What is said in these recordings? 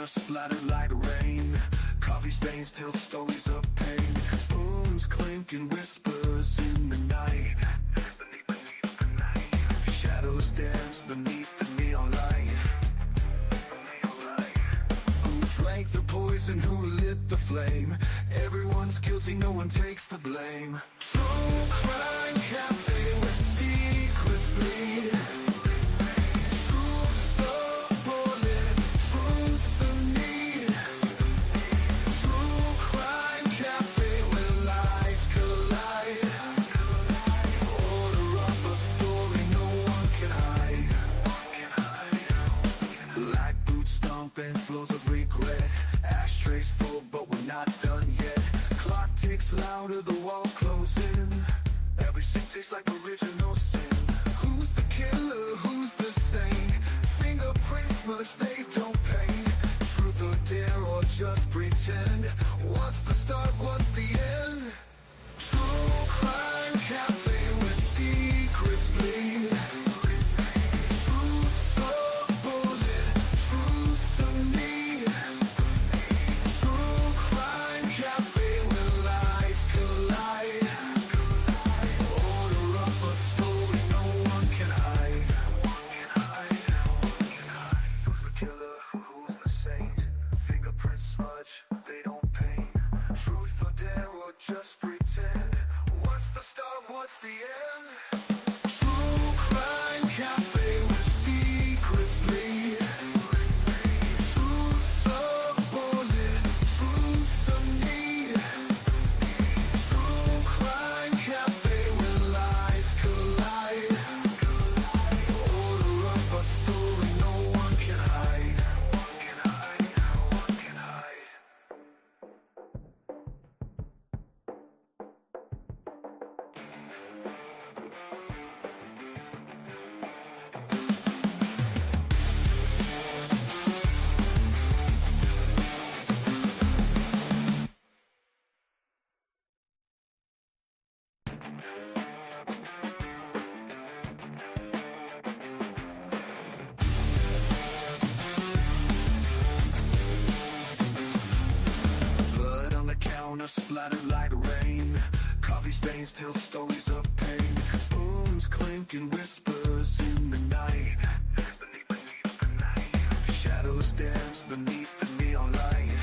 counter splattered like rain. Coffee stains tell stories of pain. Spoons clink and whispers in the night. Beneath the night. Shadows dance beneath the neon light. Who drank the poison, who lit the flame? Everyone's guilty, no one takes the blame. True crime cafe where secrets bleed. Truth the bullet, truth's a need. True crime cafe where lies collide. Order up a story no one can hide. Black boots stomping, floors of regret. Ashtrays full but we're not done yet. Clock ticks louder, the walls closing. Every scene tastes like original sin. Who's the killer, who's the saint? Fingerprints smudged, they don't paint. Truth or dare or just pretend? What's the start, what's the end? True crime cafe where secrets bleed. Truth the bullet, truth's a need. True crime cafe where lies collide. Order up a story no one can hide. Who's the killer, who's the saint? Fingerprints smudge, they don't paint. Truth or dare or just pretend? What's the start, what's the end? True crime cafe where secrets bleed. Truth the bullet, truth's a need. True crime cafe where lies collide. Order up a story no one can hide. Blood on the counter splattered like rain. Coffee stains tell stories of pain. Spoons clink and whispers in the night. Beneath the night. Shadows dance beneath the neon light.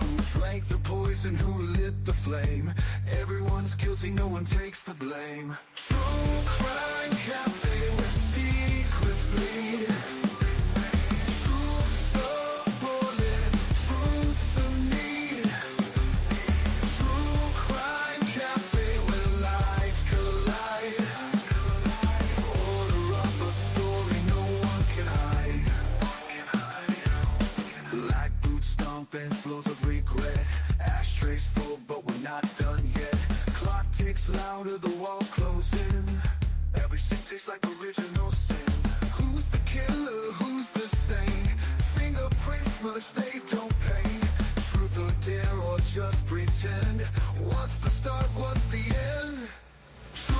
Who drank the poison, who lit the flame? Everyone's guilty, no one takes the blame. True crime cafe where secrets bleed. Truth the bullet, truth's a need. True crime cafe where lies collide. Order up a story no one can hide. Black boots stomping, floors of regret. Ashtrays full but we're not done yet. Clock ticks louder, the walls closing. Every scene tastes like original sin. Who's the killer, who's the saint? Fingerprints smudged, they don't paint. Truth or dare or just pretend? What's the start, what's the end? True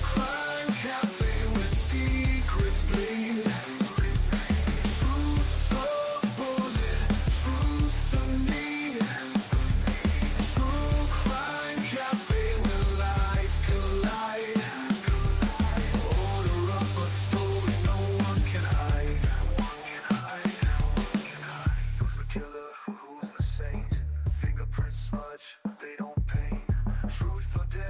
crime cafe where secrets bleed. Truth the bullet, truth's a need. True crime cafe where lies collide. Order up a story no one can hide. Who's the killer, who's the saint? Fingerprints smudge, they don't paint. Truth or dare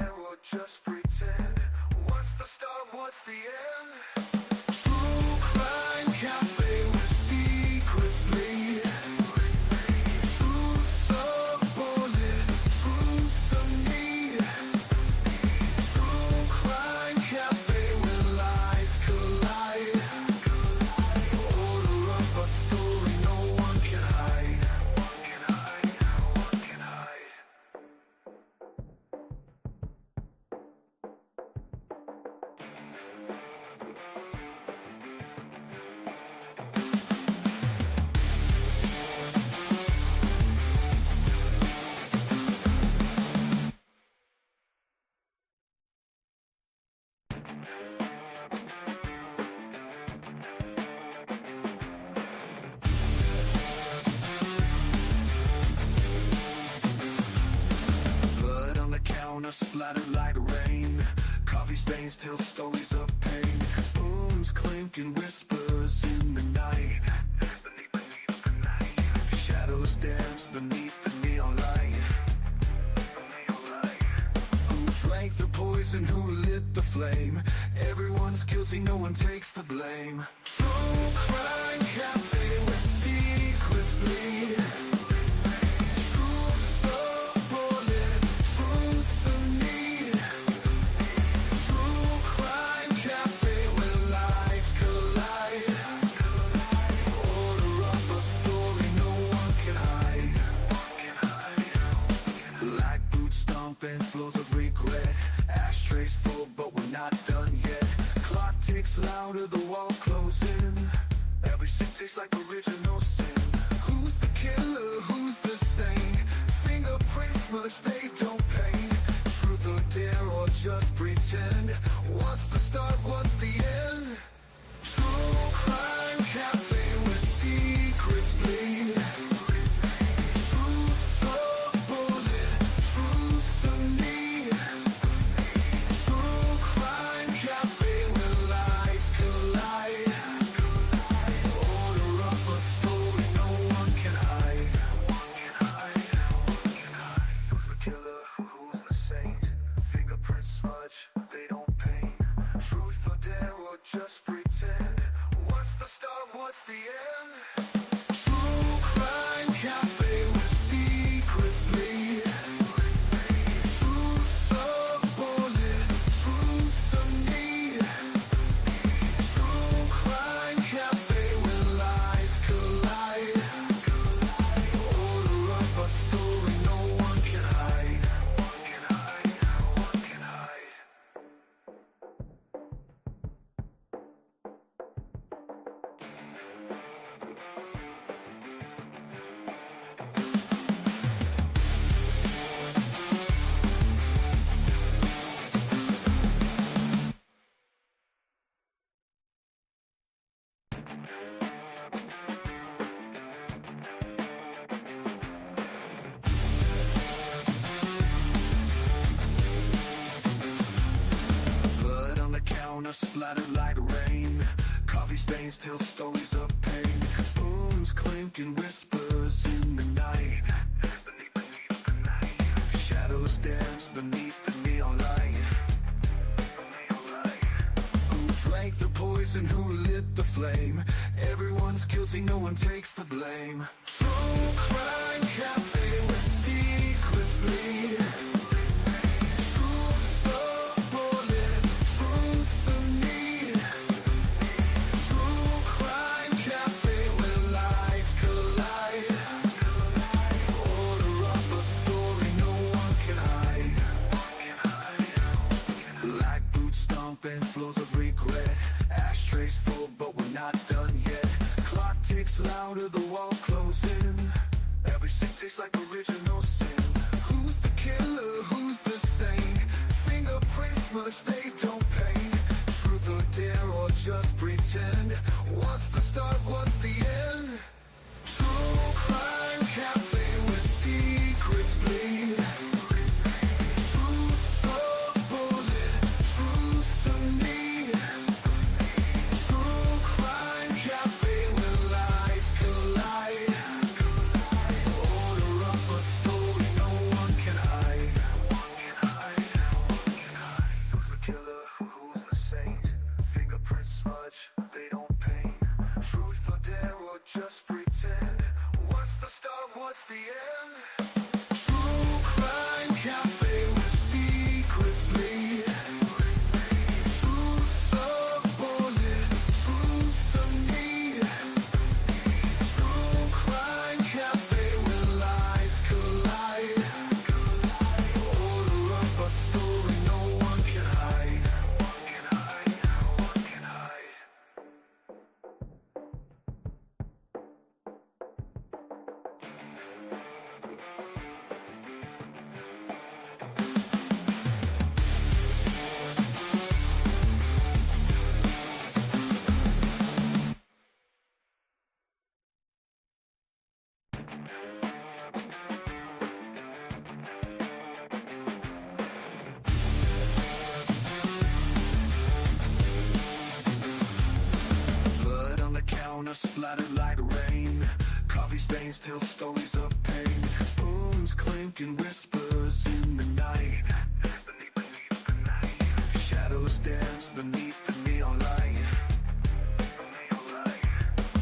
stains tell stories of pain. Spoons clink and whispers in the night. Shadows dance beneath the neon light. Who drank the poison, who lit the flame? Everyone's guilty, no one takes the blame. True crime cafe where secrets bleed. Truth's a bullet, truth's a need. True crime cafe where lies collide. Order up a story no one can hide. Black boots stomping, floors of regret. Ashtrays full, but we're not done yet. Clock ticks louder, the walls closing. Every sip tastes like original sin. Who's the killer? Who's the saint? Fingerprints smudge, they don't paint. Truth or dare or just pretend? What's the start? What's the end? True crime cafe where secrets bleed. Truth's a bullet, truth's a need. True crime cafe where lies collide. Order up a story no one can hide. Who's the killer? Who's the saint? Fingerprints smudge, they don't paint. Truth or dare or just pretend? What's the start? What's the end? True crime cafe where secrets bleed. Truth's a bullet, truth's a need. True crime cafe where lies collide. Order up a story no one can hide. Blood on the counter splattered like rain. Coffee stains tell stories of pain. Spoons clink and whispers in the night. Shadows dance beneath the neon light. Who drank the poison, who lit the flame? Everyone's guilty, no one takes the blame. True crime cafe where secrets bleed. Truth's a bullet, truth's a need. True crime cafe where lies collide. Order up a story no one can hide. Black boots stomping, floors of regret. Ashtrays full, but we're not done yet. Clock ticks louder, the walls closing. Every sip tastes like original sin. Who's the killer? Who's the saint? Fingerprints smudge, they don't paint. Truth or dare or just pretend? What's the start? What's the end? True crime cafe where secrets bleed. Truth's a bullet, truth's a need. True crime cafe where lies collide. Order up a story no one can hide. Who's the killer? Who's the saint? Fingerprints smudge, they don't paint. Truth or dare or just pretend? What's the start? What's the end? True crime cafe where secrets bleed. Truth's a bullet, truth's a need. True crime cafe where lies collide. Order up a story no one can hide. splatter like rain. Coffee stains tell stories of pain. Spoons clink and whispers in the night. Beneath the night. Shadows dance beneath the neon light.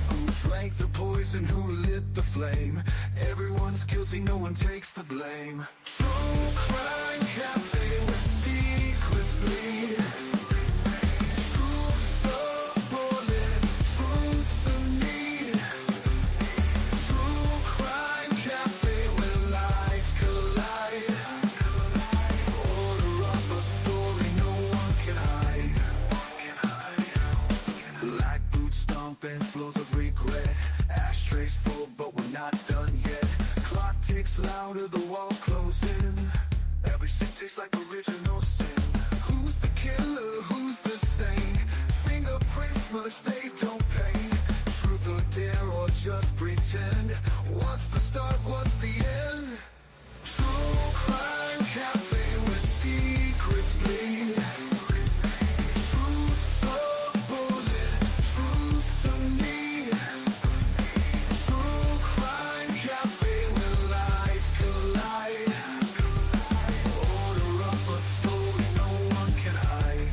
Who drank the poison, who lit the flame? Everyone's guilty, no one takes the blame. True crime cafe where secrets bleed. Truth a bullet, truth's a need. True crime cafe where lies collide. Order up a story no one can hide. Black boots stomping floors of regret. Ashtrays full but we're not done yet. Clock ticks louder, the walls close in. Every scene tastes like original sin. Who's the killer, who's the saint? Fingerprints smudged, they don't paint. Truth or dare or just pretend? What's the start, what's the end? True crime cafe where secrets bleed. Truth a bullet, truth's a need. True crime cafe where lies collide. Order up a story no one can hide.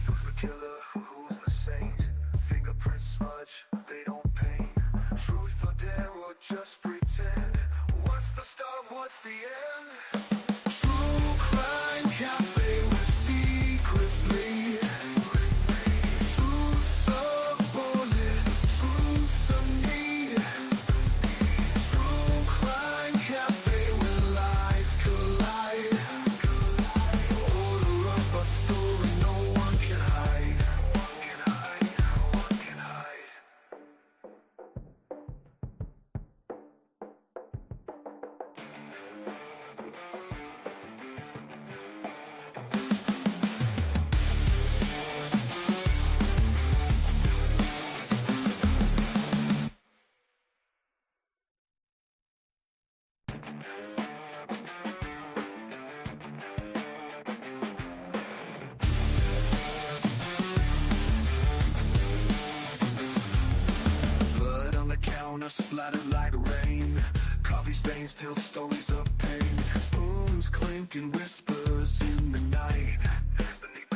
Who's the killer, who's the saint? Fingerprints smudge, they don't paint. Truth or dare or just pretend? What's the start, what's the end? True crime cafe where secrets bleed. Truth a bullet, truth's a need. True crime cafe where lies collide. Order up a story no one can hide. Blood on the counter splattered like rain. Coffee stains tell stories of pain. Spoons clink and whispers in the night. Beneath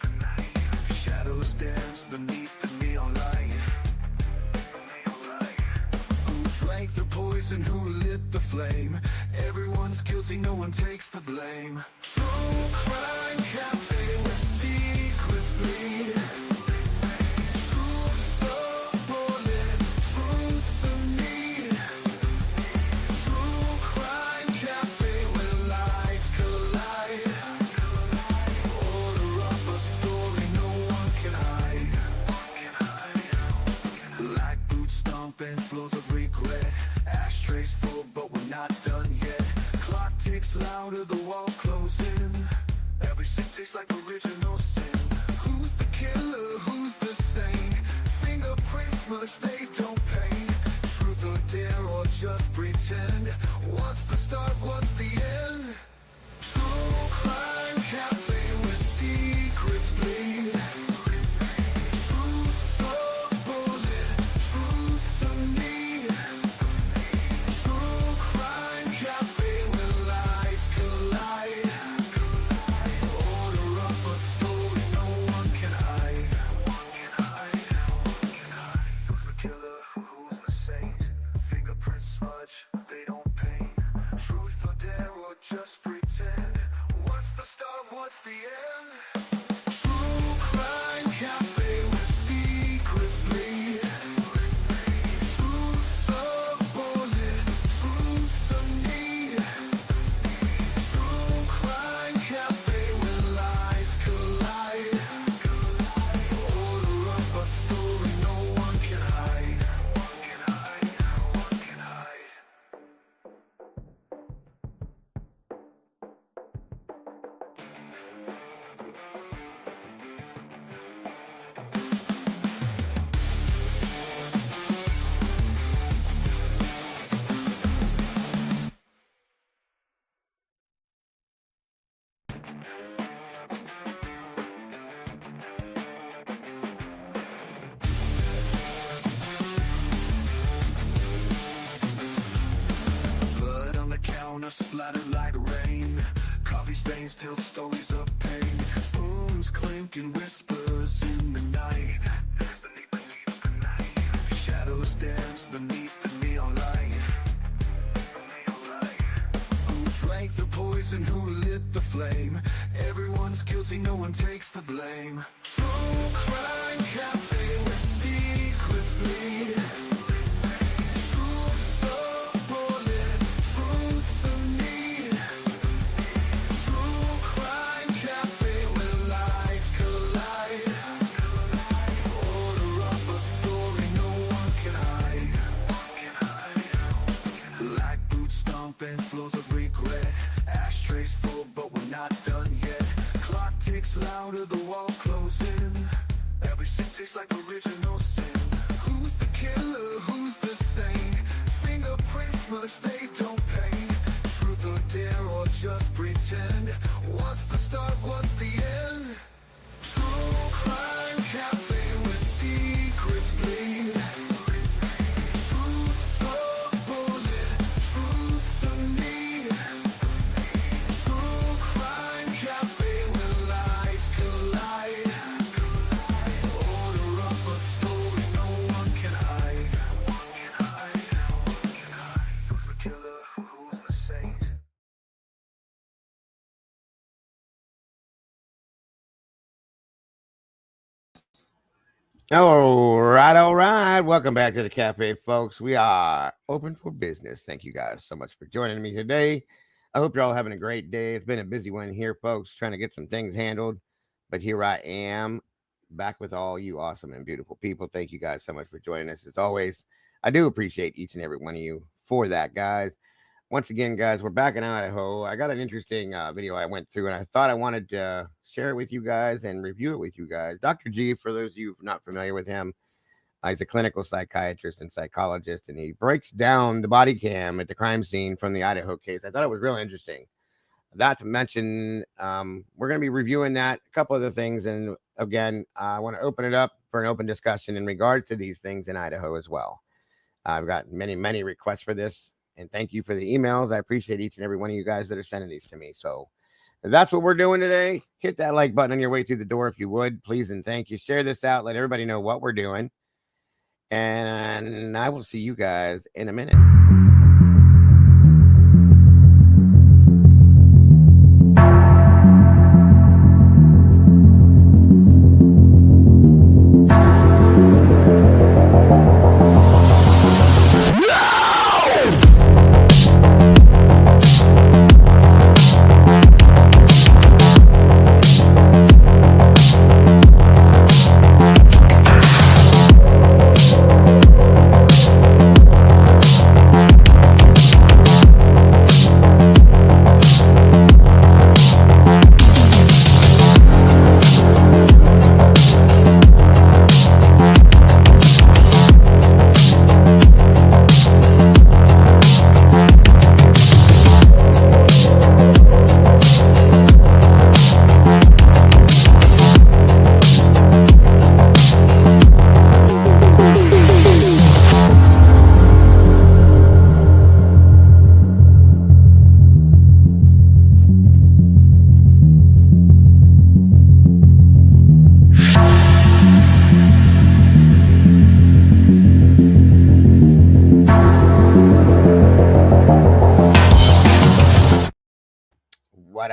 the night. Shadows dance beneath the neon light. Who drank the poison, who lit the flame? Everyone's guilty, no one takes the blame. True crime cafe where secrets bleed. Truth a bullet, truth's a need. True crime cafe where lies collide. Order up a story no one can hide. Black boots stomping floors of regret. Ashtrays full but we're not done yet. Clock ticks louder, the walls close in. Every scene tastes like original sin. Who's the killer, who's the saint? Fingerprints smudged, they don't paint. Truth or dare or just pretend? What's the start, what's the end? True crime cafe where secrets bleed. Truth a bullet, truth's a need. True crime cafe where lies collide. Order up a story no one can hide. Who's the killer, who's the saint? Fingerprints smudge, they don't paint. Truth or dare chains tell stories of pain. Spoons clinking whispers in the night. Beneath the night. Shadows dance beneath the neon light. Who drank the poison, who lit the flame? Everyone's guilty, no one takes the blame. True crime cafe where secrets bleed. Truth a bullet, truth a need. True crime cafe where lies collide. Order up a story no one can hide. Black boots stomping floors of regret. Ashtrays full but we're not done yet. Clock ticks louder, the walls close in. Every scene tastes like original sin. Who's the killer, who's the saint? Fingerprints smudge, they don't paint. Truth or dare or just pretend? What's the start, what's the end? True crime cafe where secrets bleed. Truth a bullet, truth a need. True crime cafe where lies collide. Order up a story no one can hide. Who's the killer, who's the saint? All right, all right. Welcome back to the cafe, folks. We are open for business. Thank you guys so much for joining me today. I hope you're all having a great day. It's been a busy one here, folks, trying to get some things handled. But here I am, back with all you awesome and beautiful people. Thank you guys so much for joining us. As always, I do appreciate each and every one of you for that, guys. Once again, guys, we're back in Idaho. I got an interesting video I went through, and I thought I wanted to share it with you guys and review it with you guys. Dr. G, for those of you not familiar with him, he's a clinical psychiatrist and psychologist, and he breaks down the body cam at the crime scene from the Idaho case. I thought it was real interesting. Not to mention, we're going to be reviewing that, a couple other things, and again, I want to open it up for an open discussion in regards to these things in Idaho as well. I've got many requests for this. And thank you for the emails. I appreciate each and every one of you guys that are sending these to me. So that's what we're doing today. Hit that like button on your way through the door if you would, please, and thank you. Share this out. Let everybody know what we're doing. And I will see you guys in a minute.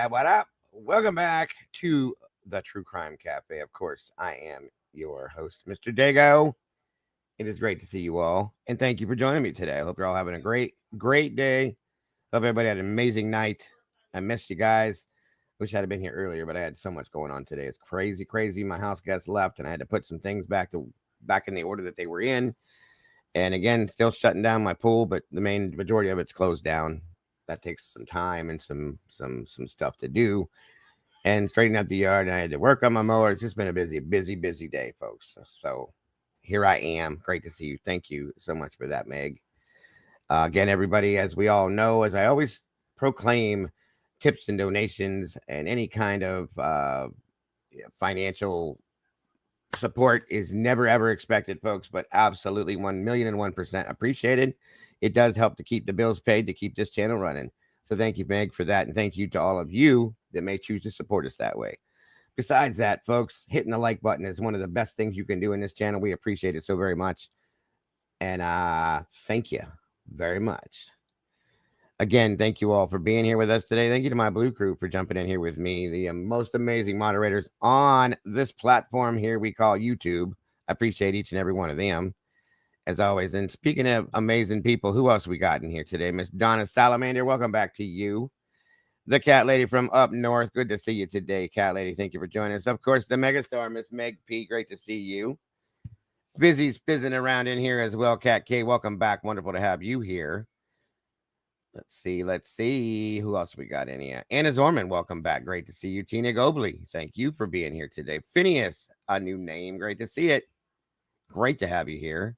What up? Welcome back to the True Crime Cafe. Of course, I am your host, Mr. Dago. It is great to see you all, and thank you for joining me today. I hope you're all having a great day. Hope everybody had an amazing night. I missed you guys. Wish I'd have been here earlier, but I had so much going on today. It's crazy. My house guests left, and I had to put some things back in the order that they were in. And again, still shutting down my pool, but the majority of it's closed down. That takes some time and some stuff to do, and straighten up the yard. And I had to work on my mower. It's just been a busy day, folks. So here I am. Great to see you. Thank you so much for that, Meg. Again, everybody, as we all know, as I always proclaim, tips and donations and any kind of financial support is never ever expected, folks, but absolutely 1,001% appreciated. It does help to keep the bills paid, to keep this channel running. So thank you, Meg, for that, and thank you to all of you that may choose to support us that way. Besides that, folks, hitting the like button is one of the best things you can do in this channel. We appreciate it so very much. And thank you very much. Again, thank you all for being here with us today. Thank you to my blue crew for jumping in here with me, the most amazing moderators on this platform here we call YouTube. I appreciate each and every one of them, as always. And speaking of amazing people, who else we got in here today? Miss Donna Salamander, welcome back to you. The cat lady from up north, good to see you today, cat lady. Thank you for joining us. Of course, the megastar, Miss Meg P, great to see you. Fizzy's fizzing around in here as well. Cat K, welcome back. Wonderful to have you here. Let's see. Who else we got in here? Anna Zorman, welcome back. Great to see you. Tina Gobley, thank you for being here today. Phineas, a new name. Great to see it. Great to have you here.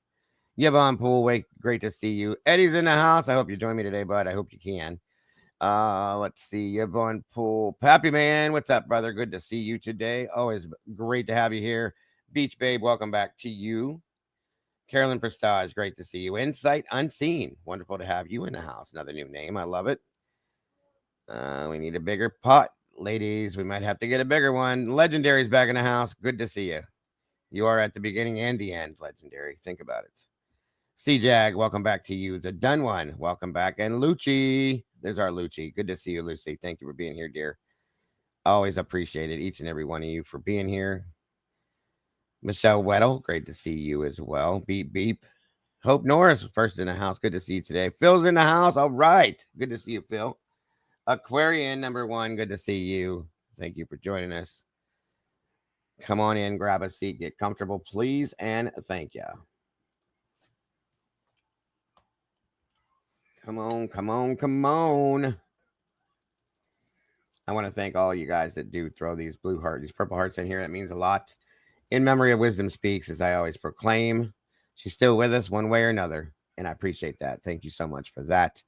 Yvonne Poolway, great to see you. Eddie's in the house. I hope you join me today, bud. I hope you can. Let's see. Yvonne Pool. Pappy Man, what's up, brother? Good to see you today. Always great to have you here. Beach Babe, welcome back to you. Carolyn Prestage, great to see you. Insight Unseen, wonderful to have you in the house. Another new name, I love it. We need a bigger pot, ladies. We might have to get a bigger one. Legendary's back in the house. Good to see you. You are at the beginning and the end, Legendary. Think about it. C-Jag, welcome back to you. The Done One, welcome back. And Lucci, there's our Lucci. Good to see you, Lucy. Thank you for being here, dear. Always appreciate it, each and every one of you, for being here. Michelle Weddle, great to see you as well. Beep, beep. Hope Norris, first in the house. Good to see you today. Phil's in the house. All right. Good to see you, Phil. Aquarian number 1, good to see you. Thank you for joining us. Come on in, grab a seat, get comfortable, please, and thank you. Come on, come on, come on. I want to thank all you guys that do throw these these purple hearts in here. That means a lot. In memory of Wisdom Speaks, as I always proclaim, she's still with us one way or another, and I appreciate that. Thank you so much for that.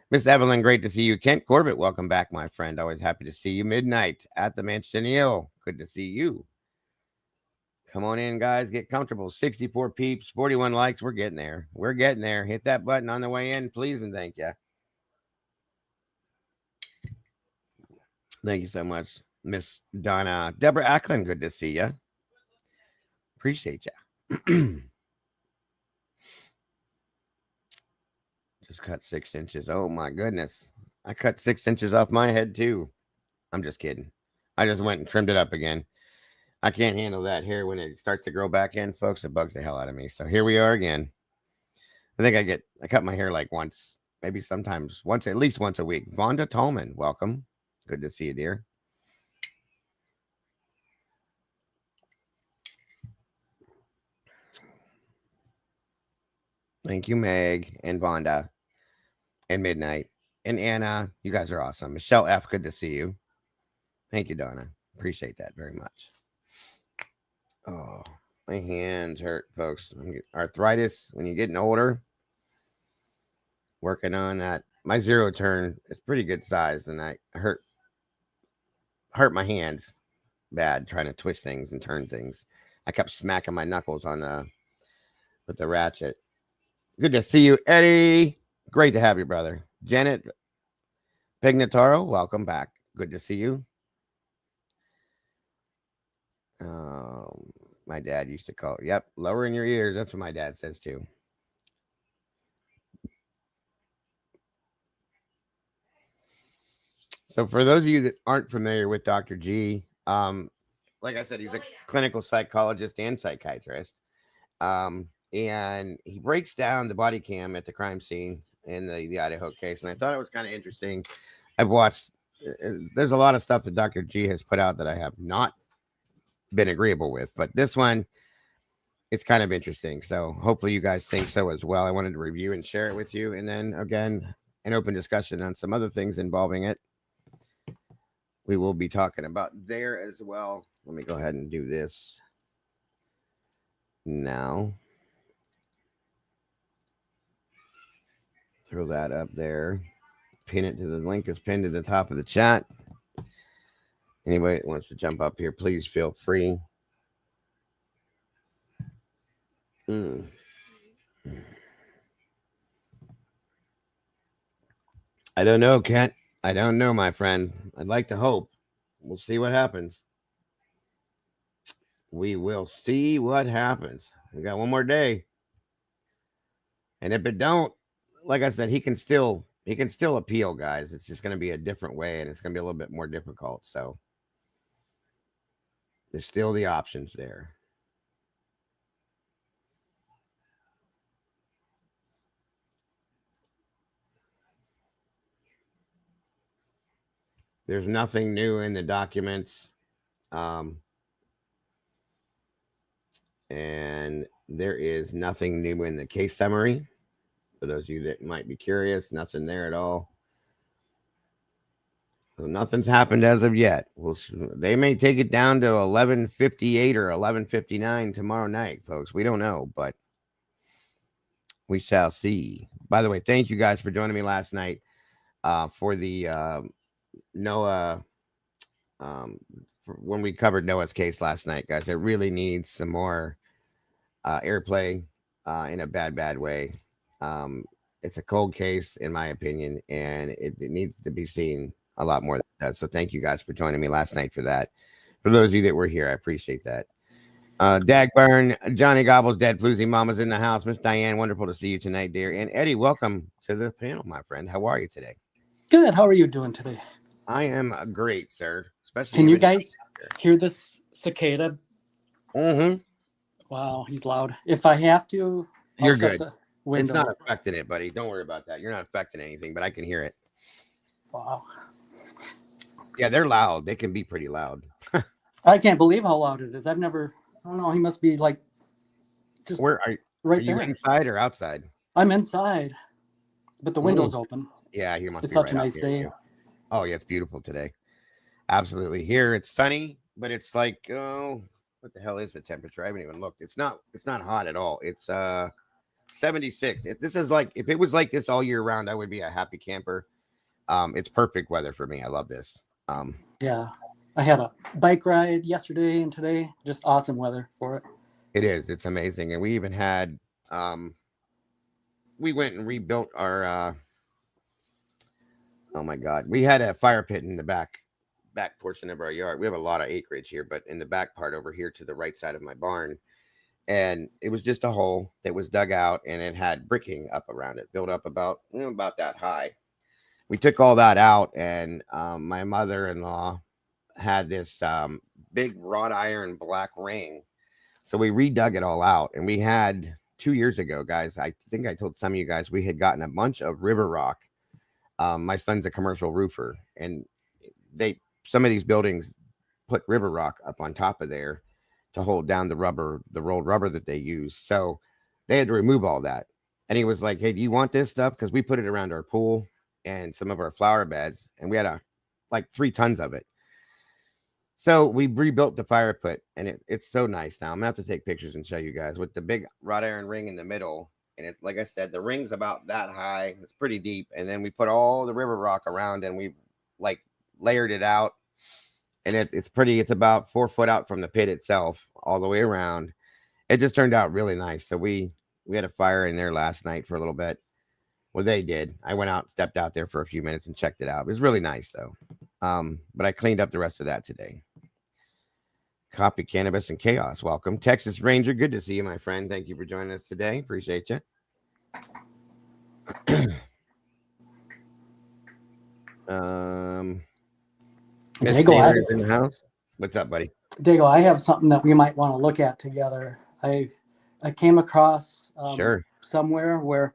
Miss Evelyn, great to see you. Kent Corbett, welcome back, my friend. Always happy to see you. Midnight at the Mancennial, good to see you. Come on in, guys. Get comfortable. 64 peeps, 41 likes. We're getting there. We're getting there. Hit that button on the way in, please, and thank you. Thank you so much, Miss Donna. Deborah Ackland, good to see you. Appreciate you. Just cut 6 inches. Oh, my goodness. I cut 6 inches off my head, too. I'm just kidding. I just went and trimmed it up again. I can't handle that hair when it starts to grow back in, folks. It bugs the hell out of me. So here we are again. I think I cut my hair like once, maybe sometimes once, at least once a week. Vonda Tolman, welcome. Good to see you, dear. Thank you, Meg and Vonda and Midnight and Anna. You guys are awesome. Michelle F., good to see you. Thank you, Donna. Appreciate that very much. Oh, my hands hurt, folks. Arthritis when you're getting older. Working on that. My zero turn is pretty good size, and I hurt my hands bad trying to twist things and turn things. I kept smacking my knuckles on with the ratchet. Good to see you, Eddie. Great to have you, brother. Janet Pignataro, welcome back. Good to see you. My dad used to call it, yep, lower in your ears. That's what my dad says too. So for those of you that aren't familiar with Dr. G, like I said, he's a clinical psychologist and psychiatrist. And he breaks down the body cam at the crime scene in the Idaho case. And I thought it was kind of interesting. I've watched, there's a lot of stuff that Dr. G has put out that I have not been agreeable with, but this one, it's kind of interesting. So hopefully you guys think so as well. I wanted to review and share it with you. And then again, an open discussion on some other things involving it. We will be talking about there as well. Let me go ahead and do this now. Throw that up there. Pin it to the link is pinned to the top of the chat. Anybody that wants to jump up here, please feel free. I don't know, Kent. I don't know, my friend. I'd like to hope. we'll see what happens. We will see what happens. We got one more day, and if it don't, like I said, he can still appeal, guys. It's just going to be a different way, and it's going to be a little bit more difficult. So there's still the options there. There's nothing new in the documents, um, and there is nothing new in the case summary. For those of you that might be curious, nothing there at all. So nothing's happened as of yet. They may take it down to 11:58 or 11:59 tomorrow night, folks. We don't know, but we shall see. By the way, thank you guys for joining me last night for the Noah. When we covered Noah's case last night, guys. It really needs some more airplay in a bad way. Um, it's a cold case, in my opinion, and it needs to be seen a lot more than it does. So thank you guys for joining me last night for that. For those of you that were here, I appreciate that. Dagburn, Johnny Gobbles, Dad Floozy, Mama's in the house. Miss Diane, wonderful to see you tonight, dear. And Eddie, welcome to the panel, my friend. How are you today? Good. How are you doing today? I am great, sir. Especially Can you everybody guys hear this cicada? Mm-hmm. Wow, he's loud. If I have to, I'll You're shut good. the It's not window. affecting it, buddy. Don't worry about that. You're not affecting anything, but I can hear it. Wow. Yeah, they're loud. They can be pretty loud. I can't believe how loud it is. I've never, I don't know, he must be like just Where are right you there. inside or outside? I'm inside, but the window's open. Yeah, you must It's be such right a out nice here. day. Oh, yeah, it's beautiful today. Absolutely. Here it's sunny, but it's like, oh, what the hell is the temperature? I haven't even looked. It's not hot at all. It's 76. If this is like if it was like this all year round, I would be a happy camper. It's perfect weather for me. I love this. Yeah. I had a bike ride yesterday and today. Just awesome weather for it. It is. It's amazing. And we even had we went and rebuilt our oh my god. We had a fire pit in the back portion of our yard. We have a lot of acreage here, but in the back part over here to the right side of my barn. And it was just a hole that was dug out and it had bricking up around it, built up about that high. We took all that out, and my mother-in-law had this big wrought iron black ring. So we redug it all out, and we had 2 years ago, guys. I think I told some of you guys we had gotten a bunch of river rock. My son's a commercial roofer, and some of these buildings put river rock up on top of there to hold down the rolled rubber that they use. So they had to remove all that. And he was like, "Hey, do you want this stuff?" Because we put it around our pool and some of our flower beds, and we had like 3 tons of it. So we rebuilt the fire pit, and it's so nice now. I'm gonna have to take pictures and show you guys with the big wrought iron ring in the middle. And it's like I said, the ring's about that high. It's pretty deep. And then we put all the river rock around, and we like layered it out. And it's pretty. It's about 4 foot out from the pit itself, all the way around. It just turned out really nice. So we had a fire in there last night for a little bit. Well, they did. I went out, stepped out there for a few minutes and checked it out. It was really nice, though. But I cleaned up the rest of that today. Copy Cannabis and Chaos. Welcome. Texas Ranger. Good to see you, my friend. Thank you for joining us today. Appreciate you. Miss Taylor's in the house. What's up, buddy? Dago, I have something that we might want to look at together. I came across Sure. somewhere where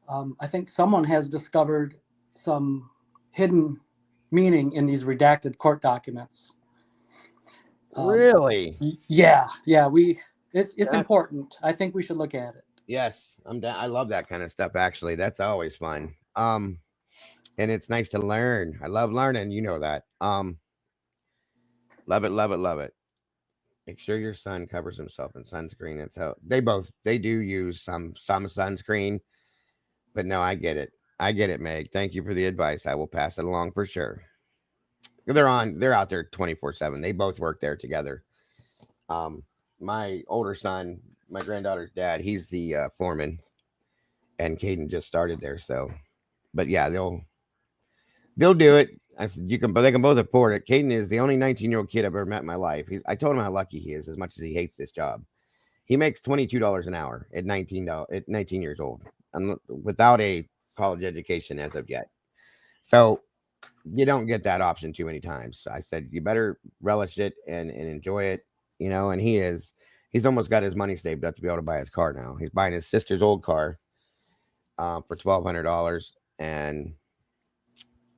I think someone has discovered some hidden meaning in these redacted court documents. Really? Yeah. It's important. I think we should look at it. Yes, I'm down. I love that kind of stuff. Actually, that's always fun. And it's nice to learn. I love learning. You know that. Love it, love it, love it. Make sure your son covers himself in sunscreen. That's how they do use some sunscreen. But no, I get it. I get it, Meg. Thank you for the advice. I will pass it along for sure. They're out there 24/7. They both work there together. My older son, my granddaughter's dad, he's the foreman, and Caden just started there. So, but yeah, they'll do it. I said, they can both afford it. Caden is the only 19-year-old kid I've ever met in my life. I told him how lucky he is, as much as he hates this job. He makes $22 an hour at 19 years old, without a college education as of yet. So you don't get that option too many times. I said you better relish it and enjoy it, And he is. He's almost got his money saved up to be able to buy his car now. He's buying his sister's old car for $1,200, and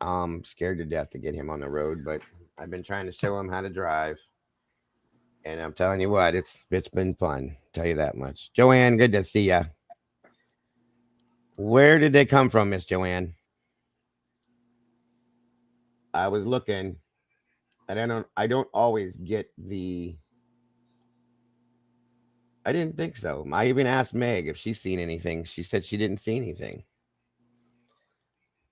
I'm scared to death to get him on the road. But I've been trying to show him how to drive, and I'm telling you what, it's been fun. Tell you that much. Joanne, good to see you. Where did they come from, Miss Joanne? I was looking, and I don't always get the. I didn't think so. I even asked Meg if she's seen anything. She said she didn't see anything.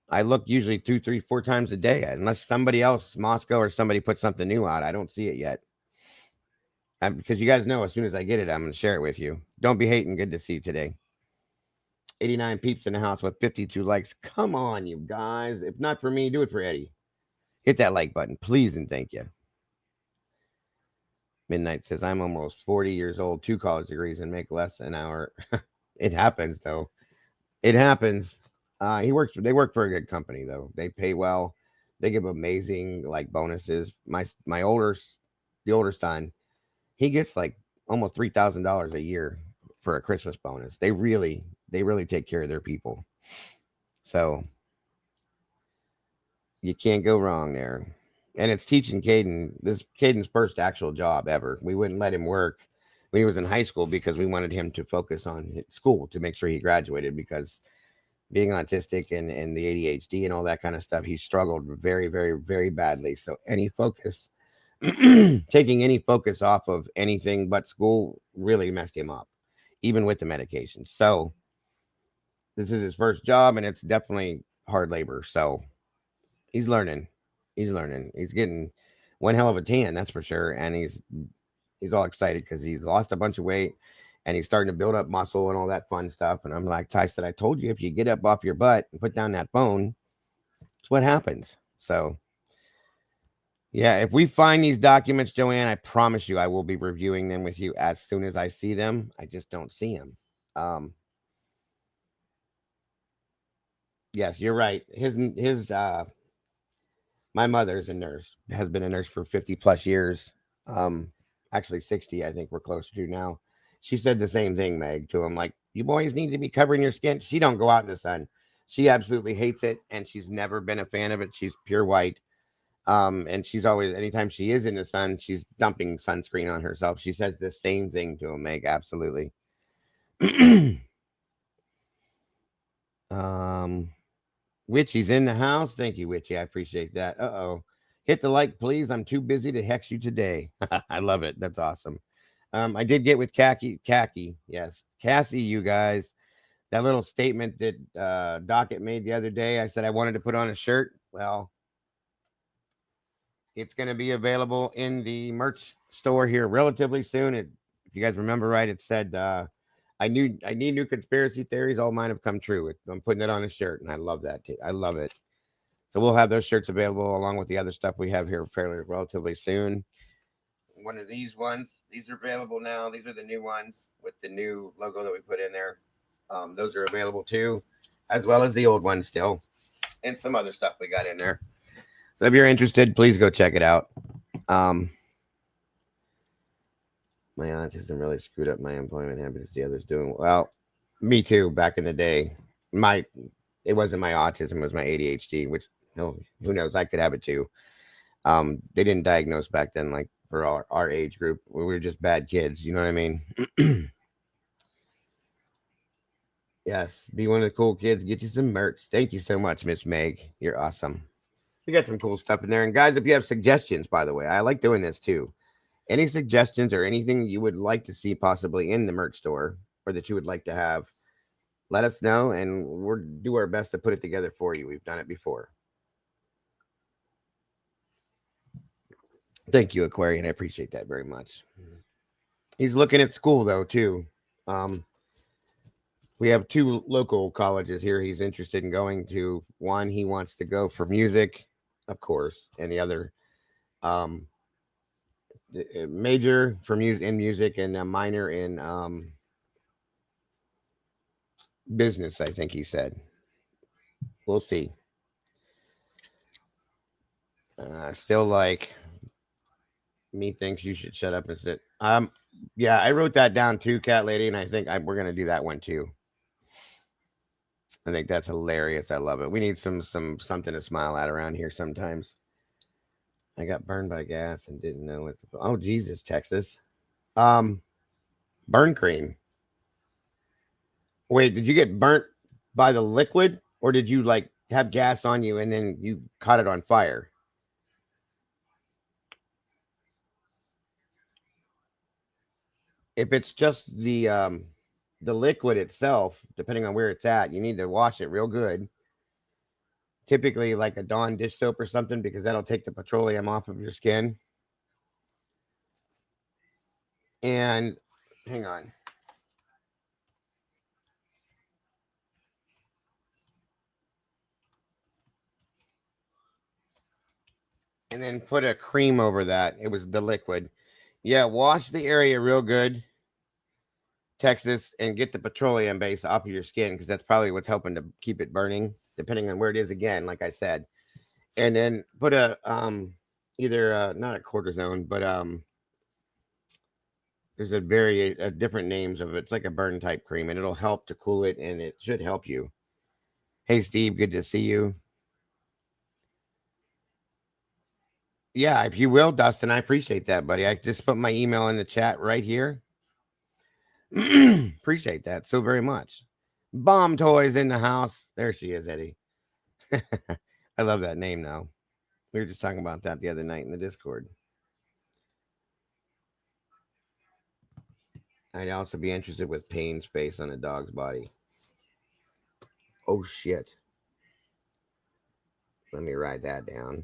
I look usually 2, 3, 4 times a day, unless somebody else, Moscow or somebody, put something new out. I don't see it yet. Because you guys know, as soon as I get it, I'm going to share it with you. Don't be hating. Good to see you today. 89 peeps in the house with 52 likes. Come on, you guys. If not for me, do it for Eddie. Hit that like button, please, and thank you. Midnight says, I'm almost 40 years old, 2 college degrees, and make less an hour. It happens, though. It happens. They work for a good company, though. They pay well. They give amazing bonuses. The older son, he gets almost $3,000 a year for a Christmas bonus. They really take care of their people. So you can't go wrong there. And it's teaching Caden's first actual job ever. We wouldn't let him work when he was in high school because we wanted him to focus on school to make sure he graduated, because being autistic and the ADHD and all that kind of stuff, he struggled very, very, very badly. So taking any focus off of anything but school really messed him up, even with the medication. So this is his first job, and it's definitely hard labor. So he's learning. He's getting one hell of a tan, that's for sure. And he's all excited because he's lost a bunch of weight and he's starting to build up muscle and all that fun stuff. And I'm like, Ty said, I told you, if you get up off your butt and put down that phone, it's what happens. So yeah, if we find these documents, Joanne, I promise you I will be reviewing them with you as soon as I see them. I just don't see them. Yes, you're right. My mother's a nurse, has been a nurse for 50 plus years. Actually 60, I think we're closer to now. She said the same thing, Meg, to him, like, you boys need to be covering your skin. She don't go out in the sun. She absolutely hates it, and she's never been a fan of it. She's pure white. And she's always, anytime she is in the sun, she's dumping sunscreen on herself. She says the same thing to him, Meg, absolutely. Witchy's in the house. Thank you, Witchy. I appreciate that. Hit the like, please. I'm too busy to hex you today. I love it. That's awesome. I did get with Khaki. Yes. Cassie, you guys. That little statement that Docket made the other day. I said I wanted to put on a shirt. Well, it's going to be available in the merch store here relatively soon. If you guys remember right, it said, I need new conspiracy theories. All mine have come true. I'm putting it on a shirt, and I love that. I love it. So we'll have those shirts available along with the other stuff we have here fairly relatively soon. One of these ones, these are available now. These are the new ones with the new logo that we put in there. Those are available too, as well as the old ones still, and some other stuff we got in there. So if you're interested, please go check it out. My autism really screwed up my employment habits. The others doing well. Me too. Back in the day, it wasn't my autism, it was my ADHD, which who knows, I could have it too. They didn't diagnose back then, like for our age group. We were just bad kids. You know what I mean? Yes. Be one of the cool kids. Get you some merch. Thank you so much, Miss Meg. You're awesome. We got some cool stuff in there. And guys, if you have suggestions, by the way, I like doing this too. Any suggestions or anything you would like to see possibly in the merch store or that you would like to have, let us know, and we'll do our best to put it together for you. We've done it before. Thank you, Aquarian. I appreciate that very much. He's looking at school, though, too. We have 2 local colleges here he's interested in going to. One, he wants to go for music, of course, and the other um, major for music and a minor in business. I think he said. We'll see. Still like me thinks you should shut up and sit. Yeah, I wrote that down too, cat lady, and I think we're gonna do that one too. I think that's hilarious. I love it. We need something to smile at around here sometimes. I got burned by gas and didn't know what. Oh Jesus, Texas. Um, burn cream. Wait, did you get burnt by the liquid, or did you like have gas on you and then you caught it on fire? If it's just the liquid itself, depending on where it's at, you need to wash it real good. Typically, like a Dawn dish soap or something, because that'll take the petroleum off of your skin. And hang on. And then put a cream over that. It was the liquid. Yeah, wash the area real good, Texas, and get the petroleum base off of your skin because that's probably what's helping to keep it burning, depending on where it is. Again, like I said, and then put a either not a cortisone, but there's a different names of it. It's like a burn type cream, and it'll help to cool it, and it should help you. Hey, Steve, good to see you. Yeah, if you will, Dustin, I appreciate that, buddy. I just put my email in the chat right here. Appreciate that so very much. Bomb Toys in the house. There she is, Eddie. I love that name now. We were just talking about that the other night in the Discord. I'd also be interested with pain space on a dog's body. Oh, shit. Let me write that down.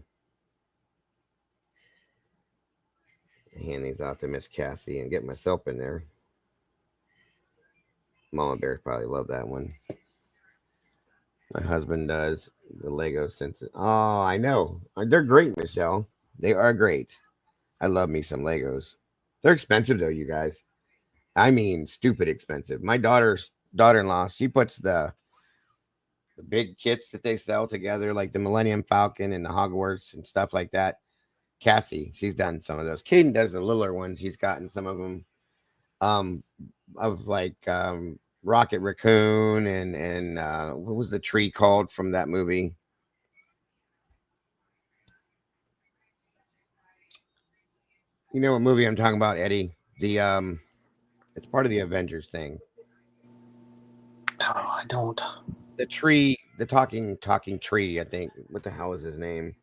Hand these out to Miss Cassie and get myself in there. Mama Bears probably love that one. My husband does. The Lego sense. Oh, I know. They're great, Michelle. They are great. I love me some Legos. They're expensive though, you guys. I mean, stupid expensive. My daughter-in-law, she puts the big kits that they sell together, like the Millennium Falcon and the Hogwarts and stuff like that. Cassie, she's done some of those. Caden does the littler ones. He's gotten some of them of like Rocket Raccoon and what was the tree called from that movie? You know what movie I'm talking about, Eddie? The it's part of the Avengers thing. Oh, I don't. The tree, the talking tree, I think. What the hell is his name?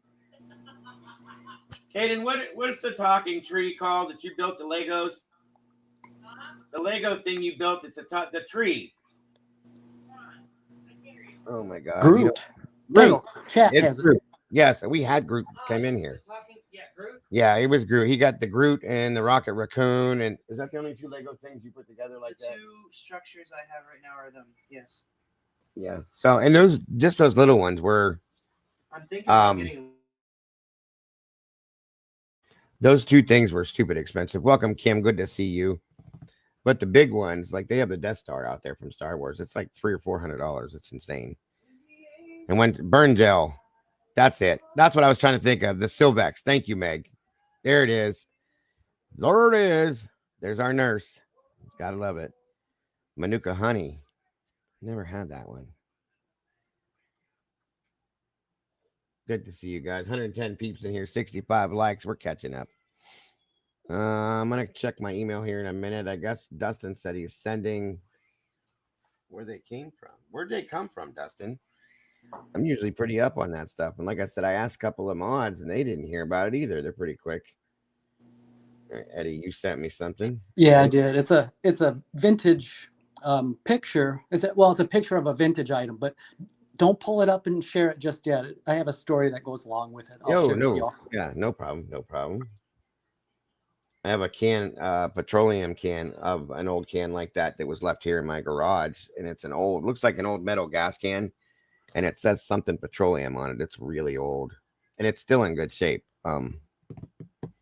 Caden, what's the talking tree called that you built the Legos? The Lego thing you built, it's the tree. Oh my god. Groot. Groot. Chat it's has Groot. it. Yes, we had Groot come in here. Groot? Yeah, it was Groot. He got the Groot and the Rocket Raccoon. And is that the only two Lego things you put together like the that? Two structures I have right now are them. Yes. Yeah. So, and those little ones were. I'm thinking about getting. Those two things were stupid expensive. Welcome, Kim. Good to see you. But the big ones, like they have the Death Star out there from Star Wars. It's like $300 or $400. It's insane. And when burn gel, that's it. That's what I was trying to think of. The Silvex. Thank you, Meg. There it is. There it is. There's our nurse. Gotta love it. Manuka honey. Never had that one. Good to see you guys. 110 peeps in here. 65 likes. We're catching up. I'm gonna check my email here in a minute. I guess Dustin said he's sending where they came from. Where'd they come from, Dustin? I'm usually pretty up on that stuff. And like I said, I asked a couple of mods and they didn't hear about it either. They're pretty quick. Right, Eddie, you sent me something. Yeah, I did. It's a vintage picture. It's a picture of a vintage item, but don't pull it up and share it just yet. I have a story that goes along with it. I'll share it with y'all. Yeah, no problem. No problem. I have a petroleum can of an old can like that was left here in my garage. And it's looks like an old metal gas can. And it says something petroleum on it. It's really old. and it's still in good shape.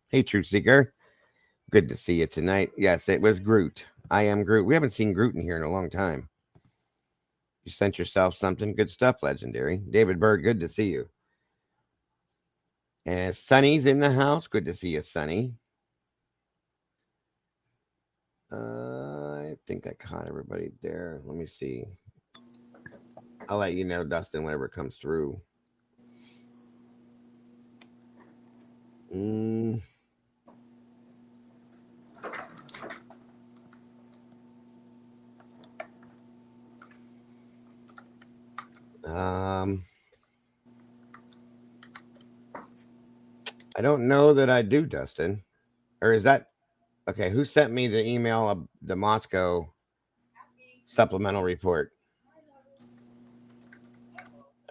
Hey, Truth Seeker, good to see you tonight. Yes, it was Groot. I am Groot. We haven't seen Groot in here in a long time. You sent yourself something. Good stuff, Legendary. David Bird, good to see you. And Sonny's in the house. Good to see you, Sonny. I think I caught everybody there. Let me see. I'll let you know, Dustin, whenever it comes through. I don't know that I do, Dustin. Or is that okay? Who sent me the email of the Moscow supplemental report?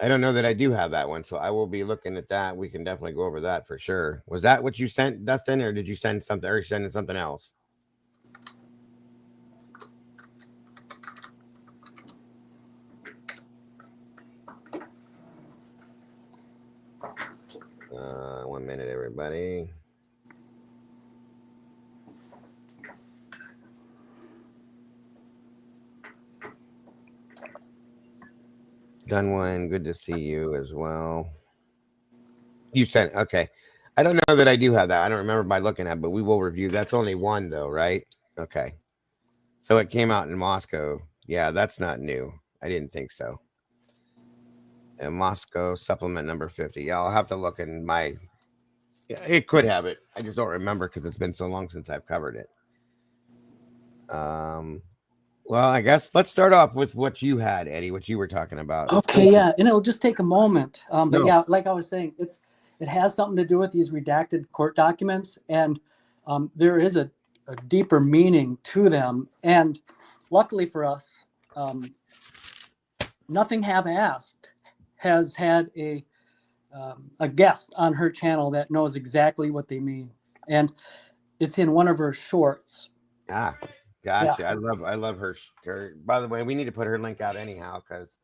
I don't know that I do have that one, so I will be looking at that. We can definitely go over that for sure. Was that what you sent, Dustin, or did you send something, or are you sending something else? One minute, everybody. Done one. Good to see you as well. You sent, okay. I don't know that I do have that. I don't remember by looking at, but we will review. That's only one though, right? Okay. So it came out in Moscow. Yeah, that's not new. I didn't think so. And Moscow supplement number 50. Yeah, I'll have to look in my. Yeah, it could have it. I just don't remember because it's been so long since I've covered it. Well, I guess let's start off with what you had, Eddie, what you were talking about. Okay, yeah, and it'll just take a moment. But No. yeah, like I was saying, it has something to do with these redacted court documents, and there is a deeper meaning to them. And luckily for us, Nothing Have Asked has had a guest on her channel that knows exactly what they mean, and it's in one of her shorts. Ah, gotcha. Yeah. I love her. By the way, we need to put her link out anyhow because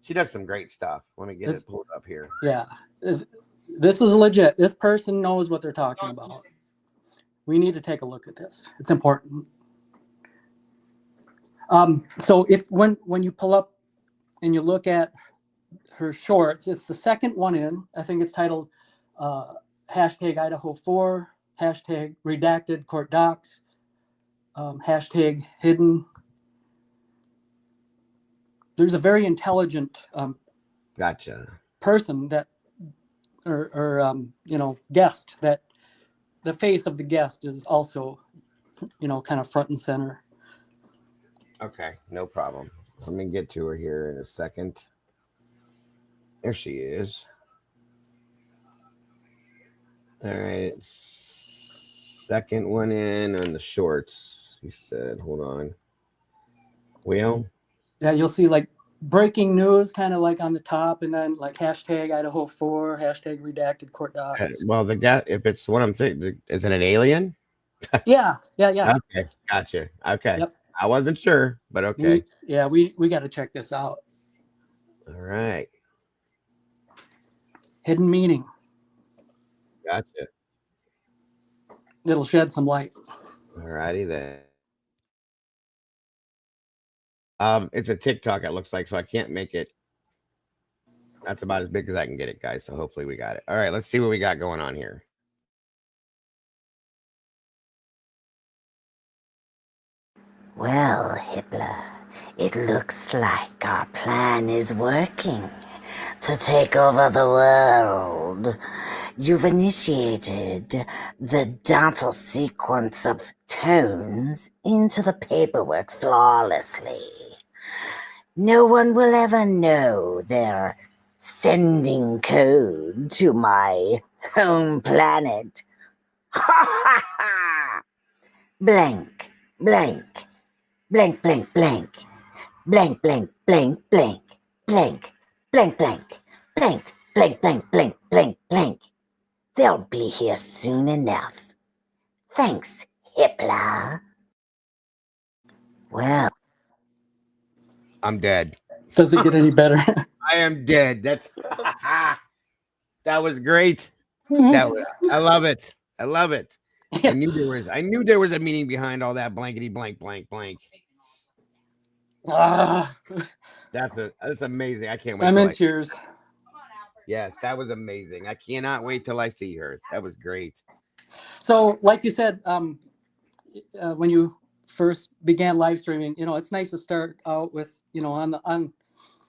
she does some great stuff. Let me get it pulled up here. Yeah, this is legit. This person knows what they're talking about. We need to take a look at this. It's important. So when you pull up and you look at her shorts, it's the second one in. I think it's titled hashtag Idaho 4, hashtag redacted court docs, hashtag hidden. There's a very intelligent Gotcha. person that, or guest that the face of the guest is also, kind of front and center. Okay, no problem. Let me get to her here in a second. There she is. All right. Second one in on the shorts. He said, hold on. Well, Yeah, you'll see like breaking news kind of like on the top, and then like hashtag Idaho 4, hashtag redacted court docs. well, the guy, if it's what I'm saying, is it an alien? Yeah. Okay, gotcha. Okay. Yep. I wasn't sure, but okay. We got to check this out. All right. Hidden meaning. Gotcha. It'll shed some light. All righty then. It's a TikTok, it looks like, so I can't make it. That's about as big as I can get it, guys. So hopefully we got it. All right, let's see what we got going on here. Well, Hitler, it looks like our plan is working to take over the world. You've initiated the data sequence of tones into the paperwork flawlessly. No one will ever know they're sending code to my home planet. Ha ha ha! Blank, blank. Blank, blank, blank. Blank, blank, blank, blank. Blank, blank, blank. Blank, blank, blank, blank, blank, blank. They'll be here soon enough. Thanks, Hitler. Well, Does it get any better? I am dead. That's That was great. I love it. I love it. Yeah. I knew there was a meaning behind all that blankety blank blank blank. Ah, That's amazing. I can't wait I'm till in tears. Yes, that was amazing. I cannot wait till I see her. That was great. So, like you said, when you first began live streaming, it's nice to start out with,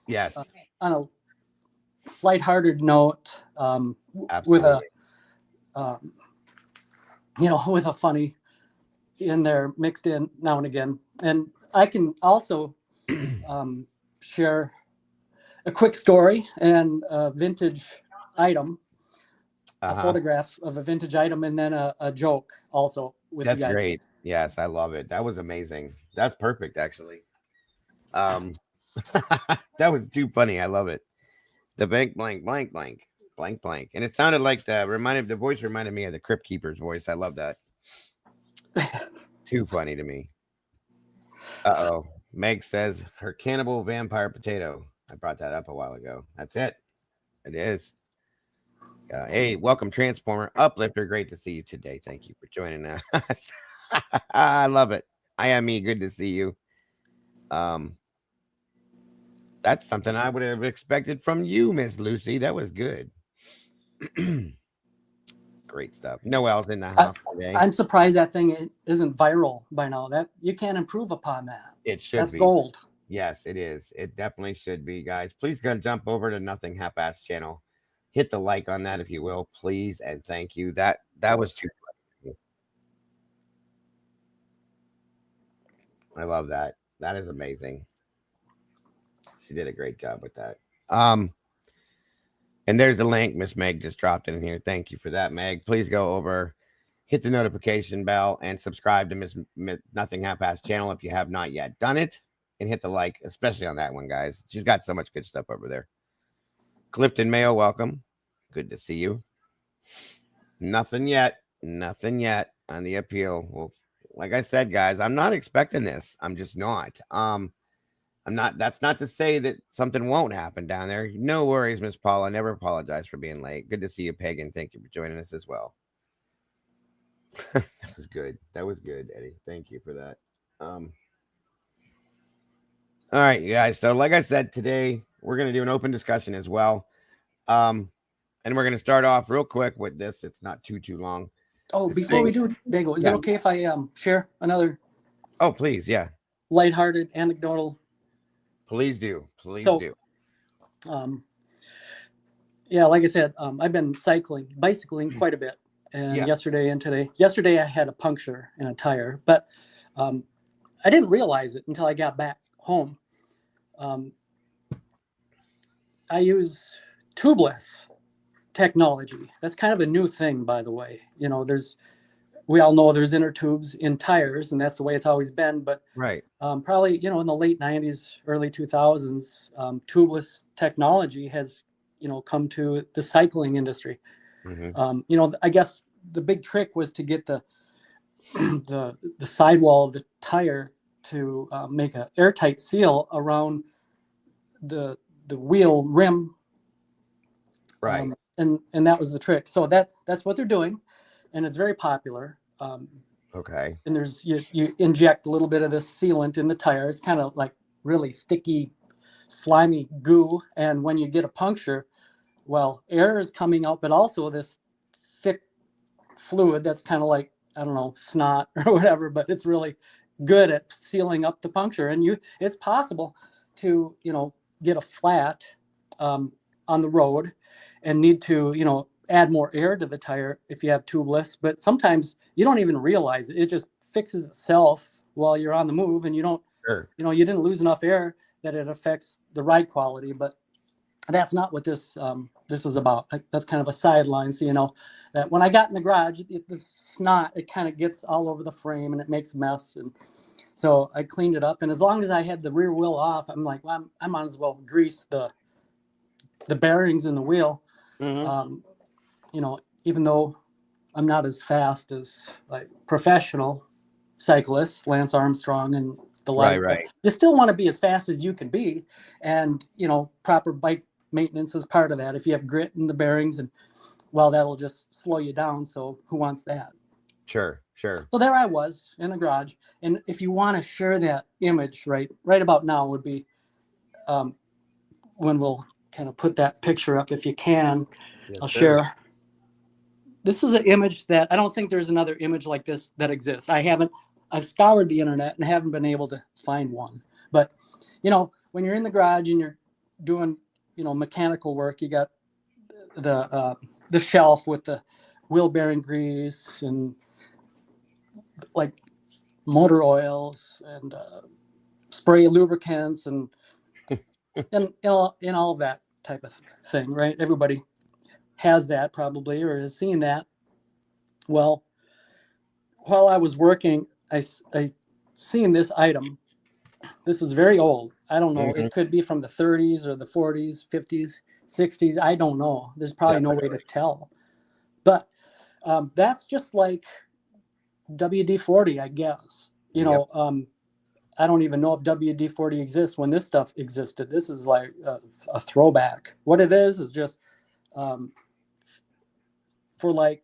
Yes, on a lighthearted note, with absolutely. um, with a funny in there mixed in now and again. And I can also share a quick story and a vintage item, a photograph of a vintage item, and then a joke also with That's you guys. great. Yes, I love it. That was amazing. That's perfect, actually. Um, that was too funny. I love it. The blank blank blank blank blank blank, and it sounded like the voice reminded me of the Crypt Keeper's voice. I love that. Too funny to me. Oh, Meg says her cannibal vampire potato. I brought that up a while ago. That's it. It is. Hey, welcome, Transformer Uplifter. Great to see you today. Thank you for joining us. I love it. I am me. Good to see you. That's something I would have expected from you, Miss Lucy. That was good. Great stuff. Noel's in the house today. I'm surprised that thing isn't viral by now. That you can't improve upon that. It should That's be. gold. Yes, it is. It definitely should be, guys. Please go jump over to Nothing Half-Ass channel. Hit the like on that if you will, please, and thank you. That was too funny. I love that. That is amazing. She did a great job with that. And there's the link Miss Meg just dropped in here. Thank you for that, Meg. Please go over, hit the notification bell, and subscribe to Miss Nothing Half-Ass channel if you have not yet done it. And hit the like, especially on that one, guys. She's got so much good stuff over there. Clifton Mayo, welcome. Good to see you. Nothing yet. Nothing yet on the appeal. Well, like I said, guys, I'm not expecting this. I'm just not. I'm not. That's not to say that something won't happen down there. No worries, Miss Paula. Never apologize for being late. Good to see you, Pagan. Thank you for joining us as well. That was good. That was good, Eddie. Thank you for that. All right, you guys. So, like I said, today we're going to do an open discussion as well. And we're going to start off real quick with this. It's not too long. Oh, before we do, Dago, is it okay if I share another? Oh, please, yeah. Lighthearted, anecdotal. Please do. Please do. Yeah, like I said, I've been bicycling quite a bit. And yesterday and today. Yesterday I had a puncture in a tire, but I didn't realize it until I got back home. I use tubeless technology. That's kind of a new thing, by the way. We all know there's inner tubes in tires, and that's the way it's always been. But right, probably in the late '90s, early 2000s, tubeless technology has come to the cycling industry. Mm-hmm. I guess the big trick was to get the sidewall of the tire to make an airtight seal around the wheel rim. Right. And that was the trick. So that's what they're doing, and it's very popular. Okay. And there's you inject a little bit of this sealant in the tire. It's kind of like really sticky, slimy goo. And when you get a puncture, well, air is coming out, but also this thick fluid that's kind of like, I don't know, snot or whatever, but it's really good at sealing up the puncture. And it's possible to, get a flat on the road and need to, add more air to the tire if you have tubeless. But sometimes you don't even realize it. It just fixes itself while you're on the move, and you don't, you didn't lose enough air that it affects the ride quality. But that's not what this is about. That's kind of a sideline. So that when I got in the garage, the snot, it kind of gets all over the frame and it makes a mess. And so I cleaned it up. And as long as I had the rear wheel off, I'm like, well, I might as well grease the bearings in the wheel. Mm-hmm. Even though I'm not as fast as like professional cyclists, Lance Armstrong and the like. Right. You still want to be as fast as you can be, and proper bike maintenance is part of that. If you have grit in the bearings, and well, that'll just slow you down. So who wants that? Sure. So there I was in the garage. And if you want to share that image right about now would be when we'll kind of put that picture up if you can. Yes, I'll sir. share. This is an image that I don't think there's another image like this that exists. I've scoured the internet and haven't been able to find one. But, when you're in the garage and you're doing, mechanical work, you got the shelf with the wheel bearing grease and like motor oils and spray lubricants and all that type of thing, right? Everybody has that probably or has seen that. Well, while I was working, I seen this item. This is very old. I don't know. Mhm. It could be from the 30s or the 40s, 50s, 60s. I don't know. There's probably no way to tell. But that's just like WD-40, I guess. I don't even know if WD-40 exists when this stuff existed. This is like a throwback. What it is just for like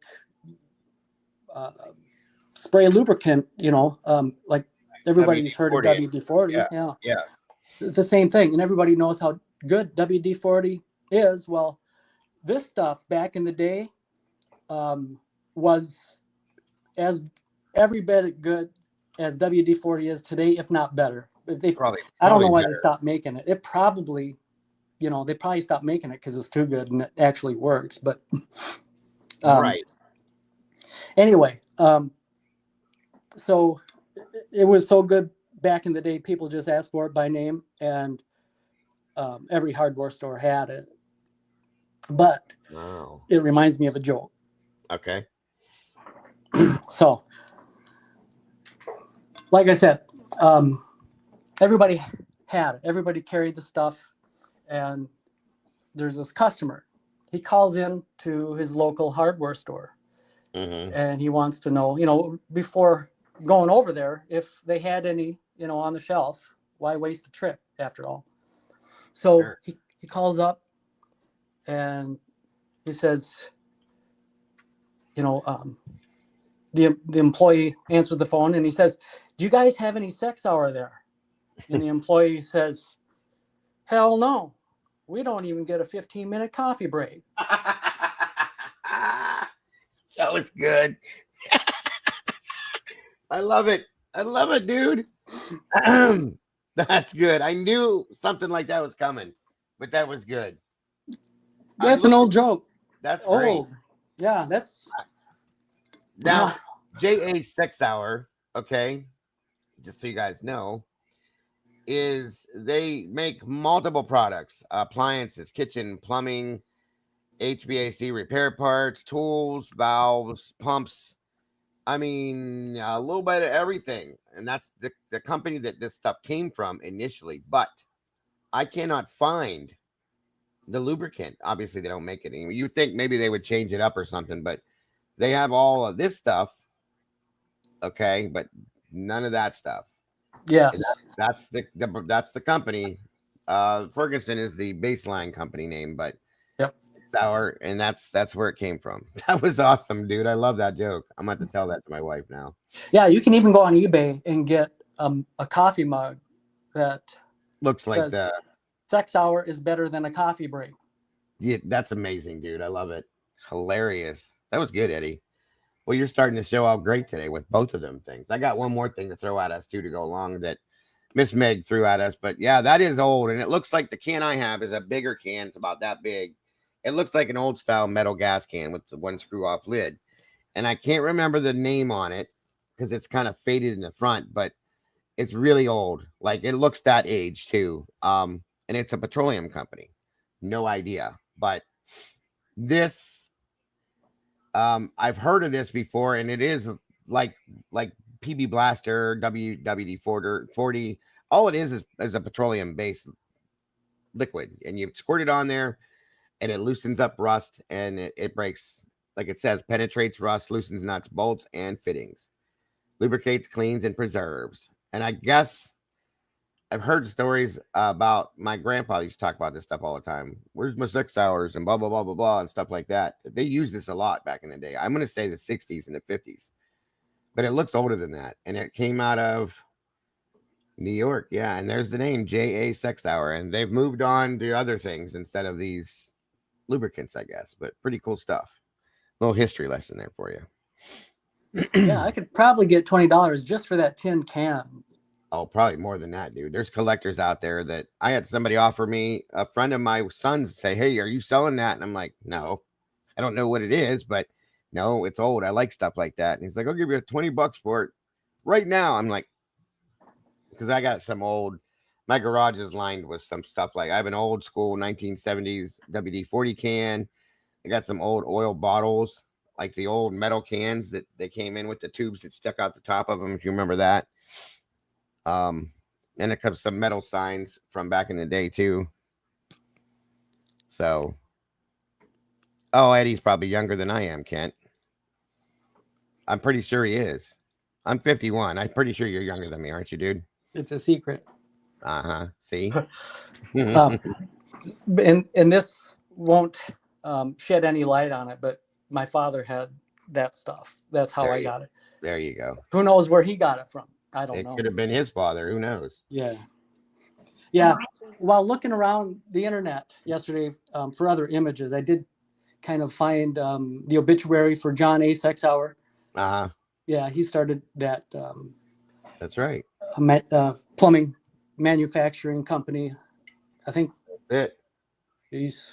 spray lubricant, like everybody's heard of WD-40. Yeah. The same thing. And everybody knows how good WD-40 is. Well, this stuff back in the day was as every bit good as WD-40 is today, if not better. Probably I don't know why better. they stopped making it. It probably, they probably stopped making it because it's too good and it actually works. But Right. Anyway, so it was so good back in the day. People just asked for it by name, and every hardware store had it. But Wow. it reminds me of a joke. Okay. So, like I said, everybody had it. Everybody carried the stuff, and there's this customer. He calls in to his local hardware store, and he wants to know, before going over there, if they had any, on the shelf. Why waste a trip after all? So Sure. he calls up, and he says, the employee answered the phone, and he says, "Do you guys have any sex hour there?" And the employee says, "Hell no. We don't even get a 15-minute coffee break." That was good. I love it. Dude. That's good. I knew something like that was coming, but that was good. That's an old joke. That's old. Great. Yeah, that's now JA 6 Hour, okay, just so you guys know, is they make multiple products, appliances, kitchen, plumbing, HVAC repair parts, tools, valves, pumps. I mean, a little bit of everything. And that's the company that this stuff came from initially. But I cannot find the lubricant. Obviously, they don't make it anymore. You think maybe they would change it up or something, but they have all of this stuff. Okay, but none of that stuff. Yes. That's the company. Ferguson is the baseline company name, but Yep. 6 Hour, and that's where it came from. That was awesome, dude. I love that joke. I'm going to have to tell that to my wife now. Yeah, you can even go on eBay and get a coffee mug that looks like the 6 Hour is better than a coffee break. Yeah, that's amazing, dude. I love it. Hilarious. That was good, Eddie. Well, you're starting to show out great today with both of them things. I got one more thing to throw at us too to go along that Miss Meg threw at us. But yeah, that is old, and it looks like the can I have is a bigger can. It's about that big. It looks like an old style metal gas can with the one screw off lid, and I can't remember the name on it because it's kind of faded in the front, but it's really old. Like it looks that age too. And it's a petroleum company. No idea, but this. I've heard of this before, and it is like PB Blaster, WD-40. All it is a petroleum based liquid, and you squirt it on there, and it loosens up rust, and it breaks, like it says, penetrates rust, loosens nuts, bolts, and fittings, lubricates, cleans, and preserves. And I guess I've heard stories about my grandpa used to talk about this stuff all the time. Where's my 6 hours and blah blah blah blah blah and stuff like that. They used this a lot back in the day. I'm gonna say the 60s and the 50s, but it looks older than that. And it came out of New York, yeah. And there's the name J.A. Sex Hour, and they've moved on to other things instead of these lubricants, I guess. But pretty cool stuff. Little history lesson there for you. Yeah, I could probably get $20 just for that tin can. Oh, probably more than that, dude. There's collectors out there that I had somebody offer me, a friend of my son's, say, "Hey, are you selling that?" And I'm like, "No, I don't know what it is, but no, it's old. I like stuff like that." And he's like, "I'll give you $20 for it right now." I'm like, because I got some old, my garage is lined with some stuff. Like I have an old school 1970s WD-40 can. I got some old oil bottles, like the old metal cans that they came in with the tubes that stuck out the top of them, if you remember that. And it comes some metal signs from back in the day too. So, oh, Eddie's probably younger than I am, Kent. I'm pretty sure he is. I'm 51. I'm pretty sure you're younger than me, aren't you, dude? It's a secret. Uh-huh. See? And this won't shed any light on it, but my father had that stuff. That's how I got it. There you go. Who knows where he got it from? I don't know. It could have been his father. Who knows? Yeah. Yeah. While looking around the internet yesterday for other images, I did kind of find the obituary for John A. Sex Hour. Uh-huh. Yeah, he started that. That's right. Plumbing manufacturing company. I think That's it. he's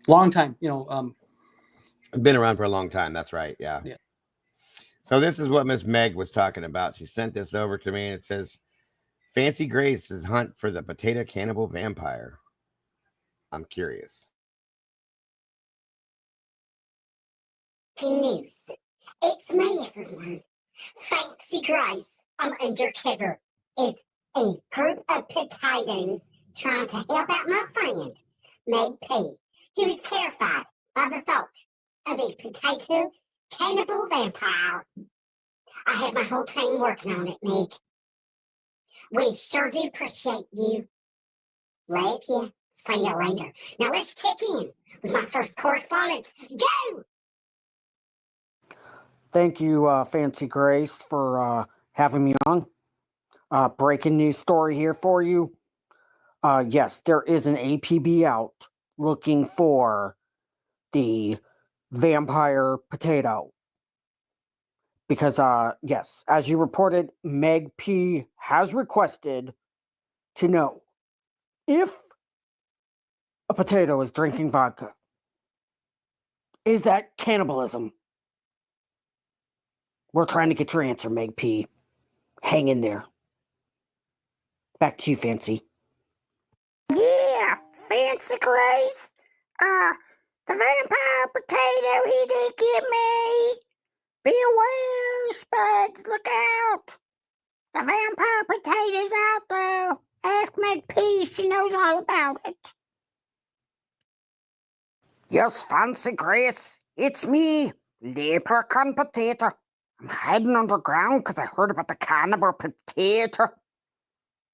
long time, Been around for a long time. That's right. Yeah. Yeah. So this is what Miss Meg was talking about. She sent this over to me, and it says, "Fancy Grace's hunt for the potato cannibal vampire." I'm curious. News. It's me, everyone. Fancy Grace, I'm undercover, is a group of potatoes trying to help out my friend, Meg P, who is terrified by the thought of a potato cannibal vampire. I have my whole team working on it, Meg. We sure do appreciate you. Love you. See you later. Now let's check in with my first correspondence. Go! Thank you, Fancy Grace, for having me on. Breaking news story here for you. Yes, there is an APB out looking for the vampire potato. Because, yes, as you reported, Meg P has requested to know if a potato is drinking vodka. Is that cannibalism? We're trying to get your answer, Meg P. Hang in there. Back to you, Fancy. Yeah, Fancy Grace. The vampire potato, he did get me. Beware, Spuds, look out. The vampire potato's out there. Ask Meg P, she knows all about it. Yes, Fancy Grace, it's me, Leprechaun Potato. I'm hiding underground because I heard about the cannibal potato.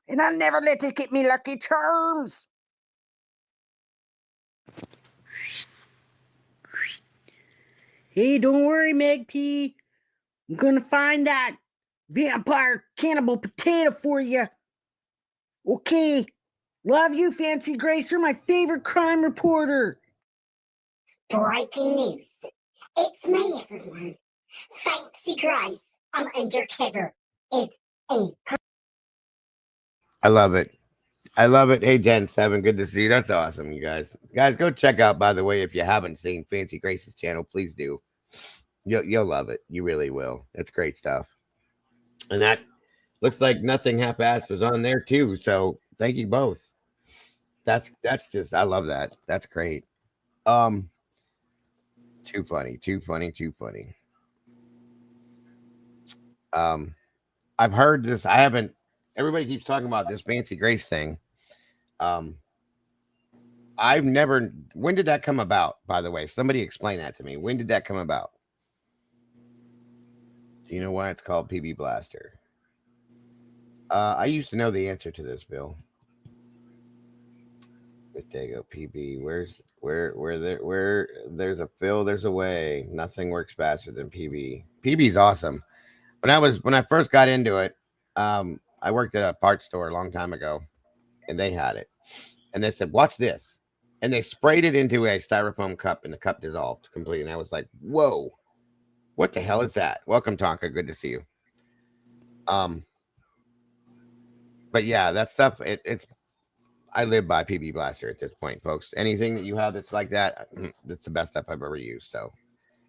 And I'll never let it get me Lucky Charms. Hey, don't worry, Meg P. I'm gonna find that vampire cannibal potato for you. Okay. Love you, Fancy Grace. You're my favorite crime reporter. Breaking news. It's me, everyone. Fancy Grace, I'm undercover, is a I love it. I love it. Hey, Gen 7, good to see you. That's awesome, you guys. Guys, go check out, by the way, if you haven't seen Fancy Grace's channel, please do. You'll love it. You really will. It's great stuff. And that looks like Nothing Half-Assed was on there too. So thank you both. That's just, I love that. That's great. Too funny. I've heard this. I haven't. Everybody keeps talking about this Fancy Grace thing. I've never. When did that come about? By the way, somebody explain that to me. When did that come about? Do you know why it's called PB Blaster? I used to know the answer to this, Bill. There you go, PB. Where there's a Phil, there's a way. Nothing works faster than PB. PB's awesome. When I first got into it, I worked at a parts store a long time ago, and they had it, and they said, "Watch this," and they sprayed it into a styrofoam cup, and the cup dissolved completely. And I was like, "Whoa, what the hell is that?" Welcome, Tonka. Good to see you. But yeah, that stuff. It's I live by PB Blaster at this point, folks. Anything that you have that's like that, that's the best stuff I've ever used. So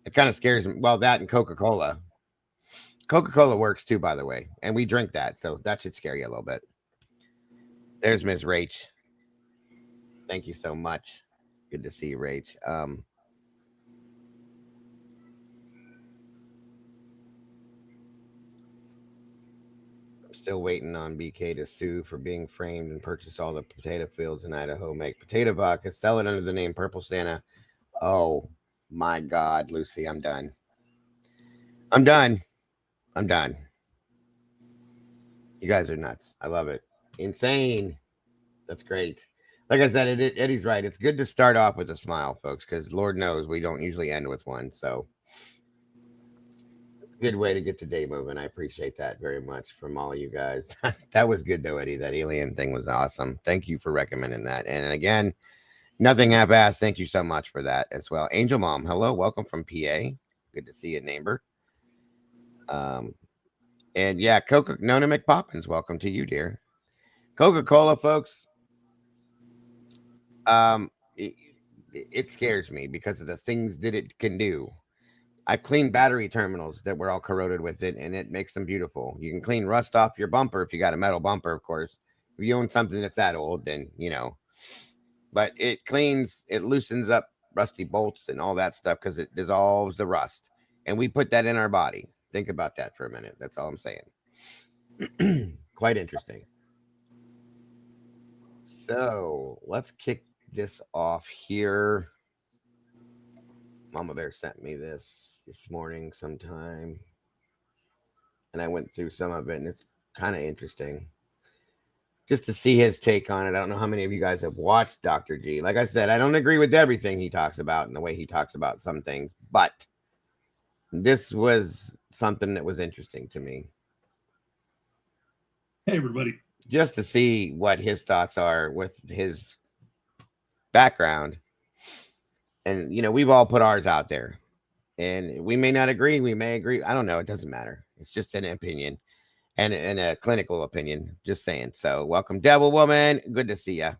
it kind of scares me. Well, that and Coca Cola. Coca Cola works too, by the way, and we drink that, so that should scare you a little bit. There's Ms. Rach. Thank you so much. Good to see you, Rach. I'm still waiting on BK to sue for being framed and purchase all the potato fields in Idaho, make potato vodka, sell it under the name Purple Santa. Oh my God, Lucy, I'm done. I'm done. I'm done. You guys are nuts. I love it. Insane. That's great. Like I said, Eddie's right. It's good to start off with a smile, folks, because Lord knows we don't usually end with one. So, good way to get the day moving. I appreciate that very much from all of you guys. That was good, though, Eddie. That alien thing was awesome. Thank you for recommending that. And again, nothing half-assed. Thank you so much for that as well. Angel Mom, hello. Welcome from PA. Good to see you, neighbor. And yeah, Nona McPoppins, welcome to you, dear. Coca-Cola, folks. It scares me because of the things that it can do. I've cleaned battery terminals that were all corroded with it, and it makes them beautiful. You can clean rust off your bumper if you got a metal bumper, of course. If you own something that's that old, then But it loosens up rusty bolts and all that stuff because it dissolves the rust. And we put that in our body. Think about that for a minute. That's all I'm saying. Quite interesting. So let's kick this off here. Mama Bear sent me this morning sometime, and I went through some of it, and it's kind of interesting just to see his take on it. I don't know how many of you guys have watched Dr. G. Like I said, I don't agree with everything he talks about and the way he talks about some things, but this was something that was interesting to me. Hey, everybody. Just to see what his thoughts are with his background. And, we've all put ours out there. And we may not agree. We may agree. I don't know. It doesn't matter. It's just an opinion and a clinical opinion. Just saying. So welcome, Devil Woman. Good to see you.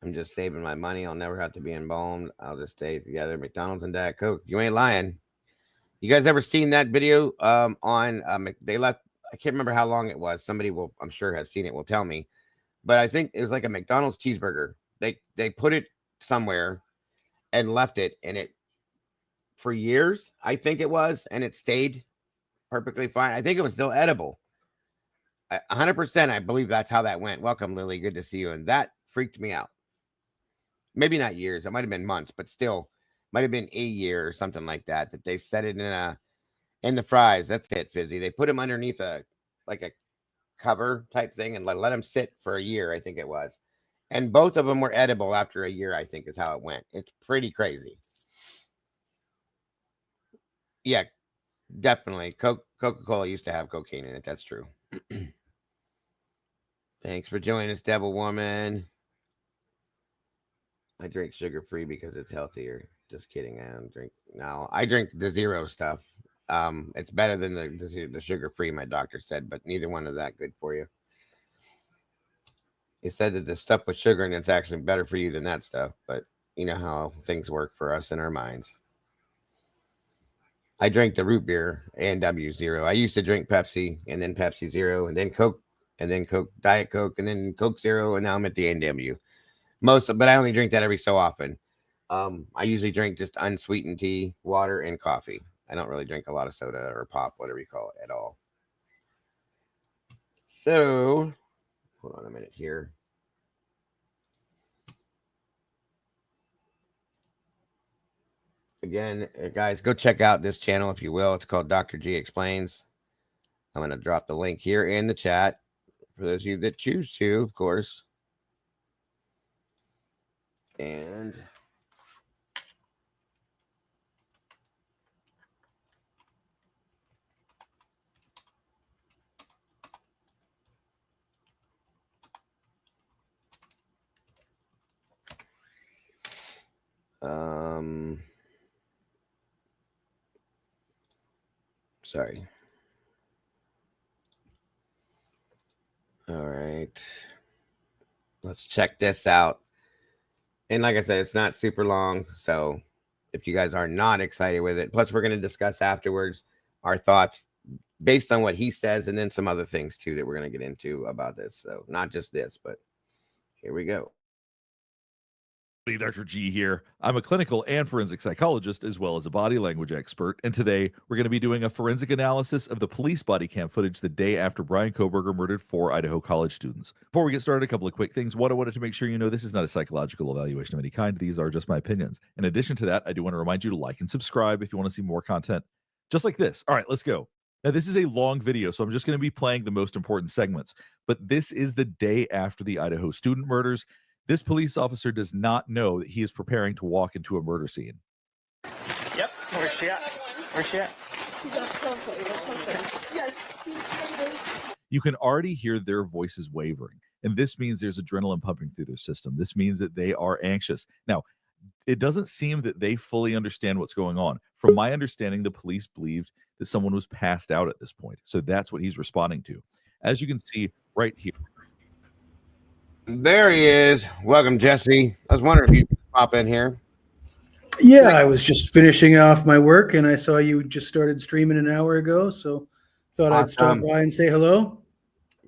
I'm just saving my money. I'll never have to be embalmed. I'll just stay together. McDonald's and Diet Coke. You ain't lying. You guys ever seen that video on they left? I can't remember how long it was. Somebody I'm sure has seen it, will tell me. But I think it was like a McDonald's cheeseburger. They put it somewhere and left it, and it for years, I think it was, and it stayed perfectly fine. I think it was still edible. 100%, I believe that's how that went. Welcome, Lily. Good to see you. And that freaked me out. Maybe not years. It might have been months, but still might have been a year or something like that they set it in the fries. That's it, Fizzy. They put them underneath a cover type thing and let them sit for a year, I think it was. And both of them were edible after a year, I think is how it went. It's pretty crazy. Yeah, definitely. Coca-Cola used to have cocaine in it. That's true. Thanks for joining us, Devil Woman. I drink sugar-free because it's healthier. Just kidding. I don't drink. No, I drink the zero stuff. It's better than the sugar-free, my doctor said, but neither one is that good for you. He said that the stuff with sugar and it's actually better for you than that stuff, but you know how things work for us in our minds. I drank the root beer, A&W Zero. I used to drink Pepsi and then Pepsi Zero and then Coke and then Coke, Diet Coke and then Coke Zero, and now I'm at the A&W. But I only drink that every so often. I usually drink just unsweetened tea, water, and coffee. I don't really drink a lot of soda or pop, whatever you call it, at all. So, hold on a minute here. again, guys, go check out this channel if you will. It's called Dr. G Explains. I'm going to drop the link here in the chat for those of you that choose to, of course. And sorry. All right. Let's check this out. And like I said, it's not super long. So if you guys are not excited with it, plus we're going to discuss afterwards our thoughts based on what he says and then some other things too that we're going to get into about this. So not just this, but here we go. Dr. G here. I'm a clinical and forensic psychologist as well as a body language expert, and today we're going to be doing a forensic analysis of the police body cam footage the day after Brian Kohberger murdered 4 Idaho college students. Before we get started, a couple of quick things. One, I wanted to make sure you know this is not a psychological evaluation of any kind. These are just my opinions. In addition to that, I do want to remind you to like and subscribe if you want to see more content just like this. All right, let's go. Now, this is a long video, so I'm just going to be playing the most important segments, but this is the day after the Idaho student murders. This police officer does not know that he is preparing to walk into a murder scene. Yep. Where's she at? Where's she at? You can already hear their voices wavering, and this means there's adrenaline pumping through their system. This means that they are anxious. Now, it doesn't seem that they fully understand what's going on. From my understanding, the police believed that someone was passed out at this point, so that's what he's responding to. As you can see right here. There he is. Welcome, Jesse. I was wondering if you could pop in here. Yeah, I was just finishing off my work, and I saw you just started streaming an hour ago, so thought I'd stop by and say hello.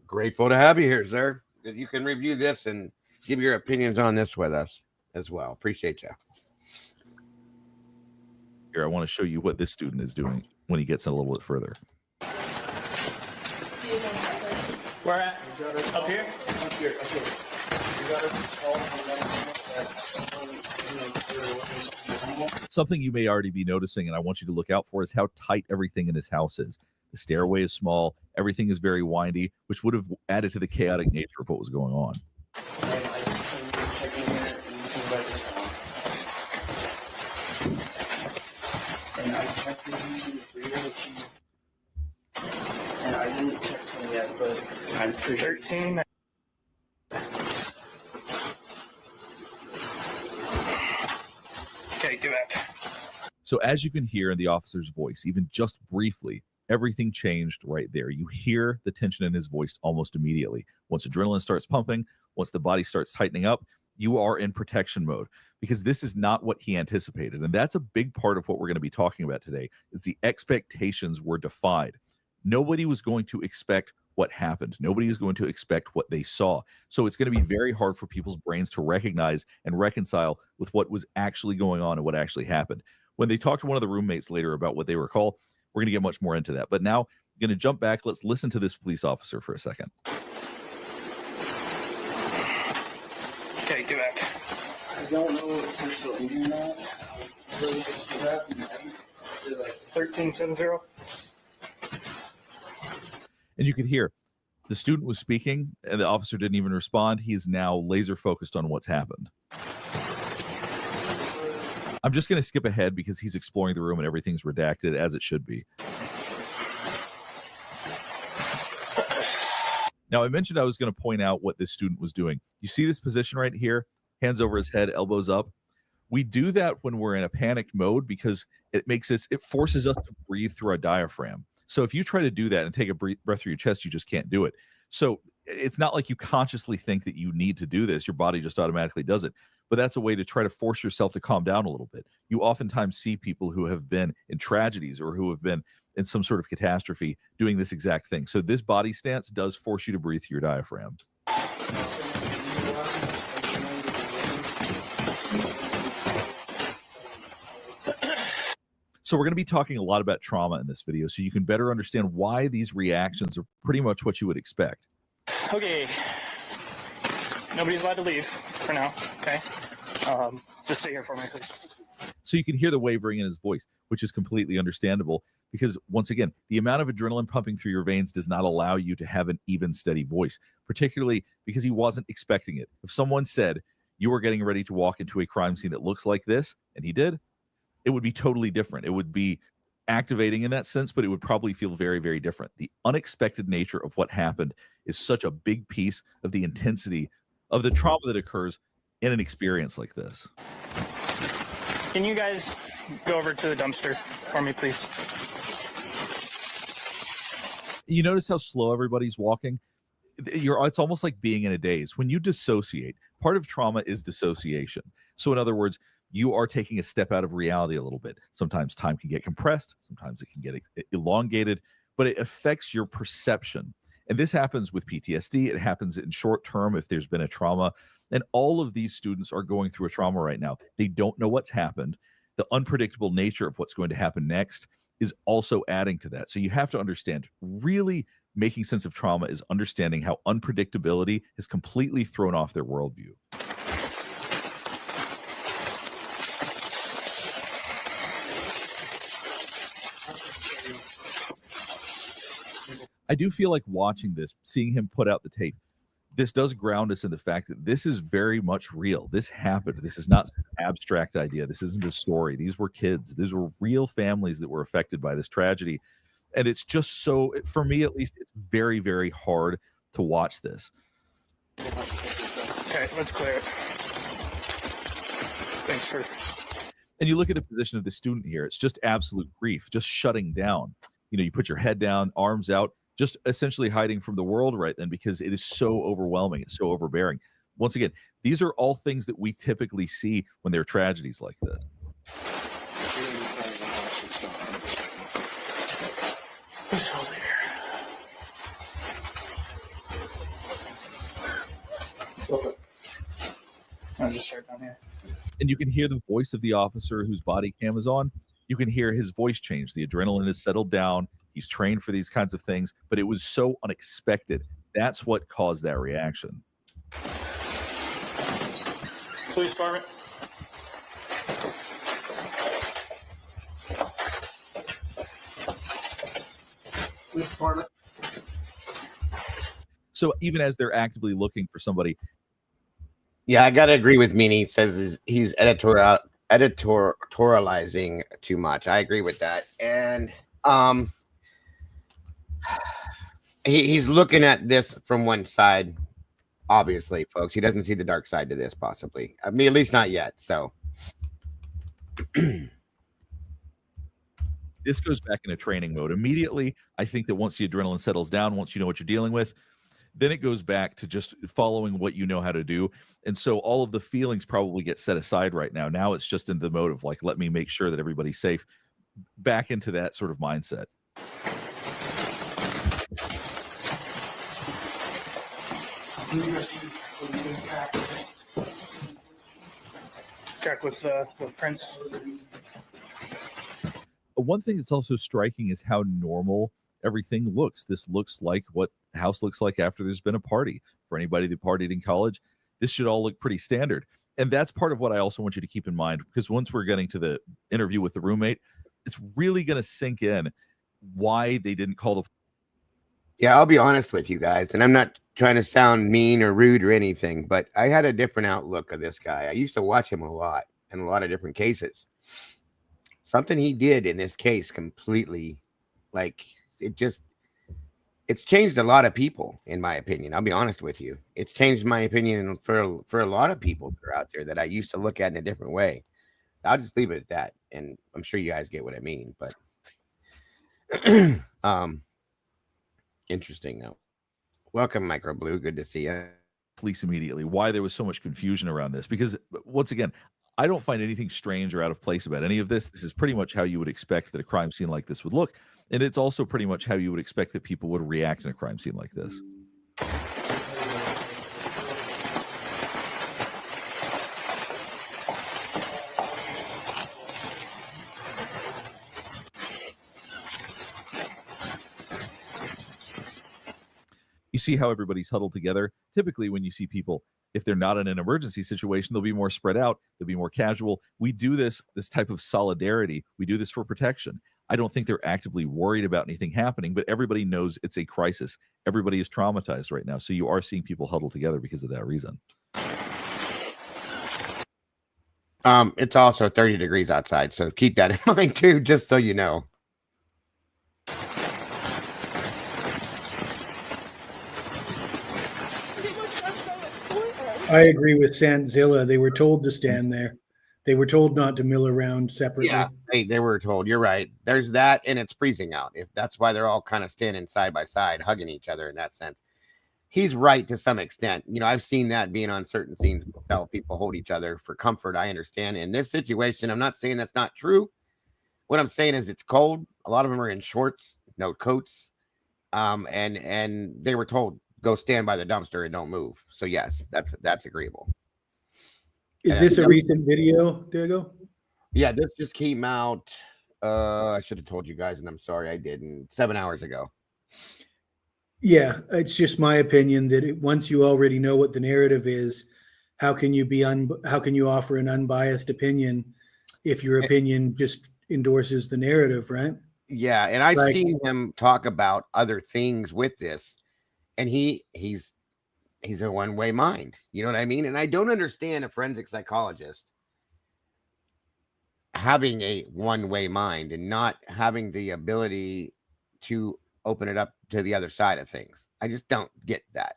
Grateful to have you here, sir. You can review this and give your opinions on this with us as well. Appreciate you. Here, I want to show you what this student is doing when he gets a little bit further. Where at? Up here? Up here. Something you may already be noticing, and I want you to look out for, is how tight everything in this house is. The stairway is small. Everything is very windy, which would have added to the chaotic nature of what was going on. And I checked this into the freezer, and I didn't check them yet, but I'm 13. Okay, do it. So as you can hear in the officer's voice, even just briefly, everything changed right there. You hear the tension in his voice almost immediately. Once adrenaline starts pumping, once the body starts tightening up, you are in protection mode, because this is not what he anticipated. And that's a big part of what we're going to be talking about today, is the expectations were defied. Nobody was going to expect what happened. Nobody is going to expect what they saw. So it's going to be very hard for people's brains to recognize and reconcile with what was actually going on and what actually happened. When they talk to one of the roommates later about what they recall, we're going to get much more into that. But now I'm going to jump back. Let's listen to this police officer for a second. Okay, do it. I don't know if they're still eating that. Really just do that. They're like 1370. And you could hear the student was speaking and the officer didn't even respond. He is now laser focused on what's happened. I'm just going to skip ahead because he's exploring the room and everything's redacted, as it should be. Now, I mentioned I was going to point out what this student was doing. You see this position right here, hands over his head, elbows up. We do that when we're in a panicked mode because it forces us to breathe through our diaphragm. So if you try to do that and take a breath through your chest, you just can't do it. So it's not like you consciously think that you need to do this. Your body just automatically does it. But that's a way to try to force yourself to calm down a little bit. You oftentimes see people who have been in tragedies or who have been in some sort of catastrophe doing this exact thing. So this body stance does force you to breathe through your diaphragm. So we're going to be talking a lot about trauma in this video so you can better understand why these reactions are pretty much what you would expect. Okay. Nobody's allowed to leave for now, okay? Just stay here for me, please. So you can hear the wavering in his voice, which is completely understandable because, once again, the amount of adrenaline pumping through your veins does not allow you to have an even, steady voice, particularly because he wasn't expecting it. If someone said you were getting ready to walk into a crime scene that looks like this, and he did, it would be totally different. It would be activating in that sense, but it would probably feel very, very different. The unexpected nature of what happened is such a big piece of the intensity of the trauma that occurs in an experience like this. Can you guys go over to the dumpster for me, please? You notice how slow everybody's walking? It's almost like being in a daze. When you dissociate, part of trauma is dissociation. So in other words, you are taking a step out of reality a little bit. Sometimes time can get compressed, sometimes it can get elongated, but it affects your perception. And this happens with PTSD. It happens in short term if there's been a trauma. And all of these students are going through a trauma right now. They don't know what's happened. The unpredictable nature of what's going to happen next is also adding to that. So you have to understand, really making sense of trauma is understanding how unpredictability has completely thrown off their worldview. I do feel like watching this, seeing him put out the tape, this does ground us in the fact that this is very much real. This happened. This is not some abstract idea. This isn't a story. These were kids. These were real families that were affected by this tragedy. And it's just so, for me at least, it's very, very hard to watch this. Okay, let's clear it. Thanks for... And you look at the position of the student here. It's just absolute grief, just shutting down. You know, you put your head down, arms out, just essentially hiding from the world right then because it is so overwhelming. It's so overbearing. Once again, these are all things that we typically see when there are tragedies like this. Okay. I'll just start down here. And you can hear the voice of the officer whose body cam is on. You can hear his voice change. The adrenaline has settled down. He's trained for these kinds of things, but it was so unexpected. That's what caused that reaction. Police department. Police department. So even as they're actively looking for somebody. Yeah, I got to agree with Meanie. He says he's editorializing too much. I agree with that. And he's looking at this from one side, obviously, folks. He doesn't see the dark side to this, possibly. I mean, at least not yet. So this goes back into training mode. Immediately, I think that once the adrenaline settles down, once you know what you're dealing with, then it goes back to just following what you know how to do. And so all of the feelings probably get set aside right now. Now it's just in the mode of like, let me make sure that everybody's safe. Back into that sort of mindset. Check with Prince. One thing that's also striking is how normal everything looks. This looks like what a house looks like after there's been a party. For anybody that partied in college, this should all look pretty standard. And that's part of what I also want you to keep in mind, because once we're getting to the interview with the roommate, it's really going to sink in why they didn't call the. Yeah, I'll be honest with you guys, and I'm not trying to sound mean or rude or anything, but I had a different outlook of this guy. I used to watch him a lot in a lot of different cases. Something he did in this case completely, like, it's changed a lot of people, in my opinion. I'll be honest with you. It's changed my opinion for a lot of people that are out there that I used to look at in a different way. I'll just leave it at that. And I'm sure you guys get what I mean, but interesting though. Welcome, Micro Blue. Good to see you. Police immediately. Why there was so much confusion around this? Because once again, I don't find anything strange or out of place about any of this. This is pretty much how you would expect that a crime scene like this would look. And it's also pretty much how you would expect that people would react in a crime scene like this. You see how everybody's huddled together. Typically, when you see people if they're not in an emergency situation, they'll be more spread out. They'll be more casual. We do this type of solidarity. We do this for protection. I don't think they're actively worried about anything happening, but everybody knows it's a crisis. Everybody is traumatized right now. So you are seeing people huddle together because of that reason. It's also 30 degrees outside, so keep that in mind too, just so you know. I agree with Sandzilla. They were told to stand there. They were told not to mill around separately. Yeah, they were told. You're right. There's that, and it's freezing out. If that's why they're all kind of standing side by side, hugging each other in that sense. He's right to some extent. You know, I've seen that being on certain scenes, how people hold each other for comfort. I understand. In this situation, I'm not saying that's not true. What I'm saying is it's cold. A lot of them are in shorts, no coats. And they were told, go stand by the dumpster and don't move. So yes, that's agreeable. Is this a recent video, Diego? Yeah, this just came out. I should have told you guys, and I'm sorry I didn't. 7 hours ago. Yeah, it's just my opinion that once you already know what the narrative is, how can you offer an unbiased opinion if your opinion just endorses the narrative, right? Yeah, and I've seen him talk about other things with this, and he's a one-way mind. You know what I mean? And I don't understand a forensic psychologist having a one-way mind and not having the ability to open it up to the other side of things. I just don't get that.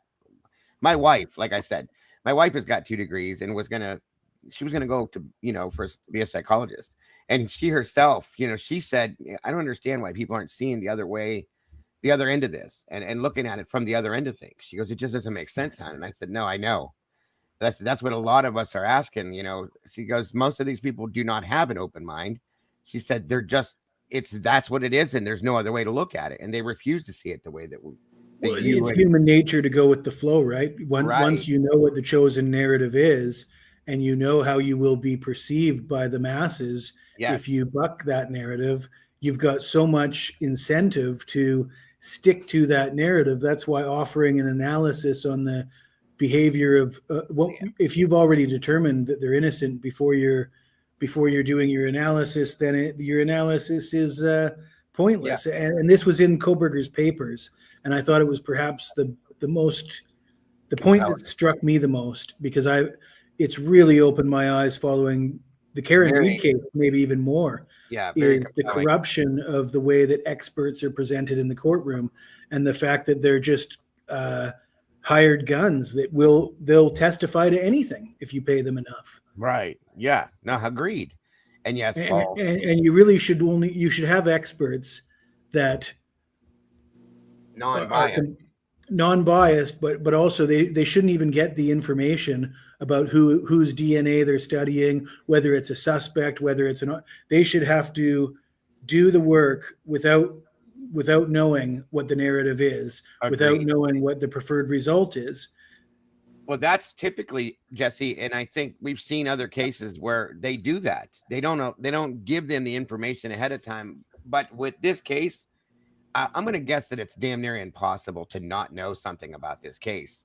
My wife, like I said, my wife has got 2 degrees and she was gonna go to, be a psychologist. And she herself, she said, I don't understand why people aren't seeing the other end of this and looking at it from the other end of things. She goes, it just doesn't make sense, hon. And I said, no, I know. That's what a lot of us are asking. She goes, most of these people do not have an open mind. She said, that's what it is, and there's no other way to look at it, and they refuse to see it the way that it's human nature to go with the flow, right? Once you know what the chosen narrative is, and you know how you will be perceived by the masses, if you buck that narrative, you've got so much incentive to stick to that narrative. That's why offering an analysis on the behavior of if you've already determined that they're innocent before you're doing your analysis, then your analysis is pointless. And this was in Koberger's papers, and I thought it was perhaps the point that struck me the most, because it's really opened my eyes following the Karen Reed case, maybe even more. Is the corruption of the way that experts are presented in the courtroom, and the fact that they're just hired guns that they'll testify to anything if you pay them enough. Right. Yeah. No, agreed. And yes, Paul. And you really should should have experts that non-biased, but also they shouldn't even get the information about whose DNA they're studying, whether it's a suspect, whether it's they should have to do the work without knowing what the narrative is, without knowing what the preferred result is. Well, that's typically, Jesse, and I think we've seen other cases where they do that. They don't give them the information ahead of time. But with this case, I'm going to guess that it's damn near impossible to not know something about this case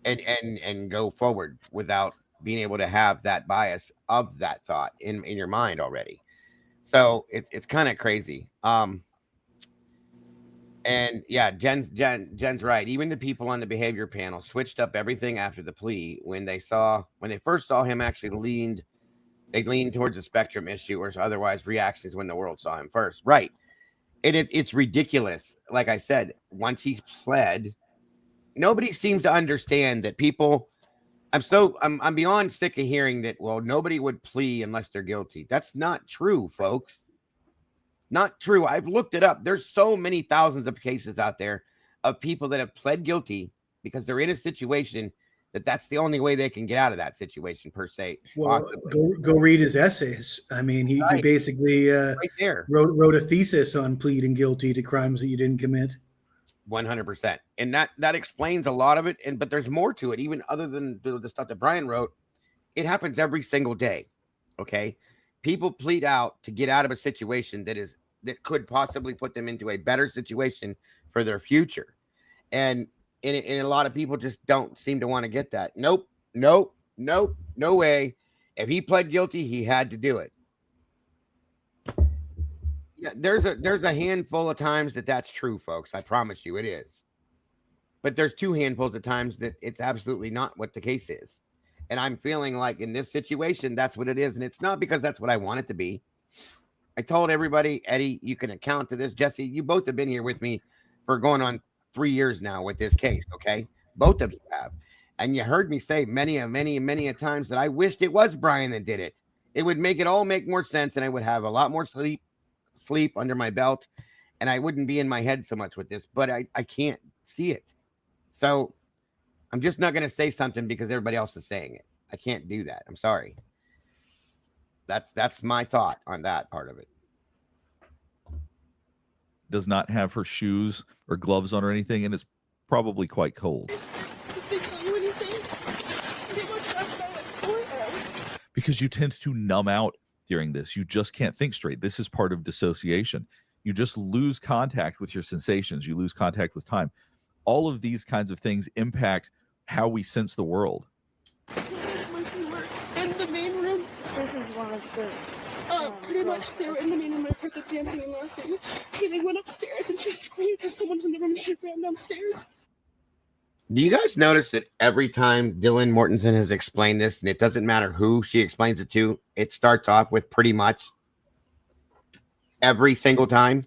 and go forward without being able to have that bias of that thought in your mind already. So it's kind of crazy. And yeah, Jen's right. Even the people on the behavior panel switched up everything after the plea when they first saw him actually leaned towards the spectrum issue, or otherwise reactions when the world saw him first. Right. It's ridiculous. Like I said, once he's pled, nobody seems to understand that people. I'm beyond sick of hearing that. Well, nobody would plea unless they're guilty. That's not true, folks. Not true. I've looked it up. There's so many thousands of cases out there of people that have pled guilty because they're in a situation that's the only way they can get out of that situation, per se. Well, go read his essays. I mean, he basically wrote a thesis on pleading guilty to crimes that you didn't commit. 100%. And that explains a lot of it. But there's more to it, even other than the stuff that Brian wrote. It happens every single day. Okay. People plead out to get out of a situation that could possibly put them into a better situation for their future. And a lot of people just don't seem to want to get that. Nope. Nope, nope, no way. If he pled guilty, he had to do it. Yeah, there's a handful of times that that's true, folks. I promise you, it is. But there's two handfuls of times that it's absolutely not what the case is. And I'm feeling like in this situation, that's what it is. And it's not because that's what I want it to be. I told everybody, Eddie, you can account to this. Jesse, you both have been here with me for going on 3 years now with this case. Okay. Both of you have. And you heard me say many a times that I wished it was Brian that did it. It would make it all make more sense. And I would have a lot more sleep under my belt. And I wouldn't be in my head so much with this, but I can't see it. So I'm just not going to say something because everybody else is saying it. I can't do that. I'm sorry. That's my thought on that part of it. Does not have her shoes or gloves on or anything, and it's probably quite cold. Because you tend to numb out during this. You just can't think straight. This is part of dissociation. You just lose contact with your sensations. You lose contact with time. All of these kinds of things impact how we sense the world. In the main room. This is one of the. Pretty much they were in the main room. I heard them dancing and laughing. And they went upstairs and she screamed because someone's in the room. She ran downstairs. Do you guys notice that every time Dylan Mortensen has explained this, and it doesn't matter who she explains it to, it starts off with pretty much every single time,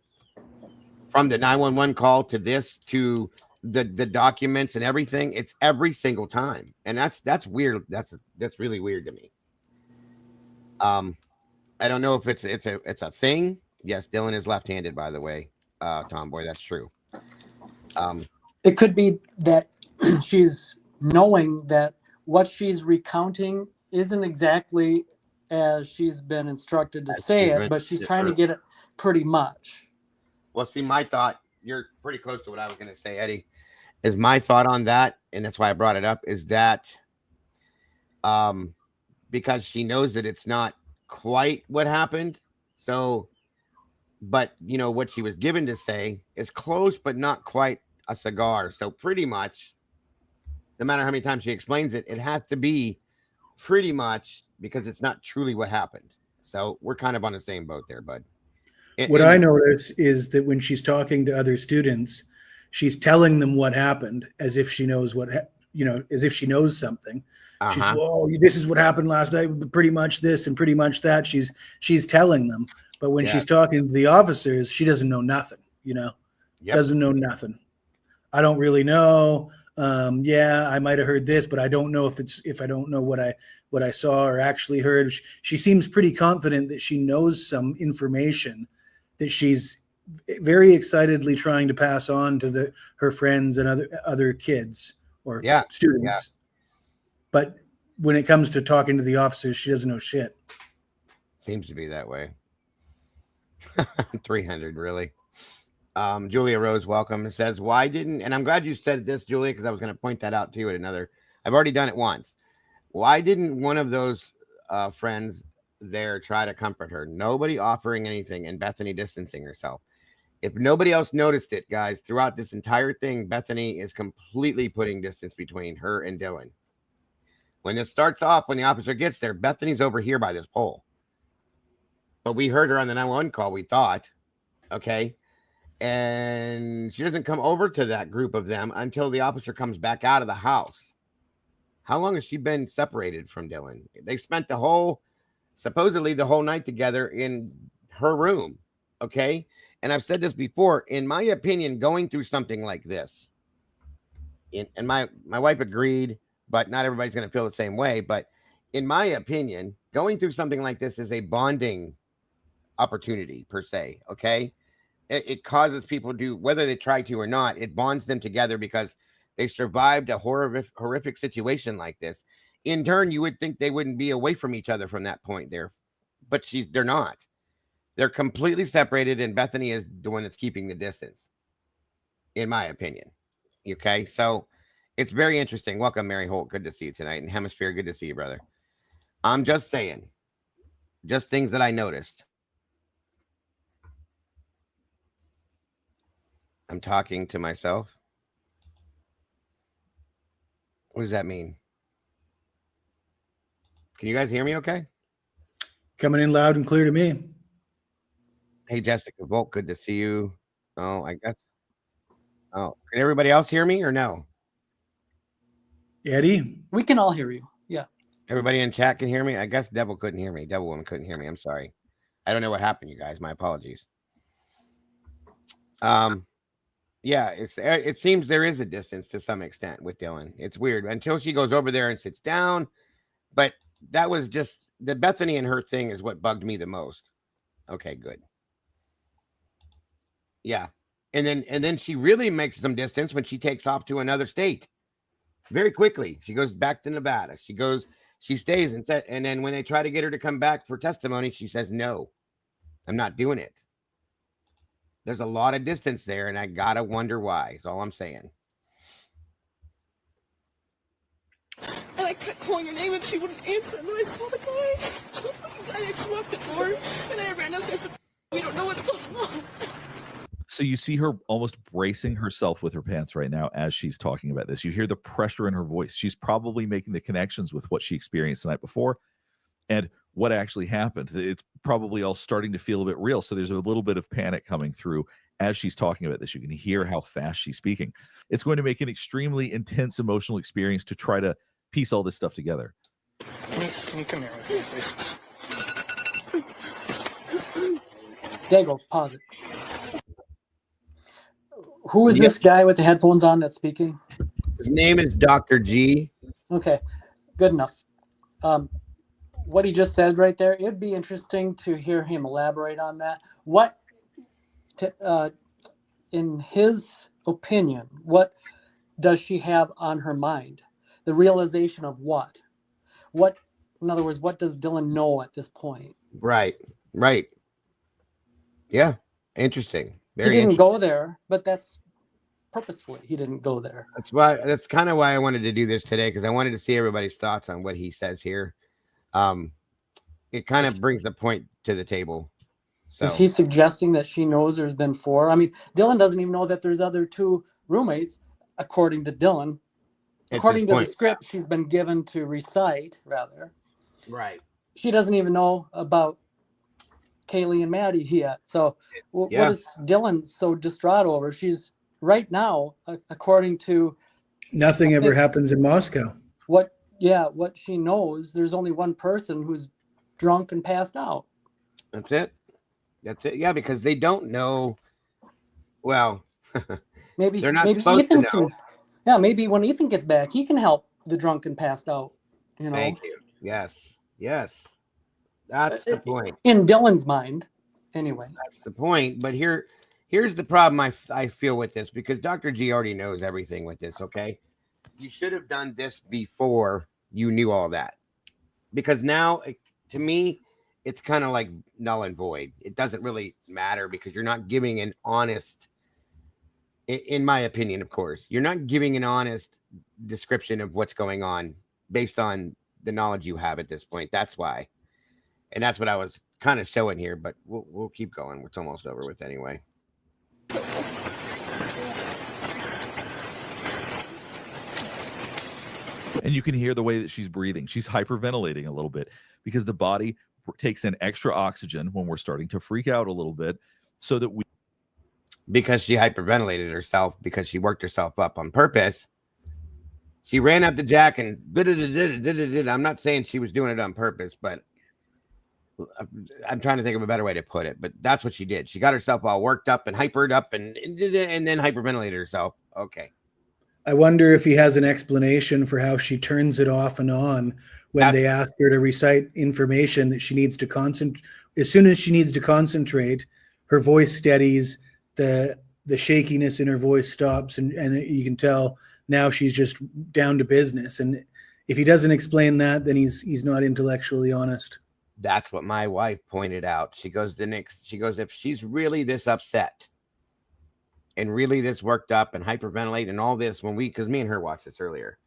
from the 911 call to this to the documents and everything. It's every single time, and that's weird. That's really weird to me. I don't know if it's a thing. Yes, Dylan is left-handed, by the way, Tomboy. That's true. It could be that she's knowing that what she's recounting isn't exactly as she's been instructed to say it, but she's trying to get it pretty much. Well, see, my thought, you're pretty close to what I was going to say, Eddie, is my thought on that, and that's why I brought it up, is that because she knows that it's not quite what happened. So, but, you know, what she was given to say is close, but not quite a cigar. So pretty much, no matter how many times she explains it, it has to be pretty much because it's not truly what happened. So we're kind of on the same boat there, bud. What I notice is that when she's talking to other students, she's telling them what happened as if she knows as if she knows something. She's, "Whoa, this is what happened last night, pretty much this and pretty much that." She's telling them. But when she's talking to the officers, she doesn't know nothing, doesn't know nothing. I don't really know. I might have heard this, but I don't know if I don't know what I saw or actually heard. She seems pretty confident that she knows some information that she's very excitedly trying to pass on to her friends and other kids or students. Yeah. But when it comes to talking to the officers, she doesn't know shit. Seems to be that way. 300, really. Julia Rose, welcome. It says, why didn't, and I'm glad you said this, Julia, because I was going to point that out to you at another. I've already done it once. Why didn't one of those friends there try to comfort her? Nobody offering anything and Bethany distancing herself. If nobody else noticed it, guys, throughout this entire thing, Bethany is completely putting distance between her and Dylan. When it starts off, when the officer gets there, Bethany's over here by this pole. But we heard her on the 911 call, we thought. Okay. And she doesn't come over to that group of them until the officer comes back out of the house. How long has she been separated from Dylan? They spent supposedly the whole night together in her room. Okay. And I've said this before, in my opinion, going through something like this, and my wife agreed, but not everybody's going to feel the same way. But in my opinion, going through something like this is a bonding opportunity per se. Okay. It causes people to, whether they try to or not, it bonds them together because they survived a horrific situation like this. In turn, you would think they wouldn't be away from each other from that point there, but they're not. They're completely separated, and Bethany is the one that's keeping the distance, in my opinion. Okay, so it's very interesting. Welcome, Mary Holt. Good to see you tonight. And Hemisphere, good to see you, brother. I'm just saying, just things that I noticed. I'm talking to myself. What does that mean? Can you guys hear me okay? Coming in loud and clear to me. Hey, Jessica Volk, good to see you. Oh, I guess. Oh, can everybody else hear me or no? Eddie? We can all hear you. Yeah. Everybody in chat can hear me? I guess Devil couldn't hear me. Devil Woman couldn't hear me. I'm sorry. I don't know what happened, you guys. My apologies. Yeah, it seems there is a distance to some extent with Dylan. It's weird until she goes over there and sits down. But that was just the Bethany and her thing is what bugged me the most. Okay, good. Yeah. And then she really makes some distance when she takes off to another state. Very quickly. She goes back to Nevada. She stays and then when they try to get her to come back for testimony, she says, no, I'm not doing it. There's a lot of distance there, and I gotta wonder why. Is all I'm saying. And I kept calling her name, and she wouldn't answer. And then I saw the guy. I actually walked the door, and I ran upstairs. We don't know what's going on. So you see her almost bracing herself with her pants right now as she's talking about this. You hear the pressure in her voice. She's probably making the connections with what she experienced the night before and what actually happened. It's probably all starting to feel a bit real. So there's a little bit of panic coming through as she's talking about this. You can hear how fast she's speaking. It's going to make an extremely intense emotional experience to try to piece all this stuff together. Can you come here with me, please? Dago, pause it. Who is this guy with the headphones on that's speaking? His name is Dr. G. Okay, good enough. What he just said right there, it'd be interesting to hear him elaborate on that. In his opinion, what does she have on her mind? The realization of what? In other words, what does Dylan know at this point? Right. Yeah, interesting. He didn't go there, but that's purposefully. He didn't go there. That's kind of why I wanted to do this today, because I wanted to see everybody's thoughts on what he says here. It kind of brings the point to the table. So is he suggesting that she knows there's been 4? I mean, Dylan doesn't even know that there's other 2 roommates, according to Dylan. According to the script she's been given to recite, rather. Right. She doesn't even know about Kaylee and Maddie yet. So what is Dylan so distraught over? She's right now, according to nothing ever happens in Moscow. What she knows, there's only one person who's drunk and passed out. That's it. Yeah, because they don't know. Well, maybe they're not maybe supposed Ethan to know. Yeah, maybe when Ethan gets back, he can help the drunk and passed out. You know. Thank you. Yes. That's the point. In Dylan's mind, anyway. That's the point. But here's the problem I feel with this, because Dr. G already knows everything with this, okay? You should have done this before you knew all that. Because now, to me, it's kind of like null and void. It doesn't really matter because you're not giving an honest, in my opinion, of course, you're not giving an honest description of what's going on based on the knowledge you have at this point. That's why. And that's what I was kind of showing here, but we'll keep going. It's almost over with anyway. And you can hear the way that she's breathing. She's hyperventilating a little bit because the body takes in extra oxygen when we're starting to freak out a little bit, so that because she hyperventilated herself, because she worked herself up on purpose. She ran up to Jack and I'm not saying she was doing it on purpose, but I'm trying to think of a better way to put it. But that's what she did. She got herself all worked up and hypered up and then hyperventilated herself. Okay. I wonder if he has an explanation for how she turns it off and on when they ask her to recite information that she needs to concentrate. As soon as she needs to concentrate, her voice steadies, the shakiness in her voice stops, and you can tell now she's just down to business. And if he doesn't explain that, then he's not intellectually honest. That's what my wife pointed out. She goes, if she's really this upset and really this worked up and hyperventilate and all this, because me and her watched this earlier,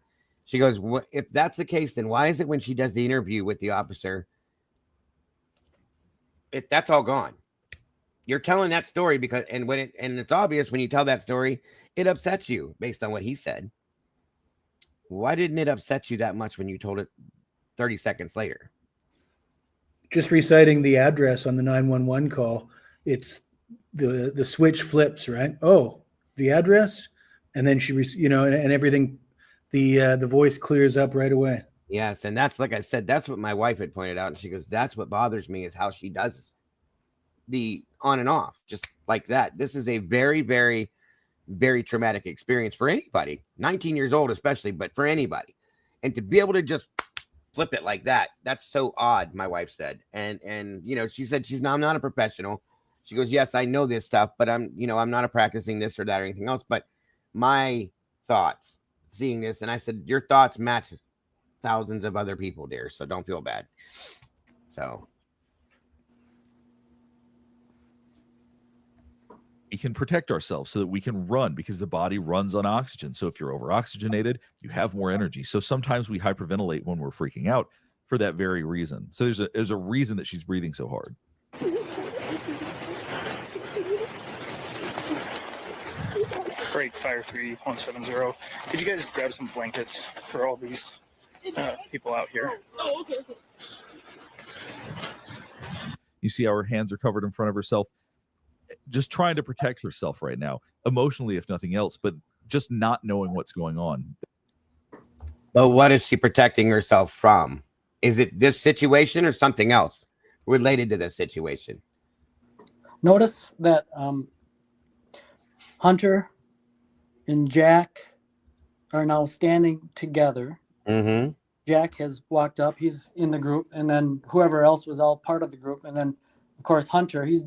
she goes, if that's the case, then why is it when she does the interview with the officer, that's all gone? You're telling that story because, and it's obvious when you tell that story, it upsets you based on what he said. Why didn't it upset you that much when you told it 30 seconds later. Just reciting the address on the 911 call, it's the switch flips, right? Oh, the address, and then she, and everything, the voice clears up right away. Yes, and that's, like I said, that's what my wife had pointed out, and she goes, "That's what bothers me is how she does the on and off, just like that." This is a very, very, very traumatic experience for anybody, 19 years old especially, but for anybody, and to be able to just flip it like that, that's so odd. My wife said, and she said I'm not a professional. She goes, "Yes, I know this stuff, but I'm not a practicing this or that or anything else." But my thoughts seeing this, and I said, "Your thoughts match thousands of other people, dear, so don't feel bad." So we can protect ourselves so that we can run, because the body runs on oxygen. So if you're over oxygenated, you have more energy. So sometimes we hyperventilate when we're freaking out for that very reason. So there's a reason that she's breathing so hard. Break Fire 3170. Could you guys grab some blankets for all these people out here? Oh, okay. You see how her hands are covered in front of herself, just trying to protect herself right now, emotionally, if nothing else, but just not knowing what's going on. But what is she protecting herself from? Is it this situation or something else related to this situation? Notice that Hunter and Jack are now standing together. Mm-hmm. Jack has walked up. He's in the group, and then whoever else was all part of the group. And then, of course, Hunter, he's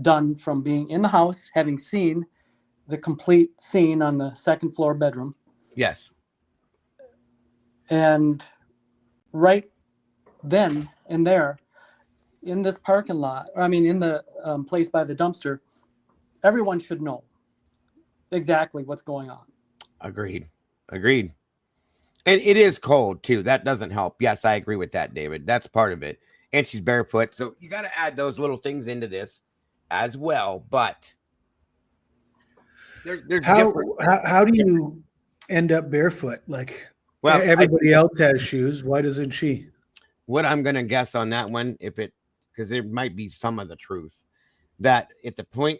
done from being in the house, having seen the complete scene on the second floor bedroom. Yes. And right then and there, in this parking lot, in the place by the dumpster, everyone should know exactly what's going on. Agreed. And it is cold too. That doesn't help. Yes, I agree with that, David. That's part of it. And she's barefoot. So you got to add those little things into this as well. But there's how do you end up barefoot? Like, well, everybody else has shoes. Why doesn't she? What I'm going to guess on that one, because there might be some of the truth, that at the point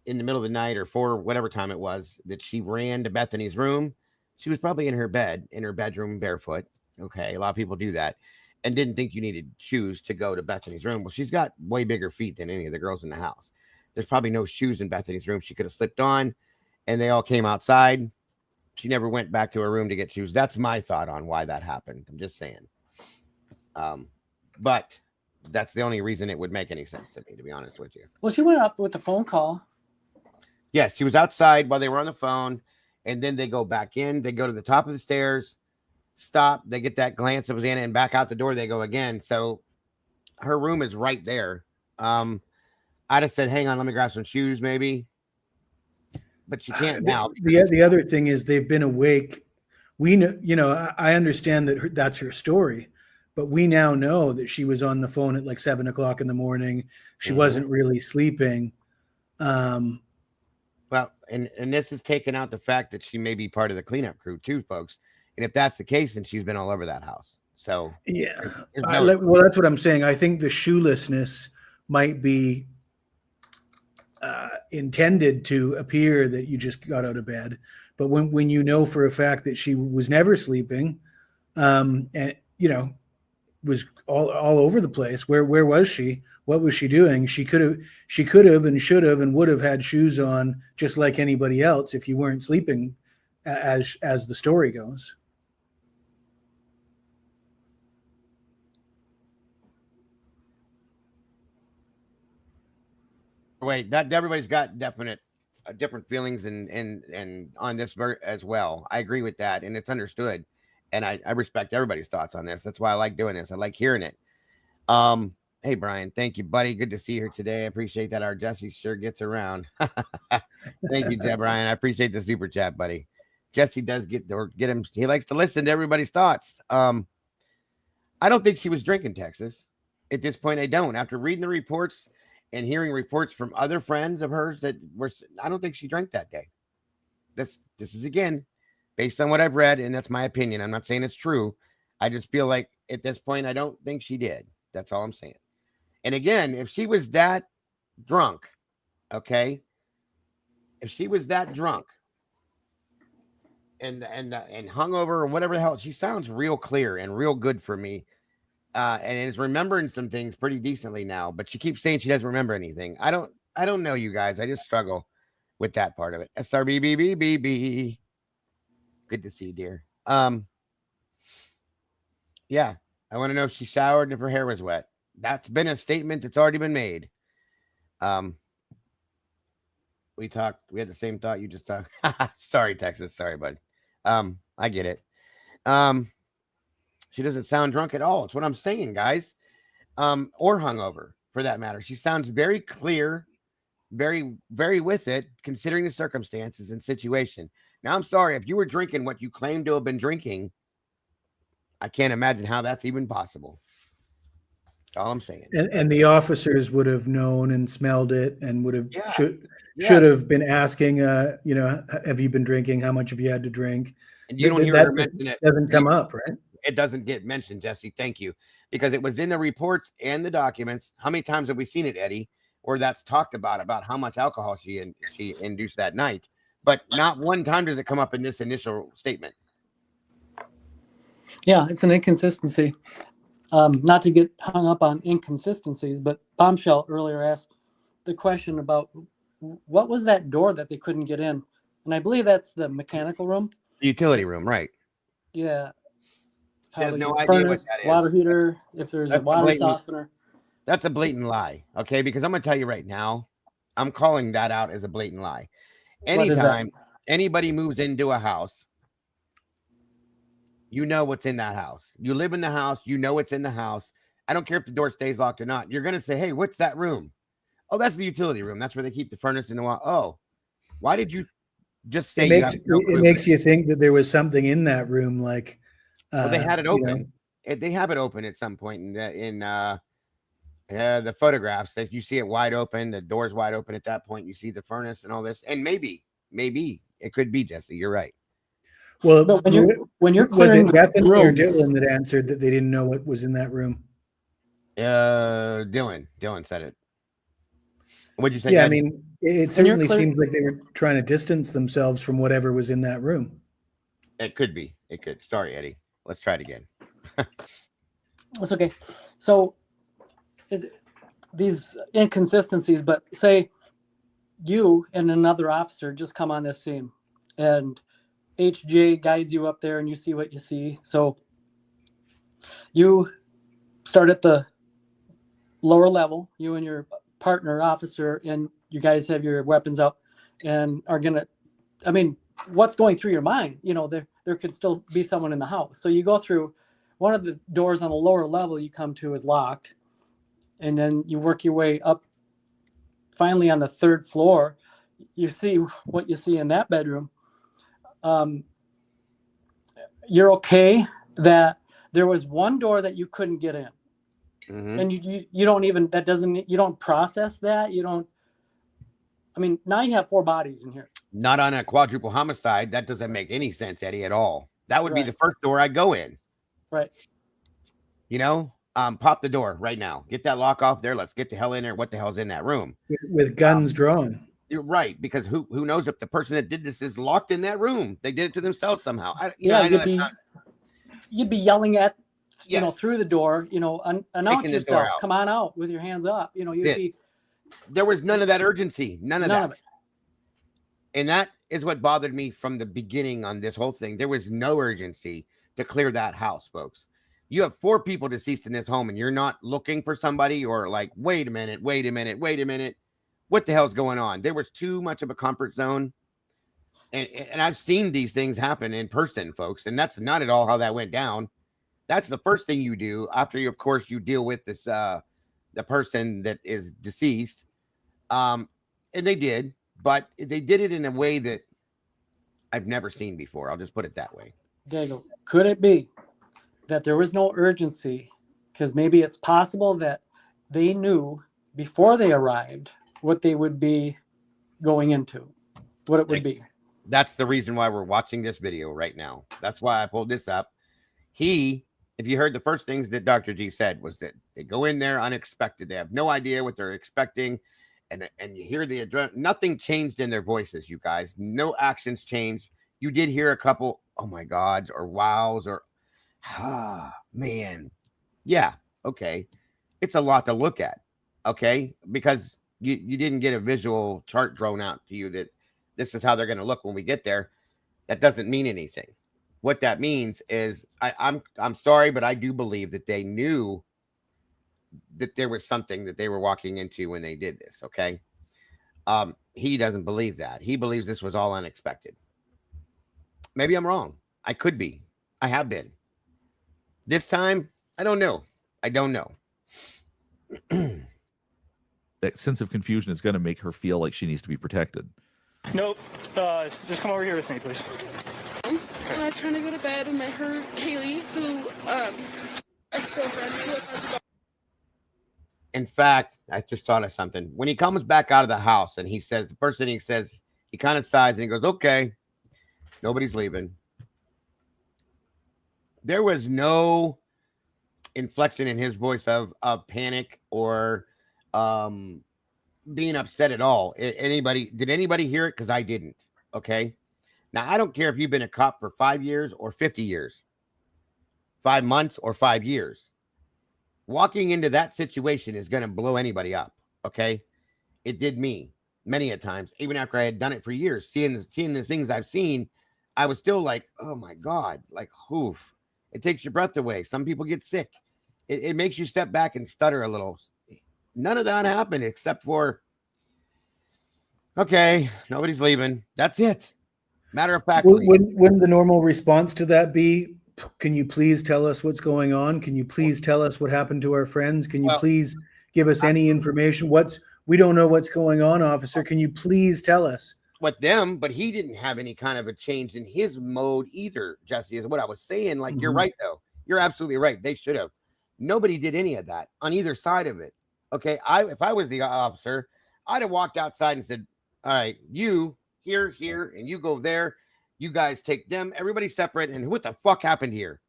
in the middle of the night or for whatever time it was that she ran to Bethany's room, she was probably in her bedroom barefoot. Okay. A lot of people do that and didn't think you needed shoes to go to Bethany's room. Well, she's got way bigger feet than any of the girls in the house. There's probably no shoes in Bethany's room. She could have slipped on and they all came outside. She never went back to her room to get shoes. That's my thought on why that happened. I'm just saying. But that's the only reason it would make any sense to me, to be honest with you. Well, she went up with the phone call. Yes, she was outside while they were on the phone, and then they go back in. They go to the top of the stairs, stop. They get that glance of Anna, and back out the door they go again. So her room is right there. I'd have said, hang on, let me grab some shoes maybe. But she can't now. The other thing is they've been awake. We know, I understand that that's her story, but we now know that she was on the phone at like 7 o'clock in the morning. She wasn't really sleeping. Well, and this is taking out the fact that she may be part of the cleanup crew too, folks. And if that's the case, then she's been all over that house. So yeah, well, that's what I'm saying. I think the shoelessness might be intended to appear that you just got out of bed, but when you know for a fact that she was never sleeping, and was all over the place. Where was she? What was she doing? She could have and should have and would have had shoes on just like anybody else if you weren't sleeping, as the story goes. Wait, that everybody's got different feelings and on this as well. I agree with that, and it's understood. And I respect everybody's thoughts on this. That's why I like doing this. I like hearing it. Hey, Brian, thank you, buddy. Good to see you here today. I appreciate that. Our Jesse sure gets around. Thank you, Brian. I appreciate the super chat, buddy. Jesse does get him. He likes to listen to everybody's thoughts. I don't think she was drinking, Texas. At this point, I don't. After reading the reports and hearing reports from other friends of hers I don't think she drank that day. This is, again, based on what I've read, and that's my opinion. I'm not saying it's true. I just feel like at this point, I don't think she did. That's all I'm saying. And again, if she was that drunk, okay, if she was that drunk and hungover or whatever the hell, she sounds real clear and real good for me. And is remembering some things pretty decently now, but she keeps saying she doesn't remember anything. I don't know, you guys. I just struggle with that part of it. SRBBBBB. Good to see you, dear. Yeah, I want to know if she showered and if her hair was wet. That's been a statement that's already been made. We had the same thought you just talked. Sorry, Texas. Sorry, bud. I get it. She doesn't sound drunk at all. It's what I'm saying, guys. Or hungover for that matter. She sounds very clear, very, very with it, considering the circumstances and situation. Now, I'm sorry if you were drinking what you claim to have been drinking. I can't imagine how that's even possible. That's all I'm saying. And the officers would have known and smelled it and would have should have been asking, have you been drinking? How much have you had to drink? And you don't hear her mention it. Doesn't come up, right? It doesn't get mentioned, Jesse. Thank you. Because it was in the reports and the documents. How many times have we seen it, Eddie, where that's talked about how much alcohol she induced that night? But not one time does it come up in this initial statement. Yeah, it's an inconsistency. Not to get hung up on inconsistencies, but Bombshell earlier asked the question about what was that door that they couldn't get in? And I believe that's the mechanical room. The utility room, right. Yeah. She has no Furnace, idea what that is. water heater, if there's a water softener. That's a blatant lie, okay? Because I'm going to tell you right now, I'm calling that out as a blatant lie. Anytime anybody moves into a house, you know what's in that house. You live in the house, you know what's in the house. I don't care if the door stays locked or not. You're going to say, hey, what's that room? Oh, that's the utility room. That's where they keep the furnace in the wall. Oh, why did you just say it makes you think that there was something in that room, like well, they had it open. They have it open at some point in the photographs. That you see it wide open, the door's wide open at that point. You see the furnace and all this, and maybe it could be, Jesse. You're right. Well, but when you're was clearing it Bethany or rooms, Dylan that answered that they didn't know what was in that room? Dylan said it. What'd you say? Yeah, Dad? I mean, it certainly seems like they were trying to distance themselves from whatever was in that room. It could be. It could. Sorry, Eddie. Let's try it again. That's okay. So these inconsistencies, but say you and another officer just come on this scene and HJ guides you up there and you see what you see. So you start at the lower level, you and your partner officer, and you guys have your weapons out and are going to, I mean, what's going through your mind? There could still be someone in the house. So you go through one of the doors on a lower level you come to is locked. And then you work your way up. Finally, on the third floor, you see what you see in that bedroom. You're okay that there was one door that you couldn't get in. Mm-hmm. And you don't even, you don't process that. Now you have 4 bodies in here. Not on a quadruple homicide. That doesn't make any sense, Eddie, at all. That would be the first door I go in. Right. Pop the door right now. Get that lock off there. Let's get the hell in there. What the hell's in that room? With guns drawn. You're right, because who knows if the person that did this is locked in that room? They did it to themselves somehow. You'd be yelling at, through the door, announce yourself. Come on out with your hands up. There was none of that urgency. None of it. And that is what bothered me from the beginning on this whole thing. There was no urgency to clear that house, folks. You have 4 people deceased in this home and you're not looking for somebody or like, wait a minute. What the hell's going on? There was too much of a comfort zone. And I've seen these things happen in person, folks. And that's not at all how that went down. That's the first thing you do after you, of course, you deal with this, the person that is deceased. And they did, but they did it in a way that I've never seen before. I'll just put it that way. Dago, could it be that there was no urgency? Because maybe it's possible that they knew before they arrived what they would be going into, what it would be. That's the reason why we're watching this video right now. That's why I pulled this up. He if you heard the first things that Dr. G said was that they go in there unexpected. They have no idea what they're expecting. And you hear the adrenaline. Nothing changed in their voices, you guys. No actions changed. You did hear a couple, oh my gods, or wows, or man. Yeah, okay. It's a lot to look at, okay? Because you didn't get a visual chart drawn out to you that this is how they're going to look when we get there. That doesn't mean anything. What that means is I'm sorry, but I do believe that they knew that there was something that they were walking into when they did this, okay? He doesn't believe that. He believes this was all unexpected. Maybe I'm wrong. I could be. I have been. This time, I don't know. I don't know. That sense of confusion is going to make her feel like she needs to be protected. Nope. Just come over here with me, please. I was trying to go to bed and I heard Kaylee, who, ex-girlfriend, who was In fact, I just thought of something. When he comes back out of the house and he says, the first thing he says, he kind of sighs and he goes, okay, nobody's leaving. There was no inflection in his voice of panic or being upset at all. Did anybody hear it? Because I didn't. Okay. Now, I don't care if you've been a cop for 5 years or 50 years, 5 months or 5 years. Walking into that situation is going to blow anybody up. Okay. It did me many a times, even after I had done it for years, seeing the things I've seen, I was still like, oh my God, like, oof. It takes your breath away. Some people get sick. It makes you step back and stutter a little. None of that happened except for, okay, nobody's leaving. That's it. Matter of fact, wouldn't the normal response to that be, can you please tell us what's going on? Can you please tell us what happened to our friends? Can you please give us any information? We don't know what's going on, officer. Can you please tell us? But he didn't have any kind of a change in his mode either, Jesse, is what I was saying. Like, You're right, though. You're absolutely right. They should have. Nobody did any of that on either side of it. Okay, if I was the officer, I'd have walked outside and said, all right, you here, and you go there. You guys take them. Everybody separate. And what the fuck happened here?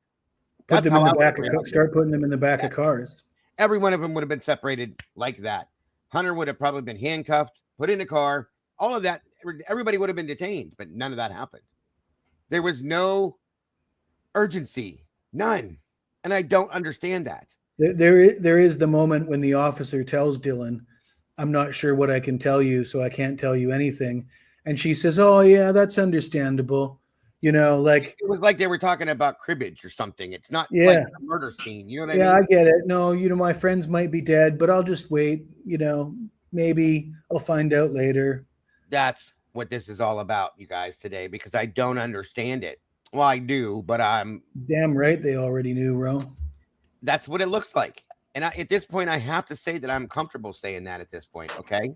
Put them in the back of start putting them in the back of cars. Every one of them would have been separated like that. Hunter would have probably been handcuffed, put in a car. All of that. Everybody would have been detained, but none of that happened. There was no urgency, none. And I don't understand that. There is the moment when the officer tells Dylan, I'm not sure what I can tell you, so I can't tell you anything. And she says, oh, yeah, that's understandable. You know, like. It was like they were talking about cribbage or something. It's not like a murder scene. You know what I mean? Yeah, I get it. No, my friends might be dead, but I'll just wait. Maybe I'll find out later. That's what this is all about, you guys, today, because I don't understand it. Well, I do, but I'm damn right they already knew, Ro. That's what it looks like. And at this point, I have to say that I'm comfortable saying that at this point. Okay.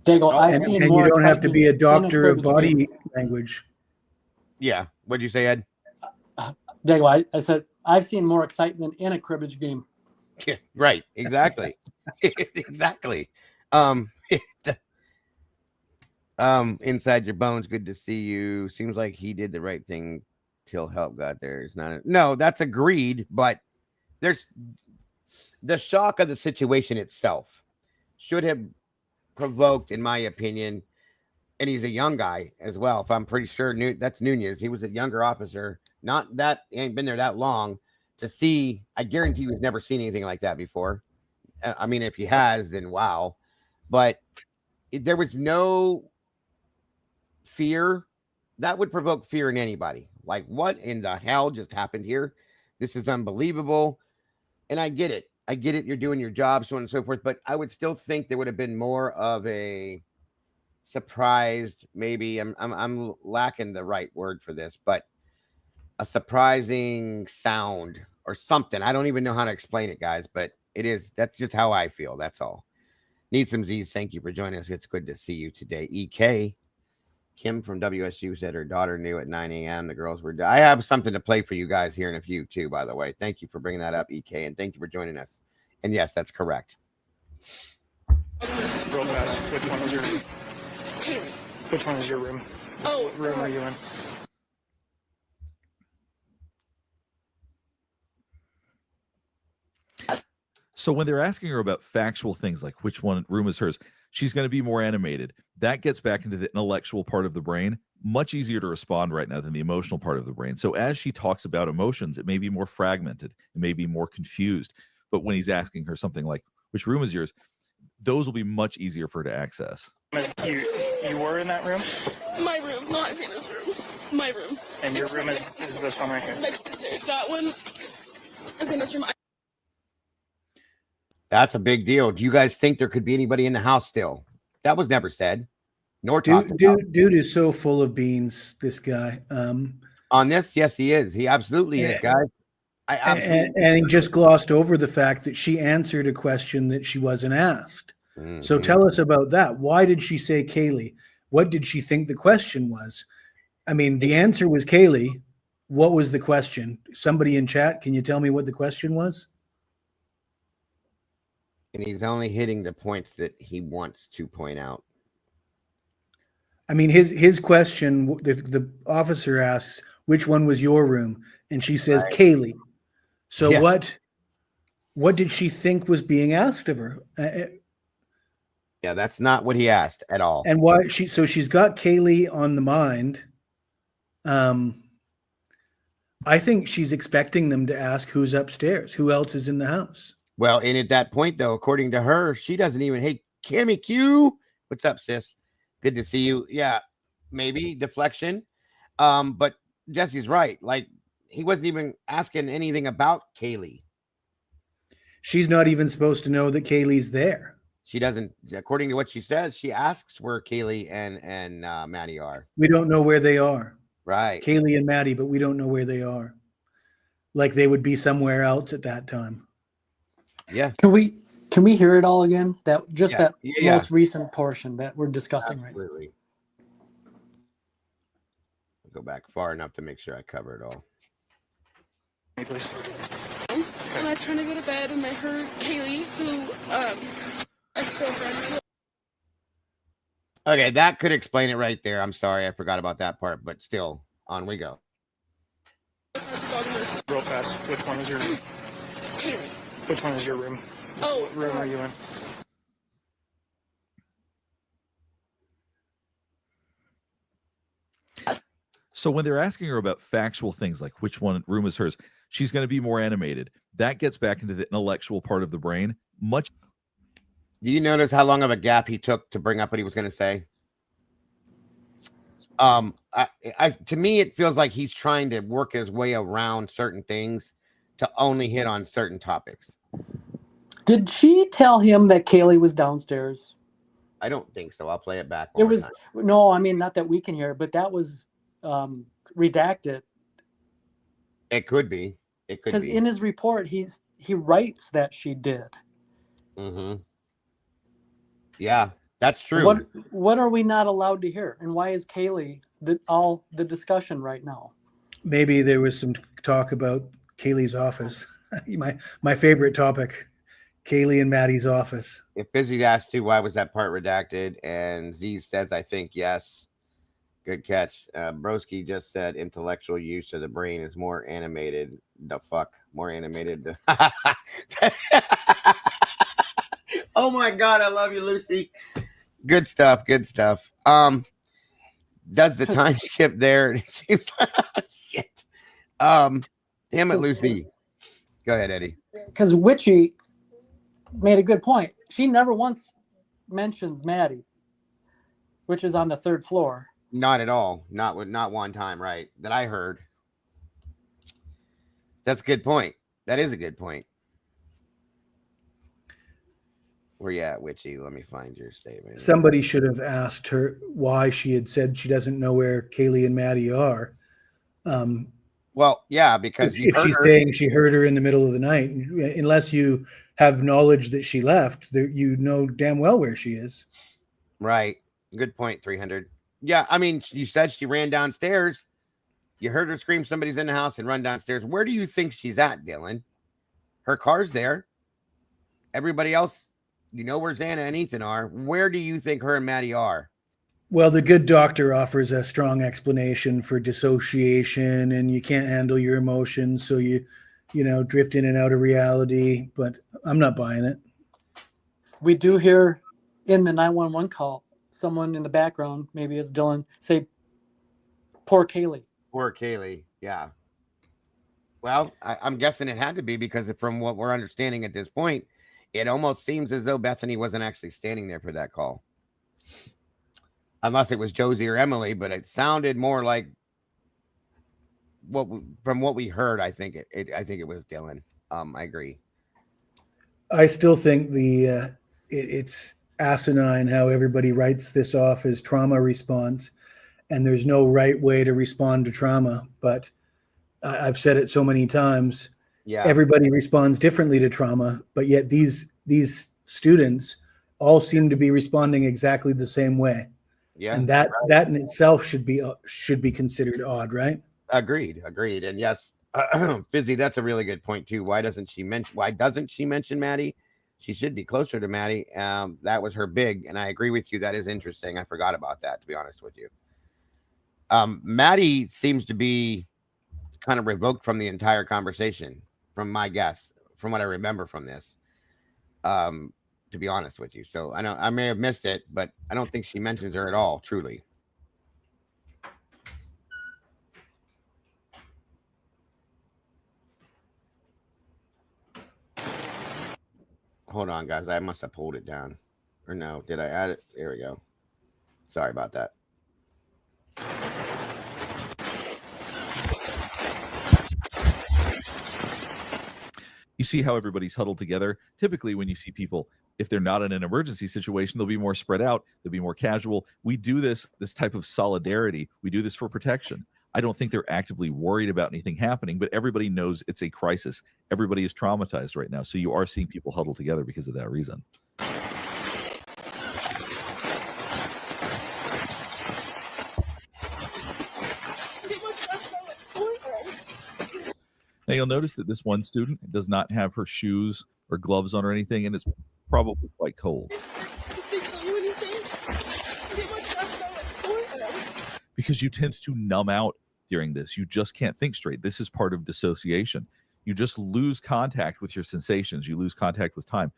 And you don't have to be a doctor of body language. Yeah. What'd you say, Ed? Dago, I said I've seen more excitement in a cribbage game. Yeah, right. Exactly. Exactly. Inside your bones, good to see you. Seems like he did the right thing till help got there. It's not no, that's agreed, but there's the shock of the situation itself should have provoked, in my opinion, and he's a young guy as well. If I'm pretty sure that's Nunez. He was a younger officer, not that he ain't been there that long to see. I guarantee you he's never seen anything like that before. I mean, if he has, then wow. But there was no fear that would provoke fear in anybody. Like, what in the hell just happened here? This is unbelievable. And I get it. You're doing your job, so on and so forth. But I would still think there would have been more of a surprised, maybe I'm lacking the right word for this, but a surprising sound or something. I don't even know how to explain it, guys, but that's just how I feel. That's all. Need some Z's. Thank you for joining us. It's good to see you today. EK. Kim from WSU said her daughter knew at 9 a.m. the girls were. I have something to play for you guys here in a few, too, by the way. Thank you for bringing that up, EK, and thank you for joining us. And yes, that's correct. Real fast. Which one is your room? Kaylee. Which one is your room? Oh. What room are you in? So when they're asking her about factual things like which one room is hers, she's going to be more animated. That gets back into the intellectual part of the brain. Much easier to respond right now than the emotional part of the brain. So as she talks about emotions, it may be more fragmented, it may be more confused. But when he's asking her something like, which room is yours? Those will be much easier for her to access. You were in that room? My room, not Xana's room. My room. And your room is this one right here? Next to stairs. That one is Xana's room. That's a big deal. Do you guys think there could be anybody in the house still? That was never said, nor talked about. Dude is so full of beans, this guy. On this, yes, he is. He absolutely is, guys. And he just glossed over the fact that she answered a question that she wasn't asked. Mm-hmm. So tell us about that. Why did she say Kaylee? What did she think the question was? I mean, the answer was Kaylee. What was the question? Somebody in chat, can you tell me what the question was? And he's only hitting the points that he wants to point out. I mean, his question, the officer asks, which one was your room? And she says, right. Kaylee. So yeah. What did she think was being asked of her? Yeah, that's not what he asked at all. And why so she's got Kaylee on the mind. I think she's expecting them to ask who's upstairs, who else is in the house. Well, and at that point, though, according to her, she doesn't even, hey, Cammy Q, what's up, sis? Good to see you. Yeah, maybe deflection. But Jesse's right. Like, he wasn't even asking anything about Kaylee. She's not even supposed to know that Kaylee's there. She doesn't, according to what she says, she asks where Kaylee and Maddie are. We don't know where they are. Right. Kaylee and Maddie, but we don't know where they are. Like they would be somewhere else at that time. Yeah. Can we hear it all again? That most recent portion that we're discussing right now. Absolutely. Go back far enough to make sure I cover it all. And I was trying to go to bed and I heard Kaylee, who ex-girlfriend. Okay, that could explain it right there. I'm sorry, I forgot about that part, but still, on we go. Real fast, which one is your room? Kaylee. Which one is your room? Oh, what room are you in? So when they're asking her about factual things like which one room is hers, she's going to be more animated. That gets back into the intellectual part of the brain. Much. Do you notice how long of a gap he took to bring up what he was going to say? To me, it feels like he's trying to work his way around certain things to only hit on certain topics. Did she tell him that Kaylee was downstairs? I don't think so. I'll play it back. No, I mean, not that we can hear, but that was redacted. It could be. It could be. Because in his report, he writes that she did. Mm-hmm. Yeah, that's true. What are we not allowed to hear? And why is Kaylee all the discussion right now? Maybe there was some talk about Kaylee's office. my favorite topic, Kaylee and Maddie's office. If Busy asked too, why was that part redacted? And Z says, I think yes. Good catch. Broski just said intellectual use of the brain is more animated. The fuck? More animated. Oh my God, I love you, Lucy. Good stuff. Good stuff. Does the time skip there? It seems like shit. Damn it, Lucy. Go ahead, Eddie. Because Witchy made a good point. She never once mentions Maddie, which is on the third floor. Not at all. Not one time, right? That I heard. That's a good point. That is a good point. Where you at, Witchy? Let me find your statement. Somebody should have asked her why she had said she doesn't know where Kaylee and Maddie are. Well, yeah, because if she's saying she heard her in the middle of the night, unless you have knowledge that she left, you know damn well where she is. Right. Good point, 300. Yeah, I mean, you said she ran downstairs. You heard her scream, somebody's in the house, and run downstairs. Where do you think she's at, Dylan? Her car's there. Everybody else, you know where Xana and Ethan are. Where do you think her and Maddie are? Well, the good doctor offers a strong explanation for dissociation, and you can't handle your emotions, so you drift in and out of reality, but I'm not buying it. We do hear in the 911 call, someone in the background, maybe it's Dylan, say, "Poor Kaylee." Poor Kaylee, yeah. Well, I'm guessing it had to be because from what we're understanding at this point, it almost seems as though Bethany wasn't actually standing there for that call. Unless it was Josie or Emily, but it sounded more like from what we heard. I think it was Dylan. I agree. I still think it's asinine how everybody writes this off as trauma response, and there's no right way to respond to trauma. But I've said it so many times. Yeah. Everybody responds differently to trauma, but yet these students all seem to be responding exactly the same way. Yeah. And that in itself should be considered odd, right? Agreed. And yes, Fizzy, that's a really good point too. Why doesn't she mention Maddie? She should be closer to Maddie. That was her big, and I agree with you. That is interesting. I forgot about that, to be honest with you. Maddie seems to be kind of revoked from the entire conversation, from my guess, from what I remember from this, to be honest with you. So I know I may have missed it, but I don't think she mentions her at all, truly. Hold on, guys. I must have pulled it down. Or no, did I add it? There we go. Sorry about that. You see how everybody's huddled together. Typically, when you see people, if they're not in an emergency situation, they'll be more spread out. They'll be more casual. We do this type of solidarity. We do this for protection. I don't think they're actively worried about anything happening, but everybody knows it's a crisis. Everybody is traumatized right now. So you are seeing people huddle together because of that reason. Now you'll notice that this one student does not have her shoes or gloves on or anything, and it's probably quite cold. Because you tend to numb out during this. You just can't think straight. This is part of dissociation. You just lose contact with your sensations. You lose contact with time.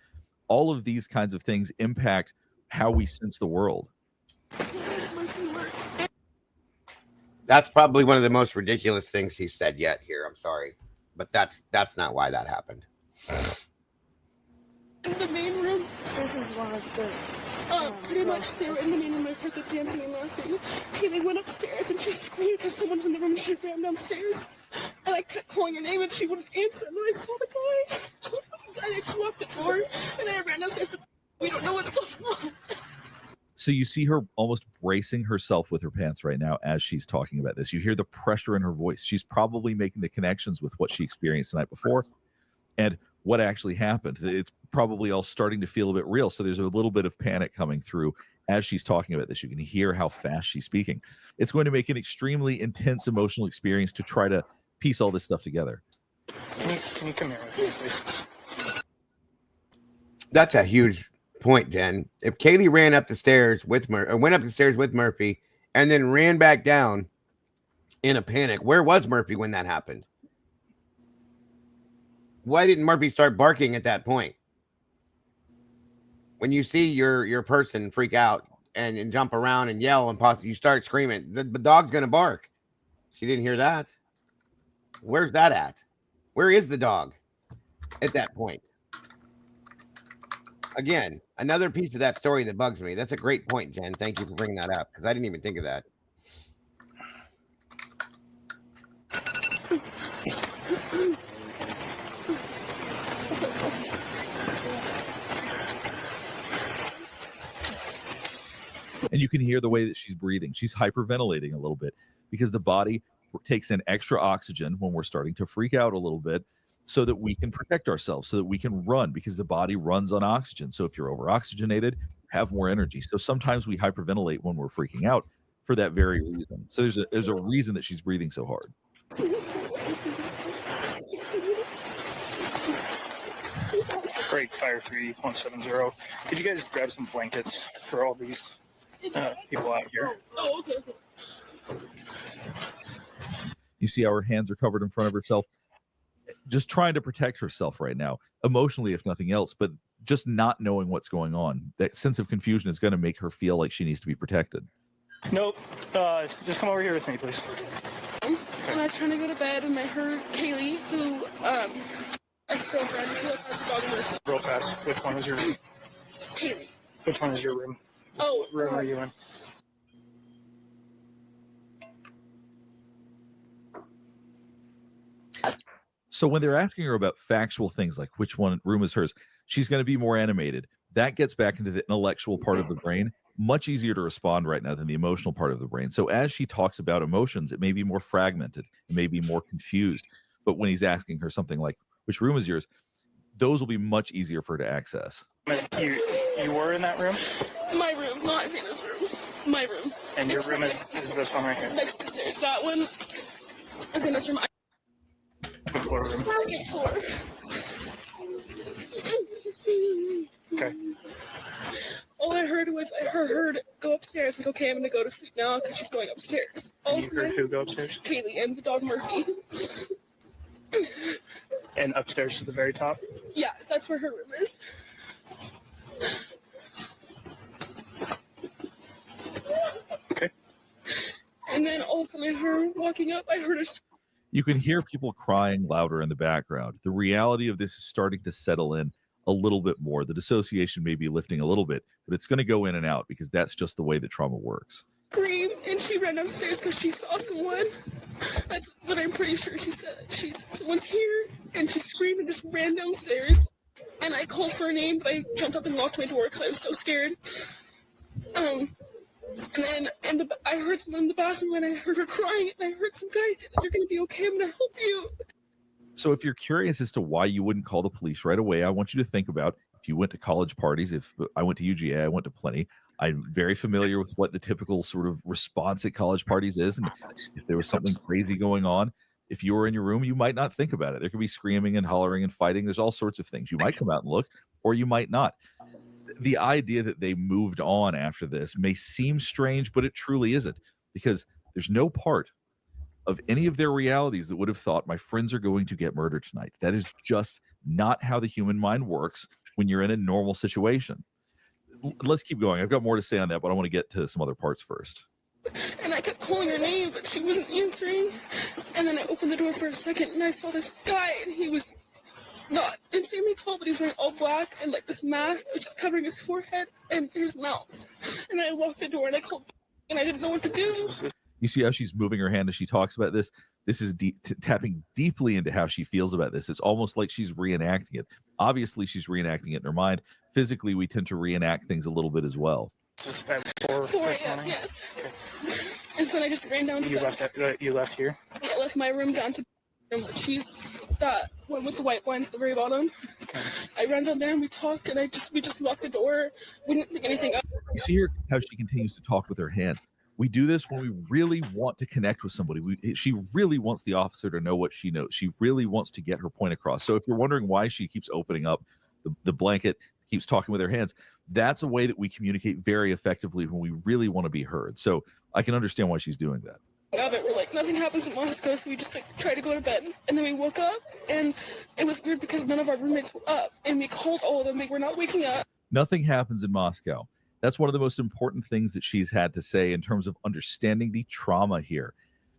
All of these kinds of things impact how we sense the world. That's probably one of the most ridiculous things he said yet here. I'm sorry. But that's not why that happened. In the main room, this is one of the... pretty much, they were in the main room. I heard them dancing and laughing. Kaylee went upstairs and she screamed because someone was in the room and she ran downstairs. And I kept calling her name and she wouldn't answer. And then I saw the guy. And I flew up the door and I ran downstairs. But we don't know what's going on. So you see her almost bracing herself with her pants right now as she's talking about this. You hear the pressure in her voice. She's probably making the connections with what she experienced the night before and what actually happened. It's probably all starting to feel a bit real. So there's a little bit of panic coming through as she's talking about this. You can hear how fast she's speaking. It's going to make an extremely intense emotional experience to try to piece all this stuff together. Can you come here with me, please? That's a huge point, Jen. If Kaylee ran up the stairs with went up the stairs with Murphy and then ran back down in a panic, where was Murphy when that happened? Why didn't Murphy start barking at that point? When you see your person freak out and jump around and yell and possibly you start screaming, the dog's gonna bark. She didn't hear that. Where's that at? Where is the dog at that point? Again, another piece of that story that bugs me. That's a great point, Jen. Thank you for bringing that up because I didn't even think of that. And you can hear the way that she's breathing. She's hyperventilating a little bit because the body takes in extra oxygen when we're starting to freak out a little bit so that we can protect ourselves, so that we can run because the body runs on oxygen. So if you're over-oxygenated, have more energy. So sometimes we hyperventilate when we're freaking out for that very reason. So there's a reason that she's breathing so hard. Break Fire 3170. Could you guys grab some blankets for all these people out here? Oh, okay. You see how her hands are covered in front of herself. just trying to protect herself right now, emotionally, if nothing else, but just not knowing what's going on. That sense of confusion is going to make her feel like she needs to be protected. Nope. Just come over here with me, please. And I was trying to go to bed, and I heard Kaylee, who, ex-girlfriend, who has a dog Murphy. Real fast. Which one is your room? Kaylee. Which one is your room? Oh. What room are you in? So when they're asking her about factual things like which one room is hers, she's going to be more animated. That gets back into the intellectual part of the brain. Much easier to respond right now than the emotional part of the brain. So as she talks about emotions, it may be more fragmented. It may be more confused. But when he's asking her something like, which room is yours? Those will be much easier for her to access. You were in that room? My room, not Xana's room. My room. And your room is this one right here? Next to the stairs. That one. Xana's room. Floor room. Second floor. Okay. All I heard was I heard go upstairs. Like, okay, I'm gonna go to sleep now because she's going upstairs. You heard who go upstairs? Kaylee and the dog Murphy. And upstairs to the very top? Yeah, that's where her room is. Okay. And then all of a sudden I heard walking up, I heard a You can hear people crying louder in the background. The reality of this is starting to settle in a little bit more. The dissociation may be lifting a little bit, but it's going to go in and out because that's just the way that trauma works. scream, and she ran upstairs because she saw someone. That's what I'm pretty sure she said. Someone's here, and she screamed and just ran downstairs. And I called for her name, but I jumped up and locked my door because I was so scared. And then I heard someone in the bathroom, and I heard her crying, and I heard some guy say, "You're going to be okay, I'm going to help you." So if you're curious as to why you wouldn't call the police right away, I want you to think about if you went to college parties. If I went to UGA, I went to plenty. I'm very familiar with what the typical sort of response at college parties is. And if there was something crazy going on, if you were in your room, you might not think about it. There could be screaming and hollering and fighting. There's all sorts of things. You might come out and look, or you might not. The idea that they moved on after this may seem strange, but it truly isn't, because there's no part of any of their realities that would have thought my friends are going to get murdered tonight. That is just not how the human mind works when you're in a normal situation. Let's keep going. I've got more to say on that, but I want to get to some other parts first. And I kept calling her name, but she wasn't answering. And then I opened the door for a second, and I saw this guy, and he was not insanely tall, but he was wearing all black and like this mask that was just covering his forehead and his mouth. And I locked the door, and I called, and I didn't know what to do. You see how she's moving her hand as she talks about this? This is tapping deeply into how she feels about this. It's almost like she's reenacting it. Obviously, she's reenacting it in her mind. Physically, we tend to reenact things a little bit as well. Just at 4 a.m., yes. Okay. And so I just ran down to You left here? I left my room down to she's that one with the white blinds at the very bottom. Okay. I ran down there and we talked, and we just locked the door. We didn't think anything up. You see her how she continues to talk with her hands. We do this when we really want to connect with somebody. She really wants the officer to know what she knows. She really wants to get her point across. So if you're wondering why she keeps opening up the blanket, keeps talking with her hands, that's a way that we communicate very effectively when we really want to be heard. So I can understand why she's doing that. Of it, we're like, nothing happens in Moscow, so we just like try to go to bed. And then we woke up, and it was weird because none of our roommates were up, and we called all of them. They were not waking up. Nothing happens in Moscow. That's one of the most important things that she's had to say in terms of understanding the trauma here.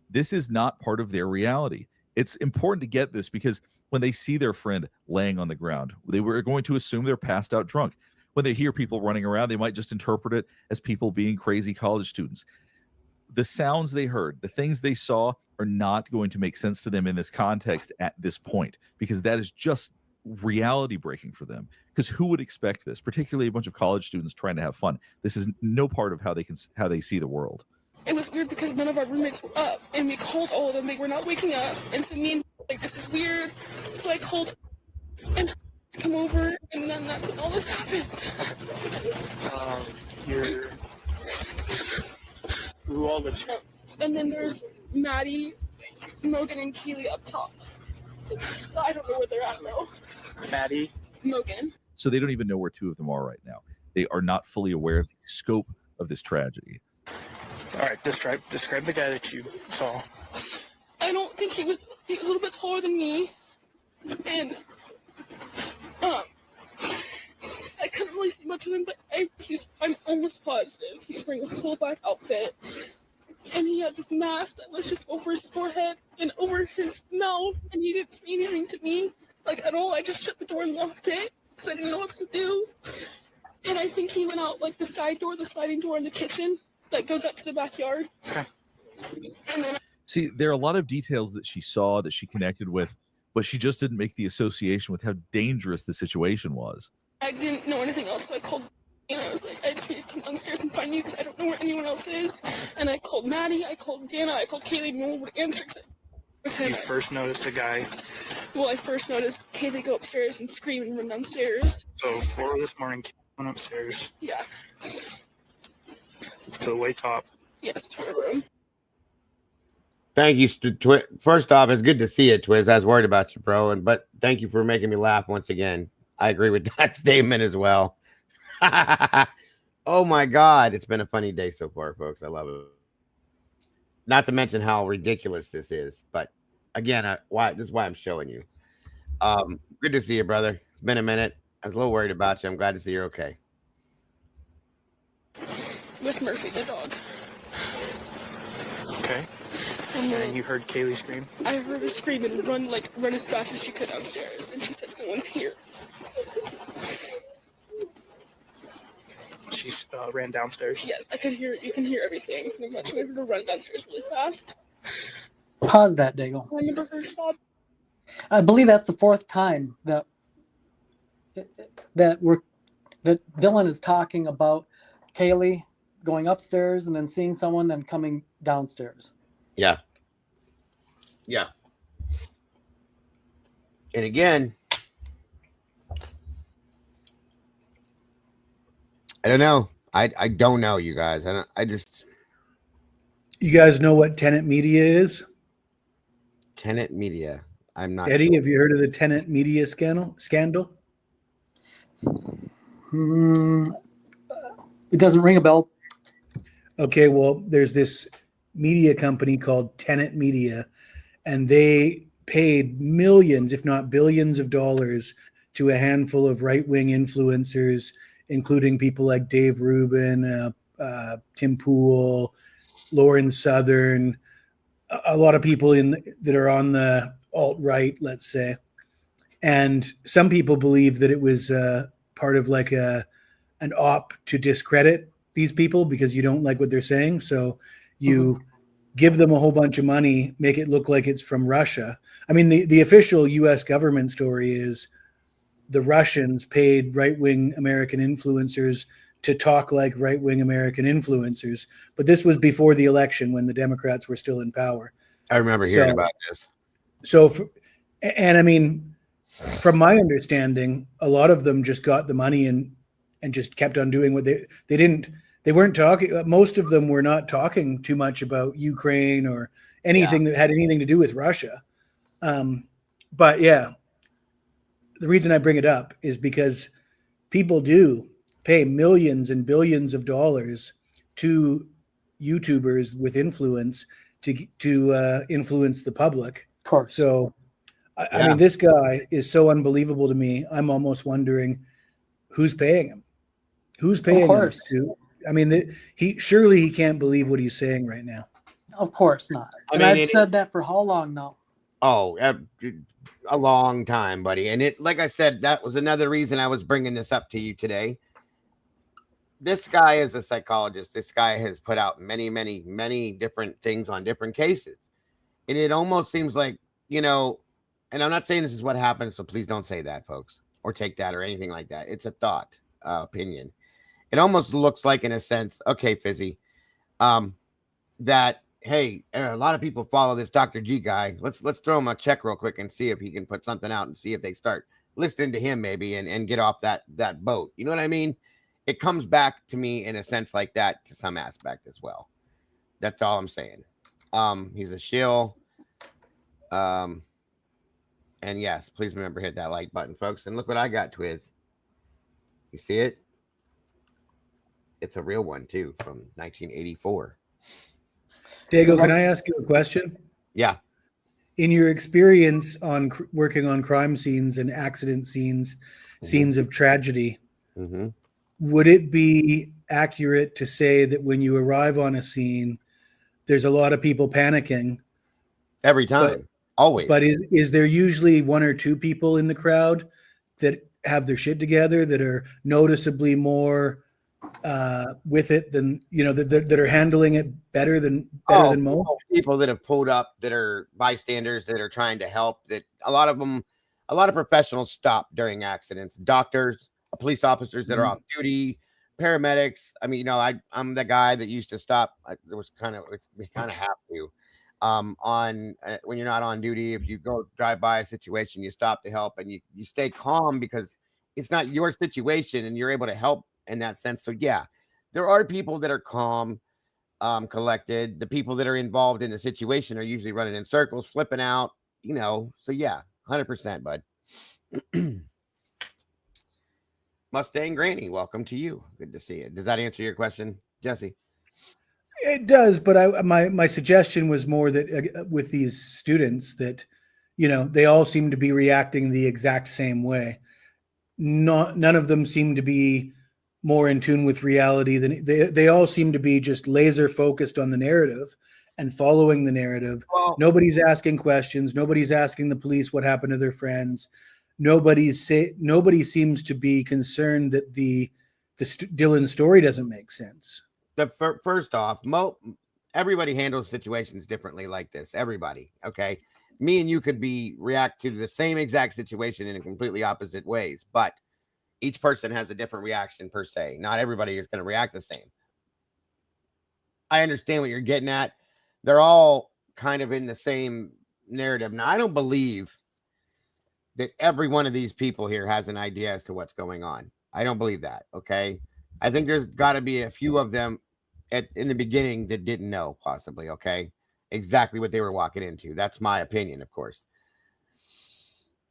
This is not part of their reality. It's important to get this because when they see their friend laying on the ground, they were going to assume they're passed out drunk. When they hear people running around, they might just interpret it as people being crazy college students. The sounds they heard, the things they saw are not going to make sense to them in this context at this point, because that is just reality breaking for them. Because who would expect this, particularly a bunch of college students trying to have fun? This is no part of how they see the world. It was weird because none of our roommates were up, and we called all of them. They were not waking up, and so me and like, this is weird. So I called and come over, and then that's when all this happened. Who all lives here? And then there's Maddie, Mogan, and Keely up top. I don't know where they're at though. Maddie, Mogan. So they don't even know where two of them are right now. They are not fully aware of the scope of this tragedy. All right, describe the guy that you saw. I don't think he was a little bit taller than me. And I couldn't really see much of him, but I'm almost positive he's wearing a full black outfit. And he had this mask that was just over his forehead and over his mouth, and he didn't say anything to me, like, at all. I just shut the door and locked it, because I didn't know what to do. And I think he went out, like, the side door, the sliding door in the kitchen that goes out to the backyard. Okay. And then See, there are a lot of details that she saw, that she connected with, but she just didn't make the association with how dangerous the situation was. I didn't know anything else, so I called, and I was like, I just need to come downstairs and find you because I don't know where anyone else is. And I called Maddie, I called Dana, I called Kaylee, no one would answer. You first noticed a guy. Well, I first noticed Kaylee go upstairs and scream and run downstairs. So 4 this morning, Kaylee went upstairs. Yeah. To the way top. Yes, to her room. Thank you, First off, it's good to see you, Twiz. I was worried about you, bro, but thank you for making me laugh once again. I agree with that statement as well. Oh my God, it's been a funny day so far, folks. I love it. Not to mention how ridiculous this is, but again, this is why I'm showing you. Good to see you, brother. It's been a minute. I was a little worried about you. I'm glad to see you're okay. With Murphy, the dog. Okay. And then you heard Kaylee scream? I heard her scream and run as fast as she could downstairs, and she said, "Someone's here." She ran downstairs? Yes, I could hear. You can hear everything. Pretty much. I heard her run downstairs really fast. Pause that, Daigle. I remember her sobbing. I believe that's the 4th time that Dylan is talking about Kaylee going upstairs and then seeing someone, then coming downstairs. Yeah. Yeah. And again, I don't know. I don't know, you guys. You guys know what tenant media is? Tenant media. I'm not Eddie, sure. have you heard of the tenant media scandal? It doesn't ring a bell. Okay, well, there's this media company called Tenant Media, and they paid millions, if not billions of dollars to a handful of right-wing influencers, including people like Dave Rubin, Tim Pool, Lauren Southern, a lot of people that are on the alt-right, let's say. And some people believe that it was part of like an op to discredit these people because you don't like what they're saying. So you give them a whole bunch of money, make it look like it's from Russia. I mean, the official U.S. government story is the Russians paid right-wing American influencers to talk like right-wing American influencers. But this was before the election when the Democrats were still in power. I remember hearing about this. And I mean, from my understanding, a lot of them just got the money and just kept on doing what they weren't talking. Most of them were not talking too much about Ukraine or anything that had anything to do with Russia. But yeah, the reason I bring it up is because people do pay millions and billions of dollars to YouTubers with influence to influence the public. Of course. So, I mean, this guy is so unbelievable to me. I'm almost wondering who's paying him. Who's paying him? I mean, he can't believe what he's saying right now. Of course not. I've said that for how long now? Oh, a long time, buddy. And like I said, that was another reason I was bringing this up to you today. This guy is a psychologist. This guy has put out many, many, many different things on different cases. And it almost seems like, and I'm not saying this is what happened, so please don't say that, folks, or take that or anything like that. It's a thought, opinion. It almost looks like, in a sense, okay, Fizzy, that, hey, a lot of people follow this Dr. G guy. Let's throw him a check real quick and see if he can put something out and see if they start listening to him maybe and get off that boat. You know what I mean? It comes back to me in a sense like that to some aspect as well. That's all I'm saying. He's a shill. And yes, please remember, hit that like button, folks. And look what I got, Twiz. You see it? It's a real one, too, from 1984. Diego, can I ask you a question? Yeah. in your experience on working on crime scenes and accident scenes, scenes of tragedy, would it be accurate to say that when you arrive on a scene, there's a lot of people panicking? Every time, always. But is there usually one or two people in the crowd that have their shit together, that are noticeably more with it than, that are handling it better than most? People that have pulled up, that are bystanders, that are trying to help, that a lot of professionals stop during accidents. Doctors, police officers that are off duty, paramedics. I mean, I'm the guy that used to stop. We kind of have to. When you're not on duty, if you go drive by a situation, you stop to help, and you stay calm because it's not your situation and you're able to help in that sense. So yeah, there are people that are calm, collected. The people that are involved in the situation are usually running in circles, flipping out, so yeah, 100%, bud. Mustang Granny, welcome to you. Good to see you. Does that answer your question, Jesse? It does, but my suggestion was more that with these students that, they all seem to be reacting the exact same way. None of them seem to be more in tune with reality than they all seem to be just laser focused on the narrative and following the narrative. Well, nobody's asking questions. Nobody's asking the police what happened to their friends. Nobody seems to be concerned that the Dylan story doesn't make sense. First off, everybody handles situations differently like this. Everybody, okay? Me and you could react to the same exact situation in completely opposite ways, but each person has a different reaction per se. Not everybody is going to react the same. I understand what you're getting at. They're all kind of in the same narrative. Now, I don't believe that every one of these people here has an idea as to what's going on. I don't believe that, okay? I think there's got to be a few of them in the beginning that didn't know, possibly, okay, exactly what they were walking into. That's my opinion, of course.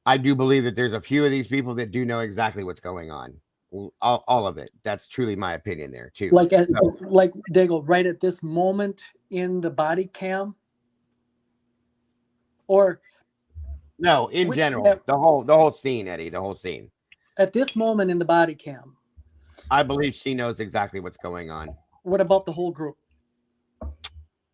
I do believe that there's a few of these people that do know exactly what's going on. All of it. That's truly my opinion there, too. Like Diggle, right at this moment in the body cam? Or... No, in general, the whole scene, Eddie, the whole scene. At this moment in the body cam, I believe she knows exactly what's going on. What about the whole group?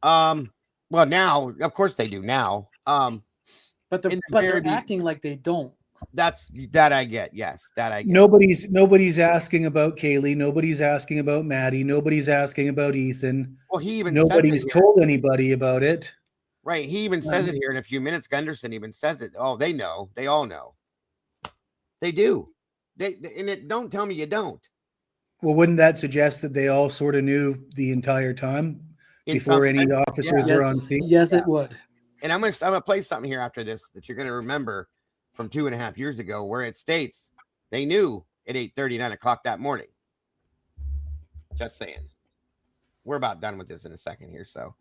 Well, now, of course they do now. But they're acting like they don't. That I get. Yes, that I get. Nobody's asking about Kaylee. Nobody's asking about Maddie. Nobody's asking about Ethan. Well, nobody's told anybody about it. Right. He even says it here in a few minutes. Gunderson even says it. Oh, they know. They all know. They do. Don't tell me you don't. Well, wouldn't that suggest that they all sort of knew the entire time before any officers were on scene? Yes, it would. And I'm gonna play something here after this that you're gonna remember from 2.5 years ago, where it states they knew at 8:30, 9 o'clock that morning. Just saying. We're about done with this in a second here, so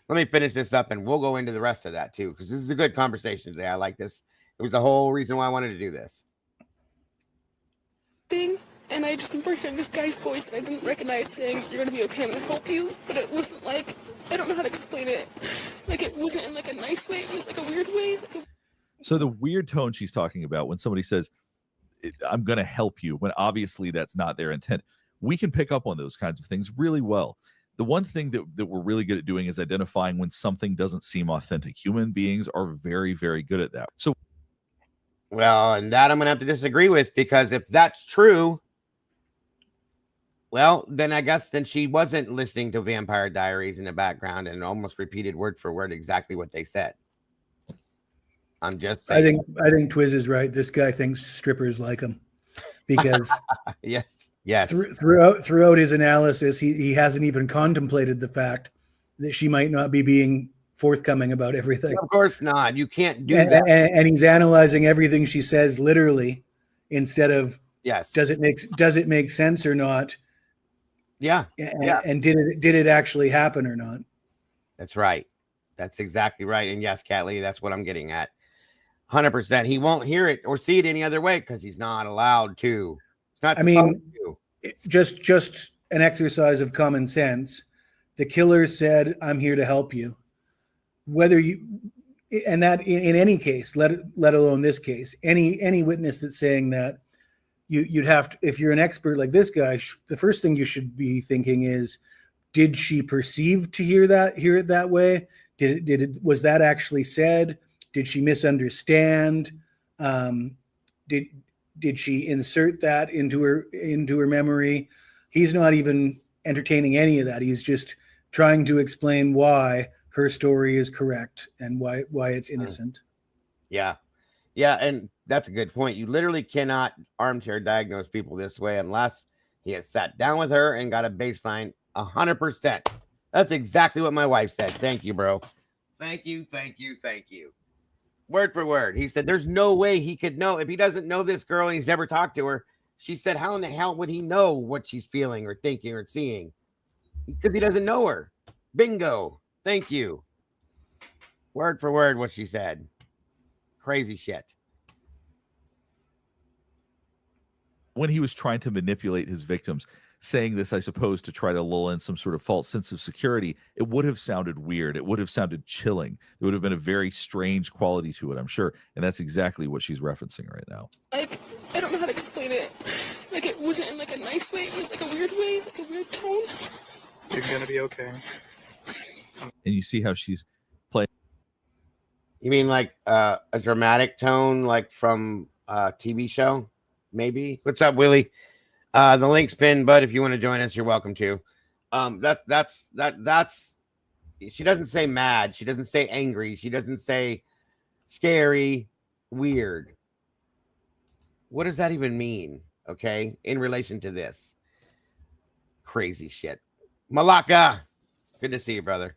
let me finish this up and we'll go into the rest of that too, because this is a good conversation today. I like this. It was the whole reason why I wanted to do this. And I just remember hearing this guy's voice and I didn't recognize saying, "You're gonna be okay, I'm gonna help you," but it wasn't like, I don't know how to explain it. Like, it wasn't in like a nice way, it was like a weird way. So the weird tone she's talking about when somebody says, "I'm gonna help you," when obviously that's not their intent, we can pick up on those kinds of things really well. The one thing that we're really good at doing is identifying when something doesn't seem authentic. Human beings are very, very good at that. So, well, and that I'm going to have to disagree with, because if that's true, well, then I guess she wasn't listening to Vampire Diaries in the background and almost repeated word for word exactly what they said. I'm just saying. I think Twiz is right. This guy thinks strippers like him because yes. Throughout his analysis, he hasn't even contemplated the fact that she might not be being forthcoming about everything. Of course not. You can't do that. And he's analyzing everything she says literally instead of does it make sense or not? Yeah. And did it actually happen or not? That's right. That's exactly right. And yes, Catley, that's what I'm getting at. 100%. He won't hear it or see it any other way because he's not allowed to. Just an exercise of common sense. The killer said, "I'm here to help you." and that in any case, let alone this case, any witness that's saying that, you'd have to, if you're an expert like this guy, the first thing you should be thinking is, did she perceive to hear it that way? Was that actually said? Did she misunderstand? Did she insert that into her memory? He's not even entertaining any of that. He's just trying to explain why her story is correct and why it's innocent. Yeah. Yeah, and that's a good point. You literally cannot armchair diagnose people this way unless he has sat down with her and got a baseline 100%. That's exactly what my wife said. Thank you, bro. Thank you. Word for word. He said there's no way he could know if he doesn't know this girl and he's never talked to her. She said, how in the hell would he know what she's feeling or thinking or seeing? Because he doesn't know her. Bingo. Thank you. Word for word what she said. Crazy shit. When he was trying to manipulate his victims, saying this, I suppose, to try to lull in some sort of false sense of security, it would have sounded weird. It would have sounded chilling. It would have been a very strange quality to it, I'm sure. And that's exactly what she's referencing right now. I don't know how to explain it. Like, it wasn't in like a nice way. It was like a weird way, like a weird tone. You're gonna be okay. And you see how she's playing. You mean like a dramatic tone, like from a TV show? Maybe. What's up, Willie? The link's pinned, but if you want to join us, you're welcome to. That's she doesn't say mad, she doesn't say angry, she doesn't say scary, weird. What does that even mean? Okay, in relation to this crazy shit. Malaka, good to see you, brother.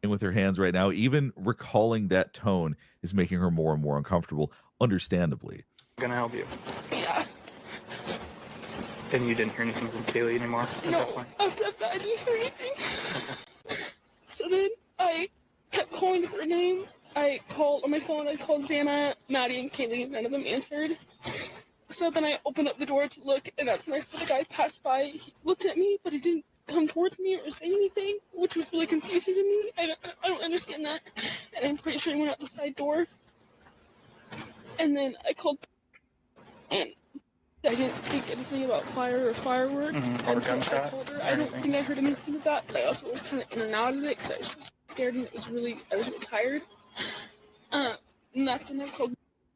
With her hands right now, even recalling that tone is making her more and more uncomfortable, understandably. I'm gonna help you. Yeah. And you didn't hear anything from Kaylee anymore? No, after that I didn't hear anything. So then I kept calling for her name. I called on my phone, I called Xana, Maddie, and Kaylee, none of them answered. So then I opened up the door to look, and that's when I saw the guy pass by. He looked at me, but he didn't come towards me or say anything, which was really confusing to me. I don't understand that. And I'm pretty sure he went out the side door. And then I called, and I didn't think anything about fire or firework. Or gunshot. I told her I don't think I heard anything of that, but I also was kind of in and out of it because I was scared and I was really tired. And that's when I called,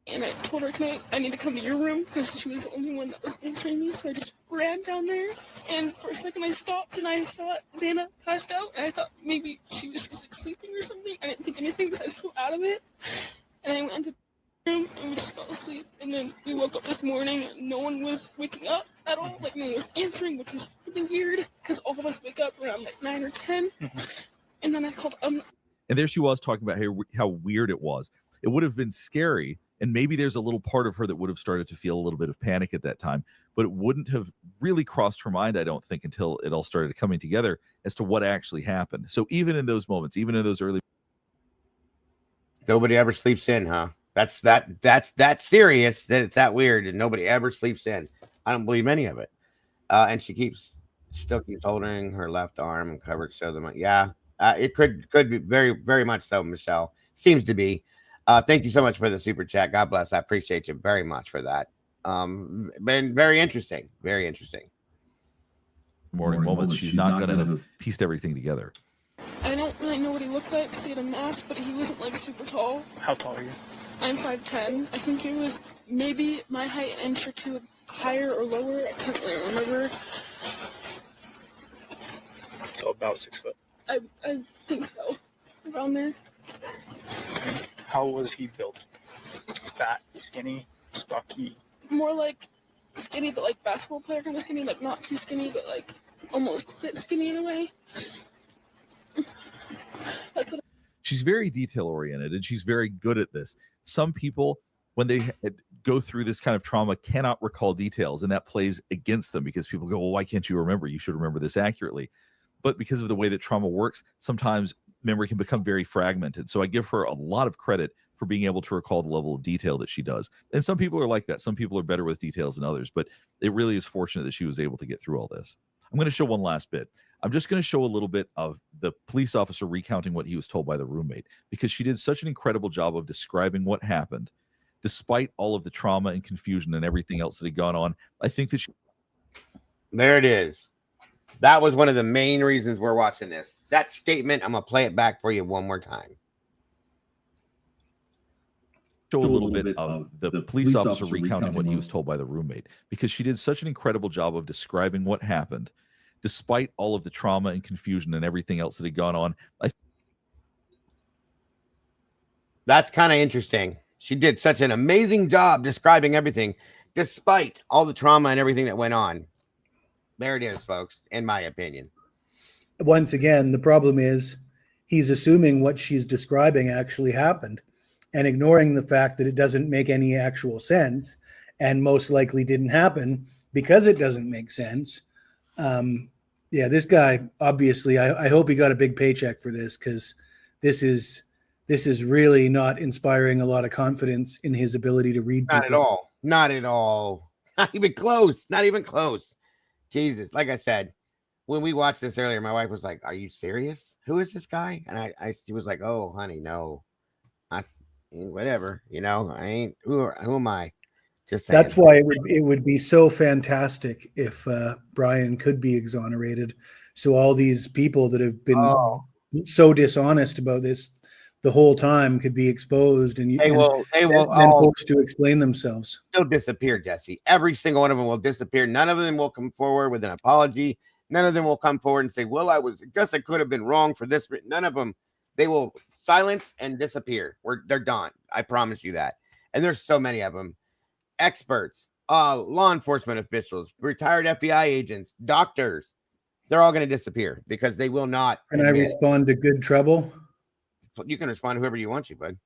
and I told her, I need to come to your room because she was the only one that was answering me. So I just ran down there, and for a second I stopped and I saw Xana passed out, and I thought maybe she was just like sleeping or something. I didn't think anything because I was so out of it. And I went into the room and we just fell asleep. And then we woke up this morning and no one was waking up at all. Like, no one was answering, which was really weird because all of us wake up around like 9 or 10. And then I called And there she was talking about how weird it was. It would have been scary, and maybe there's a little part of her that would have started to feel a little bit of panic at that time, but it wouldn't have really crossed her mind, I don't think, until it all started coming together as to what actually happened. So even in those moments, even in those early... Nobody ever sleeps in, huh? That's that serious that it's that weird and nobody ever sleeps in. I don't believe any of it. And she still keeps holding her left arm and covered so the it could be very, very much so, Michelle. Seems to be. Thank you so much for the super chat. God bless. I appreciate you very much for that. Been very interesting. Very interesting. Morning moments. She's not going to have pieced everything together. I don't really know what he looked like because he had a mask, but he wasn't like super tall. How tall are you? I'm 5'10". I think it was maybe my height an inch or two higher or lower. I can't really remember. So about 6 foot. I think so. Around there. How was he built? Fat, skinny, stocky? More like skinny, but like basketball player kind of skinny. Like not too skinny, but like almost fit skinny in a way. That's what. She's very detail oriented and she's very good at this. Some people, when they go through this kind of trauma, cannot recall details, and that plays against them because people go, well, why can't you remember? You should remember this accurately. But because of the way that trauma works, sometimes memory can become very fragmented. So I give her a lot of credit for being able to recall the level of detail that she does. And some people are like that. Some people are better with details than others, but it really is fortunate that she was able to get through all this. I'm going to show one last bit. I'm just going to show a little bit of the police officer recounting what he was told by the roommate, because she did such an incredible job of describing what happened, despite all of the trauma and confusion and everything else that had gone on. I think that there it is. That was one of the main reasons we're watching this. That statement, I'm going to play it back for you one more time. Show a little bit of the police officer recounting what he was told by the roommate, because she did such an incredible job of describing what happened, despite all of the trauma and confusion and everything else that had gone on. That's kind of interesting. She did such an amazing job describing everything, despite all the trauma and everything that went on. There it is, folks, in my opinion. Once again, the problem is he's assuming what she's describing actually happened and ignoring the fact that it doesn't make any actual sense and most likely didn't happen because it doesn't make sense. Yeah, this guy, obviously, I hope he got a big paycheck for this, because this is really not inspiring a lot of confidence in his ability to read people. Not at all. Not at all. Not even close. Not even close. Jesus. Like I said, when we watched this earlier, my wife was like, "Are you serious? Who is this guy?" And she was like, "Oh, honey, no. Whatever. You know, I ain't. Who am I?" Just saying. That's why it would be so fantastic if Brian could be exonerated. So all these people that have been so dishonest about this the whole time could be exposed, and they will forced to explain themselves. They'll disappear, Jesse. Every single one of them will disappear. None of them will come forward with an apology. None of them will come forward and say, "Well, I guess I could have been wrong for this." None of them. They will silence and disappear. They're done. I promise you that. And there's so many of them. Experts, law enforcement officials, retired FBI agents, doctors, they're all going to disappear because they will not. Can I respond to Good Trouble? You can respond to whoever you want to, bud.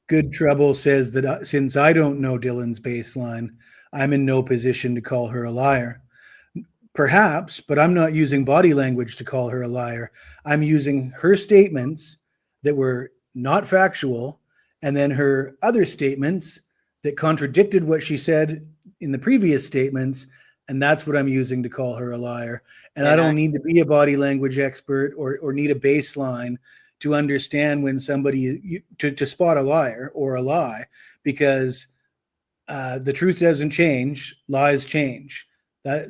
Good Trouble says that since I don't know Dylan's baseline, I'm in no position to call her a liar. Perhaps, but I'm not using body language to call her a liar. I'm using her statements that were not factual, and then her other statements that contradicted what she said in the previous statements, and that's what I'm using to call her a liar. And I don't need to be a body language expert or need a baseline to understand when somebody to spot a liar or a lie, because the truth doesn't change, lies change.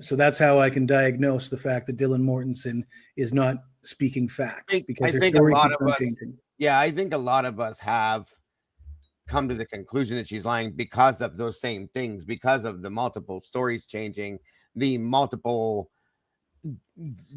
So that's how I can diagnose the fact that Dylan Mortensen is not speaking facts, because I think a lot of us, I think a lot of us have come to the conclusion that she's lying because of those same things, because of the multiple stories changing, the multiple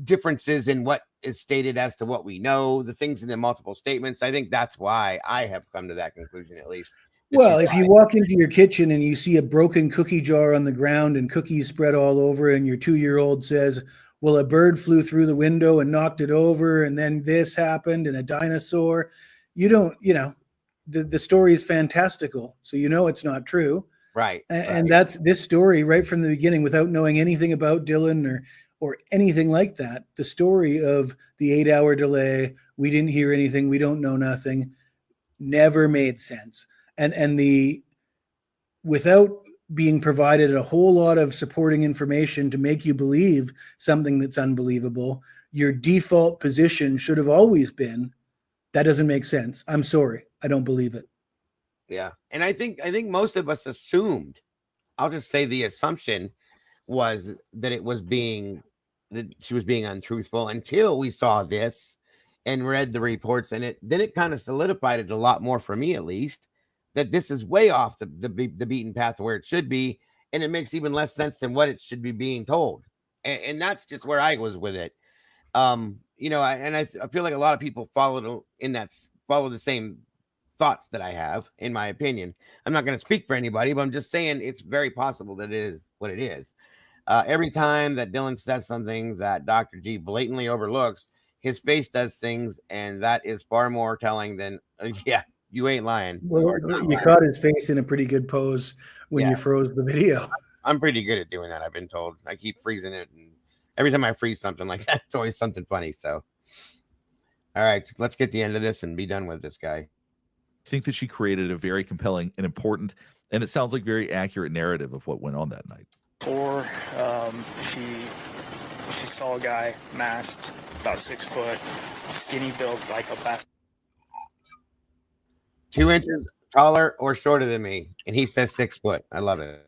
differences in what is stated as to what we know, the things in the multiple statements. I think that's why I have come to that conclusion, at least. Well, if you walk into your kitchen and you see a broken cookie jar on the ground and cookies spread all over, and your 2-year-old says, "Well, a bird flew through the window and knocked it over, and then this happened, and a dinosaur," the story is fantastical. So it's not true. Right. And that's this story right from the beginning, without knowing anything about Dylan or anything like that. The story of the 8-hour delay, we didn't hear anything, we don't know nothing, never made sense. And without being provided a whole lot of supporting information to make you believe something that's unbelievable, your default position should have always been, that doesn't make sense. I'm sorry, I don't believe it. Yeah. And I think most of us assumed, I'll just say the assumption was that she was being untruthful until we saw this and read the reports. And then it kind of solidified it a lot more, for me at least, that this is way off the beaten path where it should be. And it makes even less sense than what it should be being told. And that's just where I was with it. I feel like a lot of people follow the same thoughts that I have, in my opinion. I'm not going to speak for anybody, but I'm just saying it's very possible that it is what it is. Every time that Dylan says something that Dr. G blatantly overlooks, his face does things, and that is far more telling than, you ain't lying. Well, you caught his face in a pretty good pose when you froze the video. I'm pretty good at doing that, I've been told. I keep freezing it, and every time I freeze something like that, it's always something funny. So, all right, let's get the end of this and be done with this guy. I think that she created a very compelling and important, and it sounds like very accurate narrative of what went on that night. Before she she saw a guy masked, about 6 foot, skinny build, like a basketball 2 inches taller or shorter than me, and he says 6 foot. I love it.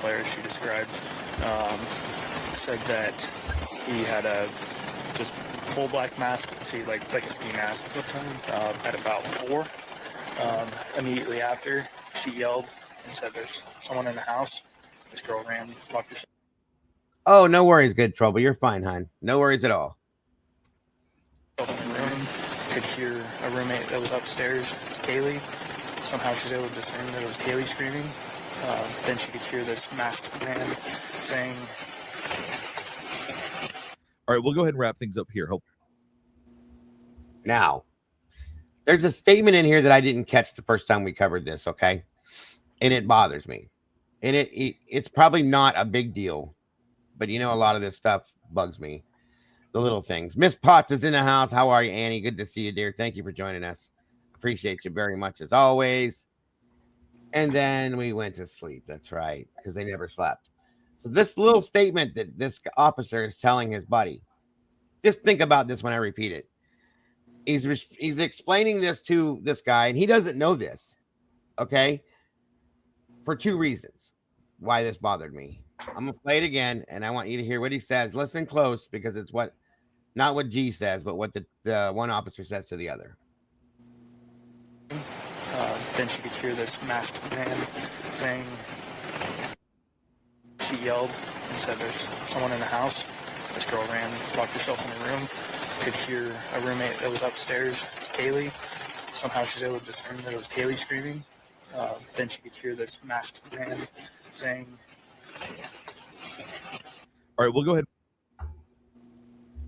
Player, she described, said that he had a just full black mask, see, like a ski mask, at about 4. Immediately after, she yelled and said, "There's someone in the house." This girl ran, locked herself. Oh, no worries, good trouble. You're fine, hon. No worries at all. In the room, could hear a roommate that was upstairs, Kaylee. Somehow she was able to discern that it was Kaylee screaming. Then she could hear this masked man saying, all right, we'll go ahead and wrap things up here. Now, there's a statement in here that I didn't catch the first time we covered this, okay? And it bothers me. And it's probably not a big deal, but you know, a lot of this stuff bugs me. The little things. Miss Potts is in the house. How are you, Annie? Good to see you, dear. Thank you for joining us. Appreciate you very much as always. And then we went to sleep. That's right, because they never slept. So this little statement that this officer is telling his buddy, just think about this when I repeat it. He's explaining this to this guy, and he doesn't know this, okay? For 2 reasons why this bothered me. I'm going to play it again, and I want you to hear what he says. Listen close, because it's not what G says, but what the one officer says to the other. Then she could hear this masked man saying, she yelled and said, "There's someone in the house." This girl ran, locked herself in her room, could hear a roommate that was upstairs, Kaylee. Somehow she was able to discern that it was Kaylee screaming. Then she could hear this masked man saying, all right, we'll go ahead.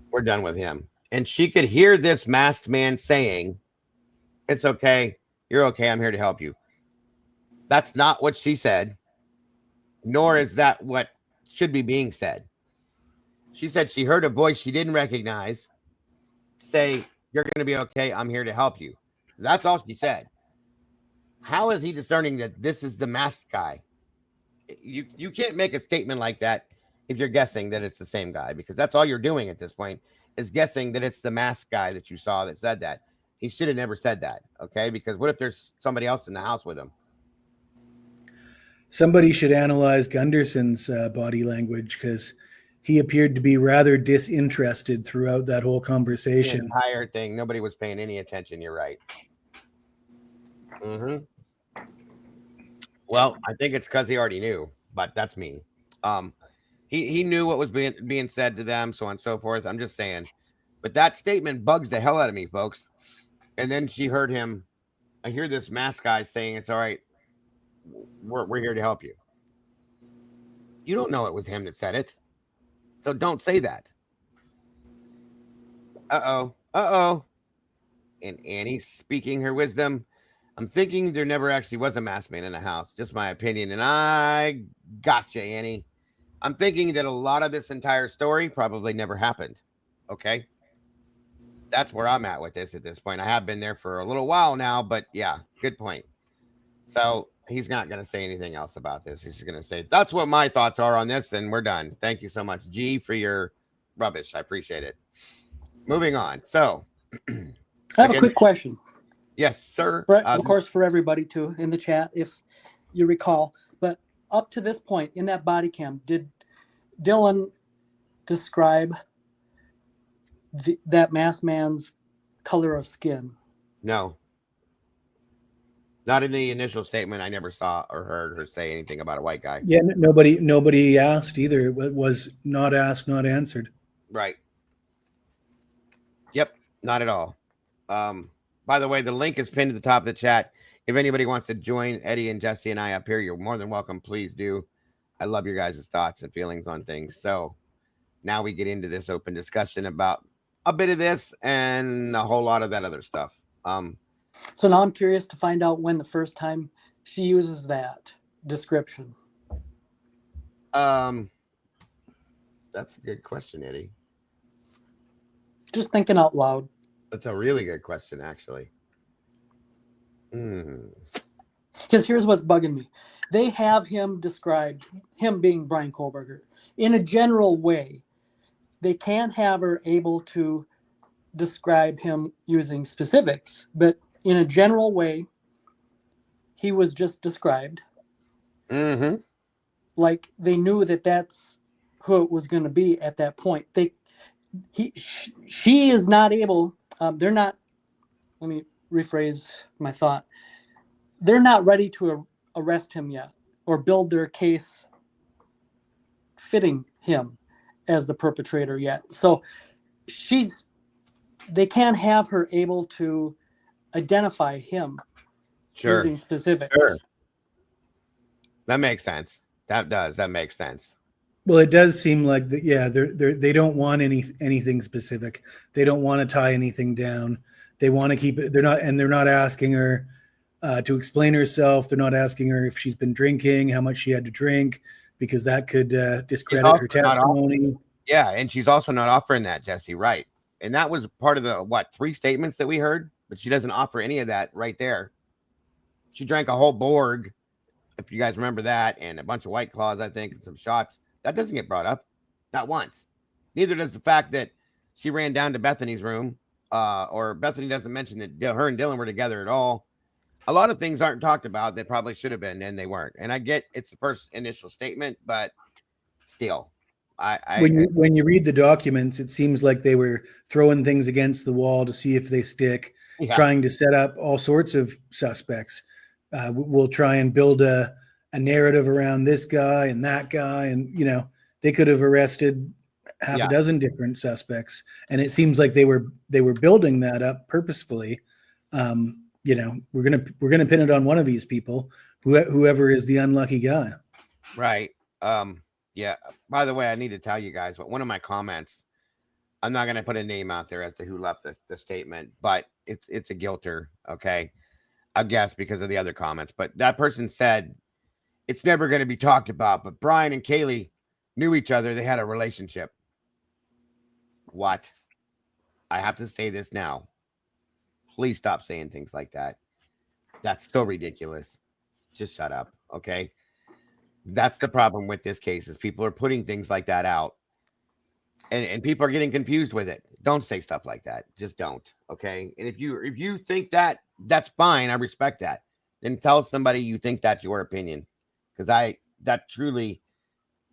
We're done with him. And she could hear this masked man saying, "It's okay. You're okay. I'm here to help you." That's not what she said, nor is that what should be being said. She said she heard a voice she didn't recognize say, "You're going to be okay. I'm here to help you." That's all she said. How is he discerning that this is the masked guy? You can't make a statement like that if you're guessing that it's the same guy, because that's all you're doing at this point is guessing that it's the masked guy that you saw that said that. He should have never said that, okay? Because what if there's somebody else in the house with him? Somebody should analyze Gunderson's body language, because he appeared to be rather disinterested throughout that whole conversation. The entire thing. Nobody was paying any attention. You're right. Well, I think it's because he already knew, but that's me. He knew what was being said to them, so on and so forth. I'm just saying. But that statement bugs the hell out of me, folks. And then she heard him. I hear this masked guy saying, "It's all right. We're here to help you." You don't know it was him that said it, so don't say that. Uh-oh. And Annie's speaking her wisdom. I'm thinking there never actually was a masked man in the house. Just my opinion. And I gotcha, Annie. I'm thinking that a lot of this entire story probably never happened. Okay? That's where I'm at with this at this point. I have been there for a little while now, but yeah, good point. So he's not going to say anything else about this. He's just going to say, "That's what my thoughts are on this," and we're done. Thank you so much, G, for your rubbish. I appreciate it. Moving on. So I have a quick question. Yes, sir. Of course, for everybody too in the chat, if you recall. But up to this point in that body cam, did Dylan describe that masked man's color of skin? No. Not in the initial statement. I never saw or heard her say anything about a white guy. Yeah, nobody asked either. It was not asked, not answered. Right. Yep, not at all. By the way, the link is pinned to the top of the chat. If anybody wants to join Eddie and Jesse and I up here, you're more than welcome. Please do. I love your guys' thoughts and feelings on things. So now we get into this open discussion about a bit of this and a whole lot of that other stuff. So now I'm curious to find out when the first time she uses that description. That's a good question, Eddie. Just thinking out loud. That's a really good question, actually. Because here's what's bugging me. they have him described, him being Brian Kohlberger, in a general way. They can't have her able to describe him using specifics, but in a general way, he was just described. Mm-hmm. Like they knew that that's who it was going to be at that point. She is not able. They're not. Let me rephrase my thought. They're not ready to arrest him yet or build their case fitting him as the perpetrator yet. So they can't have her able to identify him using specifics. Sure. That makes sense. That makes sense. Well, it does seem like that. Yeah, they don't want anything specific. They don't want to tie anything down. They want to keep it. They're not asking her to explain herself. They're not asking her if she's been drinking, how much she had to drink, because that could discredit her testimony. Yeah, and she's also not offering that, Jesse. Right, and that was part of the 3 statements that we heard, but she doesn't offer any of that right there. She drank a whole Borg, if you guys remember that, and a bunch of White Claws, I think, and some shots. That doesn't get brought up, not once. Neither does the fact that she ran down to Bethany's room, or Bethany doesn't mention that her and Dylan were together at all. A lot of things aren't talked about that probably should have been, and they weren't. And I get it's the first initial statement, but still, when you read the documents, it seems like they were throwing things against the wall to see if they stick, trying to set up all sorts of suspects. We'll try and build a narrative around this guy and that guy, and they could have arrested half a dozen different suspects, and it seems like they were building that up purposefully. We're gonna pin it on one of these people, whoever is the unlucky guy. Right. Yeah. By the way, I need to tell you guys, but one of my comments, I'm not going to put a name out there as to who left the statement, but it's a guilter. Okay. I guess because of the other comments, but that person said it's never going to be talked about, but Brian and Kaylee knew each other. They had a relationship. What? I have to say this now. Please stop saying things like that. That's so ridiculous. Just shut up. Okay. That's the problem with this case is people are putting things like that out and people are getting confused with it. Don't say stuff like that. Just don't. Okay. And if you think that, that's fine. I respect that. Then tell somebody you think that's your opinion. Because that truly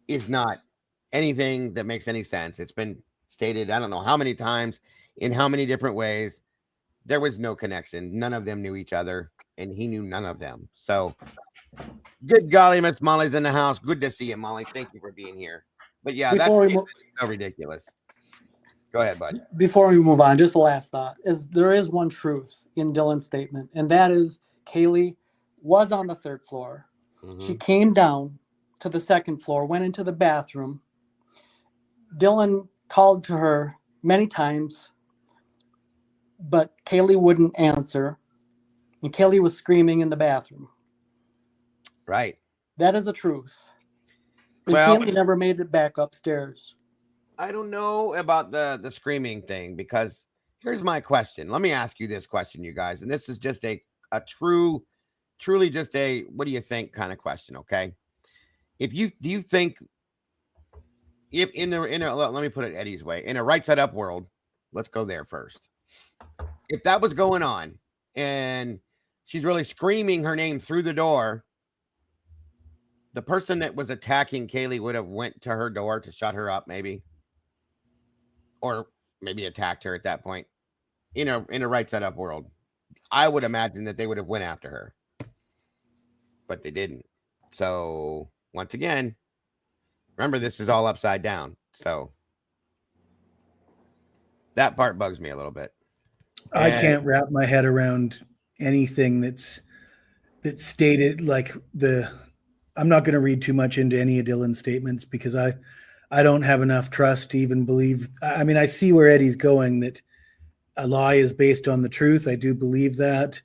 is not anything that makes any sense. It's been stated, I don't know how many times, in how many different ways. There was no connection. None of them knew each other, and he knew none of them. So, good golly, Miss Molly's in the house. Good to see you, Molly. Thank you for being here. But yeah, that's so ridiculous. Go ahead, bud. Before we move on, just the last thought is there is one truth in Dylan's statement, and that is Kaylee was on the 3rd floor. Mm-hmm. She came down to the 2nd floor, went into the bathroom. Dylan called to her many times, but Kaylee wouldn't answer, and Kaylee was screaming in the bathroom. Right. That is the truth. And well, Kaylee never made it back upstairs. I don't know about the screaming thing, because here's my question. Let me ask you this question, you guys, and this is just a truly just a what do you think kind of question, okay? Do you think if in a let me put it Eddie's way, in a right side up world, let's go there first. If that was going on and she's really screaming her name through the door, the person that was attacking Kaylee would have went to her door to shut her up, maybe, or maybe attacked her at that point. In a right side up world, I would imagine that they would have went after her, but they didn't. So once again, remember, this is all upside down. So that part bugs me a little bit. I can't wrap my head around anything that's stated like I'm not going to read too much into any of Dylan's statements because I don't have enough trust to even believe. I mean, I see where Eddie's going, that a lie is based on the truth. I do believe that.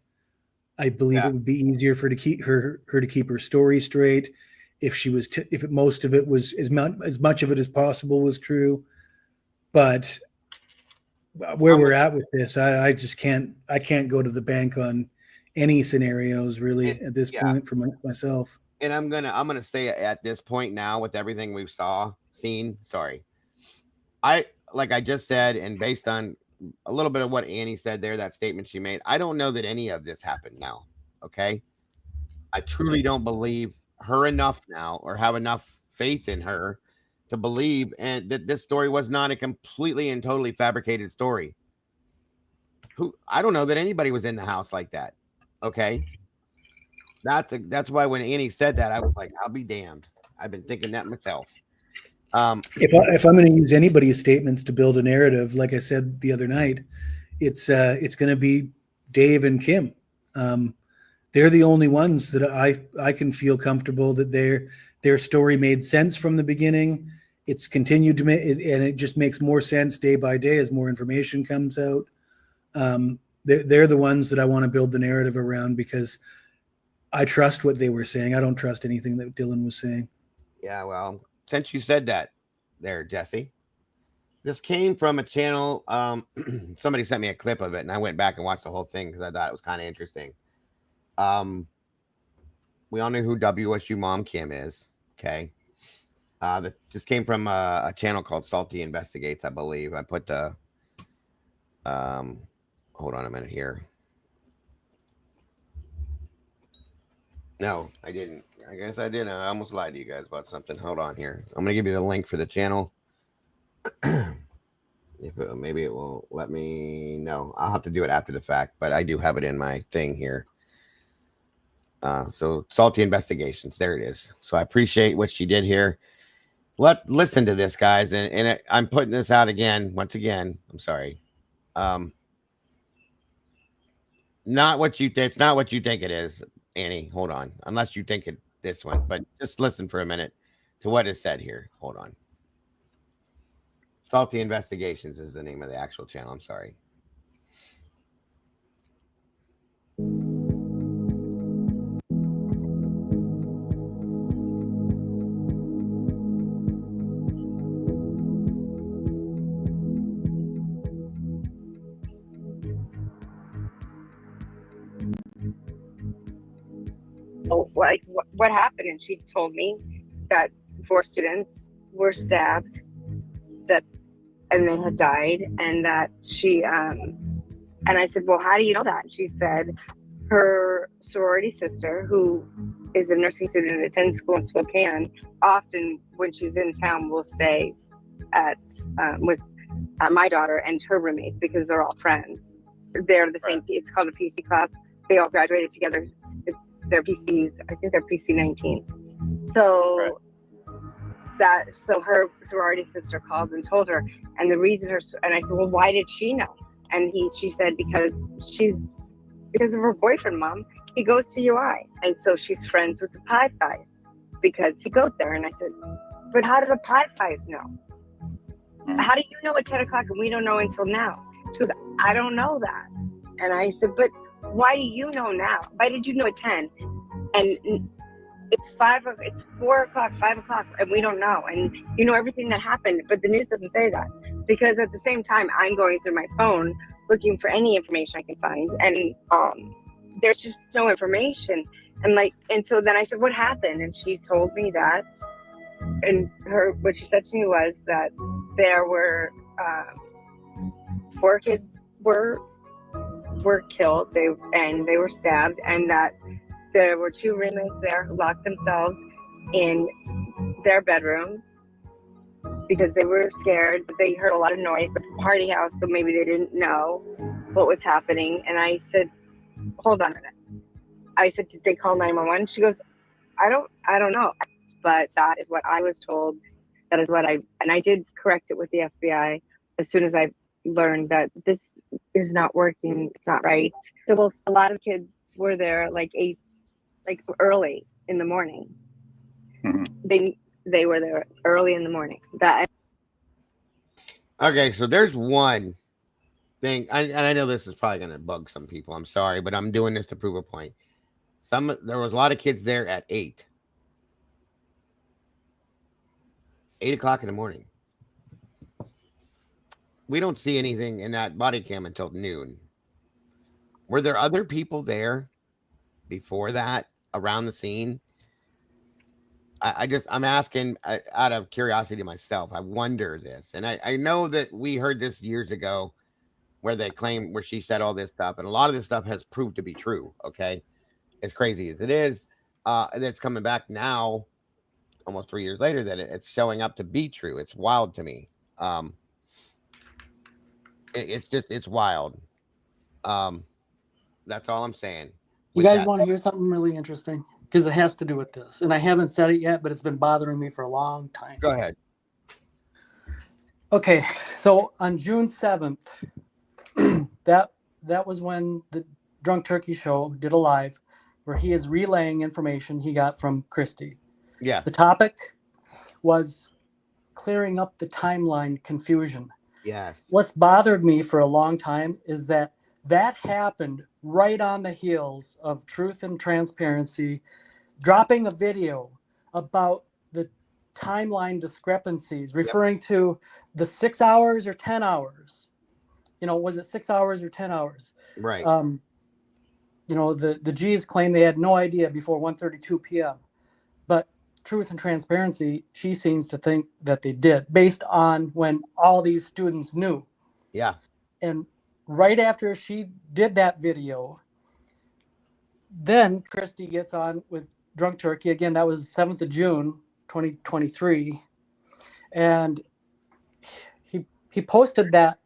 I believe it would be easier for her to keep her story straight if she was if most of it was as much of it as possible was true. But where we're at with this, I just can't go to the bank on any scenarios really at this point for myself. And I'm gonna say at this point now, with everything we've seen, sorry, like I just said, and based on a little bit of what Annie said there, that statement she made, I don't know that any of this happened now. Okay, I truly don't believe her enough now, or have enough faith in her to believe and that this story was not a completely and totally fabricated story. I don't know that anybody was in the house like that. Okay, that's why when Annie said that, I was like, I'll be damned. I've been thinking that myself. If I'm going to use anybody's statements to build a narrative, like I said the other night, it's going to be Dave and Kim. They're the only ones that I can feel comfortable that their story made sense from the beginning. It's continued to make, and it just makes more sense day by day as more information comes out. They're the ones that I want to build the narrative around because I trust what they were saying. I don't trust anything that Dylan was saying. Yeah, well, since you said that there, Jesse, this came from a channel. Somebody sent me a clip of it, and I went back and watched the whole thing because I thought it was kind of interesting. We all know who WSU Mom Kim is. Okay. That just came from a channel called Salty Investigates, I believe. I put the, hold on a minute here. No, I didn't. I guess I didn't. I almost lied to you guys about something. Hold on here. I'm going to give you the link for the channel. Maybe it will let me know. I'll have to do it after the fact, but I do have it in my thing here. So Salty Investigations, there it is. So I appreciate what she did here. Listen to this, guys, and I'm putting this out again. Once again, I'm sorry. Not what you think. It's not what you think it is, Annie. Hold on, unless you think it this one. But just listen for a minute to what is said here. Hold on. Salty Investigations is the name of the actual channel. I'm sorry. What happened, and she told me that 4 students were stabbed, and they had died, and that she and I said, well, how do you know that? And she said her sorority sister, who is a nursing student and attends school in Spokane, often when she's in town will stay at with my daughter and her roommates because they're all friends. They're the same. It's called a PC class. They all graduated together. They're PCs. I think they're PC 19. So so her sorority sister called and told her, and the reason and I said, well, why did she know? And she said because of her boyfriend, Mom. He goes to UI, and so she's friends with the Pied Guys because he goes there. And I said, but how do the Pied Guys know? How do you know at 10 o'clock and we don't know until now? She goes, I don't know that. And I said, but why do you know now? Why did you know at 10? And it's 4 o'clock, 5 o'clock, and we don't know. And you know everything that happened, but the news doesn't say that. Because at the same time, I'm going through my phone looking for any information I can find. And there's just no information. And so then I said, what happened? And she told me that. And what she said to me was that there were 4 kids were killed. They were stabbed, and that there were 2 roommates there who locked themselves in their bedrooms because they were scared. They heard a lot of noise, but it's a party house, so maybe they didn't know what was happening. And I said, hold on a minute. I said, did they call 911? She goes, I don't know. But that is what I was told. That is what and I did correct it with the FBI as soon as I learned that this is not working. It's not right. So a lot of kids were there early in the morning. Mm-hmm. They were there early in the morning. Okay, so there's one thing, and I know this is probably going to bug some people. I'm sorry, but I'm doing this to prove a point. There was a lot of kids there at 8 o'clock in the morning. We don't see anything in that body cam until noon. Were there other people there before that around the scene? I'm asking out of curiosity myself. I wonder this, and I know that we heard this years ago, where she said all this stuff, and a lot of this stuff has proved to be true. Okay, as crazy as it is, and it's coming back now, almost 3 years later, that it's showing up to be true. It's wild to me. It's wild. That's all I'm saying. You guys want to hear something really interesting? Because it has to do with this. And I haven't said it yet, but it's been bothering me for a long time. Go ahead. Okay, so on June 7th, that was when the Drunk Turkey Show did a live where he is relaying information he got from Christy. Yeah. The topic was clearing up the timeline confusion. Yes. What's bothered me for a long time is that happened right on the heels of Truth and Transparency dropping a video about the timeline discrepancies, referring to the 6 hours or 10 hours. Was it 6 hours or 10 hours? Right. The G's claim they had no idea before 1:32 p.m. But Truth and Transparency, she seems to think that they did, based on when all these students knew. Yeah. And right after she did that video, then Christy gets on with Drunk Turkey. Again, that was 7th of June, 2023. And he posted that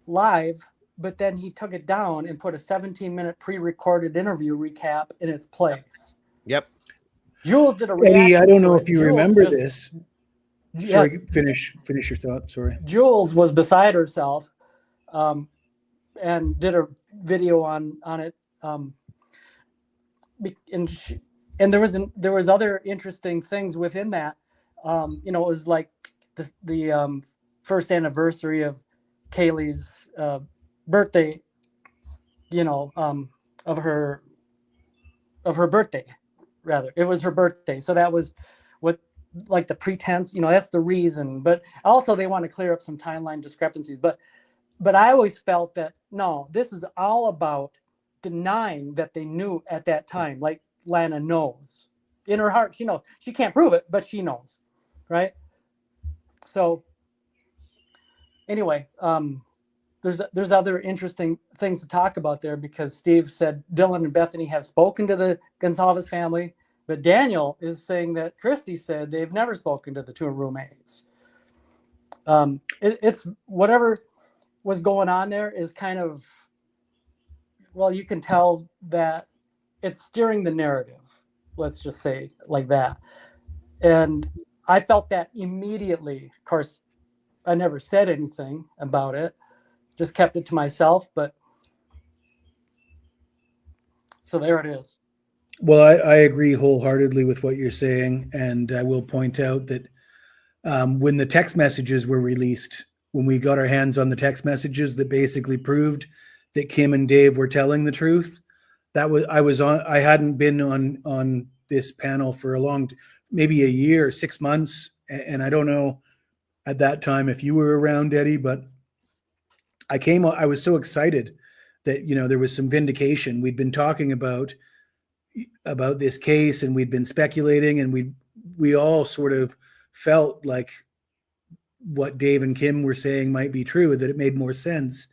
live, but then he took it down and put a 17-minute pre-recorded interview recap in its place. Yep. Jules did a reaction. Eddie, I don't know if you remember this. Sorry, finish your thought. Sorry. Jules was beside herself, and did a video on it. And there was other interesting things within that. It was like the first anniversary of Kaylee's birthday. Of her birthday, rather. It was her birthday, so that was what, like, the pretense. That's the reason. But also they want to clear up some timeline discrepancies. But I always felt that, no, this is all about denying that they knew at that time. Like Lana knows. In her heart, she knows. She can't prove it, but she knows. Right? So anyway, there's other interesting things to talk about there, because Steve said Dylan and Bethany have spoken to the Gonsalves family, but Daniel is saying that Christy said they've never spoken to the two roommates. It's whatever was going on there is kind of, well, you can tell that it's steering the narrative, let's just say like that. And I felt that immediately. Of course, I never said anything about it, just kept it to myself. But so there it is. Well, I agree wholeheartedly with what you're saying. And I will point out that when the text messages were released, when we got our hands on the text messages that basically proved that Kim and Dave were telling the truth, I hadn't been on this panel for maybe a year, 6 months. And I don't know at that time if you were around, Eddie, but I was so excited that, there was some vindication. We'd been talking about this case, and we'd been speculating, and we all sort of felt like what Dave and Kim were saying might be true, that it made more sense.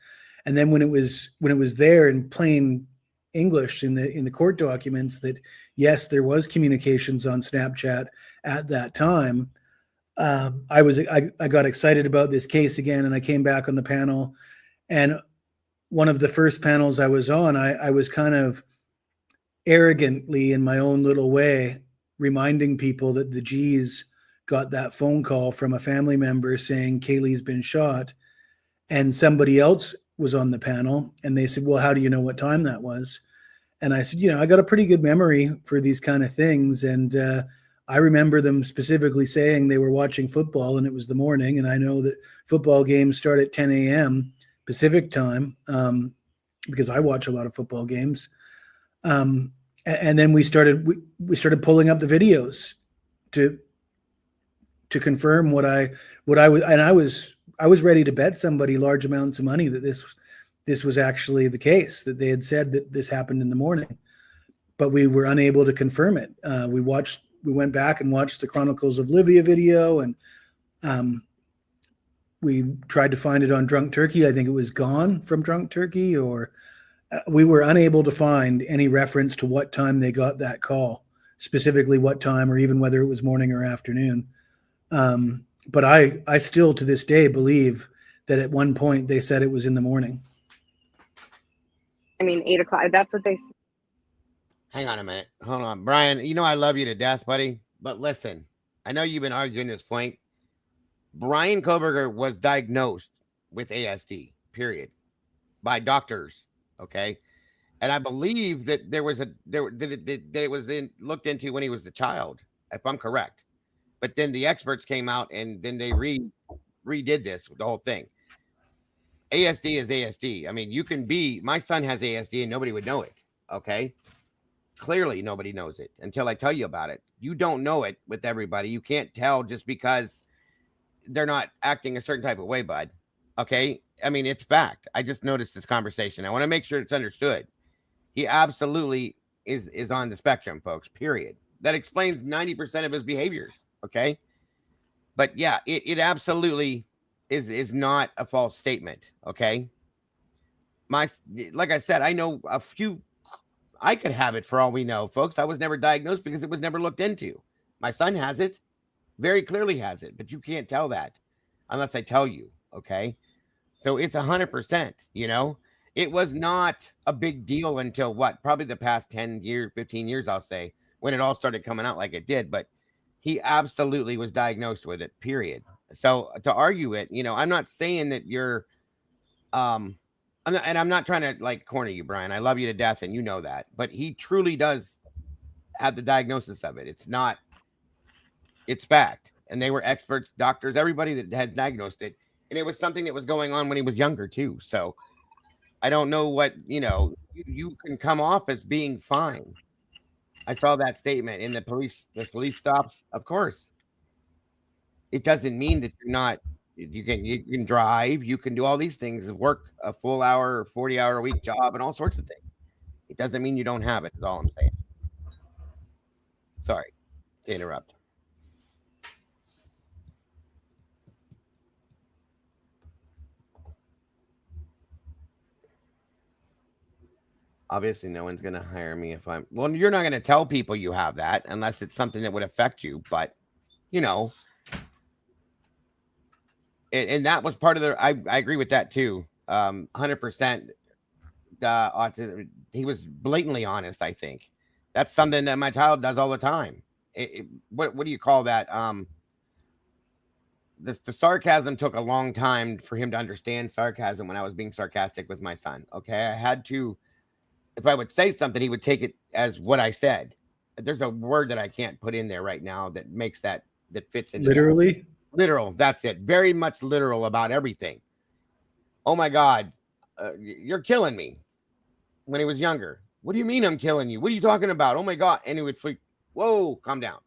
And then when it was there in plain English in the court documents that yes, there was communications on Snapchat at that time, I got excited about this case again, and I came back on the panel. And one of the first panels I was on, I was kind of arrogantly, in my own little way, reminding people that the G's got that phone call from a family member saying Kaylee's been shot, and somebody else was on the panel, and they said, well, how do you know what time that was? And I said, I got a pretty good memory for these kind of things. And I remember them specifically saying they were watching football, and it was the morning. And I know that football games start at 10 a.m. Pacific time, because I watch a lot of football games. And then we started pulling up the videos to confirm what I was, and I was ready to bet somebody large amounts of money that this was actually the case, that they had said that this happened in the morning, but we were unable to confirm it. We we went back and watched the Chronicles of Livia video, and we tried to find it on Drunk Turkey. I think it was gone from Drunk Turkey, or we were unable to find any reference to what time they got that call, specifically what time, or even whether it was morning or afternoon. But I still to this day believe that at one point they said it was in the morning. I mean, 8 o'clock. That's what they. Hang on a minute. Hold on, Brian. You know I love you to death, buddy. But listen, I know you've been arguing this point. Brian Koberger was diagnosed with ASD, period, by doctors. Okay, and I believe that there was that it was looked into when he was a child, if I'm correct. But then the experts came out and then they redid this with the whole thing. ASD is ASD. I mean, you can be. My son has ASD and nobody would know it. Okay. Clearly, nobody knows it until I tell you about it. You don't know it with everybody. You can't tell just because they're not acting a certain type of way, bud. Okay? I mean, it's fact. I just noticed this conversation. I want to make sure it's understood. He absolutely is on the spectrum, folks, period. That explains 90% of his behaviors, okay? But yeah, it absolutely is not a false statement, okay? Like I said, I know a few. I could have it for all we know, folks. I was never diagnosed because it was never looked into. My son has it, very clearly has it, but you can't tell that unless I tell you, okay? So it's 100%, you know? It was not a big deal until what? Probably the past 10 years, 15 years, I'll say, when it all started coming out like it did. But he absolutely was diagnosed with it, period. So to argue it, you know, I'm not saying that you're, I'm not trying to like corner you, Brian. I love you to death, and you know that. But he truly does have the diagnosis of it. It's fact. And they were experts, doctors, everybody that had diagnosed it. And it was something that was going on when he was younger too. So I don't know what, you know, you can come off as being fine. I saw that statement in the police stops. Of course. It doesn't mean that you're not. You can drive, you can do all these things, work a full hour, 40-hour a week job, and all sorts of things. It doesn't mean you don't have it, is all I'm saying. Sorry to interrupt. Obviously, no one's going to hire me if I'm. Well, you're not going to tell people you have that unless it's something that would affect you. But, you know, and that was part of the. I agree with that too. 100%. Autism. He was blatantly honest. I think that's something that my child does all the time. What do you call that? The sarcasm took a long time for him to understand sarcasm when I was being sarcastic with my son. Okay, I had to. If I would say something, he would take it as what I said. There's a word that I can't put in there right now that makes that fits in. Literally? Literal. That's it. Very much literal about everything. Oh my God, you're killing me. When he was younger. What do you mean I'm killing you? What are you talking about? Oh my God. And he would freak. Whoa, calm down.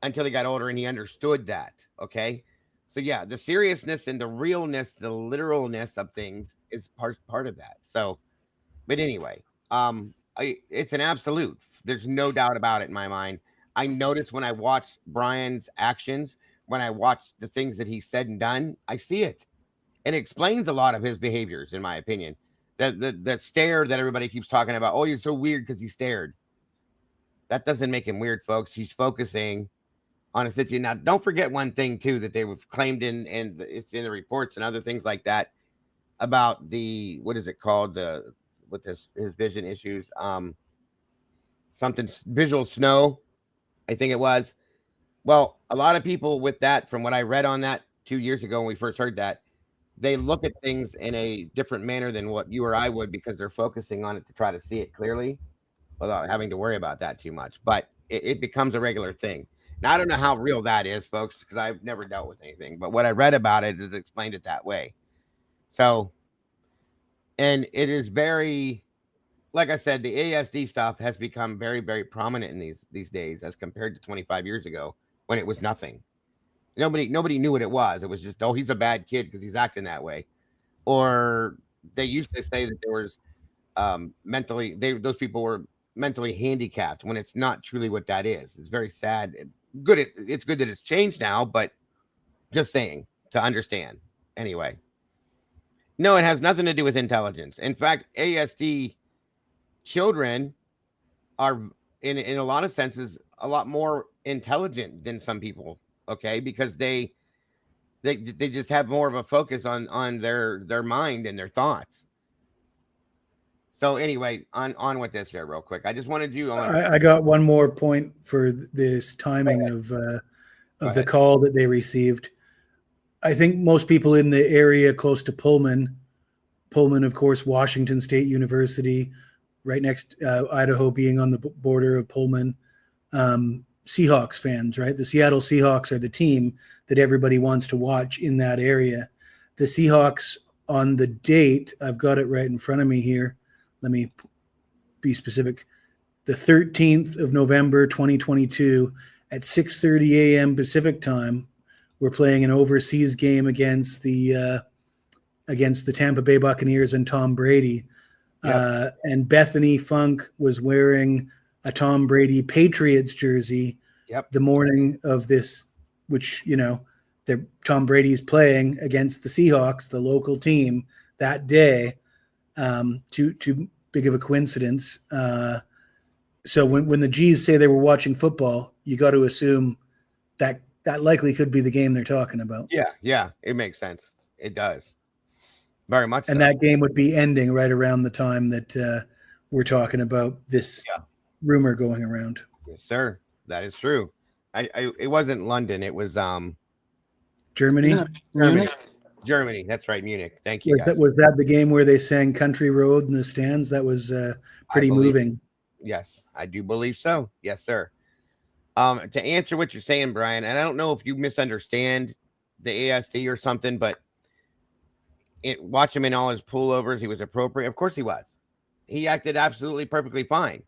Until he got older and he understood that. Okay. So yeah, the seriousness and the realness, the literalness of things is part of that. So, but anyway, it's an absolute. There's no doubt about it in my mind. I notice when I watch Brian's actions, when I watch the things that he said and done, I see it. It explains a lot of his behaviors, in my opinion. That stare that everybody keeps talking about. Oh, you're so weird because he stared. That doesn't make him weird, folks. He's focusing on a situation. Now, don't forget one thing too that they have claimed in it's in the reports and other things like that about the what is it called with his vision issues, something visual snow, I think it was. Well, a lot of people with that, from what I read on that 2 years ago when we first heard that, they look at things in a different manner than what you or I would because they're focusing on it to try to see it clearly without having to worry about that too much. But it becomes a regular thing. Now, I don't know how real that is, folks, because I've never dealt with anything. But what I read about it is explained it that way. So, and it is very, like I said, the ASD stuff has become very, very prominent in these days as compared to 25 years ago when it was nothing. Nobody knew what it was. It was just, oh, he's a bad kid because he's acting that way. Or they used to say that there was those people were mentally handicapped when it's not truly what that is. It's very sad. It's good that it's changed now, but just saying to understand. Anyway, no, it has nothing to do with intelligence. In fact, ASD children are in a lot of senses a lot more intelligent than some people, okay, because they just have more of a focus on their mind and their thoughts. So anyway, on with this here real quick. I just wanted you on. I got one more point for this timing of the call that they received. I think most people in the area close to Pullman, of course, Washington State University, right next Idaho being on the border of Pullman, Seahawks fans, right? The Seattle Seahawks are the team that everybody wants to watch in that area. The Seahawks on the date, I've got it right in front of me here. Let me be specific. The 13th of November, 2022 at 6:30 a.m. Pacific time, we're playing an overseas game against the Tampa Bay Buccaneers and Tom Brady. Yep. And Bethany Funk was wearing a Tom Brady Patriots jersey the morning of this, which, Tom Brady's playing against the Seahawks, the local team, that day. Too big of a coincidence. So when the G's say they were watching football, you got to assume that likely could be the game they're talking about. Yeah, it makes sense. It does. Very much and so. that game would be ending right around the time that we're talking about this rumor going around. Yes, sir. That is true. It wasn't London. It was Germany. Germany. That's right. Munich. Thank you. Was that the game where they sang Country Road in the stands? That was pretty moving. Yes, I do believe so. Yes, sir. To answer what you're saying, Brian, and I don't know if you misunderstand the ASD or something, but watch him in all his pullovers. He was appropriate. Of course he was. He acted absolutely perfectly fine.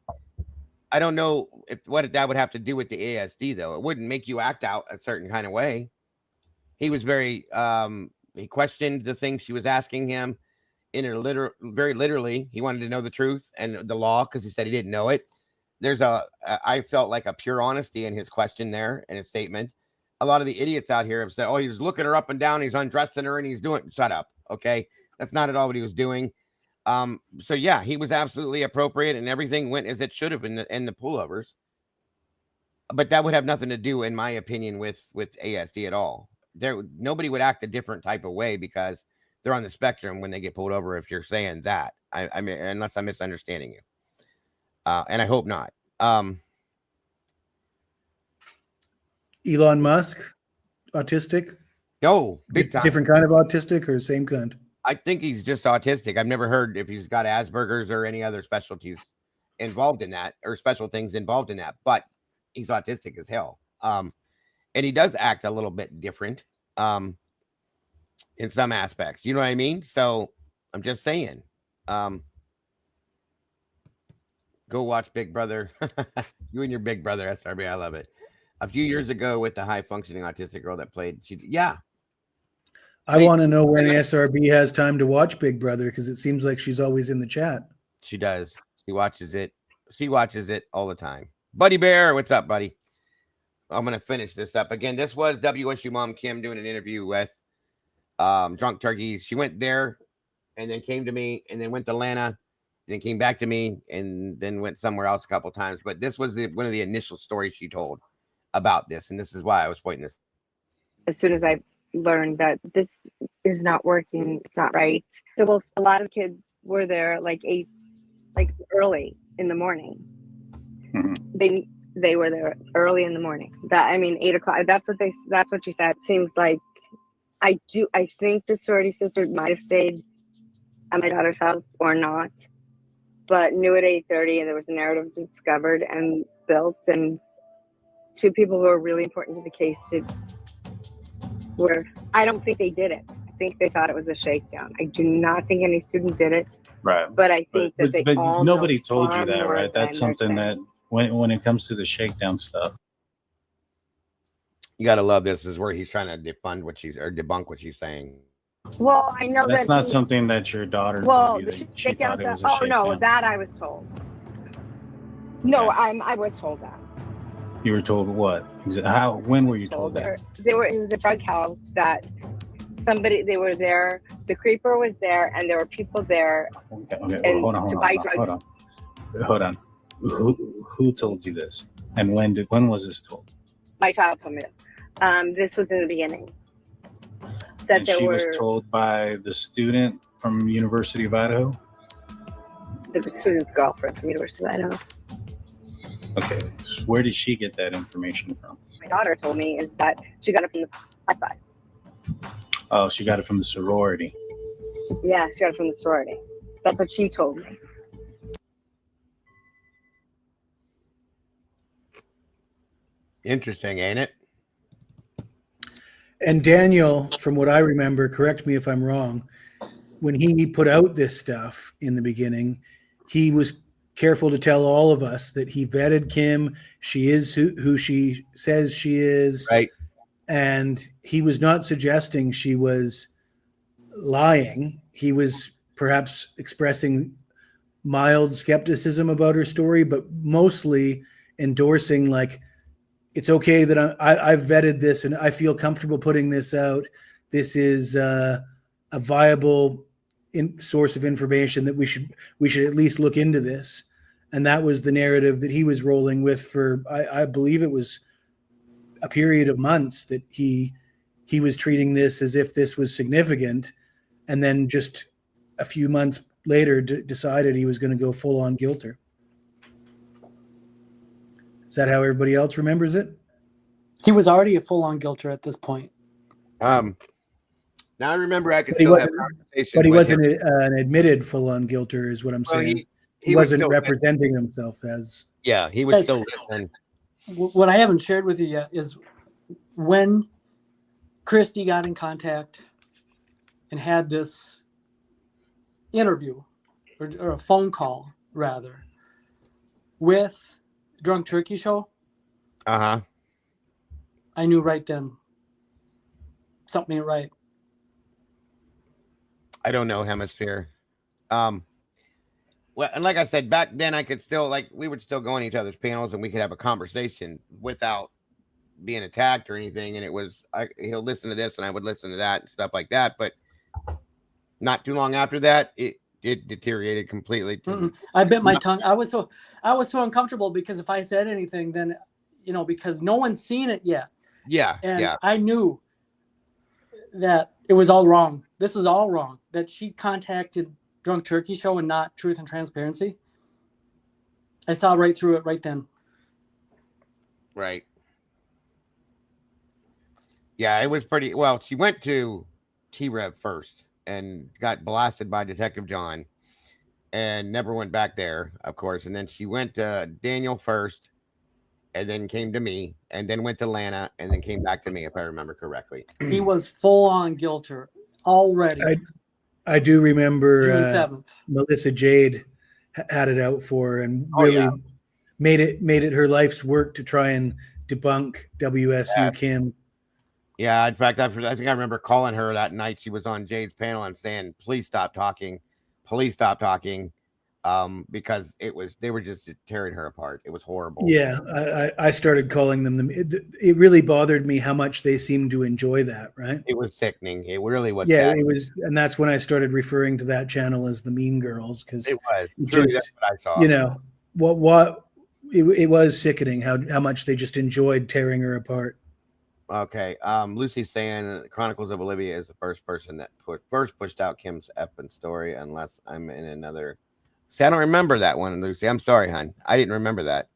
I don't know what that would have to do with the ASD, though. It wouldn't make you act out a certain kind of way. He was very, he questioned the things she was asking him very literally. He wanted to know the truth and the law because he said he didn't know it. I felt like a pure honesty in his question there and his statement. A lot of the idiots out here have said, oh, he's looking her up and down, he's undressing her, and he's doing, shut up. Okay. That's not at all what he was doing. So yeah, he was absolutely appropriate and everything went as it should have been in the pullovers. But that would have nothing to do, in my opinion, with ASD at all. Nobody would act a different type of way because they're on the spectrum when they get pulled over. If you're saying that, I mean, unless I'm misunderstanding you, and I hope not. Elon Musk, autistic? No, big time. Different kind of autistic or same kind? I think he's just autistic. I've never heard if he's got Asperger's or any other specialties involved in that, or special things involved in that, but he's autistic as hell. And he does act a little bit different in some aspects. You know what I mean? So I'm just saying, go watch Big Brother. You and your Big Brother, SRB. I love it. A few years ago with the high functioning autistic girl that played. I want to know when SRB has time to watch Big Brother because it seems like she's always in the chat. She does. She watches it. She watches it all the time. Buddy Bear, what's up, buddy? I'm going to finish this up. Again, this was WSU Mom Kim doing an interview with Drunk Turkeys. She went there and then came to me and then went to Atlanta and then came back to me and then went somewhere else a couple of times. But this was one of the initial stories she told about this. And this is why I was pointing this. As soon as I learned that this is not working, it's not right. So a lot of kids were there like early in the morning. Mm-hmm. They were there early in the morning. 8 o'clock. That's what she said. It seems like I think the sorority sister might have stayed at my daughter's house or not, but knew at 8:30 and there was a narrative discovered and built, and two people who are really important to the case I don't think they did it. I think they thought it was a shakedown. I do not think any student did it. Right. But I think but nobody told you that, right? That's something that when it comes to the shakedown stuff. You got to love this. Is where he's trying to debunk what she's saying. Well, I know that's not something that your daughter told you that she thought it was a shakedown. No, that I was told. No, I was told that. You were told what? How? When were you told that? It was a drug house that they were there. The creeper was there, and there were people there. Okay. Well, hold on. Who told you this? And when was this told? My child told me this. This was in the beginning. And she was told by the student from University of Idaho? The student's girlfriend from University of Idaho. Okay. Where did she get that information from? My daughter told me is that she got it from the high-five. Oh, she got it from the sorority. Yeah, she got it from the sorority. That's what she told me. Interesting, ain't it? And Daniel, from what I remember, correct me if I'm wrong, when he put out this stuff in the beginning, he was careful to tell all of us that he vetted Kim. She is who she says she is. Right. And he was not suggesting she was lying. He was perhaps expressing mild skepticism about her story, but mostly endorsing, like, it's okay that I've vetted this and I feel comfortable putting this out. This is a viable source of information that we should at least look into this. And that was the narrative that he was rolling with for, I believe it was a period of months, that he was treating this as if this was significant. And then just a few months later decided he was going to go full on guilter. Is that how everybody else remembers it? He was already a full-on guilter at this point. Now I remember I could still have conversations. But he wasn't an admitted full-on guilter, is what I'm saying. He wasn't representing himself as. Yeah, he was still listening. What I haven't shared with you yet is when Christy got in contact and had this interview, or a phone call rather, with Drunk Turkey Show. Uh-huh. I knew right then something ain't right. I don't know, Hemisphere. Well, and like I said, back then I could still, like, we would still go on each other's panels and we could have a conversation without being attacked or anything. And it was, he'll listen to this and I would listen to that and stuff like that. But not too long after that, it deteriorated completely. I bit my tongue. I was so uncomfortable because if I said anything, then, because no one's seen it yet. Yeah. And yeah. I knew that it was all wrong. This is all wrong. That she contacted Drunk Turkey Show and not Truth and Transparency. I saw right through it right then. Right. Yeah, it was pretty well. She went to T-Rev first and got blasted by Detective John and never went back there, of course. And then she went to Daniel first and then came to me and then went to Lana and then came back to me, if I remember correctly. He was full on guilter already. I do remember June 7th. Melissa Jade had it out for her and really made it her life's work to try and debunk WSU Kim. Yeah, in fact, I think I remember calling her that night. She was on Jade's panel and saying, "Please stop talking, because they were just tearing her apart. It was horrible." Yeah, I started calling them. It really bothered me how much they seemed to enjoy that. Right? It was sickening. It really was. Yeah, sad. it was, and that's when I started referring to that channel as the Mean Girls, because it was. Truly, that's what I saw. It was sickening how much they just enjoyed tearing her apart. Okay. Lucy's saying Chronicles of Olivia is the first person that pushed out Kim's effing story, unless I'm in another. See, I don't remember that one, Lucy. I'm sorry, hon. I didn't remember that.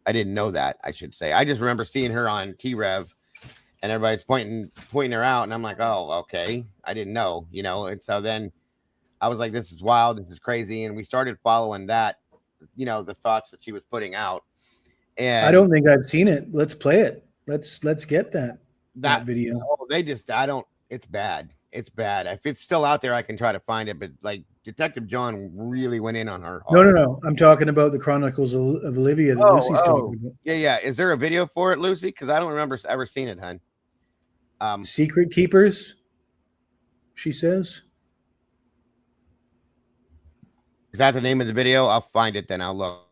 I didn't know that, I should say. I just remember seeing her on T-Rev and everybody's pointing her out, and I'm like, oh, okay. I didn't know, and so then I was like, this is wild, this is crazy, and we started following that, the thoughts that she was putting out. And I don't think I've seen it. Let's play it. Let's get that video. Oh, it's bad. It's bad. If it's still out there, I can try to find it. But like Detective John really went in on her. No. I'm talking about the Chronicles of Olivia that Lucy's talking about. Yeah. Is there a video for it, Lucy? Because I don't remember ever seeing it, hon. Secret Keepers, she says. Is that the name of the video? I'll find it then. I'll look.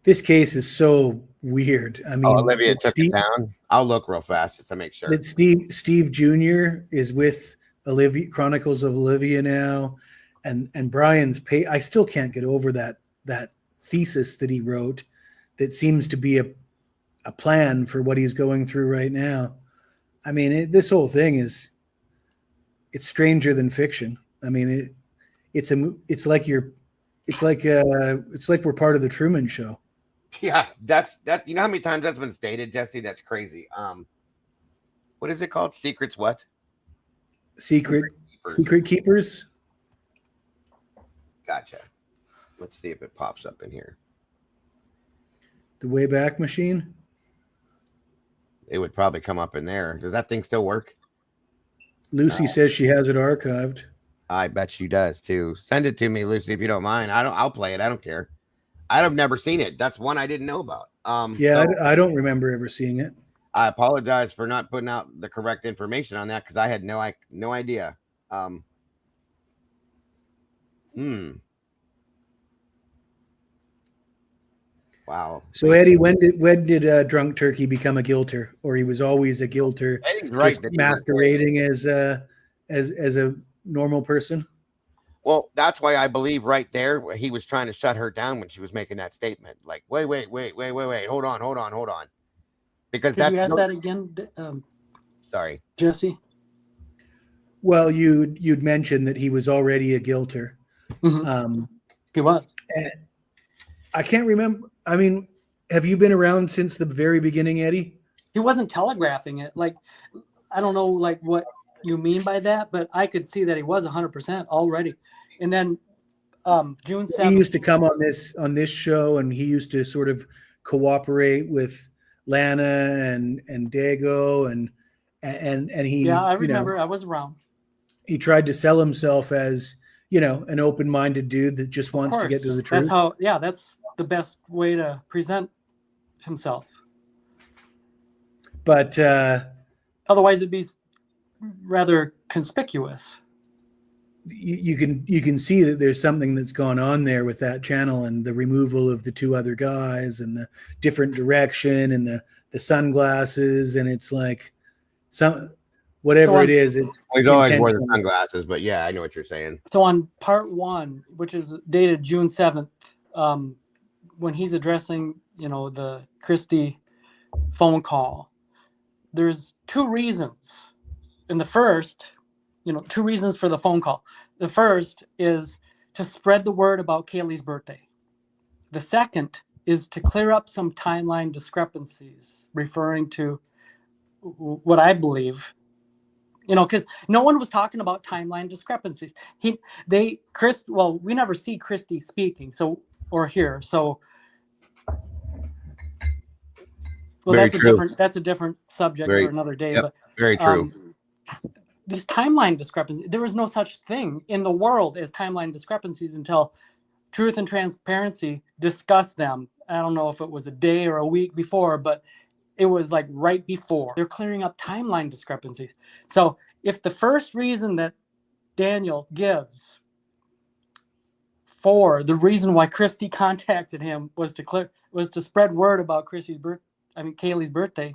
This case is so weird. I mean, Olivia took it down. I'll look real fast just to make sure. That Steve Jr. is with Olivia, Chronicles of Olivia now, and Brian's I still can't get over that thesis that he wrote that seems to be a plan for what he's going through right now. I mean, this whole thing it's stranger than fiction. I mean, it's like we're part of the Truman Show. Yeah, that's that. You know how many times that's been stated, Jesse? That's crazy. What is it called? Secrets what? Secret Keepers. Gotcha. Let's see if it pops up in here. The Wayback Machine. It would probably come up in there. Does that thing still work? Lucy says she has it archived. I bet she does too. Send it to me, Lucy, if you don't mind. I'll play it. I don't care. I've never seen it. That's one I didn't know about. I don't remember ever seeing it. I apologize for not putting out the correct information on that because I had no idea. Wow. So Eddie, when did Drunk Turkey become a guilter, or he was always a guilter, Eddie's right, just masquerading as a normal person? Well, that's why I believe right there he was trying to shut her down when she was making that statement. Like, wait, hold on. Because Could you ask that again? Sorry, Jesse. Well, you'd mentioned that he was already a guilter. Mm-hmm. He was. I can't remember. I mean, have you been around since the very beginning, Eddie? He wasn't telegraphing it. Like, I don't know, like what you mean by that, but I could see that he was 100% already. And then June 7th. He used to come on this show, and he used to sort of cooperate with Lana and Dago and he. Yeah, I remember. I was around. He tried to sell himself as, an open-minded dude that just wants to get to the truth. That's the best way to present himself. But otherwise it'd be rather conspicuous. You can see that there's something that's gone on there with that channel and the removal of the two other guys and the different direction and the sunglasses, and it's like it is. It's he's always wore the sunglasses, but yeah, I know what you're saying. So on part 1, which is dated June 7th, when he's addressing, the Christie phone call, there's 2 reasons. And the first, 2 reasons for the phone call. The first is to spread the word about Kaylee's birthday. The second is to clear up some timeline discrepancies, referring to what I believe, because no one was talking about timeline discrepancies. We never see Christie speaking, or here. So, that's a different subject for another day. Yep, but very true. These timeline discrepancies, there was no such thing in the world as timeline discrepancies until Truth and Transparency discussed them. I don't know if it was a day or a week before, but it was like right before. They're clearing up timeline discrepancies. So if the first reason that Daniel gives for the reason why Christie contacted him was to spread word about Kaylee's birthday,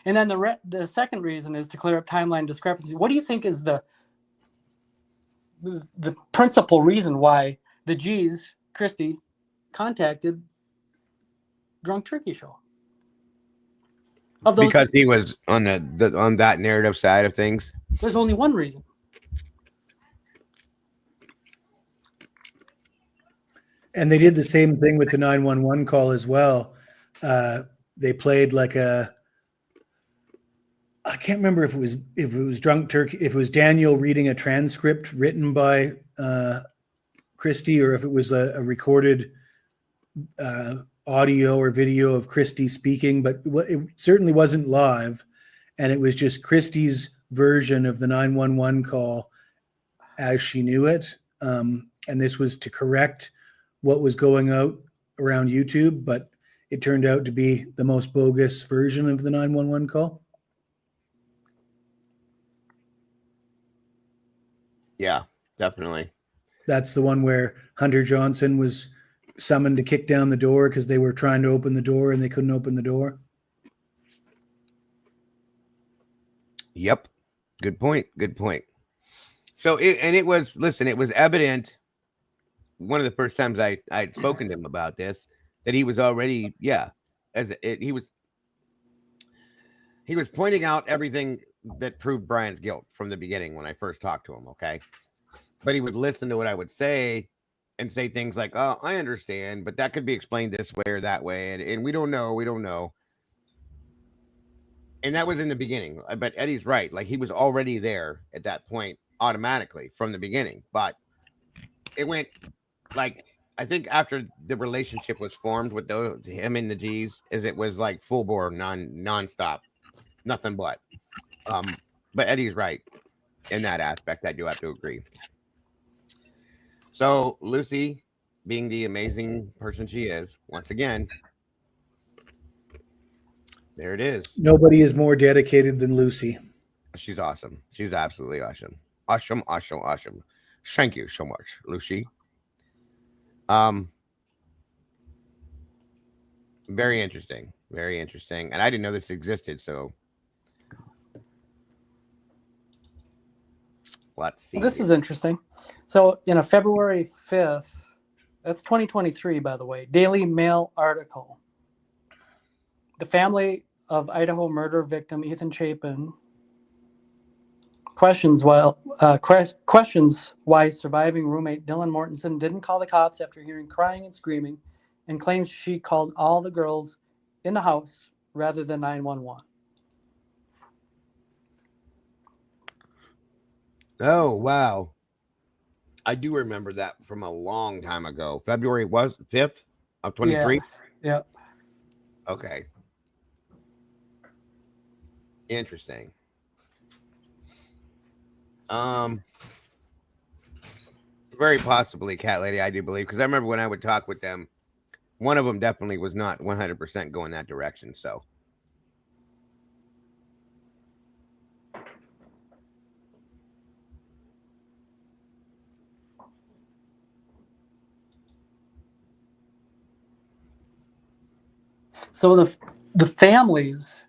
and then the second reason is to clear up timeline discrepancies. What do you think is the principal reason why the G's, Christie, contacted Drunk Turkey Show? Because he was on on that narrative side of things. There's only one reason. And they did the same thing with the 911 call as well. They played like I can't remember if it was Drunk Turkey, if it was Daniel reading a transcript written by Christie, or if it was a recorded audio or video of Christie speaking, but it certainly wasn't live, and it was just Christie's version of the 911 call as she knew it. And this was to correct what was going out around YouTube, but it turned out to be the most bogus version of the 911 call. Yeah, definitely. That's the one where Hunter Johnson was summoned to kick down the door because they were trying to open the door and they couldn't open the door? Yep. Good point. Good point. So it was evident one of the first times I'd spoken to him about this that he was already, he was pointing out everything that proved Brian's guilt from the beginning when I first talked to him. Okay. But he would listen to what I would say and say things like, "Oh, I understand, but that could be explained this way or that way. And we don't know. And that was in the beginning. But Eddie's right. Like, he was already there at that point automatically from the beginning. But it went, like, I think after the relationship was formed with him and the G's, is it was like full bore, non-stop, nothing but. But Eddie's right in that aspect. I do have to agree. So Lucy, being the amazing person she is, once again, there it is. Nobody is more dedicated than Lucy. She's awesome. She's absolutely awesome. Awesome. Thank you so much, Lucy. Very interesting. And I didn't know this existed, so let's see. This is interesting. So, in a February 5th, that's 2023, by the way, Daily Mail article. The family of Idaho murder victim Ethan Chapin questions why surviving roommate Dylan Mortensen didn't call the cops after hearing crying and screaming, and claims she called all the girls in the house rather than 911. Oh, wow. I do remember that from a long time ago. February was 5th of 23? Yeah. Okay. Interesting. Very possibly Cat Lady, I do believe, because I remember when I would talk with them, one of them definitely was not 100% going that direction. So the families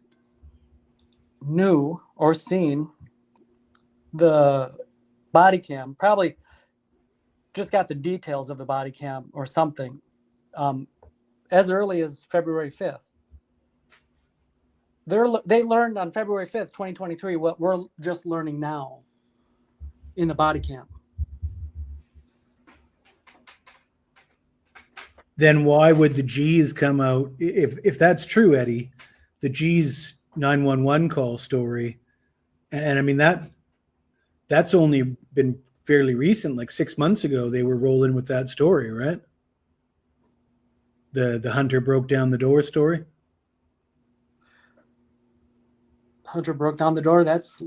knew or seen the body cam, probably just got the details of the body cam or something, as early as February 5th. They learned on February 5th, 2023, what we're just learning now in the body cam. Then why would the G's come out if that's true, Eddie? The G's 911 call story, and I mean that's only been fairly recent, like 6 months ago. They were rolling with that story, right? The Hunter broke down the door story. Hunter broke down the door. That's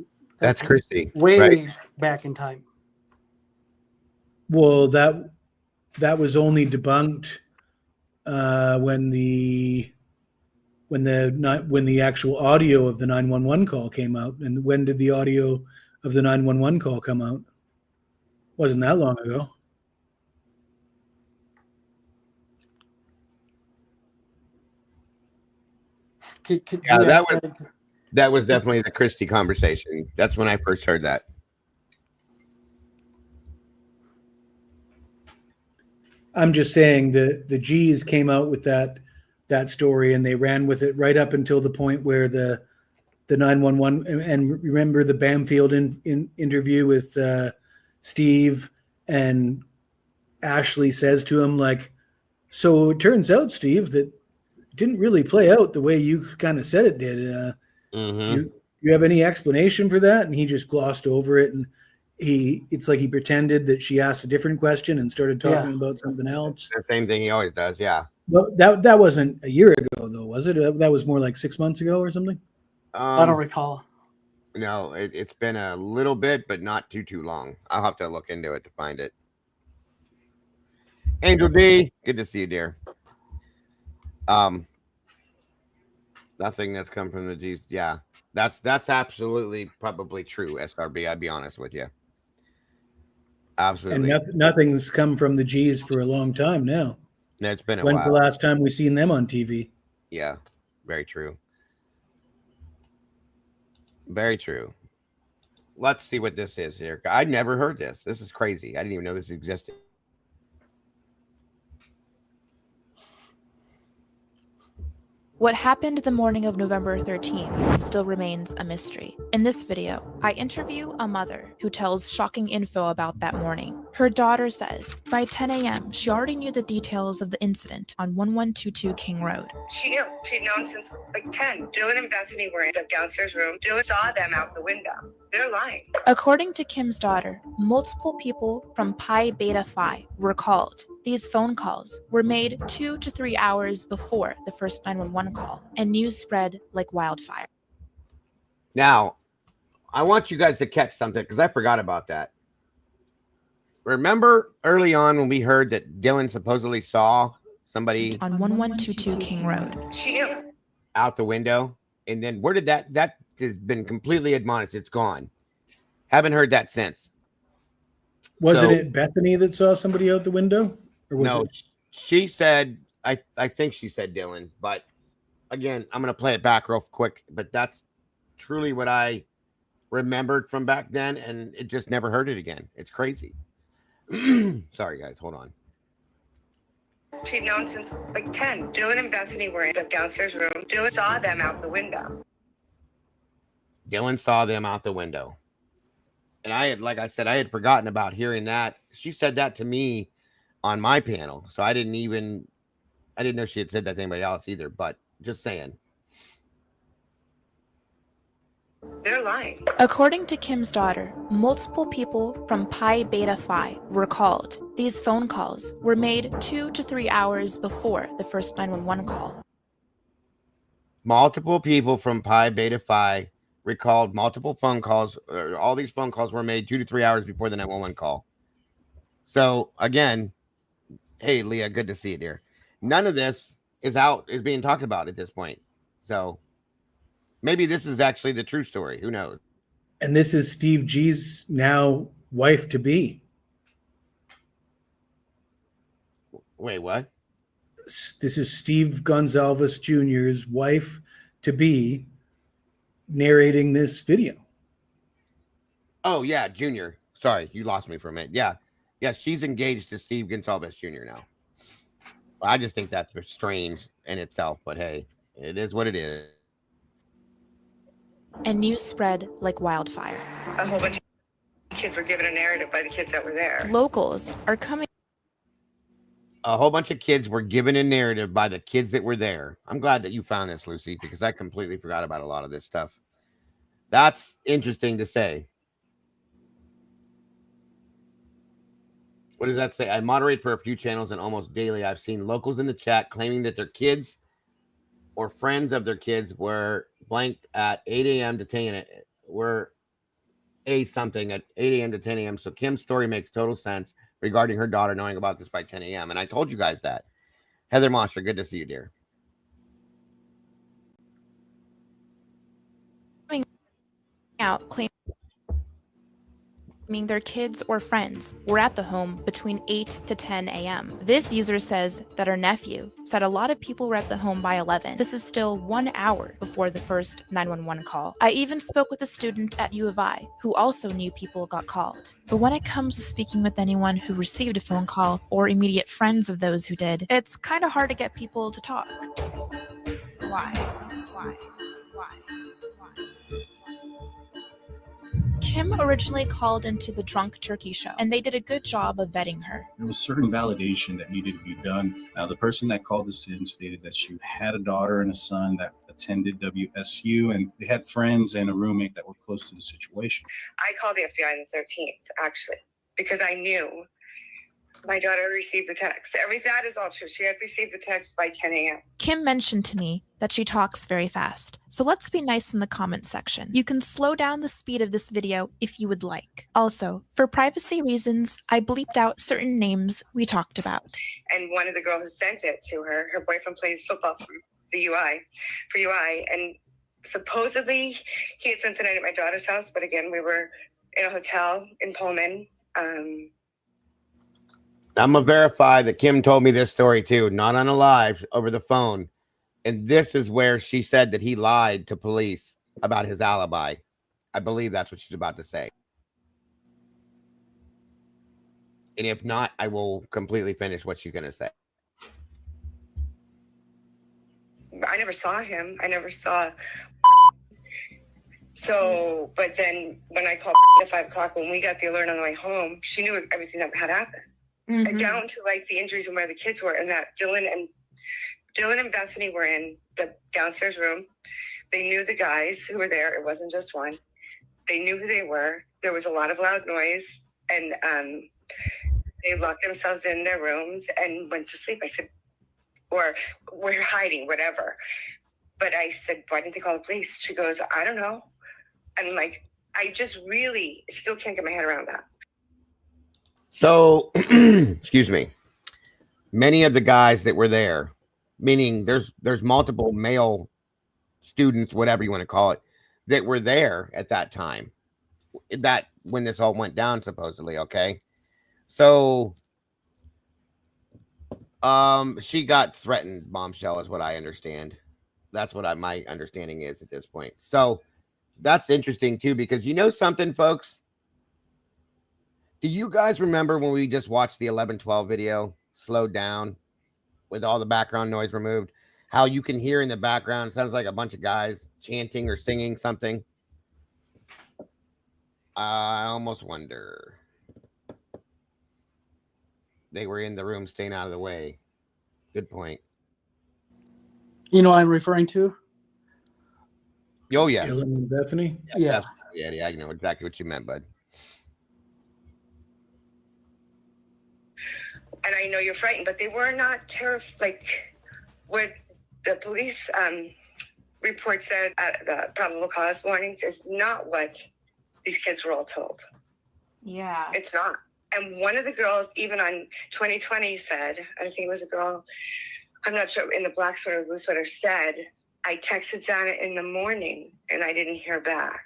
Christy, way right? Back in time. Well, that was only debunked when the actual audio of the 911 call came out. And when did the audio of the 911 call come out? Wasn't that long ago. That was definitely the Christie conversation. That's when I first heard that. I'm just saying the G's came out with that story, and they ran with it right up until the point where the 911, and remember the Bamfield interview with Steve, and Ashley says to him, like, so it turns out, Steve, that it didn't really play out the way you kind of said it did. Do you have any explanation for that? And he just glossed over it, and it's like he pretended that she asked a different question and started talking about something else. The same thing he always does, yeah. Well, that wasn't a year ago, though, was it? That was more like 6 months ago or something? I don't recall. No, it's been a little bit, but not too long. I'll have to look into it to find it. Angel D, good to see you, dear. Nothing that's come from the G's. Yeah, that's absolutely probably true, SRB. I'd be honest with you. Absolutely. And nothing's come from the G's for a long time now. It's been a When's while. the last time we seen them on TV? Yeah, very true. Very true. Let's see what this is here. I never heard this. This is crazy. I didn't even know this existed. What happened the morning of November 13th still remains a mystery. In this video, I interview a mother who tells shocking info about that morning. Her daughter says by 10 a.m., she already knew the details of the incident on 1122 King Road. She knew. She'd known since like 10. Dylan and Bethany were in the downstairs room. Dylan saw them out the window. They're lying. According to Kim's daughter, multiple people from Pi Beta Phi were called. These phone calls were made 2 to 3 hours before the first 911 call, and news spread like wildfire. Now, I want you guys to catch something because I forgot about that. Remember early on when we heard that Dylan supposedly saw somebody on 1122 King Road. She knew. Out the window, and then where did that has been completely admonished? It's gone. Haven't heard that since. Wasn't it Bethany that saw somebody out the window? Or was it? She said, I think she said Dylan, but again, I'm going to play it back real quick, but that's truly what I remembered from back then, and it just never heard it again. It's crazy. Sorry, guys. Hold on. She'd known since like 10. Dylan and Bethany were in the downstairs room. Dylan saw them out the window. Dylan saw them out the window. And I had, like I said, I had forgotten about hearing that. She said that to me on my panel. So I didn't know she had said that to anybody else either, but just saying. They're lying. According to Kim's daughter, multiple people from Pi Beta Phi were called. These phone calls were made 2 to 3 hours before the first 911 call. Multiple people from Pi Beta Phi recalled multiple phone calls. All these phone calls were made 2 to 3 hours before the 911 call. So again, hey, Leah, good to see you, dear. None of this is being talked about at this point. So maybe this is actually the true story. Who knows? And this is Steve G's now wife to be. Wait, what? This is Steve Gonzalez Jr.'s wife to be narrating this video. Oh, yeah, Junior. Sorry, you lost me for a minute. Yeah. Yeah, she's engaged to Steve Gonzalez Jr. now. I just think that's strange in itself, but hey, it is what it is. And news spread like wildfire. A whole bunch of kids were given a narrative by the kids that were there. Locals are coming. A whole bunch of kids were given a narrative by the kids that were there. I'm glad that you found this, Lucy, because I completely forgot about a lot of this stuff. That's interesting to say. What does that say? I moderate for a few channels, and almost daily I've seen locals in the chat claiming that their kids or friends of their kids were blank at 8 a.m. to 10 a.m. were something at 8 a.m. to 10 a.m. So Kim's story makes total sense regarding her daughter knowing about this by 10 a.m. And I told you guys that. Heather Monster, good to see you, dear. Out claiming their kids or friends were at the home between 8 to 10 a.m. This user says that her nephew said a lot of people were at the home by 11. This is still 1 hour before the first 911 call. I even spoke with a student at U of I who also knew people got called. But when it comes to speaking with anyone who received a phone call or immediate friends of those who did, it's kind of hard to get people to talk. Why? Kim originally called into the Drunk Turkey show, and they did a good job of vetting her. There was certain validation that needed to be done. Now, the person that called us in stated that she had a daughter and a son that attended WSU, and they had friends and a roommate that were close to the situation. I called the FBI on the 13th, actually, because I knew my daughter received the text. That is all true. She had received the text by 10 a.m. Kim mentioned to me that she talks very fast, so let's be nice in the comment section. You can slow down the speed of this video if you would like. Also, for privacy reasons, I bleeped out certain names we talked about. And one of the girls who sent it to her boyfriend plays football for UI, and supposedly he had spent the night at my daughter's house, but again, we were in a hotel in Pullman. I'm gonna verify that Kim told me this story too, not on a live, over the phone. And this is where she said that he lied to police about his alibi. I believe that's what she's about to say. And if not, I will completely finish what she's gonna say. I never saw him. I never saw. So, but then when I called at 5 o'clock, when we got the alert on the way home, she knew everything that had happened. And down to like the injuries and where the kids were, and that Dylan and Bethany were in the downstairs room. They knew the guys who were there. It wasn't just one. They knew who they were. There was a lot of loud noise, and they locked themselves in their rooms and went to sleep. I said, or we're hiding, whatever. But I said, why didn't they call the police? She goes, I don't know. I'm like, I just really still can't get my head around that. So, excuse me. Many of the guys that were there, meaning there's multiple male students, whatever you want to call it, that were there at that time, that when this all went down, supposedly. Okay. So, she got threatened, bombshell is what I understand. That's what my understanding is at this point. So that's interesting too, because you know something, folks. Do you guys remember when we just watched the 11-12 video, slowed down, with all the background noise removed? How you can hear in the background, sounds like a bunch of guys chanting or singing something. I almost wonder. They were in the room staying out of the way. Good point. You know what I'm referring to? Oh, yeah. Dylan and Bethany? Yeah. Yeah, I know exactly what you meant, bud. And I know you're frightened, but they were not terrified. Like what the police report said at the probable cause warnings is not what these kids were all told. Yeah. It's not. And one of the girls, even on 2020, said, I think it was a girl, I'm not sure, in the black sweater, blue sweater, said, I texted Zana in the morning and I didn't hear back.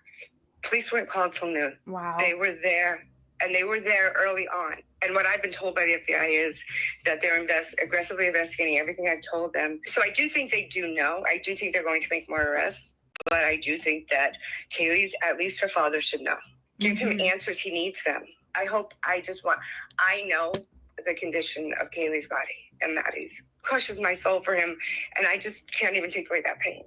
Police weren't called till noon. Wow. They were there, and they were there early on. And what I've been told by the FBI is that they're aggressively investigating everything I've told them. So I do think they do know. I do think they're going to make more arrests. But I do think that Kaylee's, at least her father, should know. Give him answers. He needs them. I know the condition of Kaylee's body and Maddie's. Crushes my soul for him. And I just can't even take away that pain.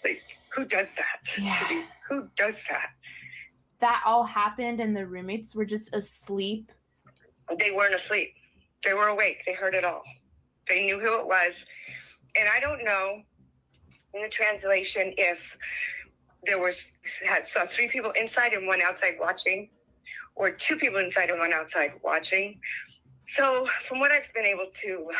Like, who does that? Yeah. Who does that? That all happened and the roommates were just asleep. They weren't asleep. They were awake. They heard it all. They knew who it was. And I don't know in the translation if there saw 3 people inside and 1 outside watching, or 2 people inside and 1 outside watching. So from what I've been able to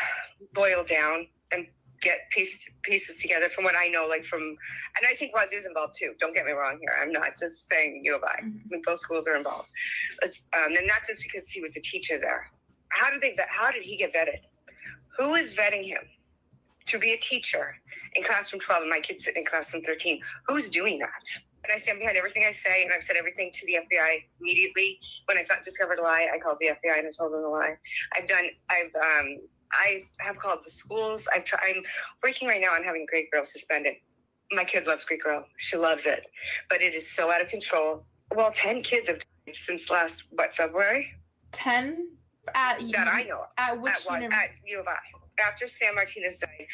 boil down and get pieces together from what I know, and I think Wazoo's involved too. Don't get me wrong here. I'm not just saying U of I. Both schools are involved. And not just because he was a teacher there. How did he get vetted? Who is vetting him to be a teacher in classroom 12 and my kids sitting in classroom 13? Who's doing that? And I stand behind everything I say, and I've said everything to the FBI immediately. When I discovered a lie, I called the FBI and I told them the lie. I have called the schools. I'm working right now on having Greek Girl suspended. My kid loves Greek Girl. She loves it. But it is so out of control. Well, 10 kids have died since last, February? 10? That I know of. At which At U of I. After Sam Martinez died,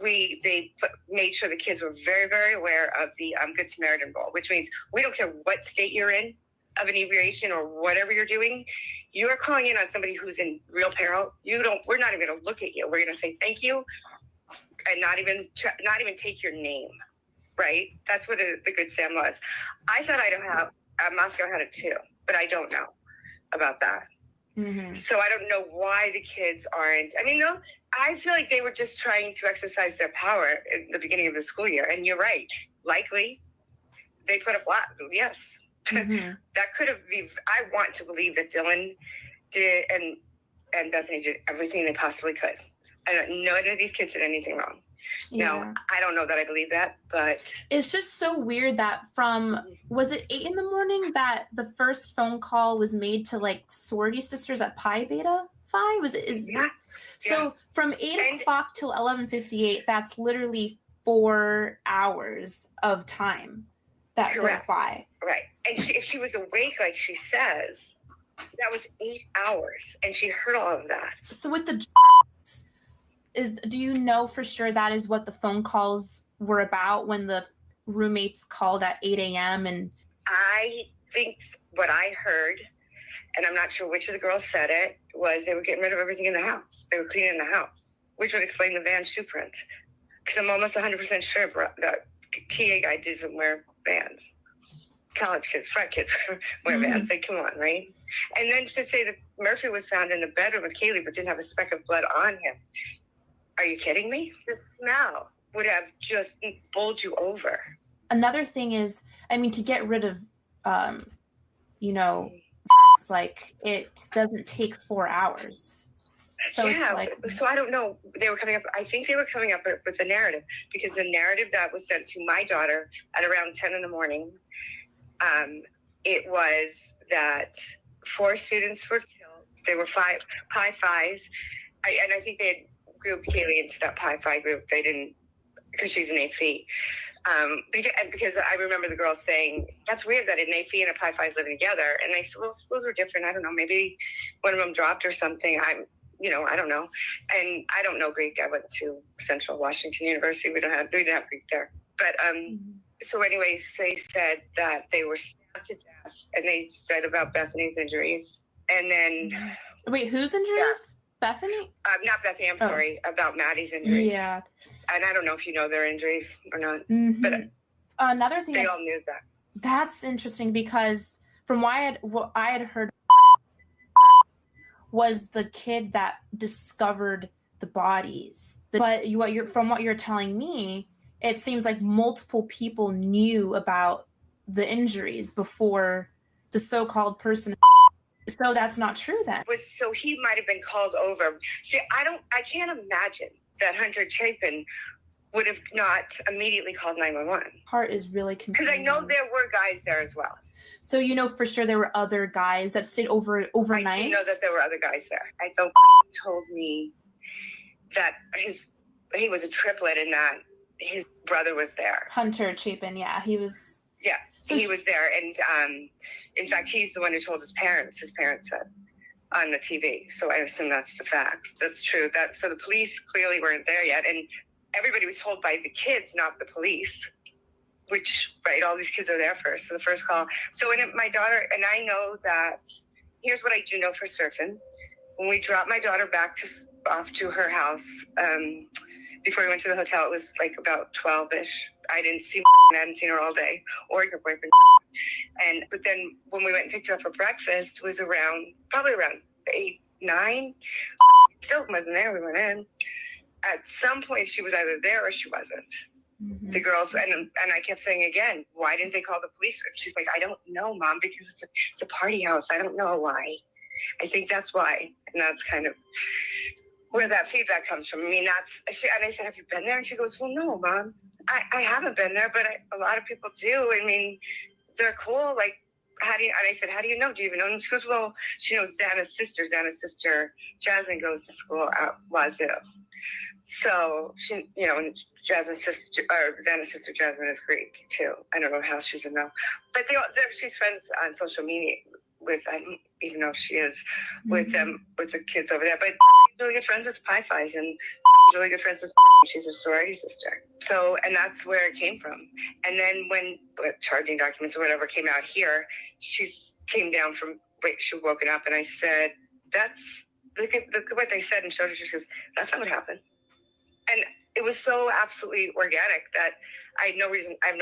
they made sure the kids were very, very aware of the Good Samaritan rule, which means we don't care what state you're in of inebriation or whatever you're doing. You are calling in on somebody who's in real peril. We're not even going to look at you. We're going to say thank you and not even take your name, right? That's what the Good Sam was. I thought Moscow had it too, but I don't know about that. Mm-hmm. So I don't know why the kids aren't. I mean, no, I feel like they were just trying to exercise their power at the beginning of the school year. And you're right. Likely, they put a block. Yes. Mm-hmm. That could have been. I want to believe that Dylan did and Bethany did everything they possibly could. None of these kids did anything wrong. Yeah. Now, I don't know that I believe that, but it's just so weird that was it 8 a.m. that the first phone call was made to sorority sisters at Pi Beta Phi? Was it? Yeah. So from 8 o'clock till 11:58, that's literally 4 hours of time that goes by. Right. And if she was awake, like she says, that was 8 hours, and she heard all of that. So with the do you know for sure that is what the phone calls were about when the roommates called at 8 a.m. and I think what I heard, and I'm not sure which of the girls said it, was they were getting rid of everything in the house. They were cleaning the house, which would explain the van shoe print. Because I'm almost 100% sure that TA guy doesn't wear Vans. College kids, frat kids wear Vans. Like, come on, right? And then to say that Murphy was found in the bedroom with Kaylee but didn't have a speck of blood on him. Are you kidding me? The smell would have just bowled you over. Another thing is, I mean, to get rid of, it's like it doesn't take 4 hours. So it's like, so I don't know. I think they were coming up with a narrative, because the narrative that was sent to my daughter at around 10 in the morning, it was that 4 students were killed. They were Pi Phis. And I think they had grouped Kaylee into that Pi Phi group. They didn't, because she's an AFI. Because I remember the girls saying, that's weird that an AFI and a Pi Phi is living together. And they said, well, schools are different. I don't know. Maybe one of them dropped or something. I don't know. And I don't know Greek. I went to Central Washington University. We didn't have Greek there. But so anyways, they said that they were stabbed to death, and they said about Bethany's injuries. And then... Wait, whose injuries? Yeah. Bethany? Not Bethany, I'm sorry. About Maddie's injuries. Yeah. And I don't know if you know their injuries or not. But another thing they all knew that. That's interesting, because from what I had heard was the kid that discovered the bodies. But from what you're telling me, it seems like multiple people knew about the injuries before the so-called person. So that's not true then. So he might have been called over. See, I can't imagine that Hunter Chapin would have not immediately called 911. Part is really confusing. Because I know there were guys there as well. So you know for sure there were other guys that stayed overnight? I do know that there were other guys there. I know told me that he was a triplet and that his brother was there. Hunter Chapin, yeah, he was. Yeah, so he was there. And in fact, he's the one who told his parents said on the TV. So I assume that's the facts. That's true. So the police clearly weren't there yet. And everybody was told by the kids, not the police, which, right, all these kids are there first. So the first call. So when my daughter, and I know that, here's what I do know for certain. When we dropped my daughter off to her house, before we went to the hotel, it was like about 12-ish. I hadn't seen her all day, or your boyfriend. But then when we went and picked her up for breakfast, it was probably around 8, 9. Still wasn't there. We went in. At some point, she was either there or she wasn't. Mm-hmm. The girls, and I kept saying again, why didn't they call the police? She's like, I don't know, Mom, because it's a party house. I don't know why. I think that's why. And that's kind of where that feedback comes from. I mean, and I said, have you been there? And she goes, well, no, Mom, I haven't been there, but a lot of people do. I mean, they're cool. Like, and I said, how do you know? Do you even know them? She goes, well, she knows Xana's sister, Jasmine, goes to school at Wazoo. So she, and Xana's sister Jasmine is Greek too. I don't know how she's in know, but she's friends on social media with, I don't even know if she is, with the kids over there. But she's really good friends with Pi Phis, and she's really good friends with. She's a sorority sister. So, and that's where it came from. And then when charging documents or whatever came out here, she came down from. She woken up, and I said, look at what they said, and showed her. She says, that's not what happened. And it was so absolutely organic that I have no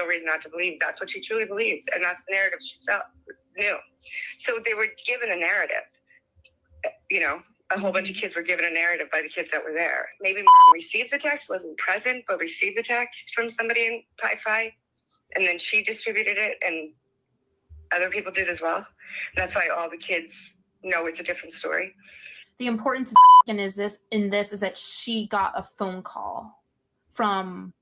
reason not to believe that's what she truly believes. And that's the narrative she knew. So they were given a narrative, a whole bunch of kids were given a narrative by the kids that were there. Maybe received the text, wasn't present, but received the text from somebody in Pi Phi. And then she distributed it and other people did as well. And that's why all the kids know it's a different story. The importance in this is that she got a phone call from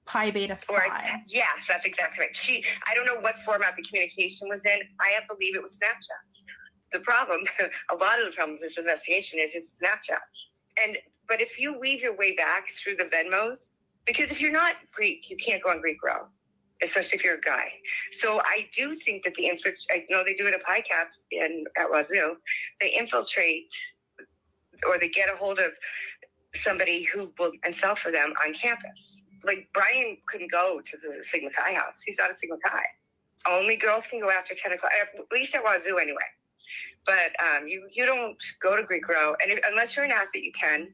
Pi Beta Phi. Yes, that's exactly right. I don't know what format the communication was in. I believe it was Snapchats. the problem, a lot of the problems with this investigation is it's Snapchats. But if you weave your way back through the Venmos, because if you're not Greek, you can't go on Greek Row, especially if you're a guy. So I do think that I know they do it at PICAPS at Wazoo. They infiltrate or they get a hold of somebody who will and sell for them on campus. Like Brian couldn't go to the Sigma Chi house. He's not a Sigma Chi. Only girls can go after 10 o'clock, at least at Wazoo anyway. But you don't go to Greek Row, and unless you're an athlete, you can,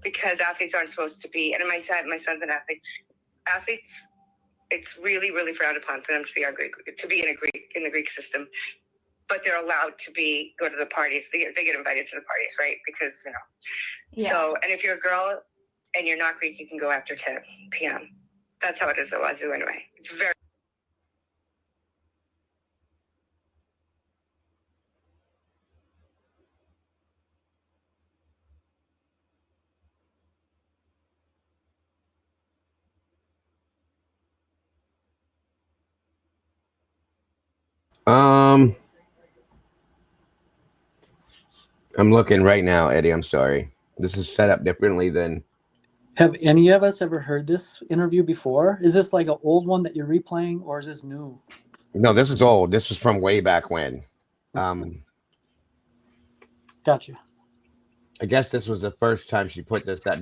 because athletes aren't supposed to be. And my son's an athlete. Athletes, it's really, really frowned upon for them to be in the Greek system. But they're allowed to go to the parties. They get invited to the parties, right? Because Yeah. So, and if you're a girl and you're not Greek, you can go after 10 p.m. That's how it is at Wazoo anyway. It's very. I'm looking right now, Eddie. I'm sorry. This is set up differently than. Have any of us ever heard this interview before? Is this like an old one that you're replaying, or is this new? No, this is old. This is from way back when. Gotcha. I guess this was the first time she put this out.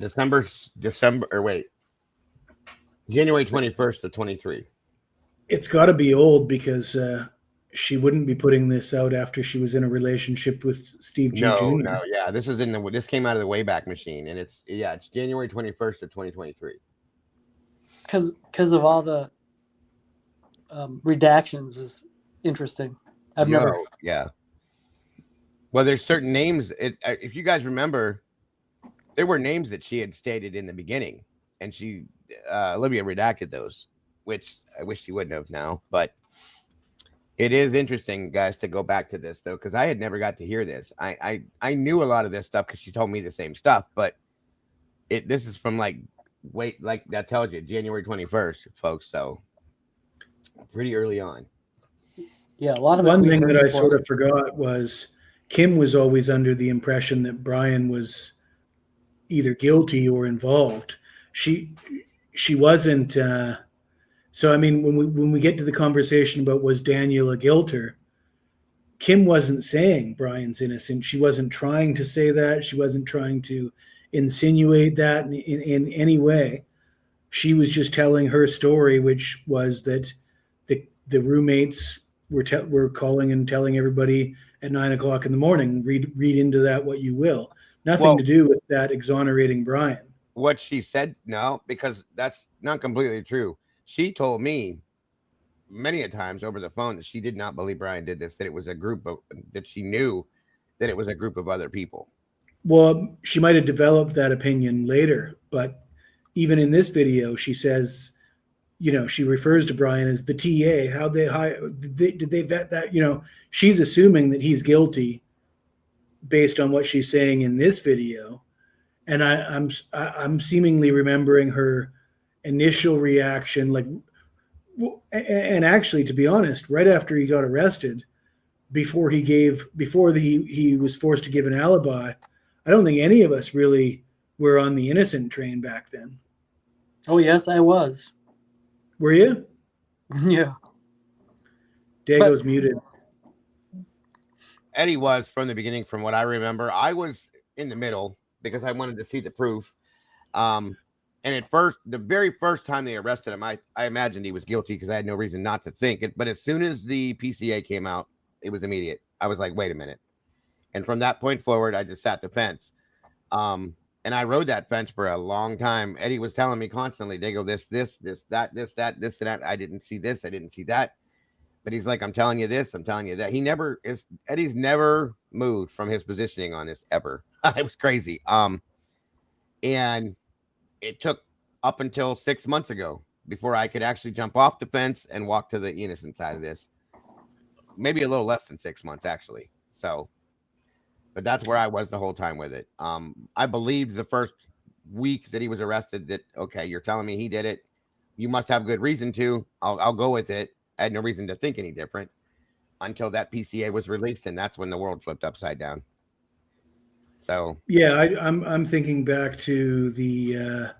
January 21st of 23. It's got to be old because she wouldn't be putting this out after she was in a relationship with Steve G. Jr. No, yeah. This is this came out of the Wayback Machine, and it's January 21st of 2023. Because of all the redactions is interesting. I've never. Yeah. Well, there's certain names. If you guys remember, there were names that she had stated in the beginning, and Olivia redacted those, which I wish she wouldn't have now. But it is interesting, guys, to go back to this though, because I had never got to hear this. I knew a lot of this stuff because she told me the same stuff, but this is from like that tells you January 21st, folks. So pretty early on. Yeah, a lot of one thing that I sort of forgot was Kim was always under the impression that Brian was either guilty or involved. She wasn't. So I mean, when we get to the conversation about was Daniel a guilter, Kim wasn't saying Brian's innocent. She wasn't trying to say that. She wasn't trying to insinuate that in any way. She was just telling her story, which was that the roommates were calling and telling everybody at 9 o'clock in the morning. Read into that what you will. Nothing to do with that exonerating Brian. What she said, no, because that's not completely true. She told me many a times over the phone that she did not believe Brian did this, that it was that she knew that it was a group of other people. Well, she might have developed that opinion later, but even in this video, she says, she refers to Brian as the TA. How did they vet that? She's assuming that he's guilty based on what she's saying in this video. And I'm seemingly remembering her initial reaction, and actually, to be honest, right after he got arrested, before he was forced to give an alibi, I don't think any of us really were on the innocent train back then. Oh yes, I was. Were you? Yeah. Dago's muted. Eddie was from the beginning, from what I remember. I was in the middle because I wanted to see the proof. And at first, the very first time they arrested him, I imagined he was guilty because I had no reason not to think it. But as soon as the PCA came out, it was immediate. I was like, wait a minute. And from that point forward, I just sat the fence. And I rode that fence for a long time. Eddie was telling me constantly, Dago, this, that, and that. I didn't see this. I didn't see that. But he's like, I'm telling you this. I'm telling you that. Eddie's never moved from his positioning on this ever. It was crazy. And it took up until 6 months ago before I could actually jump off the fence and walk to the innocent side of this. Maybe a little less than 6 months, actually. So, but that's where I was the whole time with it. I believed the first week that he was arrested that, okay, you're telling me he did it. You must have good reason to. I'll go with it. I had no reason to think any different. until that PCA was released, and that's when the world flipped upside down. So yeah, I'm thinking back to the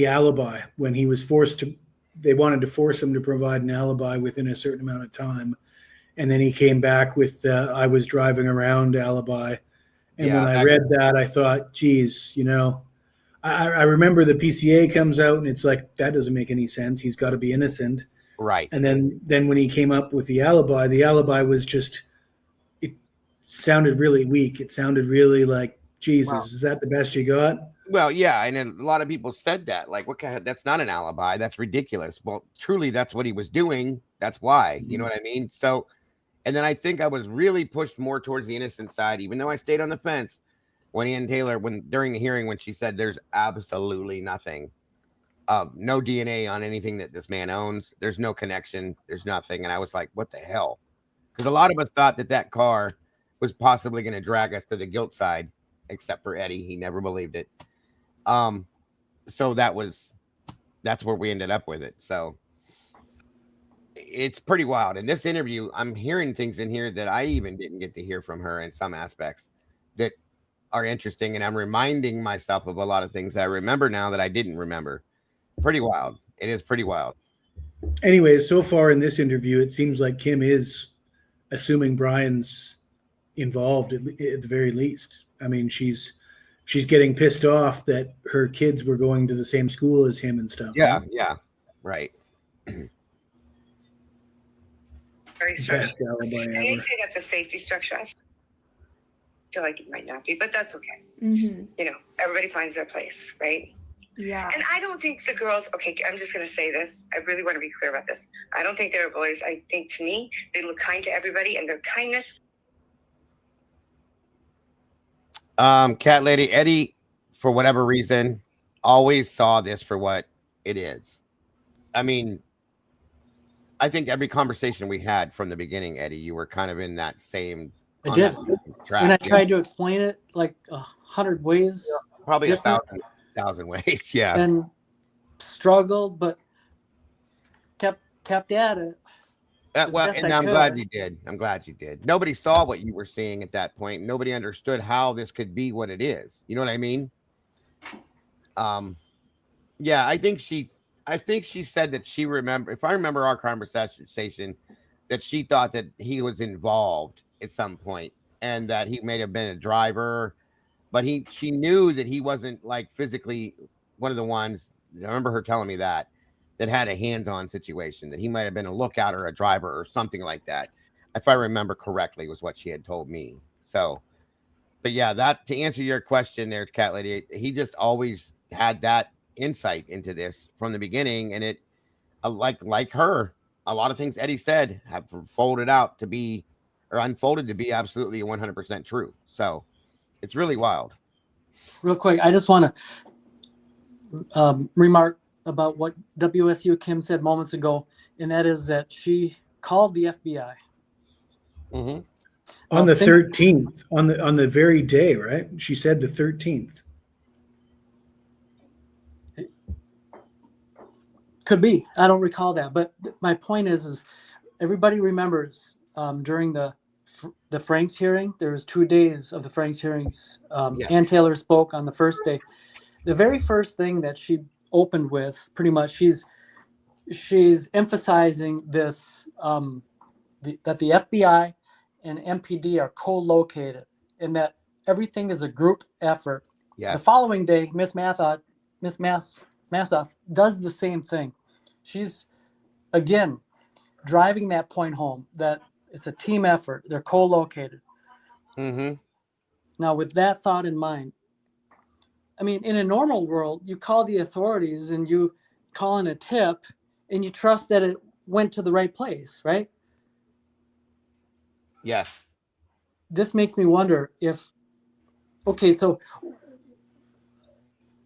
alibi when he was forced to. They wanted to force him to provide an alibi within a certain amount of time, and then he came back with "I was driving around" alibi. And when I read that, I thought, geez, I remember the PCA comes out and it's like, that doesn't make any sense. He's got to be innocent. Right. And then when he came up with the alibi was just, it sounded really weak. It sounded really like, Jesus, is that the best you got? Well, yeah. And then a lot of people said that, like, what kind of, that's not an alibi. That's ridiculous. Well, truly, that's what he was doing. That's why, you know what I mean? So, and then I think I was really pushed more towards the innocent side, even though I stayed on the fence when Ann Taylor, during the hearing, when she said there's absolutely nothing, no DNA on anything that this man owns. There's no connection. There's nothing. And I was like, what the hell? Because a lot of us thought that car was possibly going to drag us to the guilt side, except for Eddie. He never believed it. So that's where we ended up with it. So it's pretty wild. In this interview, I'm hearing things in here that I even didn't get to hear from her in some aspects that are interesting. And I'm reminding myself of a lot of things that I remember now that I didn't remember. Pretty wild. It is pretty wild. Anyways, so far in this interview, it seems like Kim is assuming Brian's involved at the very least. I mean, she's getting pissed off that her kids were going to the same school as him and stuff. Yeah. Right? Yeah. Right. Very Best structured. alibi And they ever. say that's a safety structure. I feel like it might not be, but that's okay. Everybody finds their place, right? Yeah. And I don't think the girls, okay, I'm just going to say this. I really want to be clear about this. I don't think they're bullies. I think, to me, they look kind to everybody, and their kindness. Cat Lady, Eddie, for whatever reason, always saw this for what it is. I mean, I think every conversation we had from the beginning, Eddie, you were kind of in that same I did. track. And I tried to explain it like 100 ways. Probably different, a thousand ways. Yeah. And struggled, but kept at it. Well, and I'm glad you did. I'm glad you did. Nobody saw what you were seeing at that point. Nobody understood how this could be what it is. You know what I mean? Yeah, I think she said that she remember, if I remember our conversation, that she thought that he was involved at some point and that he may have been a driver, but she knew that he wasn't like physically one of the ones. I remember her telling me that had a hands-on situation, that he might have been a lookout or a driver or something like that. If I remember correctly, was what she had told me. So, but yeah, that, to answer your question there, Cat Lady, he just always had that insight into this from the beginning. And it, like her, a lot of things Eddie said have unfolded to be absolutely 100% true. So it's really wild. Real quick, I just want to remark about what WSU Kim said moments ago, and that is that she called the FBI. Mm-hmm. On the 13th, on the very day, right? She said the 13th. Could be. I don't recall that, but my point is everybody remembers during the Franks hearing. There was 2 days of the Franks hearings. Ann Taylor spoke on the first day. The very first thing that she opened with, pretty much, she's emphasizing this that the FBI and MPD are co-located, and that everything is a group effort. Yes. The following day, Miss Massoff does the same thing. She's again driving that point home that it's a team effort. They're co-located. Mm-hmm. Now, with that thought in mind, I mean, in a normal world, you call the authorities and you call in a tip and you trust that it went to the right place, right? Yes. This makes me wonder if, okay, so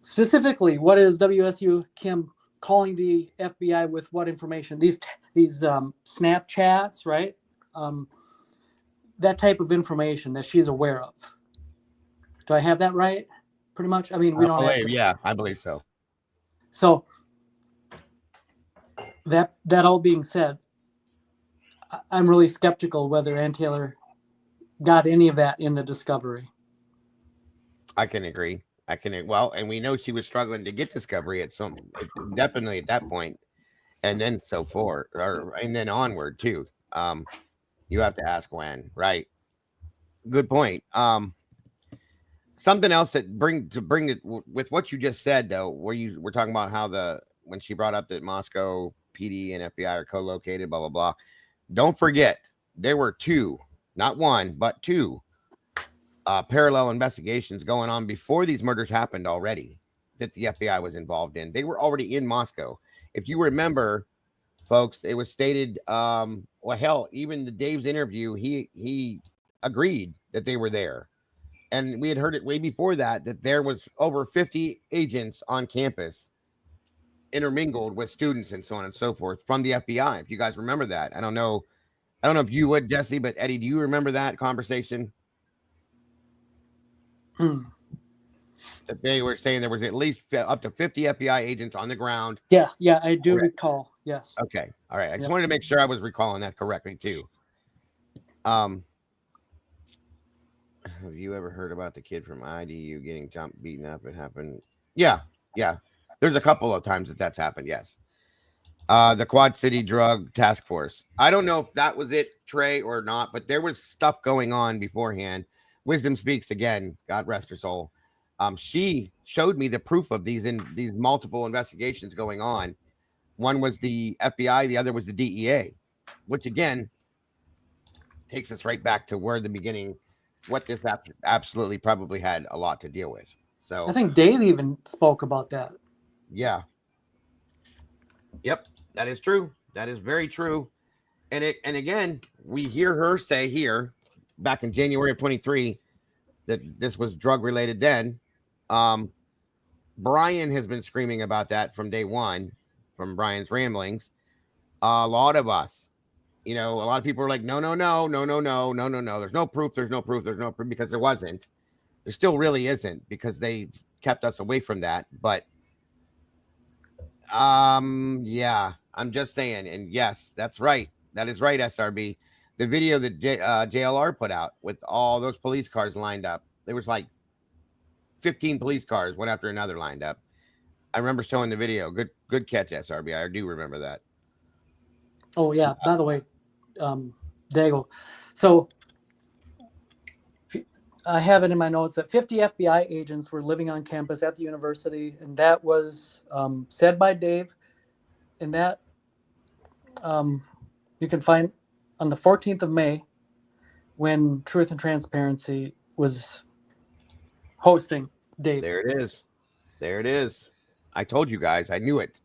specifically, what is WSU Kim calling the FBI with what information? These Snapchats, right? That type of information that she's aware of. Do I have that right? Pretty much. I mean, we don't have to. Yeah, I believe so. So that all being said, I'm really skeptical whether Ann Taylor got any of that in the discovery. I can agree. Well, and we know she was struggling to get discovery definitely at that point, and then so forth, and then onward too. You have to ask when, right? Good point. Something else that bring it with what you just said though, where you were talking about how when she brought up that Moscow PD and FBI are co-located, blah blah blah. Don't forget there were two, not one, but two parallel investigations going on before these murders happened already that the FBI was involved in. They were already in Moscow. If you remember, folks, it was stated, well, hell, even the Dave's interview, he agreed that they were there. And we had heard it way before that there was over 50 agents on campus intermingled with students and so on and so forth from the FBI. If you guys remember that, I don't know if you would, Jesse, but Eddie, do you remember that conversation? That they were saying there was at least up to 50 FBI agents on the ground. Yeah, I do recall. Yes. Okay. All right. I just wanted to make sure I was recalling that correctly too. Have you ever heard about the kid from IDU getting jumped, beaten up? It happened. Yeah. There's a couple of times that's happened. Yes. The Quad City Drug Task Force. I don't know if that was it, Trey, or not, but there was stuff going on beforehand. Wisdom speaks again. God rest her soul. She showed me the proof of these multiple investigations going on. One was the FBI, the other was the DEA, which again takes us right back to where the beginning, what this absolutely probably had a lot to deal with. So I think Dave even spoke about that. Yeah. Yep, that is true. That is very true. And again, we hear her say here back in January of 23 that this was drug related then. Brian has been screaming about that from day one, from Brian's ramblings. A lot of us, a lot of people are like, no. There's no proof, because there wasn't. There still really isn't, because they kept us away from that. But yeah, I'm just saying. And yes, that's right. That is right, SRB. The video that JLR put out with all those police cars lined up, there was like 15 police cars, one after another, lined up. I remember showing the video. Good catch, SRB. I do remember that. Oh yeah. By the way, Dago. So I have it in my notes that 50 FBI agents were living on campus at the university, and that was said by Dave. And that you can find on the 14th of May, when Truth and Transparency was hosting Dave. There it is. I told you guys. I knew it.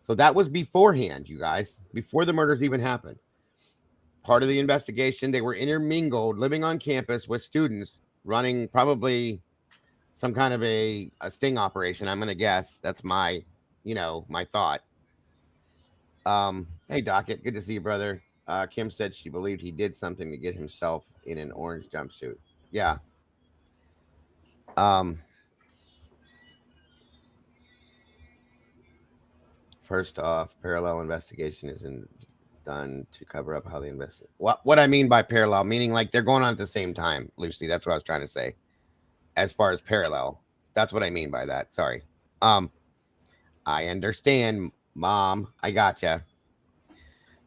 So that was beforehand, you guys, before the murders even happened. Part of the investigation, they were intermingled, living on campus with students, running probably some kind of a sting operation. I'm going to guess. That's my thought. Hey, Docket, good to see you, brother. Kim said she believed he did something to get himself in an orange jumpsuit. Yeah. First off, parallel investigation isn't done to cover up how they investigate. What I mean by parallel, meaning like they're going on at the same time, Lucy. That's what I was trying to say. As far as parallel, that's what I mean by that. Sorry. I understand, Mom. I gotcha.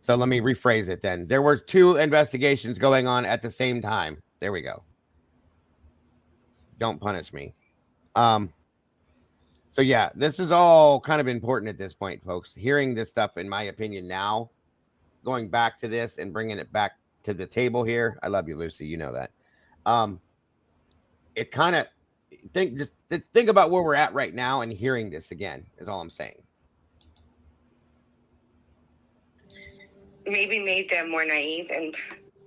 So let me rephrase it then. There were two investigations going on at the same time. There we go. Don't punish me. So yeah, this is all kind of important at this point, folks. Hearing this stuff, in my opinion, now, going back to this and bringing it back to the table here. I love you, Lucy. You know that. It kind of think about where we're at right now and hearing this again is all I'm saying. Maybe made them more naive and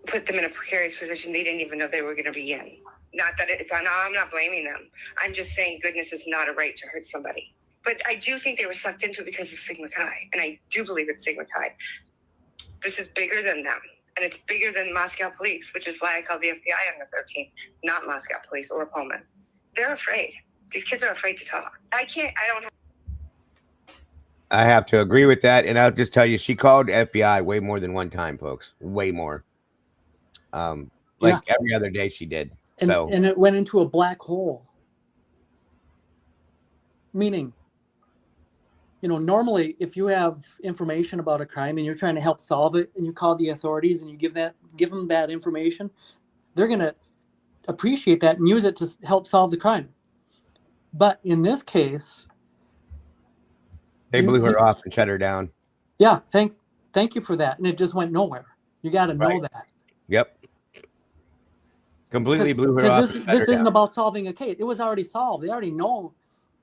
put them in a precarious position they didn't even know they were going to be in. Not that I'm not blaming them. I'm just saying goodness is not a right to hurt somebody. But I do think they were sucked into it because of Sigma Chi. And I do believe it's Sigma Chi. This is bigger than them. And it's bigger than Moscow police, which is why I call the FBI on the 13th, not Moscow police or Pullman. They're afraid. These kids are afraid to talk. I have to agree with that, and I'll just tell you, she called FBI way more than one time, folks. Way more. Like every other day she did. And it went into a black hole. Meaning, normally if you have information about a crime and you're trying to help solve it, and you call the authorities and you give them that information, they're gonna appreciate that and use it to help solve the crime. But in this case, they blew her off and shut her down. Yeah, thank you for that. And it just went nowhere. You got to know that. Yep. Completely blew her off. This isn't about solving a case. It was already solved. They already know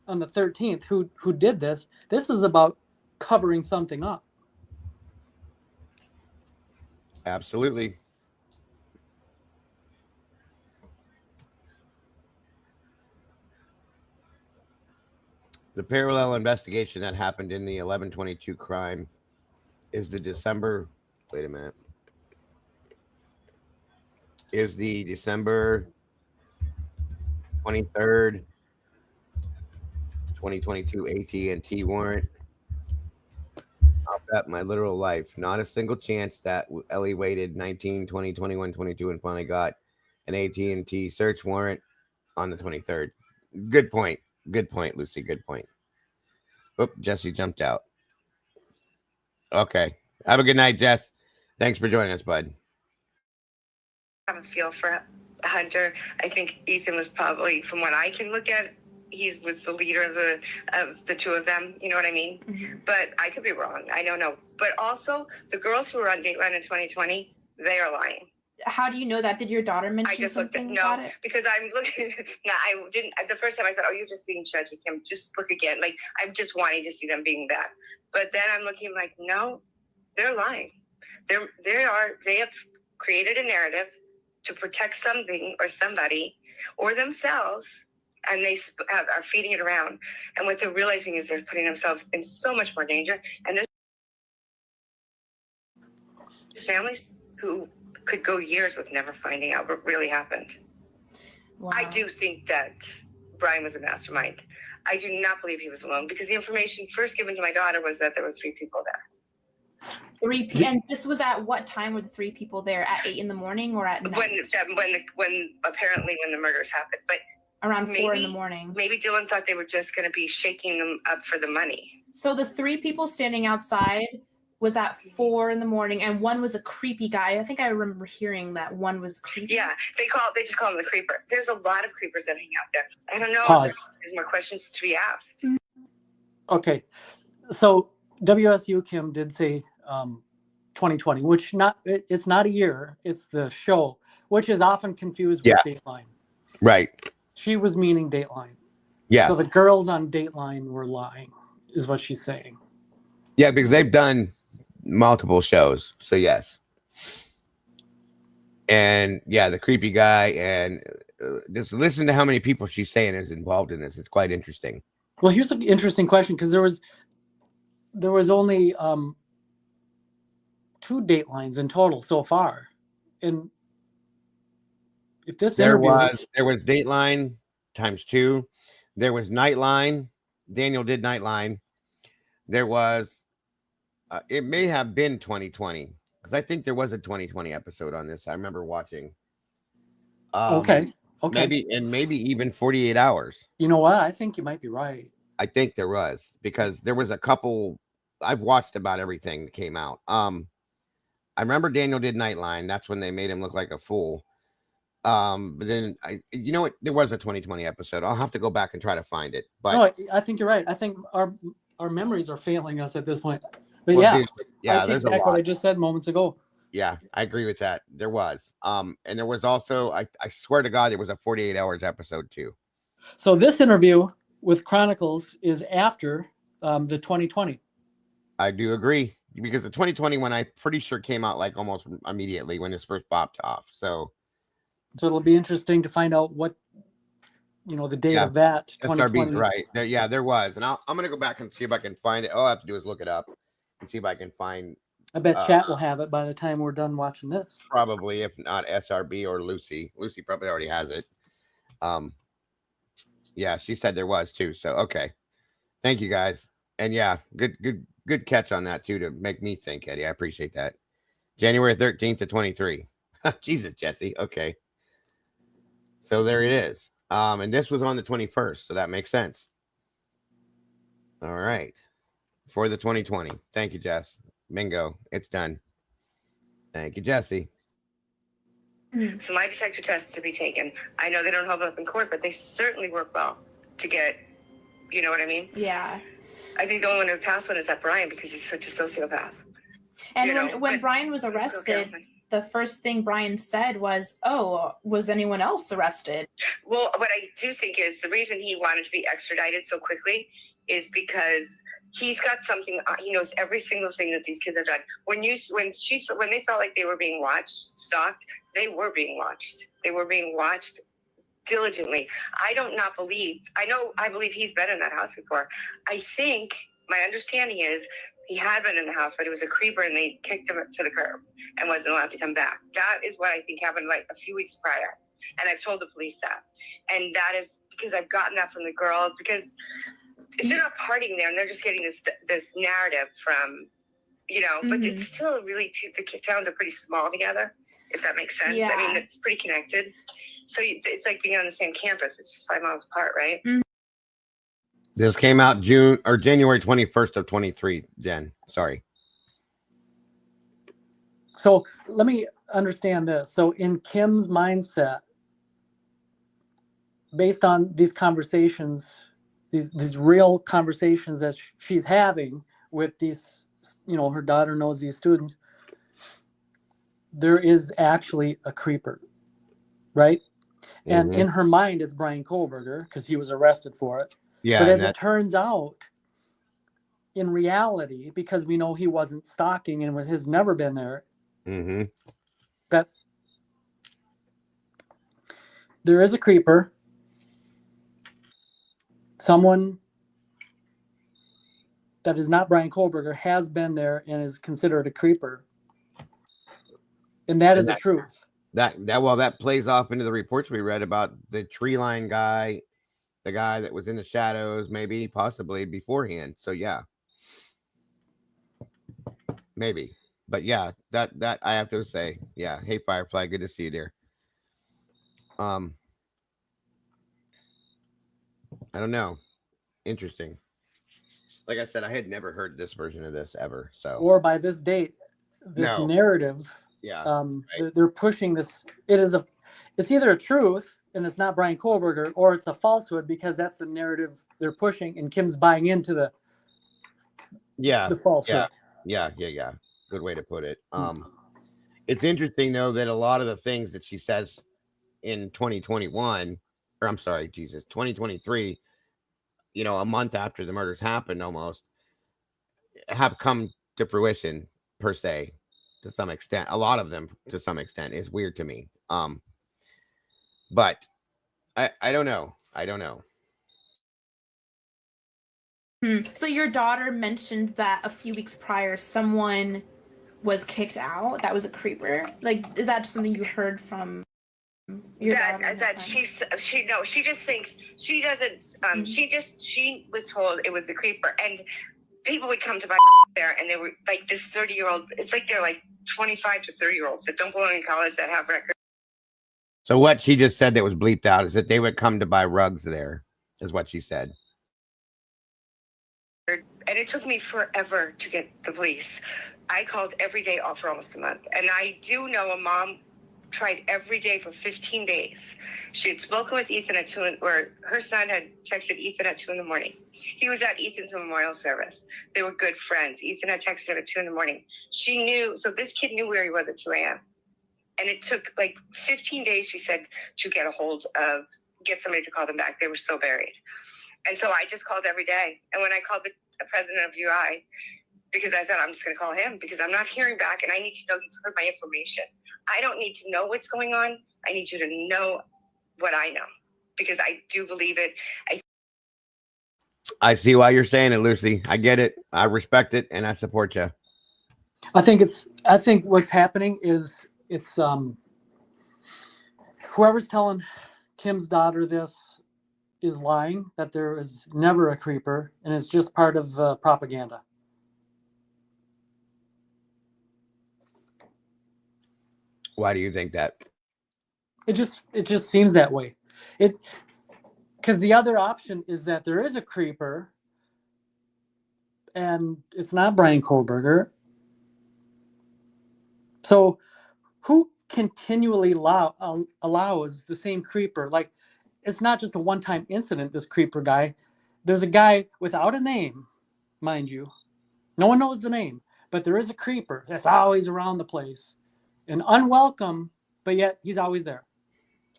on the 13th who did this. This is about covering something up. Absolutely. The parallel investigation that happened in the 1122 crime is the December 23rd, 2022 AT&T warrant. I'll bet my literal life, not a single chance that Ellie waited 19, 20, 21, 22 and finally got an AT&T search warrant on the 23rd. Good point. Good point, Lucy. Good point. Oop, Jesse jumped out. Okay. Have a good night, Jess. Thanks for joining us, bud. I have a feel for Hunter. I think Ethan was probably, from what I can look at, he was the leader of the two of them. You know what I mean? Mm-hmm. But I could be wrong. I don't know. But also, the girls who were on Dateline in 2020, they are lying. How do you know that? Did your daughter mention something about it? Because I'm looking. No, I didn't. The first time I thought, oh, you're just being judgy, Kim. Just look again. Like, I'm just wanting to see them being bad. But then I'm looking like, no, they're lying. They have created a narrative to protect something or somebody or themselves, and they are feeding it around. And what they're realizing is they're putting themselves in so much more danger. And there's families who could go years with never finding out what really happened. Wow. I do think that Brian was a mastermind. I do not believe he was alone, because the information first given to my daughter was that there were 3 people there. And this was at what time were the 3 people there? At 8 a.m. or at night? When apparently when the murders happened, but around 4 a.m. Maybe Dylan thought they were just going to be shaking them up for the money. So the 3 people standing outside was at 4 a.m, and one was a creepy guy. I think I remember hearing that one was creepy. Yeah, they just call him the creeper. There's a lot of creepers that hang out there. I don't know. Pause. If there's more questions to be asked. Okay, so WSU Kim did say 2020, which it's not a year, it's the show, which is often confused with Dateline. Right. She was meaning Dateline. Yeah. So the girls on Dateline were lying, is what she's saying. Yeah, because they've done multiple shows. So yes. And yeah, the creepy guy, and just listen to how many people she's saying is involved in this. It's quite interesting. Well, here's an interesting question, because there was only 2 Datelines in total so far, and if this there was Dateline times 2, there was Nightline. Daniel did Nightline. There was it may have been 2020, because I think there was a 2020 episode on this. I remember watching. Okay. Maybe even 48 hours. You know what? I think you might be right. I think there was, because there was a couple. I've watched about everything that came out. I remember Daniel did Nightline. That's when they made him look like a fool. But then you know what? There was a 2020 episode. I'll have to go back and try to find it. But no, I think you're right. I think our memories are failing us at this point. But well, I take back what I just said moments ago. Yeah, I agree with that. There was. And there was also, I swear to God, there was a 48 hours episode too. So this interview with Chronicles is after the 2020. I do agree, because the 2020 one, I'm pretty sure came out like almost immediately when this first popped off. So it'll be interesting to find out what, the date of that. 2020. SRB's right. There was. And I'm going to go back and see if I can find it. All I have to do is look it up and see if I can find. I bet chat will have it by the time we're done watching this. Probably, if not SRB or Lucy. Lucy probably already has it. Yeah, she said there was too. So, okay. Thank you guys. And yeah, good catch on that too to make me think, Eddie. I appreciate that. January 13th to 23. Jesus, Jesse. Okay. So there it is. And this was on the 21st, so that makes sense. All right. For the 2020. Thank you, Jess. Bingo. It's done. Thank you, Jesse. So my detector tests to be taken. I know they don't hold up in court, but they certainly work well to get, you know what I mean? Yeah. I think the only one who passed one is that Brian because he's such a sociopath. And when Brian was arrested, the first thing Brian said was, "Oh, was anyone else arrested?" Well, what I do think is the reason he wanted to be extradited so quickly is because he's got something. He knows every single thing that these kids have done. When they felt like they were being watched, stalked, they were being watched. They were being watched diligently. I believe he's been in that house before. I think my understanding is he had been in the house, but he was a creeper and they kicked him to the curb and wasn't allowed to come back. That is what I think happened like a few weeks prior. And I've told the police that. And that is because I've gotten that from the girls, because if they're not partying there and they're just getting this narrative from, but it's still really, the towns are pretty small together, if that makes sense. Yeah. I mean, it's pretty connected. So it's like being on the same campus. It's just 5 miles apart, right? This came out January 21st of 23, Jen. Sorry. So let me understand this. So in Kim's mindset, based on these conversations, these real conversations that she's having with these, her daughter knows these students, there is actually a creeper, right? And in her mind, it's Brian Kohlberger because he was arrested for it. Yeah. But as it turns out, in reality, because we know he wasn't stalking and has never been there, that there is a creeper. Someone that is not Brian Kohlberger has been there and is considered a creeper. And that is the truth. That plays off into the reports we read about the tree line guy, the guy that was in the shadows, maybe possibly beforehand. So yeah, maybe, but yeah, that I have to say, yeah. Hey, Firefly, good to see you, dear. I don't know. Interesting. Like I said, I had never heard this version of this ever. So, or by this date, this narrative. Yeah. They're pushing this. It's either a truth and it's not Brian Kohlberger, or it's a falsehood because that's the narrative they're pushing, and Kim's buying into the falsehood. Yeah. Good way to put it. It's interesting though that a lot of the things that she says in 2023, a month after the murders happened, almost have come to fruition per se. To some extent, a lot of them to some extent is weird to me. But I don't know. So your daughter mentioned that a few weeks prior, someone was kicked out. That was a creeper. Like, is that just something you heard from your daughter? That she just thinks she doesn't. She was told it was the creeper, and people would come to buy there, and they were like this 30-year-old. It's like they're like 25 to 30-year-olds that don't belong in college that have records. So what she just said that was bleeped out is that they would come to buy rugs there, is what she said. And it took me forever to get the police. I called every day for almost a month. And I do know a mom tried every day for 15 days. She had spoken with Ethan at 2, or her son had texted Ethan at 2 a.m. He was at Ethan's memorial service. They were good friends. Ethan had texted at 2 a.m. She knew, so this kid knew where he was at 2 a.m. And it took like 15 days, she said, to get somebody to call them back. They were so buried. And so I just called every day. And when I called the president of UI, because I thought I'm just going to call him because I'm not hearing back and I need to know he's heard my information. I don't need to know what's going on. I need you to know what I know because I do believe it. I see why you're saying it, Lucy. I get it. I respect it and I support you. I think what's happening is it's whoever's telling Kim's daughter this is lying, that there is never a creeper, and it's just part of propaganda. Why do you think that? It just seems that way. Because the other option is that there is a creeper, and it's not Brian Kohlberger. So who continually allows the same creeper? Like, it's not just a one-time incident, this creeper guy. There's a guy without a name, mind you. No one knows the name, but there is a creeper that's always around the place. And unwelcome, but yet he's always there.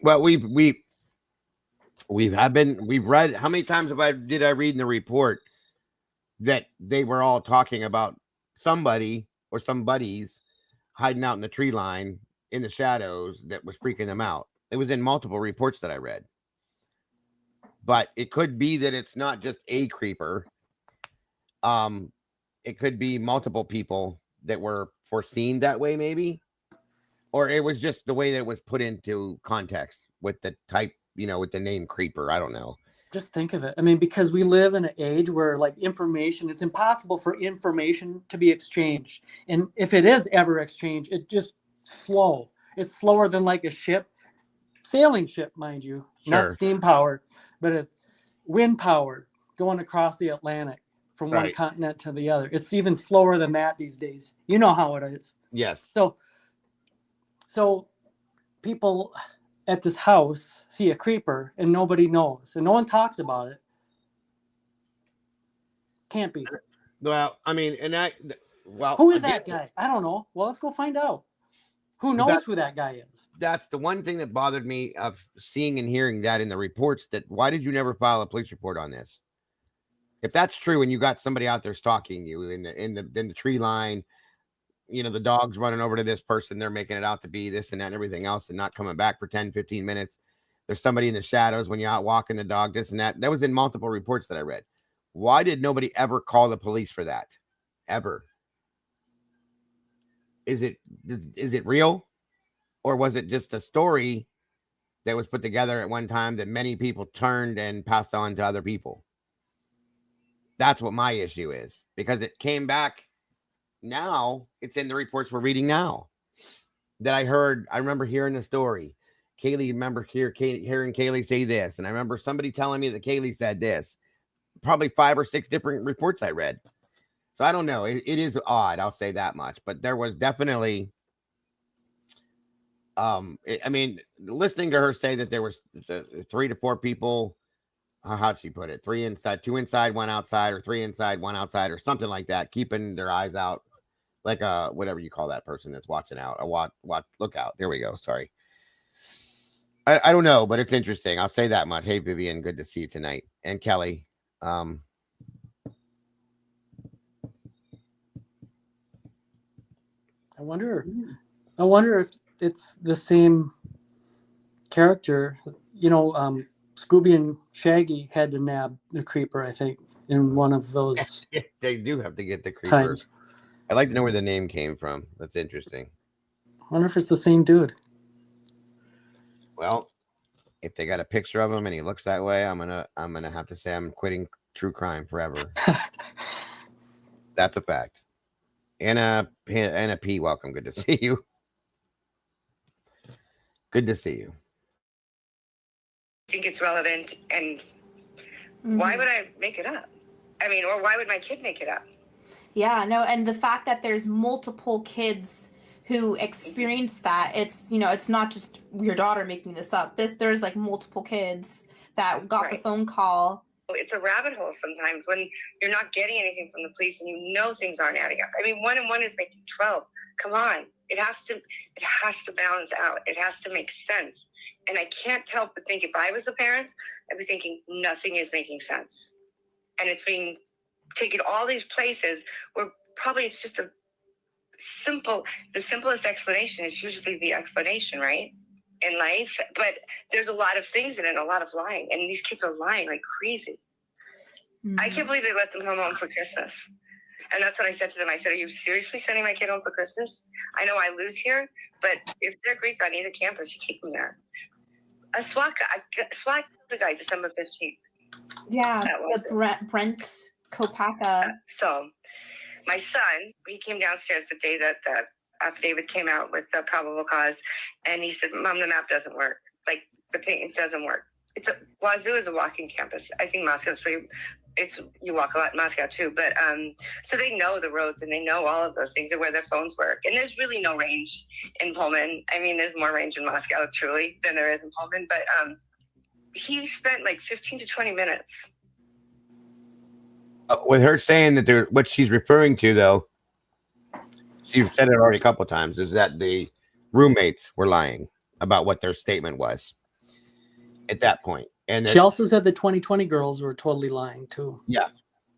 Well, we've read, how many times did I read in the report that they were all talking about somebody or somebody's hiding out in the tree line in the shadows that was freaking them out. It was in multiple reports that I read. But it could be that it's not just a creeper. It could be multiple people that were foreseen that way, maybe. Or it was just the way that it was put into context with the type, with the name creeper. I don't know. Just think of it. I mean, because we live in an age where it's impossible for information to be exchanged. And if it is ever exchanged, it's just slow. It's slower than like a ship, sailing ship, mind you, not steam powered, but it's wind powered going across the Atlantic from one continent to the other. It's even slower than that these days. You know how it is. Yes. So people at this house see a creeper and nobody knows and no one talks about it. Can't be. Well, I mean, who is that guy? I don't know. Well, let's go find out. Who knows who that guy is? That's the one thing that bothered me of seeing and hearing that in the reports. That why did you never file a police report on this? If that's true, and you got somebody out there stalking you in the tree line, the dog's running over to this person, they're making it out to be this and that and everything else and not coming back for 10, 15 minutes. There's somebody in the shadows when you're out walking the dog, this and that. That was in multiple reports that I read. Why did nobody ever call the police for that? Ever? Is it real? Or was it just a story that was put together at one time that many people turned and passed on to other people? That's what my issue is, because it came back. Now it's in the reports we're reading now that I heard. I remember hearing the story. Kaylee, hearing Kaylee say this. And I remember somebody telling me that Kaylee said this. Probably 5 or 6 different reports I read. So I don't know. It is odd. I'll say that much. But there was definitely, listening to her say that there was 3 to 4 people. How'd she put it? 3 inside, 2 inside, 1 outside, or 3 inside, 1 outside, or something like that. Keeping their eyes out. Like whatever you call that person that's watching out. Look out. There we go. Sorry. I don't know, but it's interesting. I'll say that much. Hey, Vivian, good to see you tonight. And Kelly. I wonder if it's the same character. Scooby and Shaggy had to nab the creeper, I think, in one of those. They do have to get the creeper. Times. I'd like to know where the name came from. That's interesting. I wonder if it's the same dude. Well, if they got a picture of him and he looks that way, I'm gonna have to say I'm quitting true crime forever. That's a fact. Anna P, welcome. Good to see you. Good to see you. I think it's relevant, and why would I make it up? I mean, or why would my kid make it up? Yeah, no, and the fact that there's multiple kids who experience that, it's not just your daughter making this up. There's like multiple kids that got the phone call. It's a rabbit hole sometimes when you're not getting anything from the police and things aren't adding up. I mean, 1 and 1 is making 12. Come on. It has to balance out. It has to make sense. And I can't help but think if I was a parent, I'd be thinking nothing is making sense. And it's being taken all these places where probably it's just the simplest explanation is usually the explanation, right? In life. But there's a lot of things in it, a lot of lying. And these kids are lying like crazy. Mm-hmm. I can't believe they let them come home for Christmas. And that's what I said to them. I said, are you seriously sending my kid home for Christmas? I know I lose here, but if they're Greek on either campus, you keep them there. A SWAT the guy December 15th. Yeah, the Brent Kopaka. So my son, he came downstairs the day that the affidavit came out with the probable cause, and he said, Mom, the map doesn't work. Like, it doesn't work. Wazoo is a walking campus. I think Moscow's pretty, you walk a lot in Moscow too, but so they know the roads and they know all of those things and where their phones work. And there's really no range in Pullman. I mean, there's more range in Moscow truly than there is in Pullman, but he spent like 15 to 20 minutes. With her saying that what she's referring to, though, she's said it already a couple of times, is that the roommates were lying about what their statement was at that point. And she also said the 2020 girls were totally lying too. Yeah,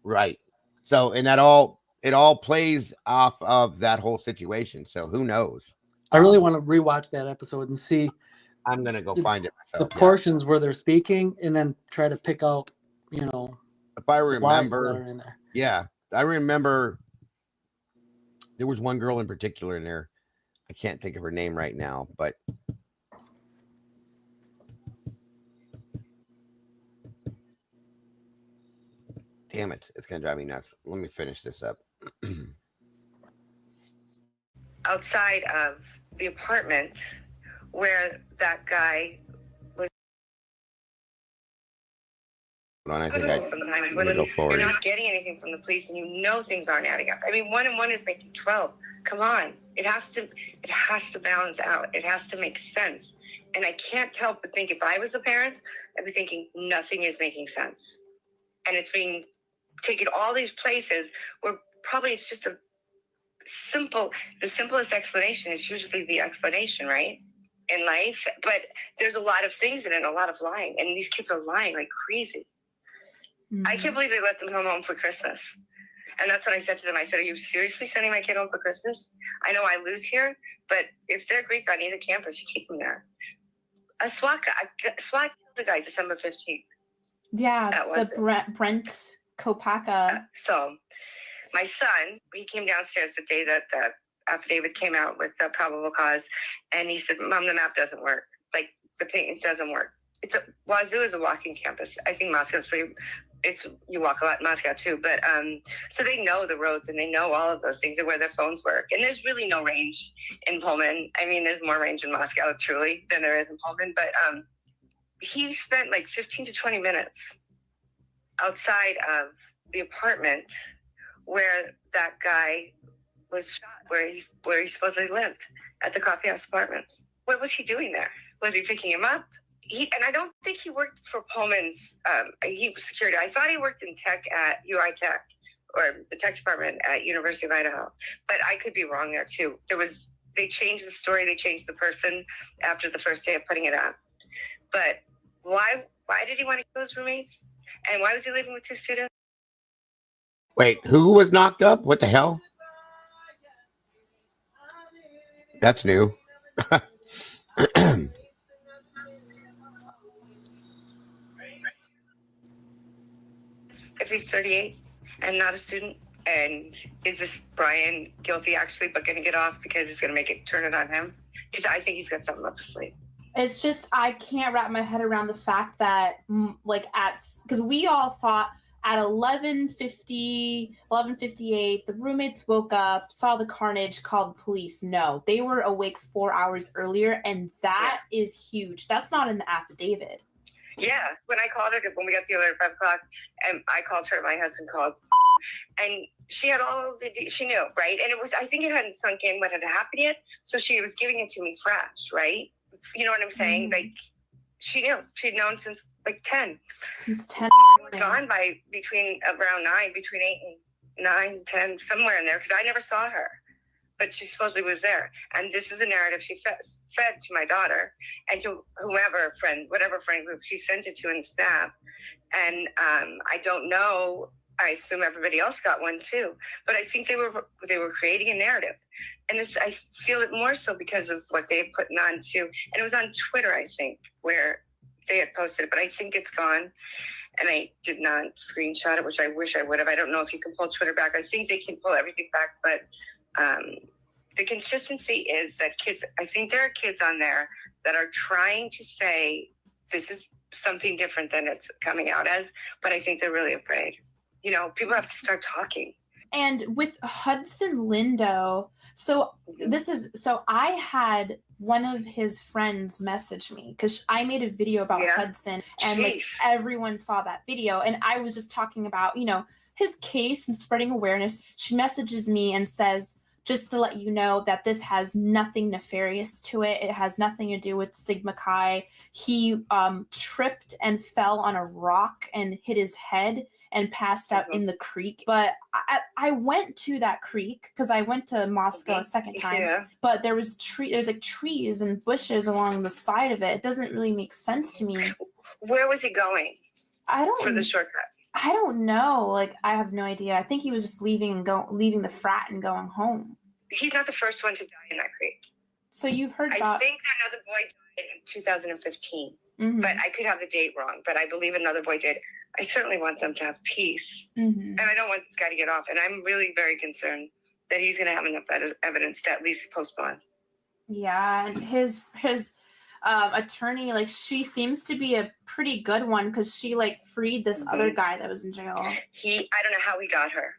right. So, and it all plays off of that whole situation. So who knows? I really want to rewatch that episode and see. I'm gonna go find it myself. The portions where they're speaking, and then try to pick out, if I remember, that are in there. Yeah, I remember. There was one girl in particular in there. I can't think of her name right now, but damn it, it's gonna drive me nuts. Let me finish this up. Outside of the apartment where that guy was. I think sometimes when go forward. You're not getting anything from the police and you know things aren't adding up. I mean, 1 and 1 is making 12. Come on. It has to balance out. It has to make sense. And I can't help but think if I was a parent, I'd be thinking nothing is making sense. And it's being taken all these places where probably it's just the simplest explanation is usually the explanation, right? In life. But there's a lot of things in it, a lot of lying. And these kids are lying like crazy. Mm-hmm. I can't believe they let them come home for Christmas. And that's what I said to them. I said, are you seriously sending my kid home for Christmas? I know I lose here, but if they're Greek on either campus, you keep them there. A SWAT the guy December 15th. Yeah, the Brent Kopaka. So my son, he came downstairs the day that the affidavit came out with the probable cause, and he said, Mom, the map doesn't work. Like, it doesn't work. Wazoo is a walking campus. I think Moscow's pretty, you walk a lot in Moscow too, but so they know the roads and they know all of those things and where their phones work. And there's really no range in Pullman. I mean, there's more range in Moscow truly than there is in Pullman, but he spent like 15 to 20 minutes outside of the apartment where that guy was shot, where he supposedly lived, at the Coffee House Apartments. What was he doing there? Was he picking him up? And I don't think he worked for Pullman's, he was security. I thought he worked in tech at UI Tech, or the tech department at University of Idaho. But I could be wrong there too. They changed the story, they changed the person after the first day of putting it up. But why did he want to kill his roommates? And why was he living with 2 students? Wait, who was knocked up? What the hell? That's new. If he's 38 and not a student, and is this Brian guilty actually, but going to get off because he's going to turn it on him? Because I think he's got something up his sleeve. It's just, I can't wrap my head around the fact that, because we all thought at 11:58, the roommates woke up, saw the carnage, called the police. No, they were awake 4 hours earlier, and that is huge. That's not in the affidavit. Yeah, when I called her, when we got the alert at 5 o'clock, and I called her, my husband called, and she had she knew, right? And I think it hadn't sunk in what had happened yet, so she was giving it to me fresh, right? You know what I'm saying? Mm-hmm. Like, she knew. She'd known since, 10. Since 10. Was gone by around 9, between 8 and 9, 10, somewhere in there, because I never saw her. But she supposedly was there. And this is a narrative she fed to my daughter and to whatever friend group she sent it to in Snap. And I don't know. I assume everybody else got one too. But I think they were creating a narrative. And I feel it more so because of what they had put on too. And it was on Twitter, I think, where they had posted it. But I think it's gone. And I did not screenshot it, which I wish I would have. I don't know if you can pull Twitter back. I think they can pull everything back, but the consistency is that kids, I think there are kids on there that are trying to say this is something different than it's coming out as, but I think they're really afraid. You know, people have to start talking. And with Hudson Lindo, so I had one of his friends message me because I made a video about Hudson, and like everyone saw that video, and I was just talking about, you know, his case and spreading awareness. She messages me and says, just to let you know that this has nothing nefarious to it. It has nothing to do with Sigma Chi. He tripped and fell on a rock and hit his head and passed out in the creek. But I went to that creek because I went to Moscow a second time. But there's like trees and bushes along the side of it. It doesn't really make sense to me. Where was he going? For the shortcut. I don't know. Like, I have no idea. I think he was just leaving the frat and going home. He's not the first one to die in that creek. So you've heard I about... think that another boy died in 2015. Mm-hmm. But I could have the date wrong. But I believe another boy did. I certainly want them to have peace. Mm-hmm. And I don't want this guy to get off. And I'm really very concerned that he's going to have enough evidence to at least postpone. Yeah, and his attorney, like, she seems to be a pretty good one because she like freed this other guy that was in jail. I don't know how he got her.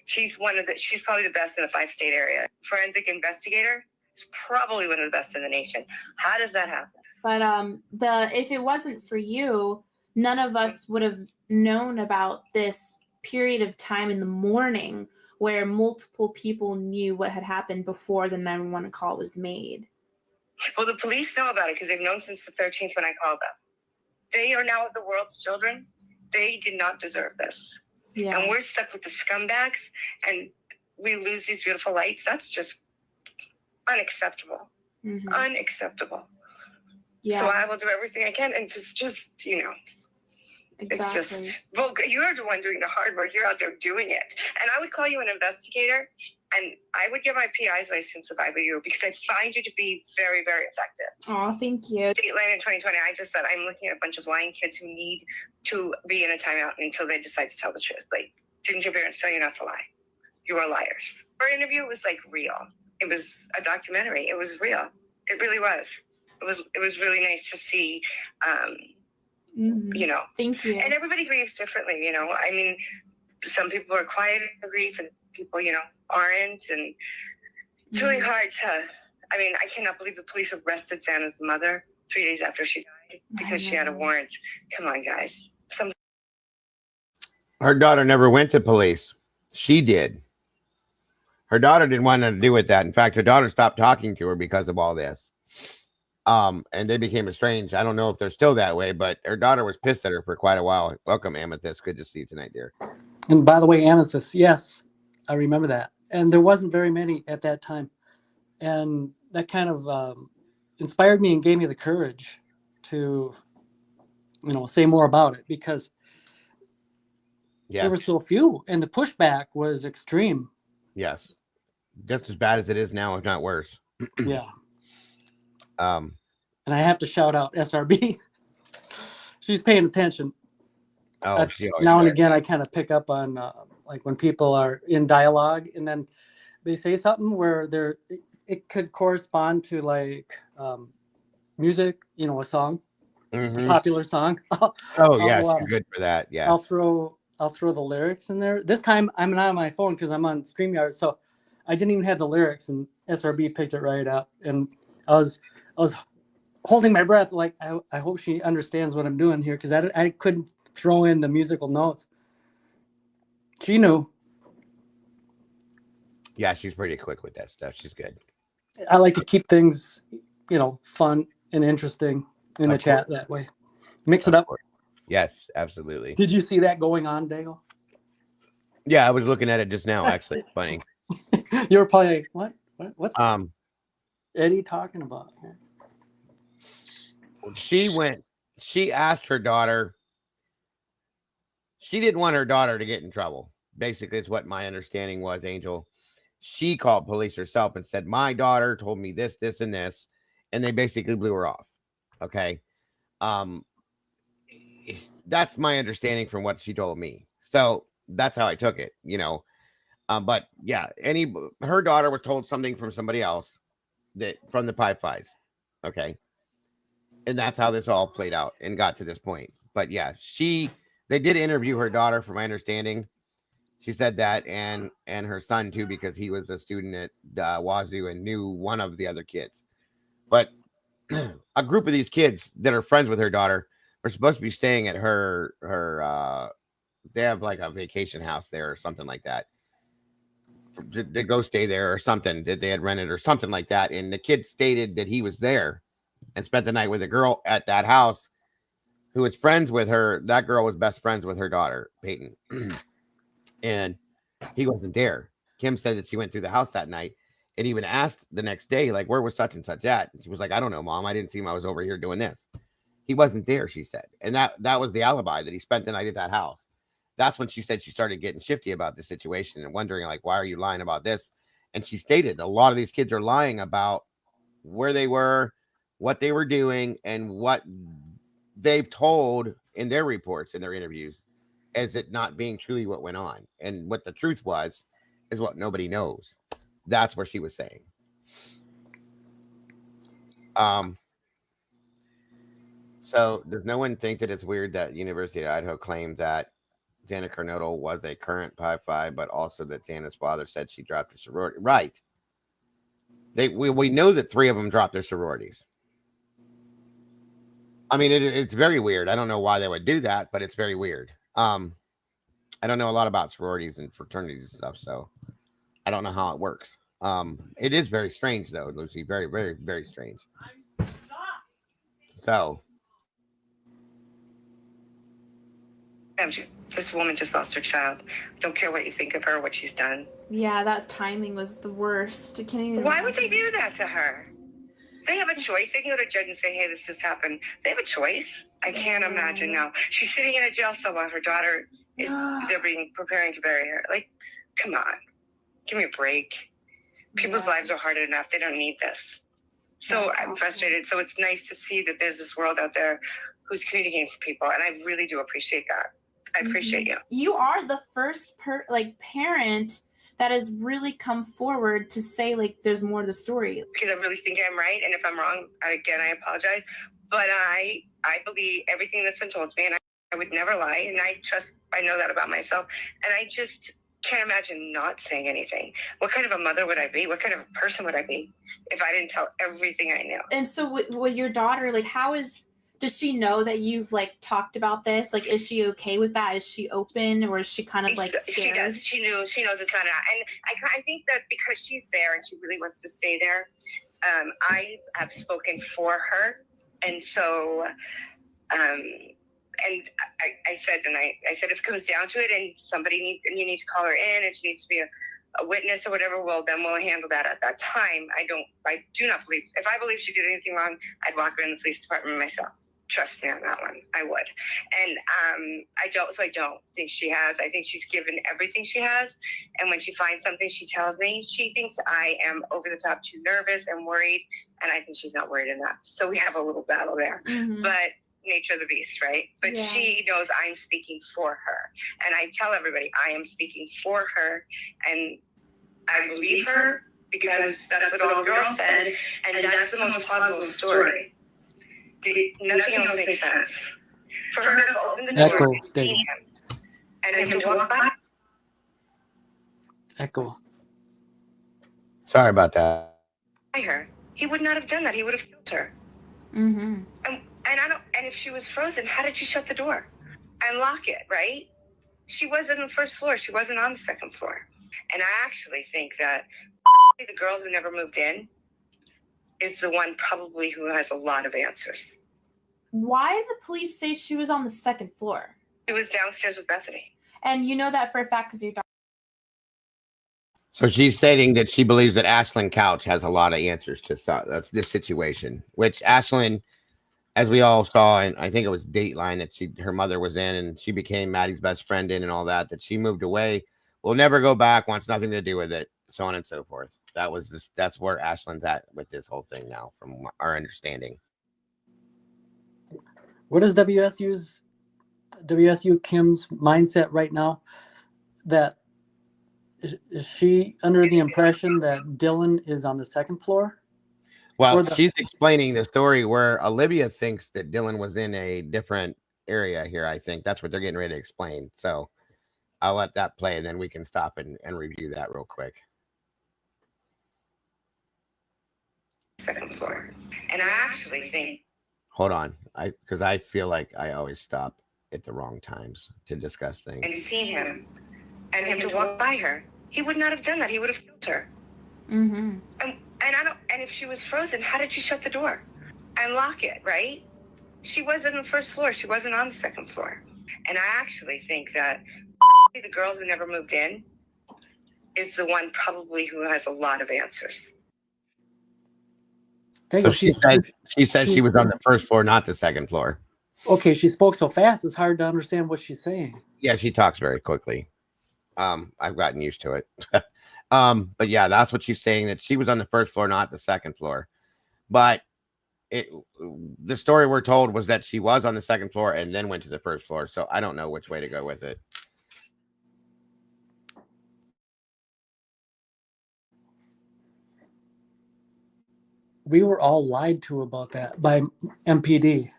She's probably the best in the 5-state area. Forensic investigator is probably one of the best in the nation. How does that happen? But if it wasn't for you, none of us would have known about this period of time in the morning where multiple people knew what had happened before the 911 call was made. Well, the police know about it because they've known since the 13th when I called them. They are now the world's children. They did not deserve this. Yeah. And we're stuck with the scumbags, and we lose these beautiful lights. That's just unacceptable. Mm-hmm. Unacceptable. Yeah. So I will do everything I can, and just you know, exactly. It's just, well, you're the one doing the hard work. You're out there doing it. And I would call you an investigator, and I would get my PI's license if I were you, because I find you to be very, very effective. Oh, thank you. Dateline in 2020, I just said I'm looking at a bunch of lying kids who need to be in a timeout until they decide to tell the truth. Like, didn't your parents tell you not to lie? You are liars. Our interview was like real. It was a documentary. It was real. It really was. It was really nice to see, you know. Thank you. And everybody grieves differently, you know. I mean, some people are quiet in grief and people, you know, aren't. And it's really hard to, I mean, I cannot believe the police arrested Santa's mother 3 days after she died because she had a warrant. Come on, guys. Her daughter never went to police. She did. Her daughter didn't want nothing to do with that. In fact, her daughter stopped talking to her because of all this. And they became estranged. I don't know if they're still that way, but her daughter was pissed at her for quite a while. Welcome, Amethyst. Good to see you tonight, dear. And by the way, Amethyst, yes, I remember that. And there wasn't very many at that time. And that kind of inspired me and gave me the courage to, you know, say more about it, because there were so few and the pushback was extreme. Yes. Just as bad as it is now, if not worse. Yeah. And I have to shout out SRB. She's paying attention. Oh, now and again, I kind of pick up on like when people are in dialogue and then they say something where it could correspond to like music, you know, a song, a popular song. Yes, you're good for that. Yes. I'll throw the lyrics in there. This time I'm not on my phone because I'm on StreamYard, so I didn't even have the lyrics, and SRB picked it right up. And I was holding my breath, like I hope she understands what I'm doing here, because I couldn't throw in the musical notes. She knew. Yeah, she's pretty quick with that stuff. She's good. I like to keep things, you know, fun and interesting in the chat that way. Mix it up. Yes, absolutely. Did you see that going on, Dago? Yeah, I was looking at it just now. Actually, it's funny. You were probably like, what's Eddie talking about? She asked her daughter. She didn't want her daughter to get in trouble. Basically, it's what my understanding was, Angel. She called police herself and said, my daughter told me this, this, and this. And they basically blew her off. Okay. That's my understanding from what she told me. So that's how I took it, you know. But yeah, her daughter was told something from somebody else from the Pi Fives. Okay. And that's how this all played out and got to this point. But yeah, they did interview her daughter, from my understanding. She said that, and her son too, because he was a student at Wazoo and knew one of the other kids. But a group of these kids that are friends with her daughter are supposed to be staying at her they have like a vacation house there or something like that. To go stay there or something that they had rented or something like that. And the kid stated that he was there and spent the night with a girl at that house who was friends with her. That girl was best friends with her daughter, Peyton. And he wasn't there. Kim said that she went through the house that night and even asked the next day, like, where was such and such at? And she was like, I don't know, Mom. I didn't see him. I was over here doing this. He wasn't there, she said. And that was the alibi, that he spent the night at that house. That's when she said she started getting shifty about the situation and wondering, like, why are you lying about this? And she stated a lot of these kids are lying about where they were, what they were doing, and what they've told in their reports, in their interviews, as it not being truly what went on. And what the truth was is what nobody knows. That's what she was saying. So does no one think that it's weird that University of Idaho claimed that Jana Kernodle was a current Pi Phi, but also that Jana's father said she dropped her sorority? Right. We know that 3 of them dropped their sororities. I mean, it's very weird. I don't know why they would do that, but it's very weird. I don't know a lot about sororities and fraternities and stuff, so I don't know how it works. It is very strange, though, Lucy. Very, very, very strange. So. This woman just lost her child. Don't care what you think of her, what she's done. Yeah, that timing was the worst. I can't even. Why would they do that to her? They have a choice. They can go to a judge and say, hey, this just happened. They have a choice. I can't imagine now. She's sitting in a jail cell while her daughter is, they're preparing to bury her. Like, come on. Give me a break. People's lives are hard enough. They don't need this. So I'm frustrated. So it's nice to see that there's this world out there who's communicating to people. And I really do appreciate that. I appreciate you. You are the first parent that has really come forward to say, like, there's more to the story. Because I really think I'm right. And if I'm wrong, I apologize. But I believe everything that's been told to me, and I would never lie. And I know that about myself. And I just can't imagine not saying anything. What kind of a mother would I be? What kind of a person would I be if I didn't tell everything I knew? And so with your daughter, like, does she know that you've, like, talked about this? Like, is she okay with that? Is she open, or is she kind of, like, scared? She does. She knows it's not. And I think that because she's there and she really wants to stay there, I have spoken for her. And so, and I said if it comes down to it and you need to call her in and she needs to be a witness or whatever, well, then we'll handle that at that time. I do not believe, if I believe she did anything wrong, I'd walk her in the police department myself. Trust me on that one. I would. And I don't think she has. I think she's given everything she has. And when she finds something, she tells me. She thinks I am over the top too nervous and worried. And I think she's not worried enough. So we have a little battle there. Mm-hmm. But nature of the beast, right? But she knows I'm speaking for her. And I tell everybody I am speaking for her. And I believe her because that's what all the girls said. And that's the most plausible story. Nothing else makes sense. For her to open the door and see him, and him to walk by. Echo. Sorry about that. Her, he would not have done that. He would have killed her. Mm-hmm. And if she was frozen, how did she shut the door and lock it? Right? She was on the first floor. She wasn't on the second floor. And I actually think that the girl who never moved in is the one probably who has a lot of answers. Why did the police say she was on the second floor? She was downstairs with Bethany. And you know that for a fact because your daughter. So she's stating that she believes that Ashlyn Couch has a lot of answers to this situation, which Ashlyn, as we all saw, and I think it was Dateline that her mother was in, and she became Maddie's best friend in and all that she moved away, will never go back, wants nothing to do with it, so on and so forth. That's where Ashlyn's at with this whole thing now, from our understanding. What is WSU Kim's mindset right now? That is she under the impression that Dylan is on the second floor? Well, she's explaining the story where Olivia thinks that Dylan was in a different area here. I think that's what they're getting ready to explain. So I'll let that play, and then we can stop and review that real quick. Second floor. And I actually think. Hold on, because I feel like I always stop at the wrong times to discuss things. And seen him, and him to walk by her, he would not have done that. He would have killed her. Mm-hmm. And I don't. And if she was frozen, how did she shut the door and lock it? Right? She was on the first floor. She wasn't on the second floor. And I actually think that the girl who never moved in is the one probably who has a lot of answers. So she said she was on the first floor, not the second floor. Okay, she spoke so fast, it's hard to understand what she's saying. Yeah, she talks very quickly. I've gotten used to it. But yeah, that's what she's saying, that she was on the first floor, not the second floor. But the story we're told was that she was on the second floor and then went to the first floor. So I don't know which way to go with it. We were all lied to about that by MPD.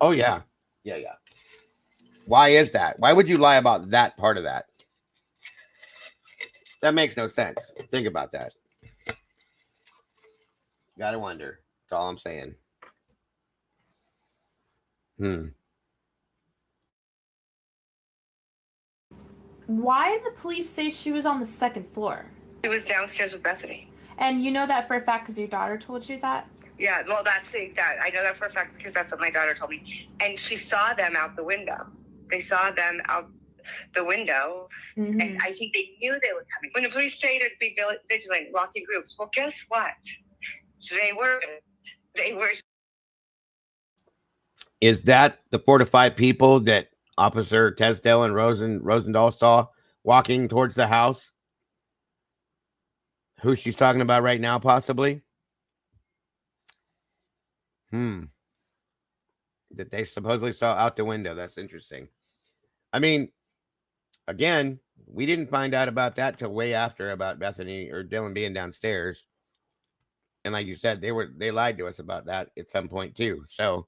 Oh, yeah. Yeah. Why is that? Why would you lie about that part of that? That makes no sense. Think about that. Gotta wonder. That's all I'm saying. Why did the police say she was on the second floor? She was downstairs with Bethany. And you know that for a fact because your daughter told you that? Yeah, well, I know that for a fact because that's what my daughter told me. And she saw them out the window. They saw them out the window, and I think they knew they were coming. When the police say to be vigilant, walk in groups, well, guess what? They were. Is that the 4 to 5 people that Officer Tesdale and Rosendahl saw walking towards the house? Who she's talking about right now, possibly? That they supposedly saw out the window. That's interesting. I mean, again, we didn't find out about that till way after, about Bethany or Dylan being downstairs. And like you said, they lied to us about that at some point too. So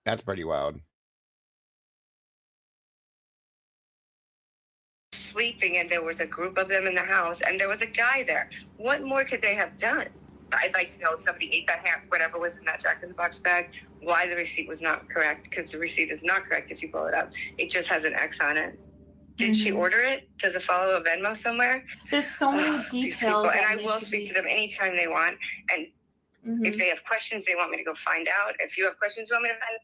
that's pretty wild. Sleeping, and there was a group of them in the house, and there was a guy there. What more could they have done? I'd like to know if somebody ate that ham, whatever was in that Jack in the Box bag, why the receipt was not correct, because the receipt is not correct if you pull it up. It just has an X on it. Did she order it? Does it follow a Venmo somewhere? There's so many details. And I will speak to them anytime they want. And if they have questions, they want me to go find out. If you have questions you want me to find out,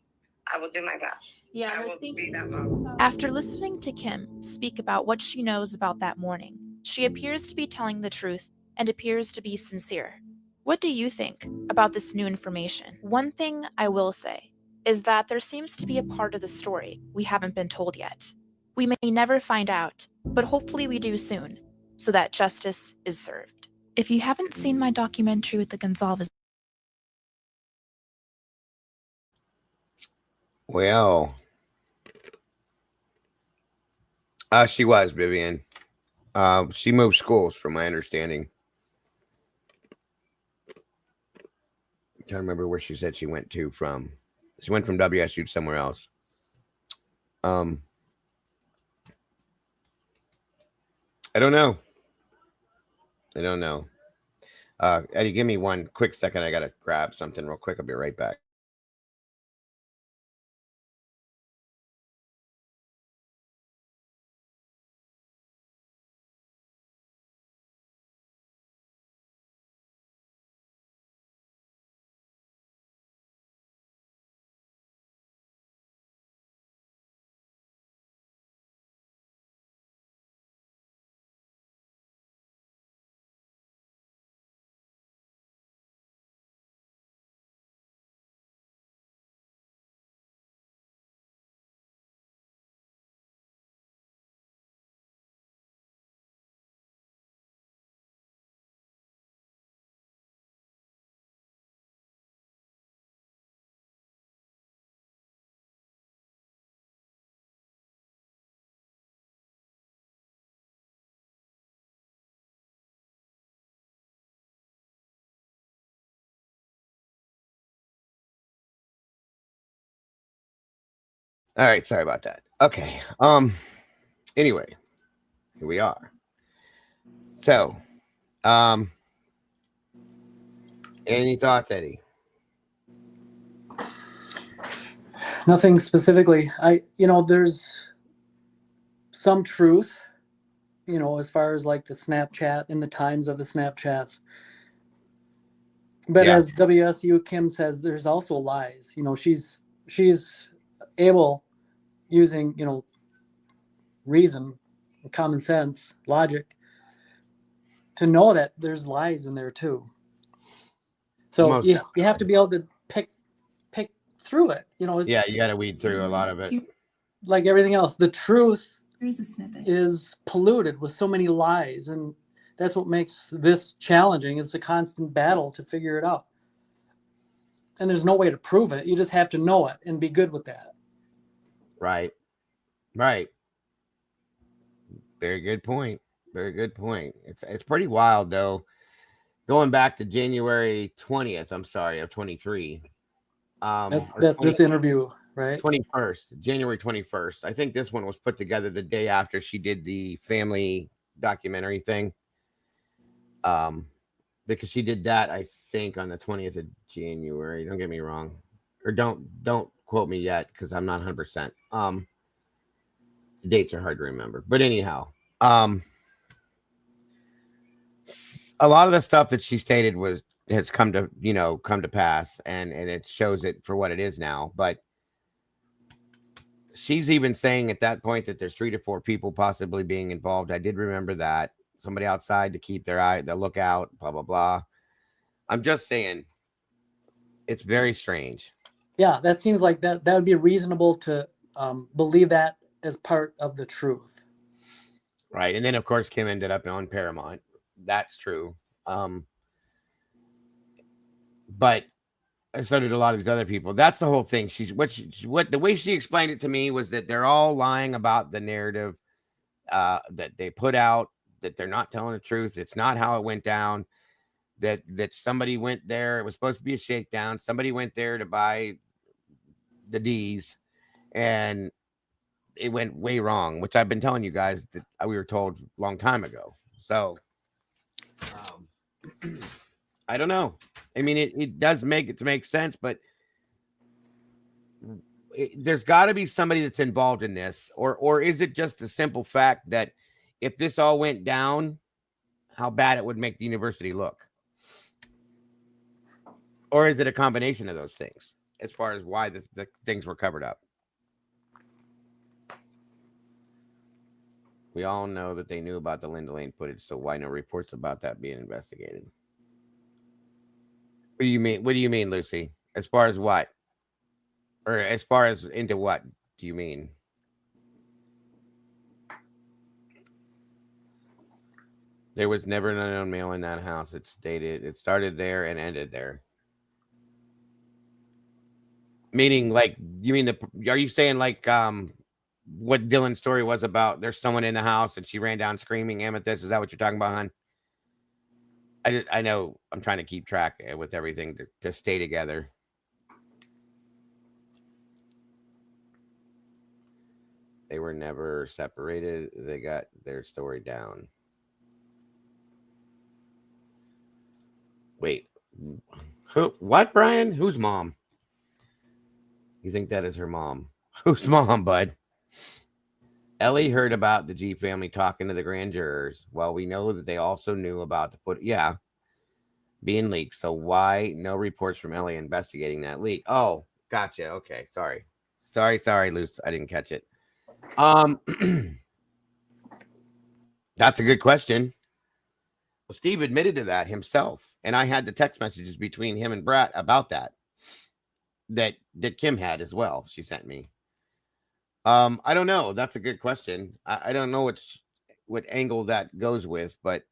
I will do my best. Yeah, I will be that mom. After listening to Kim speak about what she knows about that morning, she appears to be telling the truth and appears to be sincere. What do you think about this new information? One thing I will say is that there seems to be a part of the story we haven't been told yet. We may never find out, but hopefully we do soon, so that justice is served. If you haven't seen my documentary with the Gonzalez. Well, she was, Vivian. She moved schools, from my understanding. I'm trying to remember where she said she went to from. She went from WSU to somewhere else. I don't know. Eddie, give me one quick second. I got to grab something real quick. I'll be right back. All right, sorry about that. Okay. Anyway, here we are. So, any thoughts, Eddie? Nothing specifically. There's some truth, as far as like the Snapchat and the times of the Snapchats. But as WSU Kim says, there's also lies. She's able, using reason, common sense, logic, to know that there's lies in there too. So you have to be able to pick through it. Yeah, you got to weed through a lot of it. Like everything else, the truth Here's a snippet. is polluted with so many lies, and that's what makes this challenging. It's a constant battle to figure it out. And there's no way to prove it. You just have to know it and be good with that. Right. Very good point. It's pretty wild though. Going back to January 20th, of 23. That's this interview, right? 21st, January 21st. I think this one was put together the day after she did the family documentary thing. Because she did that, I think, on the 20th of January. Don't get me wrong. Or don't quote me yet, because I'm not 100%. Dates are hard to remember. But anyhow, a lot of the stuff that she stated has come to pass, and it shows it for what it is now. But she's even saying at that point that there's 3 to 4 people possibly being involved. I did remember that. Somebody outside to keep their lookout, blah, blah, blah. I'm just saying it's very strange. Yeah, that seems like that would be reasonable to believe that as part of the truth. Right. And then, of course, Kim ended up on Paramount. That's true. But so did a lot of these other people. That's the whole thing. The way she explained it to me was that they're all lying about the narrative that they put out, that they're not telling the truth. It's not how it went down. That somebody went there. It was supposed to be a shakedown. Somebody went there to buy the D's, and it went way wrong, which I've been telling you guys that we were told a long time ago. So I don't know. I mean, it does make sense, but there's got to be somebody that's involved in this, or is it just a simple fact that if this all went down, how bad it would make the university look? Or is it a combination of those things as far as why the things were covered up? We all know that they knew about the Linda Lane footage, so why no reports about that being investigated? What do you mean? What do you mean, Lucy? As far as what? Or as far as into what do you mean? There was never an unknown male in that house. It started there and ended there. Meaning, like, you mean are you saying like what Dylan's story was about? There's someone in the house and she ran down screaming, Amethyst. Is that what you're talking about, hon? I know I'm trying to keep track with everything to stay together. They were never separated. They got their story down. Wait, who? What, Brian? Whose mom? You think that is her mom? Whose mom, bud? Ellie heard about the G family talking to the grand jurors. Well, we know that they also knew about being leaked. So why no reports from Ellie investigating that leak? Oh, gotcha. Okay, sorry, Luce. I didn't catch it. That's a good question. Well, Steve admitted to that himself, and I had the text messages between him and Brett about that Kim had as well. She sent me. I don't know. That's a good question. I don't know what angle that goes with, but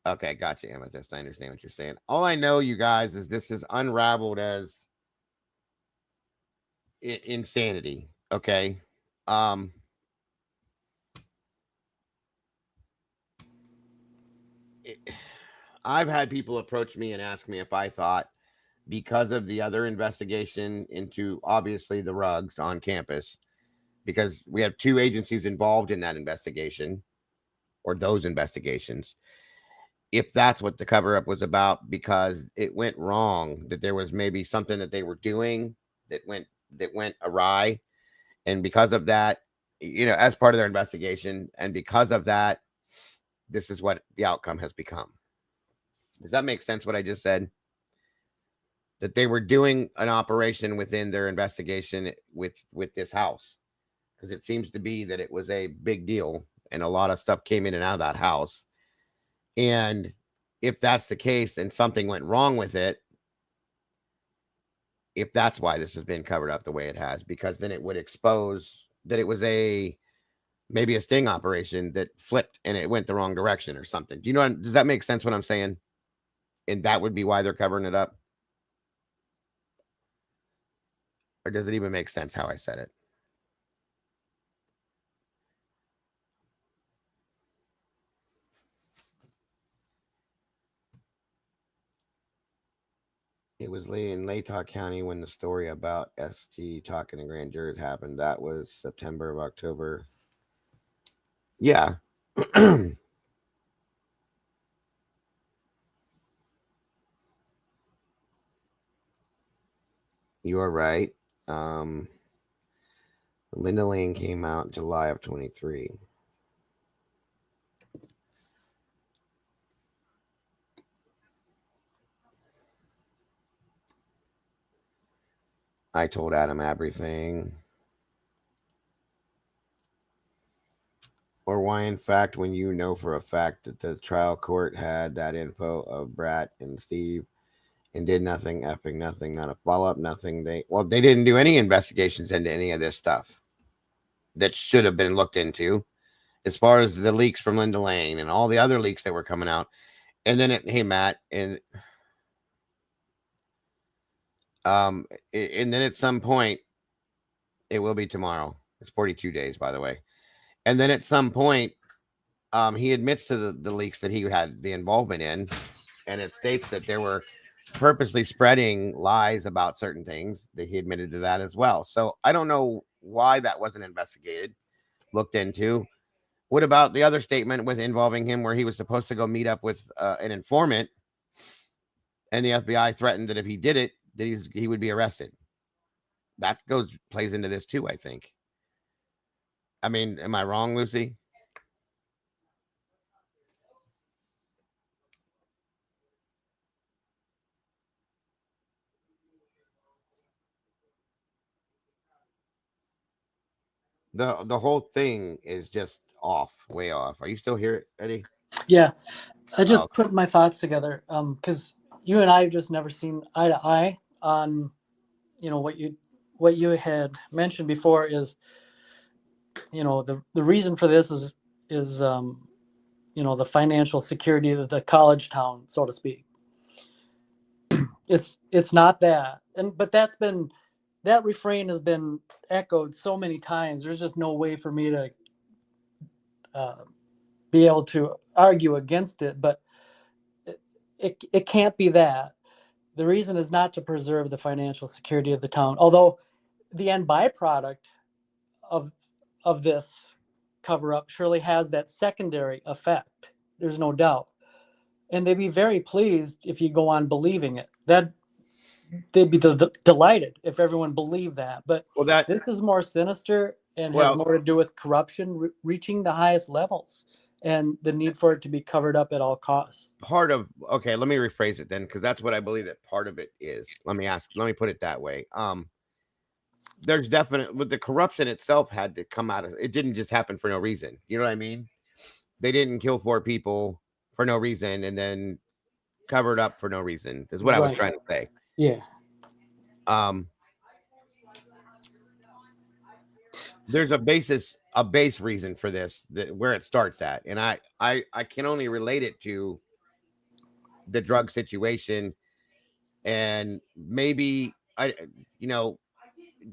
okay, gotcha, Amethyst. I understand what you're saying. All I know, you guys, is this is unraveled as insanity. Okay. I've had people approach me and ask me if I thought because of the other investigation into obviously the rugs on campus, because we have two agencies involved in that investigation or those investigations. If that's what the cover up was about, because it went wrong, that there was maybe something that they were doing that went awry, and because of that, as part of their investigation, and because of that, this is what the outcome has become. Does that make sense what I just said? That they were doing an operation within their investigation with this house, because it seems to be that it was a big deal and a lot of stuff came in and out of that house. And if that's the case and something went wrong with it, if that's why this has been covered up the way it has, because then it would expose that it was maybe a sting operation that flipped and it went the wrong direction or something. Does that make sense what I'm saying? And that would be why they're covering it up? Or does it even make sense how I said it? It was in Latah County when the story about SG talking to grand jurors happened. That was September of October. Yeah. You are right. Linda Lane came out July of 23. I told Adam everything. Or why, in fact, when you know for a fact that the trial court had that info of Brat and Steve and did nothing, effing nothing, not a follow-up, nothing. They didn't do any investigations into any of this stuff that should have been looked into, as far as the leaks from Linda Lane and all the other leaks that were coming out. And then hey, Matt, and then at some point, it will be tomorrow. It's 42 days, by the way. And then at some point, he admits to the leaks that he had the involvement in, and it states that there were purposely spreading lies about certain things. That he admitted to that as well. So I don't know why that wasn't investigated, looked into. What about the other statement with involving him, where he was supposed to go meet up with an informant, and the FBI threatened that if he did it, that he would be arrested? That plays into this too, I think. I mean, am I wrong, Lucy? The whole thing is just off, way off. Are you still here, Eddie? Yeah, I just put my thoughts together because you and I have just never seen eye to eye on, what you had mentioned before is, the reason for this is the financial security of the college town, so to speak. It's not that, but that refrain has been echoed so many times. There's just no way for me to be able to argue against it, but it can't be that. The reason is not to preserve the financial security of the town, although the end byproduct of this cover-up surely has that secondary effect. There's no doubt. And they'd be very pleased if you go on believing it. They'd be delighted if everyone believed that. But this is more sinister and has more to do with corruption reaching the highest levels and the need for it to be covered up at all costs. Let me rephrase it then, because that's what I believe that part of it is. Let me put it that way. There's definitely, with the corruption itself had to come out of it. Didn't just happen for no reason. You know what I mean? They didn't kill 4 people for no reason and then covered up for no reason, is what I was trying to say. Yeah. There's a base reason for this, where it starts at. And I can only relate it to the drug situation. And maybe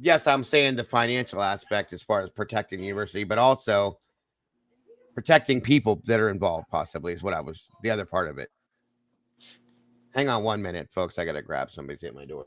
yes, I'm saying the financial aspect as far as protecting the university, but also protecting people that are involved, possibly, is the other part of it. Hang on 1 minute, folks. I gotta grab somebody's at my door.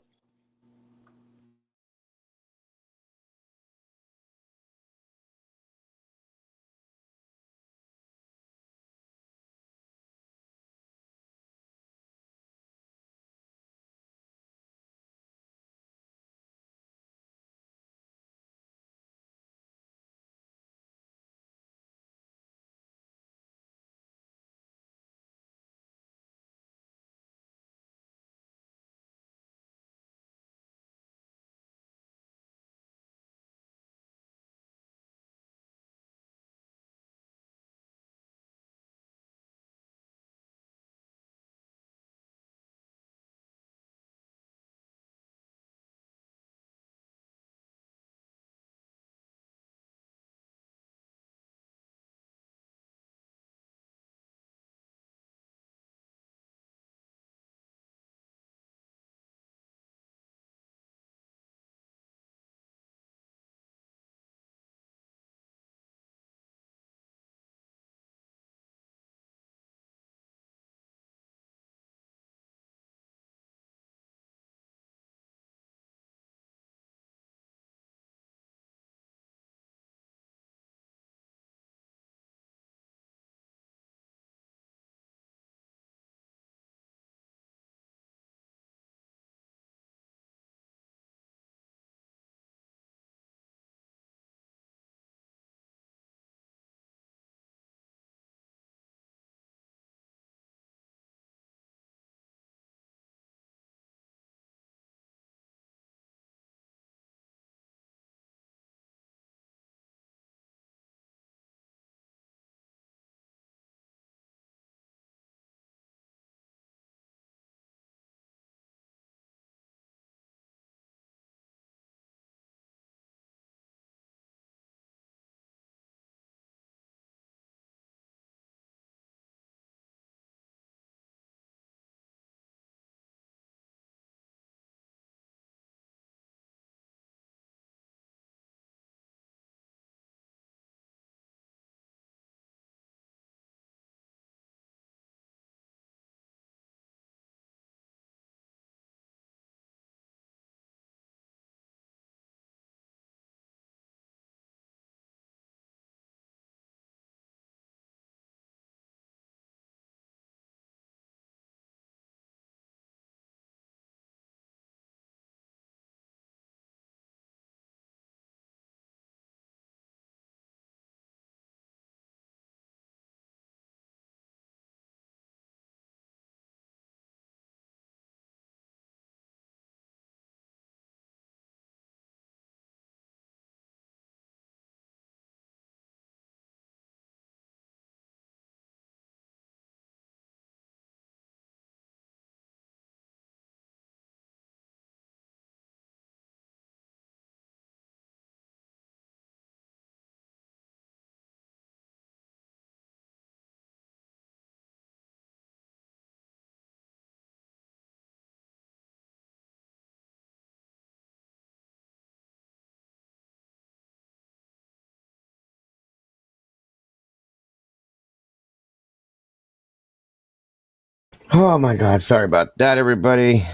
Oh my God, sorry about that, everybody.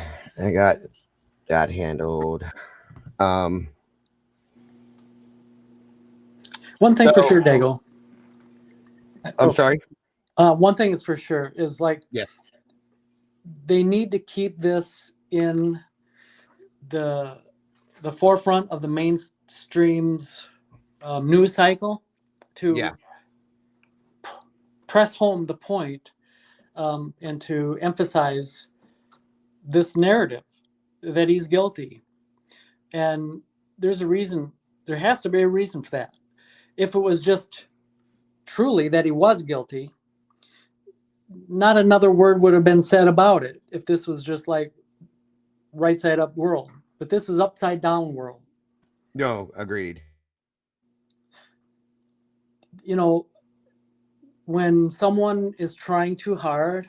I got that handled. Um, One thing for sure, Dago. I'm sorry. One thing is for sure is like Yes. they need to keep this in the forefront of the mainstream's news cycle to press home the point and to emphasize this narrative that he's guilty. And there's a reason, there has to be a reason for that. If it was just truly that he was guilty, not another word would have been said about it if this was just like right side up world. But this is upside down world. No, agreed. You know, when someone is trying too hard,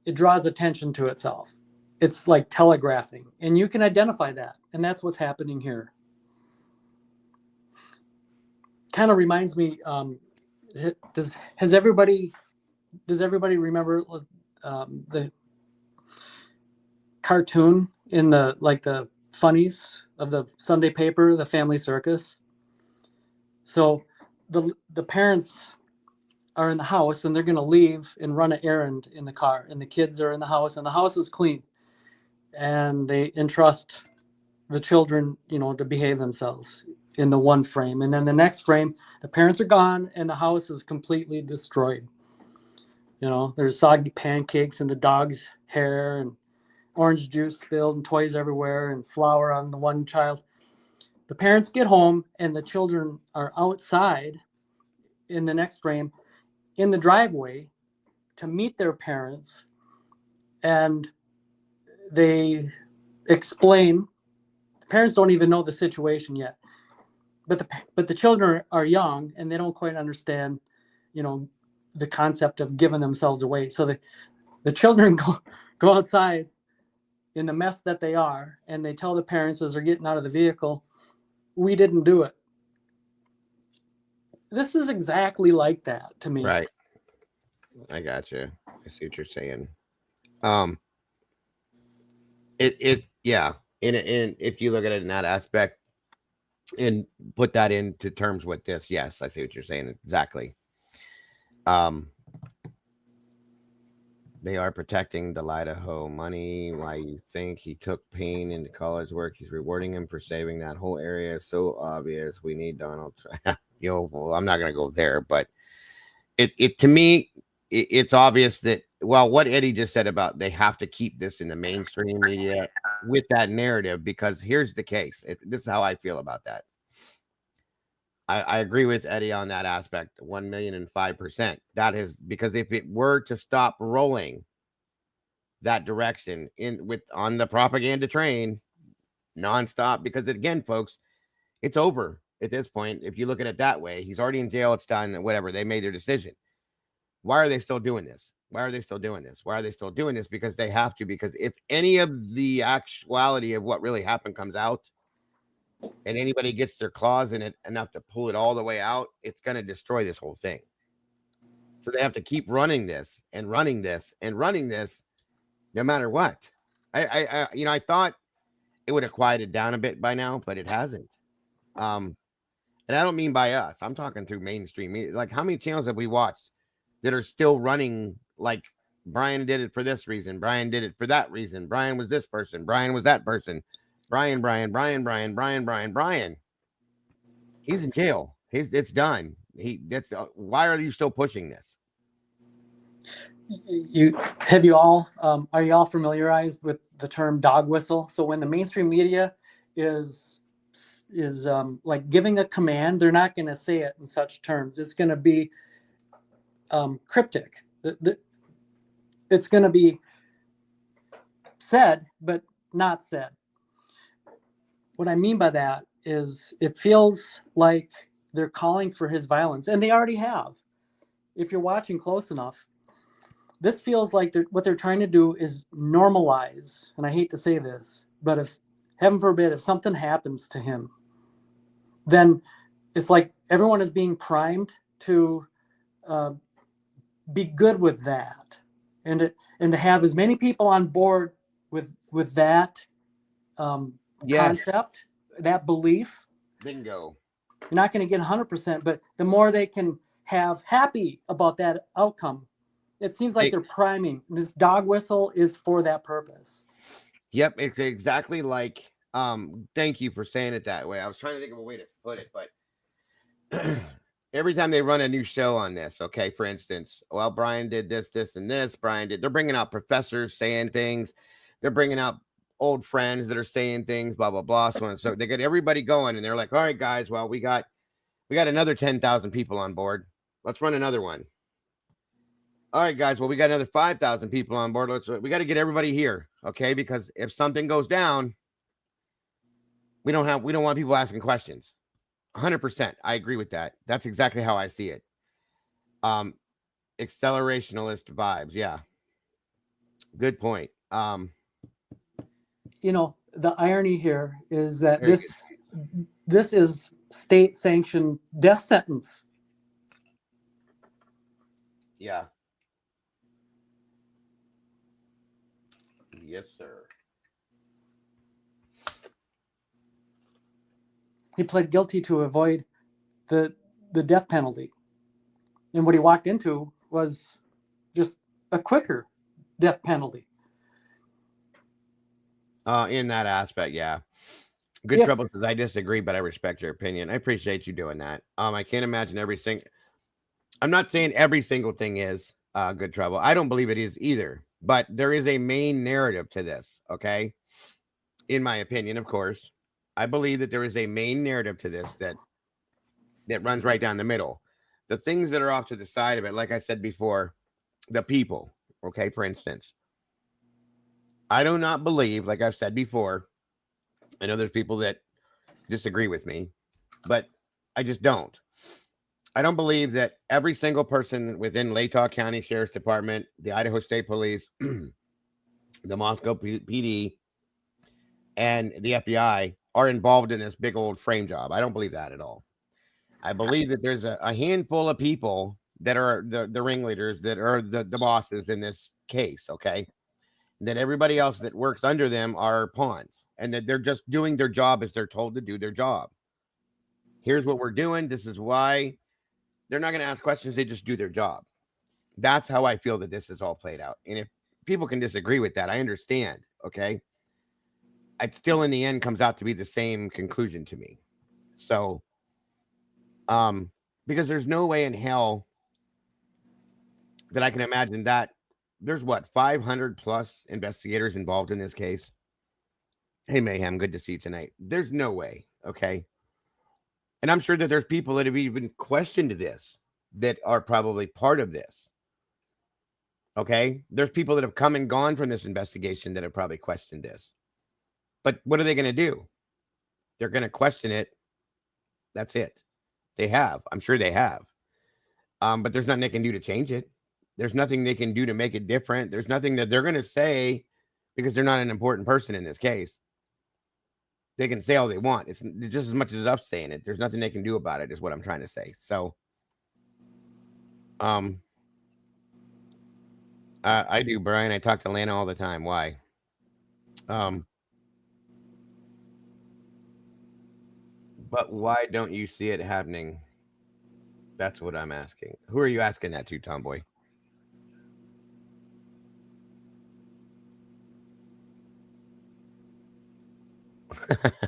it draws attention to itself. It's like telegraphing, and you can identify that, and that's what's happening here. Kind of reminds me, does everybody remember the cartoon in the funnies of the Sunday paper, the Family Circus. So the parents are in the house and they're going to leave and run an errand in the car, and the kids are in the house and the house is clean, and they entrust the children, to behave themselves in the one frame. And then the next frame, the parents are gone and the house is completely destroyed. There's soggy pancakes and the dog's hair and orange juice spilled and toys everywhere and flour on the one child. The parents get home and the children are outside in the next frame in the driveway to meet their parents, and they explain. The parents don't even know the situation yet, but the children are young and they don't quite understand, the concept of giving themselves away. So the children go outside in the mess that they are, and they tell the parents as they're getting out of the vehicle, "We didn't do it." This is exactly like that to me. Right. I got you. I see what you're saying. Yeah. In if you look at it in that aspect and put that into terms with this, yes, I see what you're saying exactly. They are protecting the Idaho money. Why you think he took pain into college work? He's rewarding him for saving that whole area. Is so obvious. We need Donald Trump. Well, I'm not gonna go there, but it to me, it's obvious that, well, what Eddie just said about they have to keep this in the mainstream media with that narrative, because here's the case. This is how I feel about that. I agree with Eddie on that aspect, 1,005%. That is because if it were to stop rolling that direction on the propaganda train nonstop, because again, folks, it's over at this point. If you look at it that way, he's already in jail. It's done. Whatever. They made their decision. Why are they still doing this? Why are they still doing this? Why are they still doing this? Because they have to. Because if any of the actuality of what really happened comes out, and anybody gets their claws in it enough to pull it all the way out, it's going to destroy this whole thing. So they have to keep running this and running this and running this, no matter what. I thought it would have quieted down a bit by now, but it hasn't. And I don't mean by us. I'm talking through mainstream media. Like, how many channels have we watched that are still running? Like, Brian did it for this reason. Brian did it for that reason. Brian was this person. Brian was that person. Brian. He's in jail. It's done. Why are you still pushing this? Are you all familiarized with the term dog whistle? So when the mainstream media is like giving a command, they're not going to say it in such terms. It's going to be cryptic. It's going to be said, but not said. What I mean by that is it feels like they're calling for his violence, and they already have. If you're watching close enough, this feels like what they're trying to do is normalize, and I hate to say this, but if, heaven forbid, if something happens to him, then it's like everyone is being primed to be good with that, and to have as many people on board with that concept, that belief. Bingo. You're not going to get 100%, but the more they can have happy about that outcome, it seems like they're priming. This dog whistle is for that purpose. Yep, it's exactly like, thank you for saying it that way. I was trying to think of a way to put it, but every time they run a new show on this, okay, for instance, well, Brian did this, and this, they're bringing out professors saying things. They're bringing out old friends that are saying things, blah, blah, blah. So they get everybody going, and they're like, all right, guys, well, we got another 10,000 people on board. Let's run another one. All right, guys. Well, we got another 5,000 people on board. We got to get everybody here, okay? Because if something goes down, we don't want people asking questions. 100%. I agree with that. That's exactly how I see it. Accelerationalist vibes. Yeah. Good point. The irony here is that this is state-sanctioned death sentence. Yeah. Yes, sir. He pled guilty to avoid the death penalty. And what he walked into was just a quicker death penalty. In that aspect, yeah. Good Trouble says, I disagree, but I respect your opinion. I appreciate you doing that. I can't imagine everything. I'm not saying every single thing is Good Trouble. I don't believe it is either. But there is a main narrative to this, okay? In my opinion, of course. I believe that there is a main narrative to this that runs right down the middle. The things that are off to the side of it, like I said before, the people, okay, for instance. I do not believe, like I've said before, I know there's people that disagree with me, but I just don't. I don't believe that every single person within Latah County Sheriff's Department, the Idaho State Police, the Moscow PD, and the FBI are involved in this big old frame job. I don't believe that at all. I believe that there's a handful of people that are the ringleaders, that are the bosses in this case, okay? That everybody else that works under them are pawns, and that they're just doing their job as they're told to do their job. Here's what we're doing. This is why. They're not going to ask questions. They just do their job. That's how I feel that this is all played out. And if people can disagree with that, I understand, okay? It still in the end comes out to be the same conclusion to me. So, because there's no way in hell that I can imagine that there's 500 plus investigators involved in this case. Hey, Mayhem, good to see you tonight. There's no way, okay? And I'm sure that there's people that have even questioned this that are probably part of this. Okay? There's people that have come and gone from this investigation that have probably questioned this. But what are they going to do? They're going to question it. That's it. They have. I'm sure they have. But there's nothing they can do to change it. There's nothing they can do to make it different. There's nothing that they're going to say because they're not an important person in this case. They can say all they want. It's just as much as us saying it. There's nothing they can do about it, is what I'm trying to say. So, I do, Brian. I talk to Lana all the time. Why? But why don't you see it happening? That's what I'm asking. Who are you asking that to, Tomboy?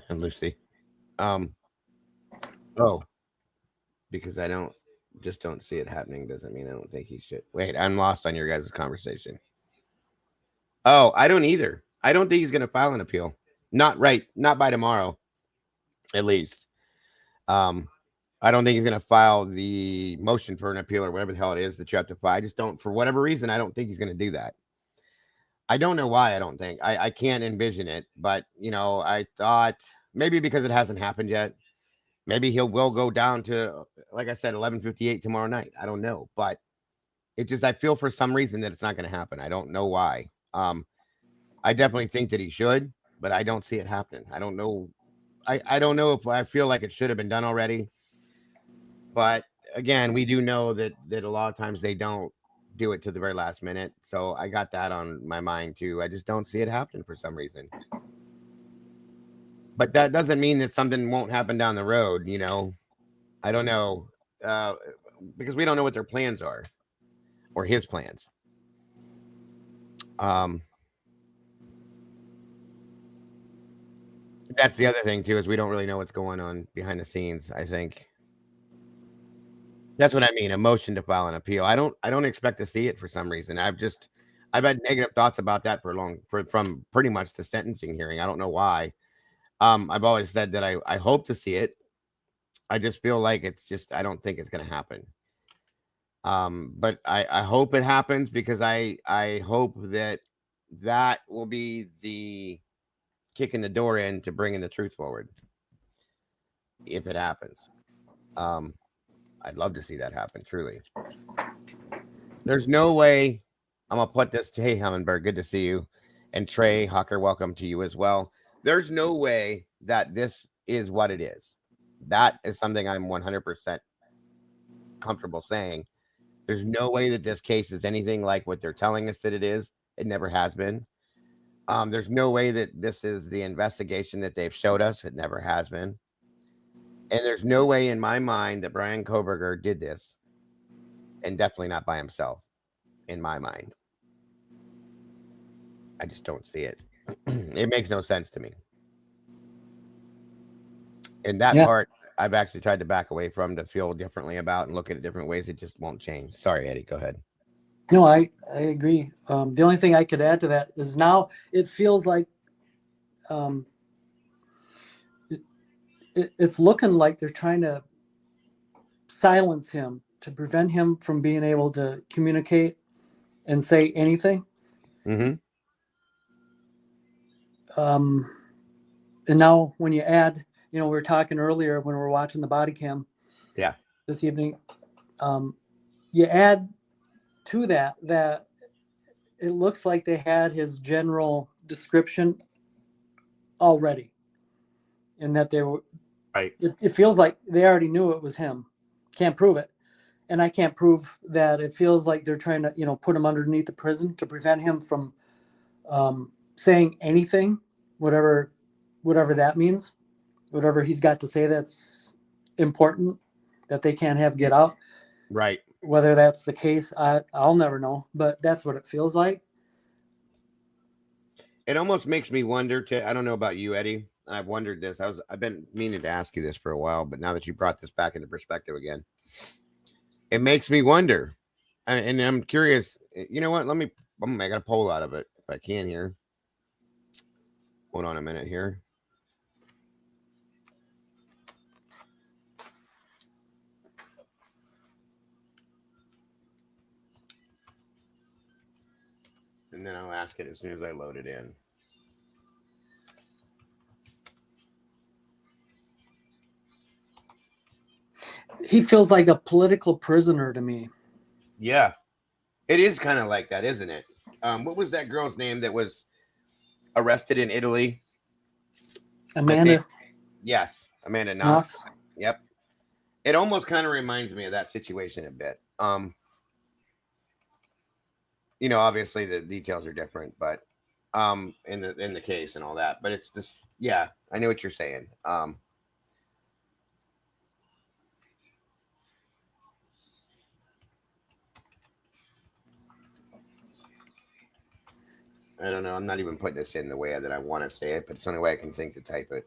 Lucy. Oh, because I don't see it happening doesn't mean I don't think he should. Wait, I'm lost on your guys' conversation. Oh, I don't either. I don't think he's going to file an appeal. Not by tomorrow, at least. I don't think he's going to file the motion for an appeal or whatever the hell it is that you have to file. I just don't, for whatever reason, I don't think he's going to do that. I don't know why. I don't think. I can't envision it, but I thought maybe because it hasn't happened yet. Maybe will go down to, like I said, 11:58 tomorrow night. I don't know, but I feel for some reason that it's not going to happen. I don't know why. I definitely think that he should, but I don't see it happening. I don't know. I don't know if I feel like it should have been done already. But again, we do know that a lot of times they don't do it to the very last minute. So I got that on my mind too. I just don't see it happening for some reason. But that doesn't mean that something won't happen down the road, I don't know. Because we don't know what their plans are or his plans. That's the other thing too, is we don't really know what's going on behind the scenes. I think that's what I mean. A motion to file an appeal. I don't expect to see it for some reason. I've had negative thoughts about that from pretty much the sentencing hearing. I don't know why. I've always said that I hope to see it. I just feel like I don't think it's going to happen. But I hope it happens because I hope that will be the kicking the door in to bringing the truth forward. If it happens, I'd love to see that happen. Truly, there's no way. I'm gonna put this to, hey, Hummingbird, good to see you, and Trey Hawker, welcome to you as well. There's no way that this is what it is. That is something I'm 100% comfortable saying. There's no way that this case is anything like what they're telling us that it is. It never has been. There's no way that this is the investigation that they've showed us. It never has been. And there's no way in my mind that Brian Koberger did this, and definitely not by himself, in my mind. I just don't see it. It makes no sense to me. And that part, I've actually tried to back away from, to feel differently about and look at it different ways. It just won't change. Sorry, Eddie, go ahead. No, I agree. The only thing I could add to that is now it feels like it's looking like they're trying to silence him to prevent him from being able to communicate and say anything. Mm-hmm. And now when you add, we were talking earlier when we were watching the body cam this evening, you add to that it looks like they had his general description already, and that they were right. It feels like they already knew it was him. Can't prove it, and I can't prove that. It feels like they're trying to put him underneath the prison to prevent him from saying anything, whatever that means, whatever he's got to say that's important that they can't have get out. Right. Whether that's the case, I'll never know, but that's what it feels like. It almost makes me wonder I don't know about you, Eddie. I've wondered this. I've been meaning to ask you this for a while, but now that you brought this back into perspective again, it makes me wonder. And I'm curious. You know what? I got a poll out of it if I can here. Hold on a minute here. And then I'll ask it as soon as I load it in. He feels like a political prisoner to me. Yeah, it is kind of like that, isn't it? What was that girl's name that was arrested in Italy? Amanda. Yes, Amanda Knox. Yep. It almost kind of reminds me of that situation a bit. Obviously the details are different, but in the case and all that. But it's this. Yeah, I know what you're saying. I don't know. I'm not even putting this in the way that I want to say it, but it's the only way I can think to type it.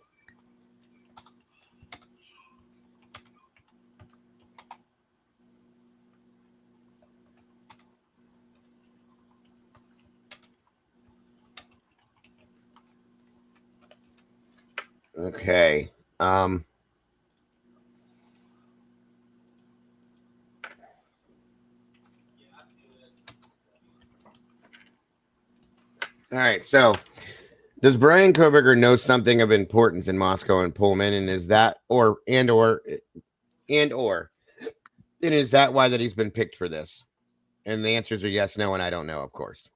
Okay. All right. So, does Brian Koberger know something of importance in Moscow and Pullman, and is that and is that why that he's been picked for this? And the answers are yes, no, and I don't know, of course.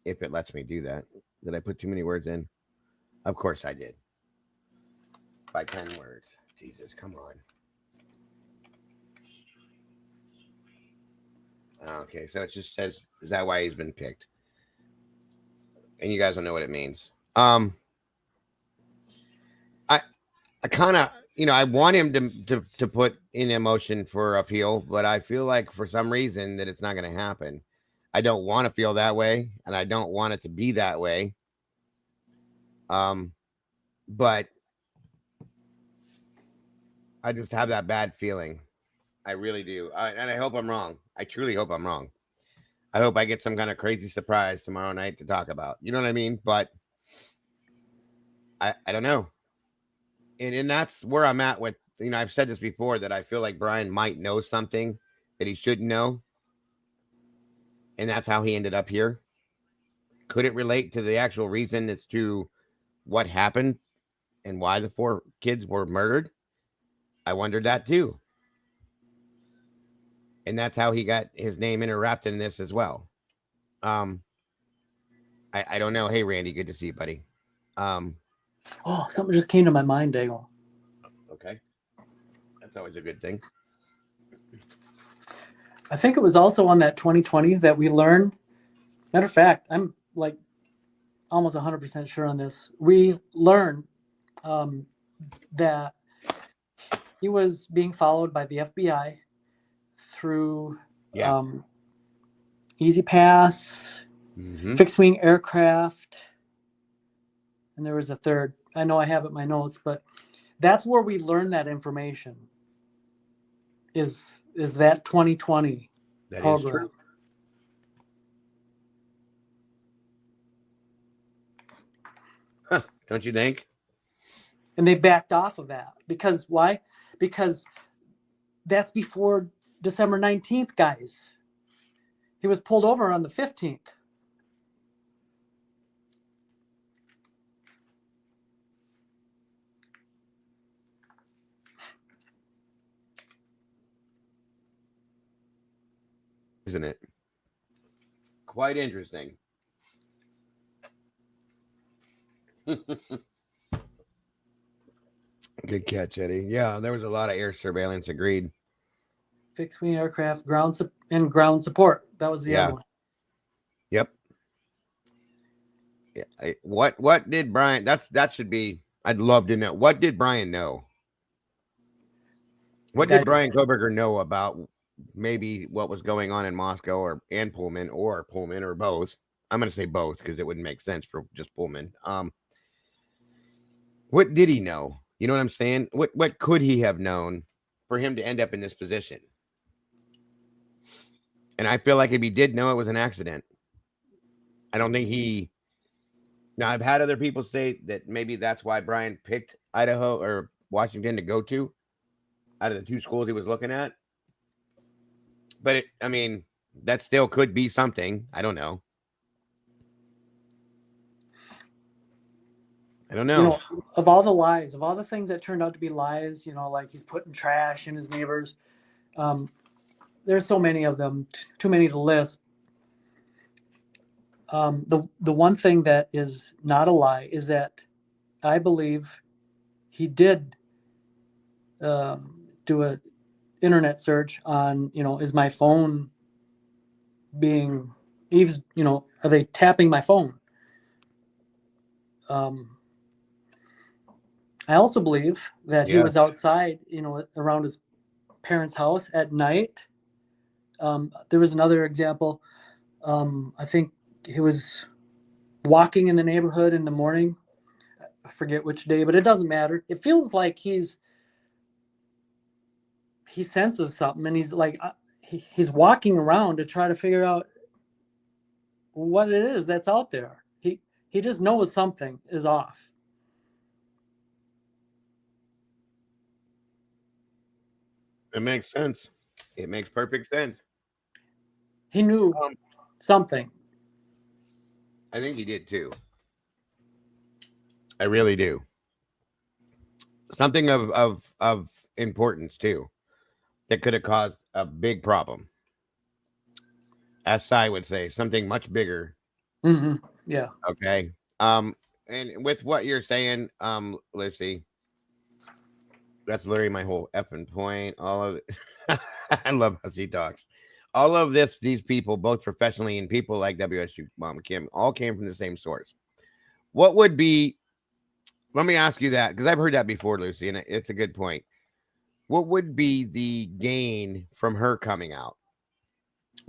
If it lets me do that. Did I put too many words in? Of course I did. By 10 words. Jesus, come on. Okay, so it just says, is that why he's been picked? And you guys don't know what it means. I kind of, I want him to put in a motion for appeal, but I feel like for some reason that it's not going to happen. I don't want to feel that way, and I don't want it to be that way. But I just have that bad feeling. I really do. And I hope I'm wrong. I truly hope I'm wrong. I hope I get some kind of crazy surprise tomorrow night to talk about. You know what I mean? But I don't know. And that's where I'm at with, I've said this before, that I feel like Brian might know something that he shouldn't know. And that's how he ended up here. Could it relate to the actual reason as to what happened and why the 4 kids were murdered? I wondered that too. And that's how he got his name interwrapped in this as well. I don't know. Hey, Randy, good to see you, buddy. Something just came to my mind, Daigle. Okay. That's always a good thing. I think it was also on that 2020 that we learned. Matter of fact, I'm like almost 100% sure on this. We learned that he was being followed by the FBI through Easy Pass, fixed wing aircraft, and there was a third. I know I have it in my notes, but that's where we learned that information. Is that 2020 That program? is true. Huh, don't you think? And they backed off of that because why? Because that's before December 19th, guys. He was pulled over on the 15th. Isn't it? Quite interesting. Good catch, Eddie. Yeah, there was a lot of air surveillance. Agreed. Fixed wing aircraft, ground support. That was the other one. Yep. Yeah. What did Brian? That should be. I'd love to know. What did Brian know? What did Brian Koberger know about maybe what was going on in Moscow and Pullman or both? I'm going to say both because it wouldn't make sense for just Pullman. What did he know? You know what I'm saying? What could he have known for him to end up in this position? And I feel like if he did know it was an accident, I don't think he. Now, I've had other people say that maybe that's why Brian picked Idaho or Washington to go to out of the two schools he was looking at. But I mean, that still could be something. I don't know. I don't know. You know, of all the lies, of all the things that turned out to be lies, you know, like he's putting trash in his neighbors. There's so many of them, too many to list. The one thing that is not a lie is that I believe he did do a internet search on, you know, is my phone being are they tapping my phone? I also believe that he was outside, you know, around his parents' house at night. There was another example. I think he was walking in the neighborhood in the morning. I forget which day, but it doesn't matter. It feels like he senses something, and he's like he's walking around to try to figure out what it is that's out there. He just knows something is off. It makes sense. It makes perfect sense. He knew something. I think he did too. I really do. Something of importance too, that could have caused a big problem. As Cy would say, something much bigger. Mm-hmm. Yeah. Okay. And with what you're saying, Lucy, that's literally my whole effing point. All of it. I love how she talks. All of these people, both professionally and people like WSU Mom Kim, all came from the same source. What would be? Let me ask you that, because I've heard that before, Lucy, and it's a good point. What would be the gain from her coming out?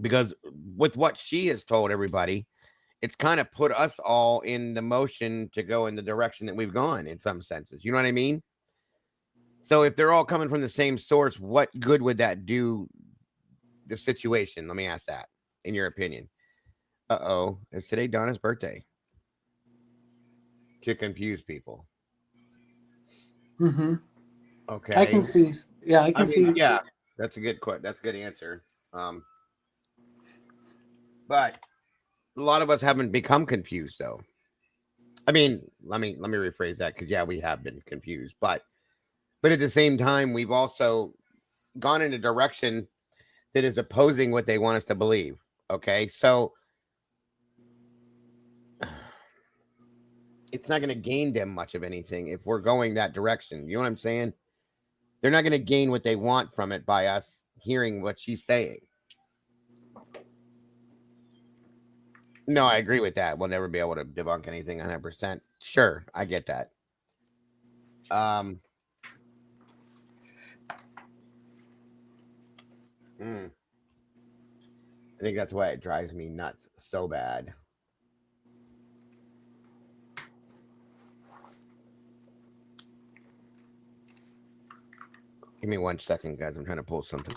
Because with what she has told everybody, it's kind of put us all in the motion to go in the direction that we've gone in some senses. You know what I mean? So if they're all coming from the same source, what good would that do the situation? Let me ask that, in your opinion. Is today Donna's birthday? To confuse people. Mm-hmm. Okay. I can see. Yeah, I can see. Yeah, that's a good That's a good answer. But a lot of us haven't become confused, though. I mean, let me rephrase that, because we have been confused, but at the same time, we've also gone in a direction that is opposing what they want us to believe. Okay, so it's not going to gain them much of anything if we're going that direction. You know what I'm saying? They're not going to gain what they want from it by us hearing what she's saying. No, I agree with that. We'll never be able to debunk anything 100%. Sure, I get that. I think that's why it drives me nuts so bad. Give me 1 second, guys. I'm trying to pull something.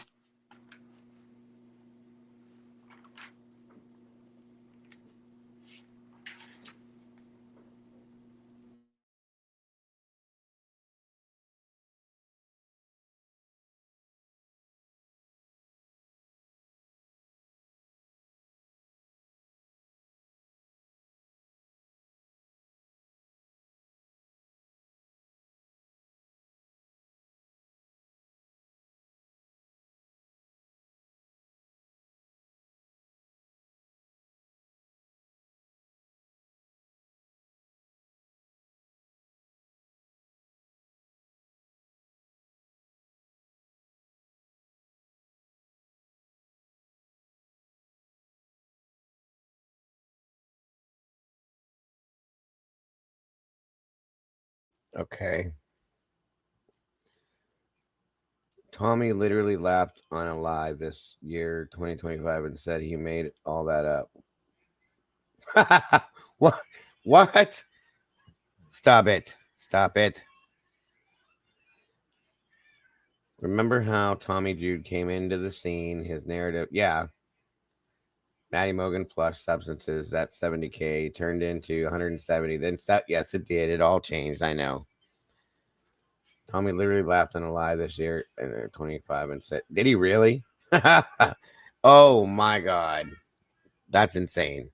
Okay. Tommy literally laughed on a live this year, 2025, and said he made all that up. What? What? Stop it. Stop it. Remember how Tommy Jude came into the scene, his narrative? Yeah. Matty Mogan plus substances, that 70K turned into 170. Then, yes, it did. It all changed. I know. Tommy literally laughed on a live this year in 25 and said, did he really? Oh my God. That's insane.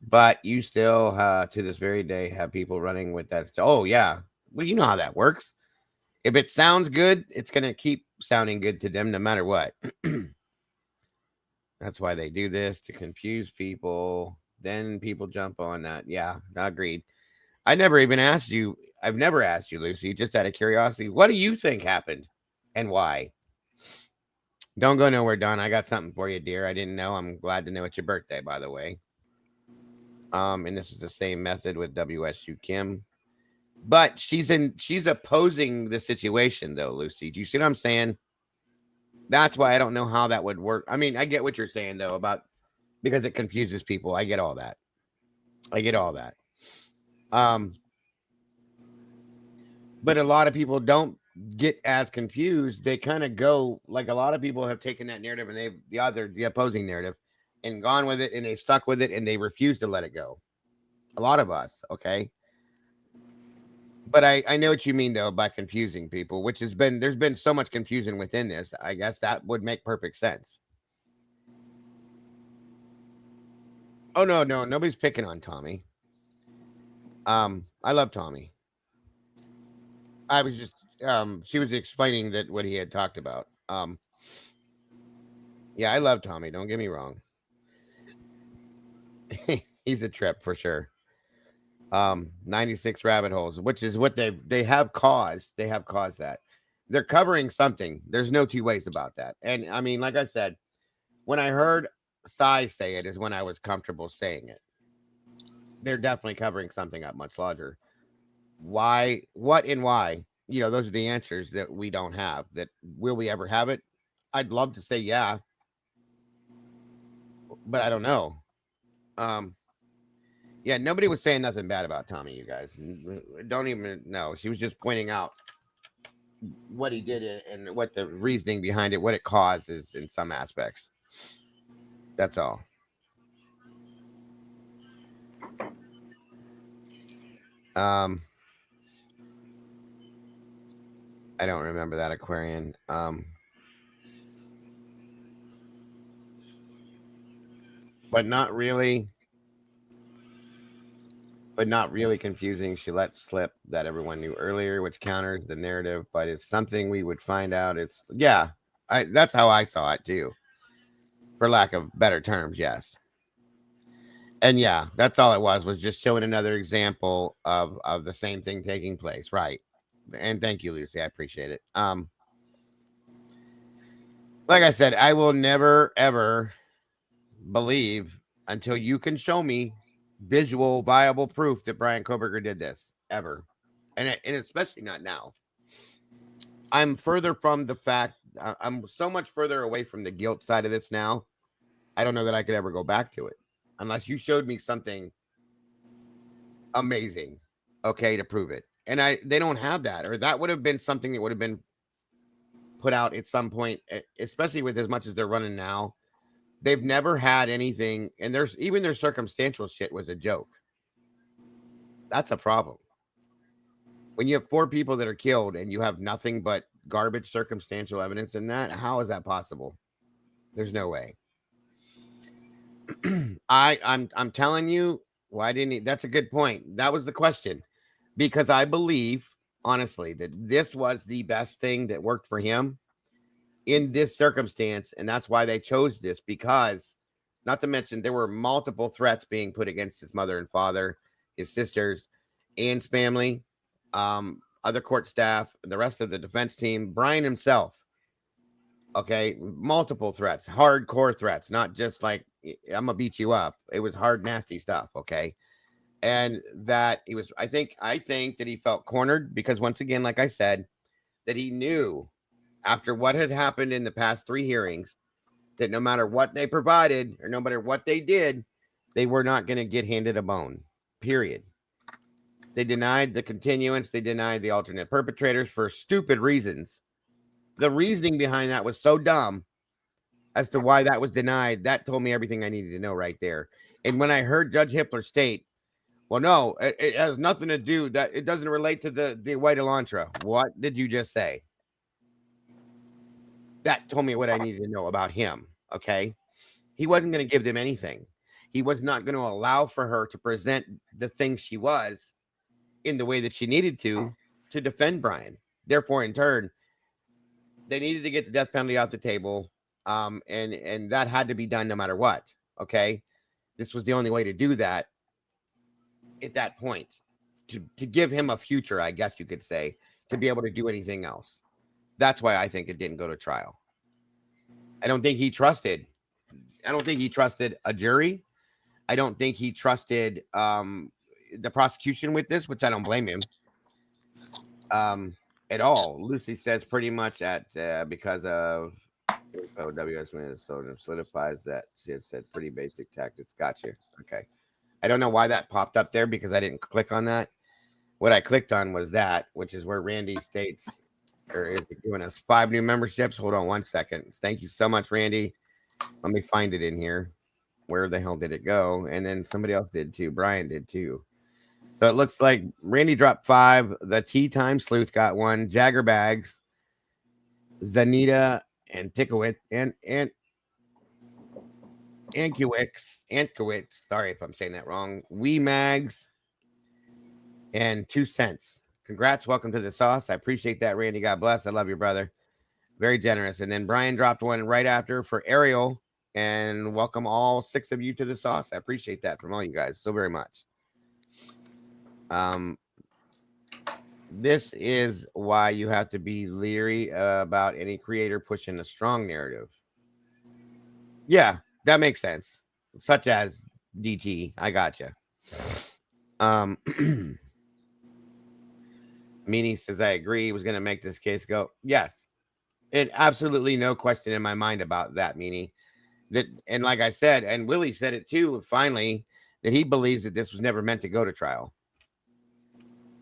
But you still, to this very day, have people running with that. Oh, yeah. Well, you know how that works. If it sounds good, it's going to keep sounding good to them no matter what. That's why they do this, to confuse people. Then people jump on that. Yeah, agreed. I never even asked you. I've never asked you, Lucy, just out of curiosity. What do you think happened and why? Don't go nowhere, Don. I got something for you, dear. I didn't know. I'm glad to know it's your birthday, by the way. And this is the same method with WSU Kim. But she's opposing the situation, though, Lucy. Do you see what I'm saying? That's why I don't know how that would work. I mean, I get what you're saying, though, about because it confuses people. I get all that. But a lot of people don't get as confused. They kind of go like a lot of people have taken that narrative and they've the opposing narrative and gone with it and they stuck with it and they refuse to let it go. A lot of us, okay? But I know what you mean though by confusing people, which there's been so much confusion within this. I guess that would make perfect sense. Oh no, nobody's picking on Tommy. I love Tommy. I was just she was explaining that what he had talked about. Yeah, I love Tommy, don't get me wrong. He's a trip for sure. 96 rabbit holes, which is what they have caused. They have caused that. They're covering something. There's no two ways about that. And I mean, like I said, when I heard Sai say it is when I was comfortable saying it. They're definitely covering something up much larger. Why, what, and why? You know, those are the answers that we don't have. That will we ever have it? I'd love to say yeah, but I don't know. Yeah, nobody was saying nothing bad about Tommy, you guys. Don't even know. She was just pointing out what he did and what the reasoning behind it, what it causes in some aspects. That's all. I don't remember that Aquarian. But not really. But not really confusing. She let slip that everyone knew earlier, which counters the narrative, but it's something we would find out. It's that's how I saw it too. For lack of better terms, yes. And yeah, that's all it was just showing another example of the same thing taking place. Right. And thank you, Lucy. I appreciate it. Like I said, I will never ever believe until you can show me visual, viable proof that Brian Koberger did this ever, and especially not now. I'm further from the fact. I'm so much further away from the guilt side of this now. I don't know that I could ever go back to it unless you showed me something amazing, okay, to prove it. And they don't have that, or that would have been something that would have been put out at some point, especially with as much as they're running now. They've never had anything, and there's even their circumstantial shit was a joke. That's a problem. When you have 4 people that are killed and you have nothing but garbage circumstantial evidence in that, how is that possible? There's no way. I'm telling you, why didn't he? That's a good point. That was the question, because I believe honestly that this was the best thing that worked for him in this circumstance, and that's why they chose this. Because, not to mention, there were multiple threats being put against his mother and father, his sisters, Ann's family, other court staff, the rest of the defense team, Brian himself. Okay, multiple threats, hardcore threats, not just like I'm gonna beat you up. It was hard, nasty stuff. Okay, and that he was. I think that he felt cornered because, once again, like I said, that he knew after what had happened in the past 3 hearings that no matter what they provided or no matter what they did, they were not going to get handed a bone. Period. They denied the continuance. They denied the alternate perpetrators for stupid reasons. The reasoning behind that was so dumb as to why that was denied. That told me everything I needed to know right there. And when I heard Judge Hippler state, well, no, it has nothing to do, that it doesn't relate to the white Elantra. What did you just say? That told me what I needed to know about him. Okay. He wasn't going to give them anything. He was not going to allow for her to present the thing she was in the way that she needed to defend Brian. Therefore, in turn, they needed to get the death penalty off the table. And that had to be done no matter what. Okay. This was the only way to do that at that point, to give him a future, I guess you could say, to be able to do anything else. That's why I think it didn't go to trial. I don't think he trusted a jury. I don't think he trusted the prosecution with this, which I don't blame him at all. Lucy says pretty much because of WS Minnesota solidifies that she had said pretty basic tactics. Gotcha. Okay. I don't know why that popped up there because I didn't click on that. What I clicked on was that, which is where Randy states, or is giving us 5 new memberships. Hold on 1 second. Thank you so much, Randy. Let me find it in here. Where the hell did it go? And then somebody else did too. Brian did too. So it looks like Randy dropped 5. The Tea Time Sleuth got 1. Jagger Bags, Zanita, and Tickowitz, and Ankiewicz. Sorry if I'm saying that wrong. Wee Mags, and 2 cents. Congrats. Welcome to the sauce. I appreciate that, Randy. God bless. I love you, brother. Very generous. And then Brian dropped 1 right after for Ariel. And welcome all 6 of you to the sauce. I appreciate that from all you guys so very much. This is why you have to be leery about any creator pushing a strong narrative. Yeah, that makes sense. Such as DT. I gotcha. Meanie says, I agree. He was going to make this case go. Yes. And absolutely no question in my mind about that, Meanie. That, and like I said, and Willie said it too, finally, that he believes that this was never meant to go to trial.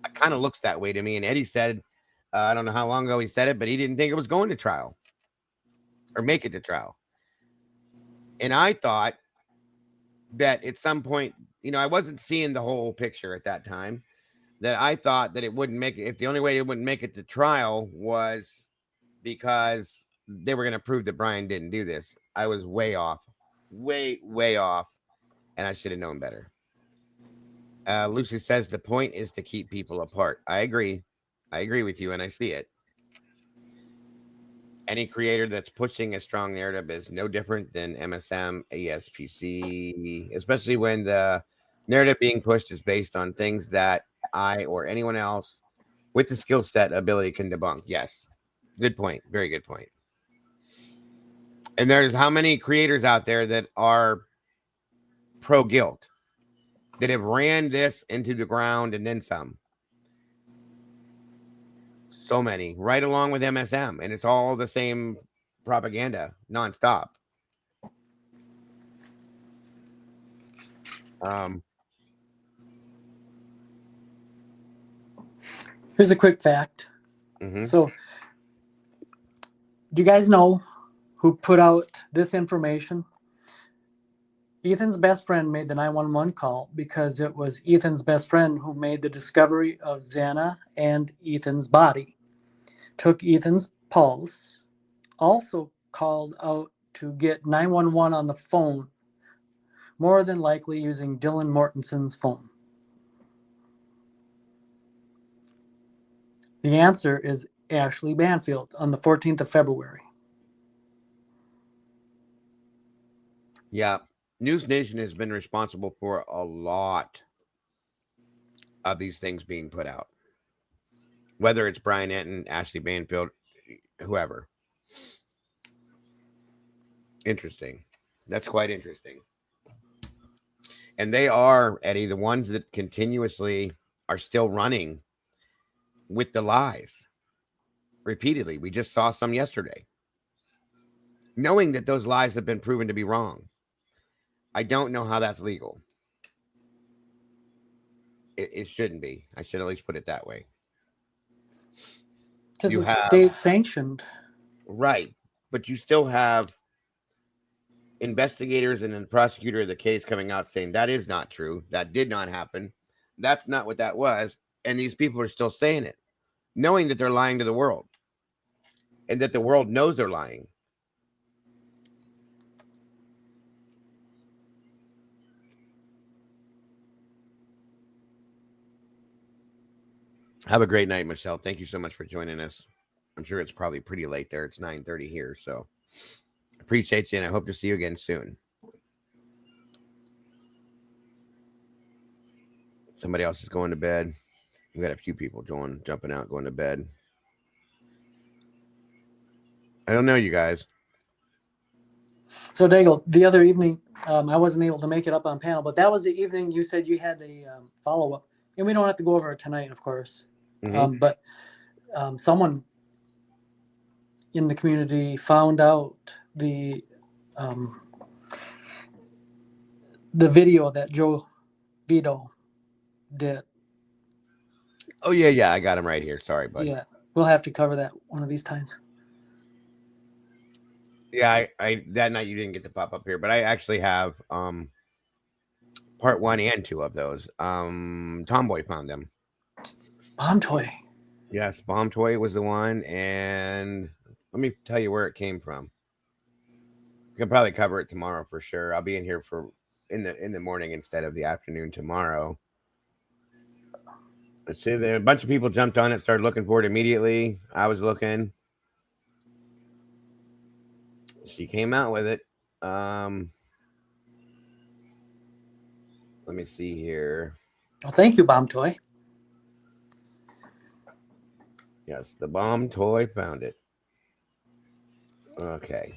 It kind of looks that way to me. And Eddie said, I don't know how long ago he said it, but he didn't think it was going to trial or make it to trial. And I thought that at some point, I wasn't seeing the whole picture at that time, that I thought that it wouldn't make it. If the only way it wouldn't make it to trial was because they were going to prove that Brian didn't do this. I was way off, way off. And I should have known better. Lucy says the point is to keep people apart. I agree with you, and I see it. Any creator that's pushing a strong narrative is no different than MSM, ESPC, especially when the narrative being pushed is based on things that I or anyone else with the skill set ability can debunk. Yes. Good point. Very good point. And there's how many creators out there that are pro guilt that have ran this into the ground and then some. So many, right along with MSM, and it's all the same propaganda nonstop. Here's a quick fact. So, do you guys know who put out this information? Ethan's best friend made the 911 call because it was Ethan's best friend who made the discovery of Xana and Ethan's body. Took Ethan's pulse, also called out to get 911 on the phone, more than likely using Dylan Mortenson's phone. The answer is Ashley Banfield on the 14th of February. Yeah. News Nation has been responsible for a lot of these things being put out. Whether it's Brian Enton, Ashley Banfield, whoever. Interesting. That's quite interesting. And they are, Eddie, the ones that continuously are still running with the lies repeatedly. We just saw some yesterday. Knowing that those lies have been proven to be wrong. I don't know how that's legal. It shouldn't be. I should at least put it that way. Because it's state sanctioned. Right. But you still have investigators and the prosecutor of the case coming out saying that is not true. That did not happen. That's not what that was. And these people are still saying it, knowing that they're lying to the world and that the world knows they're lying. Have a great night, Michelle. Thank you so much for joining us. I'm sure it's probably pretty late there. It's 9:30 here, so appreciate you, and I hope to see you again soon. Somebody else is going to bed. We got a few people jumping out, going to bed. I don't know, you guys. So, Daigle, the other evening, I wasn't able to make it up on panel, but that was the evening you said you had a follow-up. And we don't have to go over it tonight, of course. But someone in the community found out the video that Joe Vito did. Oh, yeah. I got him right here. Sorry, buddy. Yeah, we'll have to cover that one of these times. Yeah, I that night you didn't get to pop up here, but I actually have part 1 and 2 of those. Tomboy found them. Bombtoy. Yes, Bombtoy was the one, and let me tell you where it came from. We can probably cover it tomorrow for sure. I'll be in here in the morning instead of the afternoon tomorrow. Let's see, there a bunch of people jumped on it, started looking for it immediately. I was looking. She came out with it. Let me see here. Well, thank you, Bombtoy. Yes, the Bombtoy found it. Okay.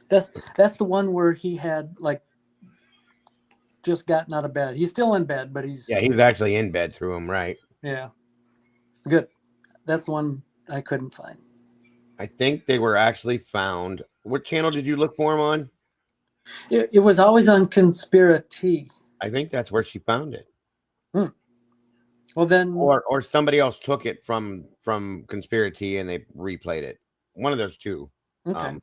That's the one where he had just gotten out of bed. He's still in bed, but he's actually in bed through him, right? Yeah. Good. That's the one I couldn't find. I think they were actually found. What channel did you look for them on? It was always on Conspiracy. I think that's where she found it. Well, then, or somebody else took it from Conspiracy and they replayed it. One of those two. Okay.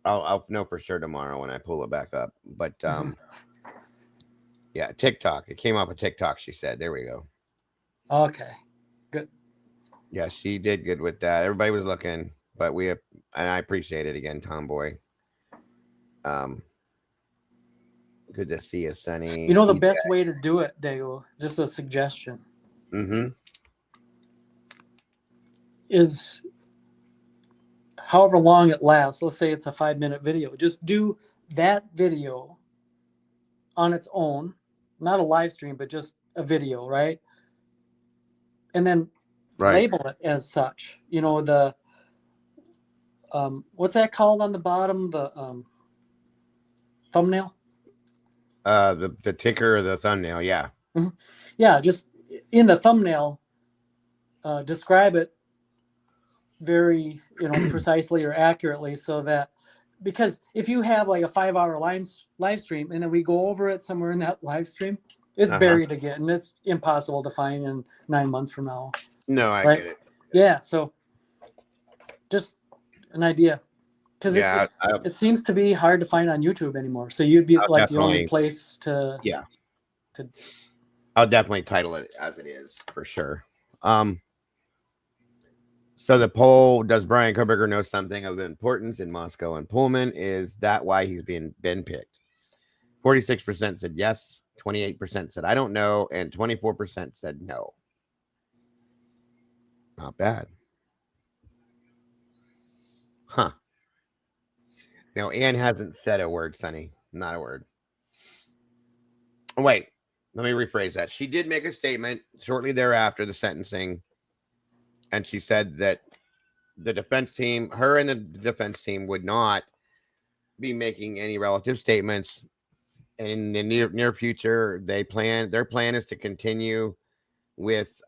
I'll know for sure tomorrow when I pull it back up. But yeah, TikTok. It came off of TikTok. She said, "There we go." Okay. Good. Yeah, she did good with that. Everybody was looking, but and I appreciate it again, Tomboy. Good to see you, Sonny. You know the best way to do it, Dago, just a suggestion. Is however long it lasts. Let's say it's a 5-minute video. Just do that video on its own, not a live stream, but just a video, right? And then label it as such. You know, the what's that called on the bottom? The thumbnail? The ticker or the thumbnail, yeah. Mm-hmm. Yeah, just in the thumbnail, describe it very, precisely or accurately, so that, because if you have like a 5-hour live stream and then we go over it somewhere in that live stream, it's buried again, and it's impossible to find in 9 months from now. No, I get it. Yeah, so just an idea, because it seems to be hard to find on YouTube anymore. So you'd be like the only place to. Yeah. I'll definitely title it as it is for sure. So the poll, does Brian Koberger know something of importance in Moscow and Pullman? Is that why he's been picked? 46% said yes, 28% said I don't know, and 24% said no. Not bad. Huh. No, Ann hasn't said a word, Sonny. Not a word. Wait, let me rephrase that. She did make a statement shortly thereafter the sentencing, and she said that the defense team, her and the defense team, would not be making any relative statements in the near future. Their plan is to continue with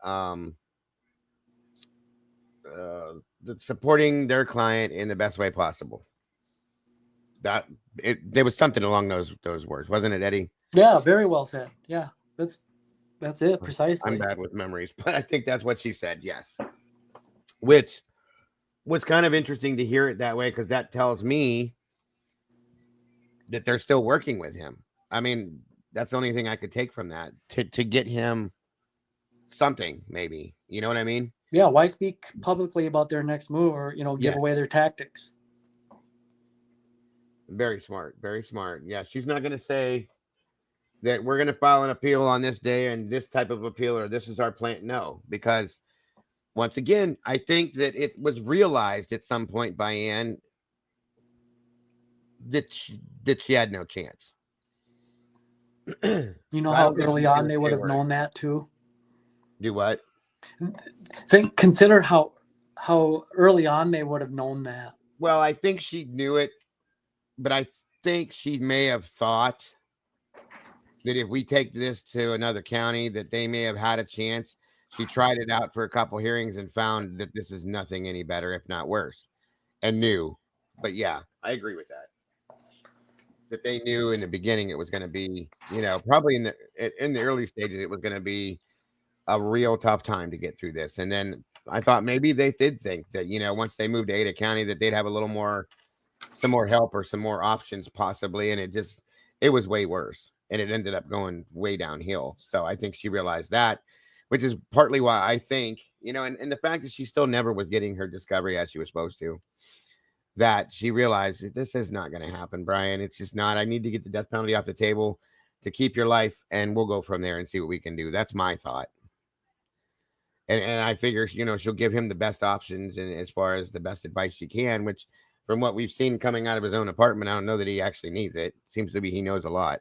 supporting their client in the best way possible. There was something along those words, wasn't it, Eddie? Yeah, very well said. Yeah, that's it precisely. I'm bad with memories, but I think that's what she said. Yes, which was kind of interesting to hear it that way, because that tells me that they're still working with him. I mean, that's the only thing I could take from that, to get him something, maybe. You know what I mean? Yeah, why speak publicly about their next move, or give away their tactics? Very smart, very smart. Yeah, she's not going to say that we're going to file an appeal on this day and this type of appeal, or this is our plan. No, because once again, I think that it was realized at some point by Ann that she had no chance. You know how early on they would have known that too? Do what? Consider how early on they would have known that. Well, I think she knew it, but I think she may have thought that if we take this to another county, that they may have had a chance. She tried it out for a couple hearings and found that this is nothing any better, if not worse, and knew. But yeah, I agree with that. That they knew in the beginning it was going to be, probably in the early stages, it was going to be a real tough time to get through this. And then I thought maybe they did think that, once they moved to Ada County, that they'd have some more help or some more options possibly. And it was way worse. And it ended up going way downhill. So I think she realized that, which is partly why I think, and the fact that she still never was getting her discovery as she was supposed to, that she realized that this is not going to happen, Brian. It's just not. I need to get the death penalty off the table to keep your life, and we'll go from there and see what we can do. That's my thought. And I figure, she'll give him the best options and as far as the best advice she can, which from what we've seen coming out of his own apartment, I don't know that he actually needs it. Seems to be he knows a lot.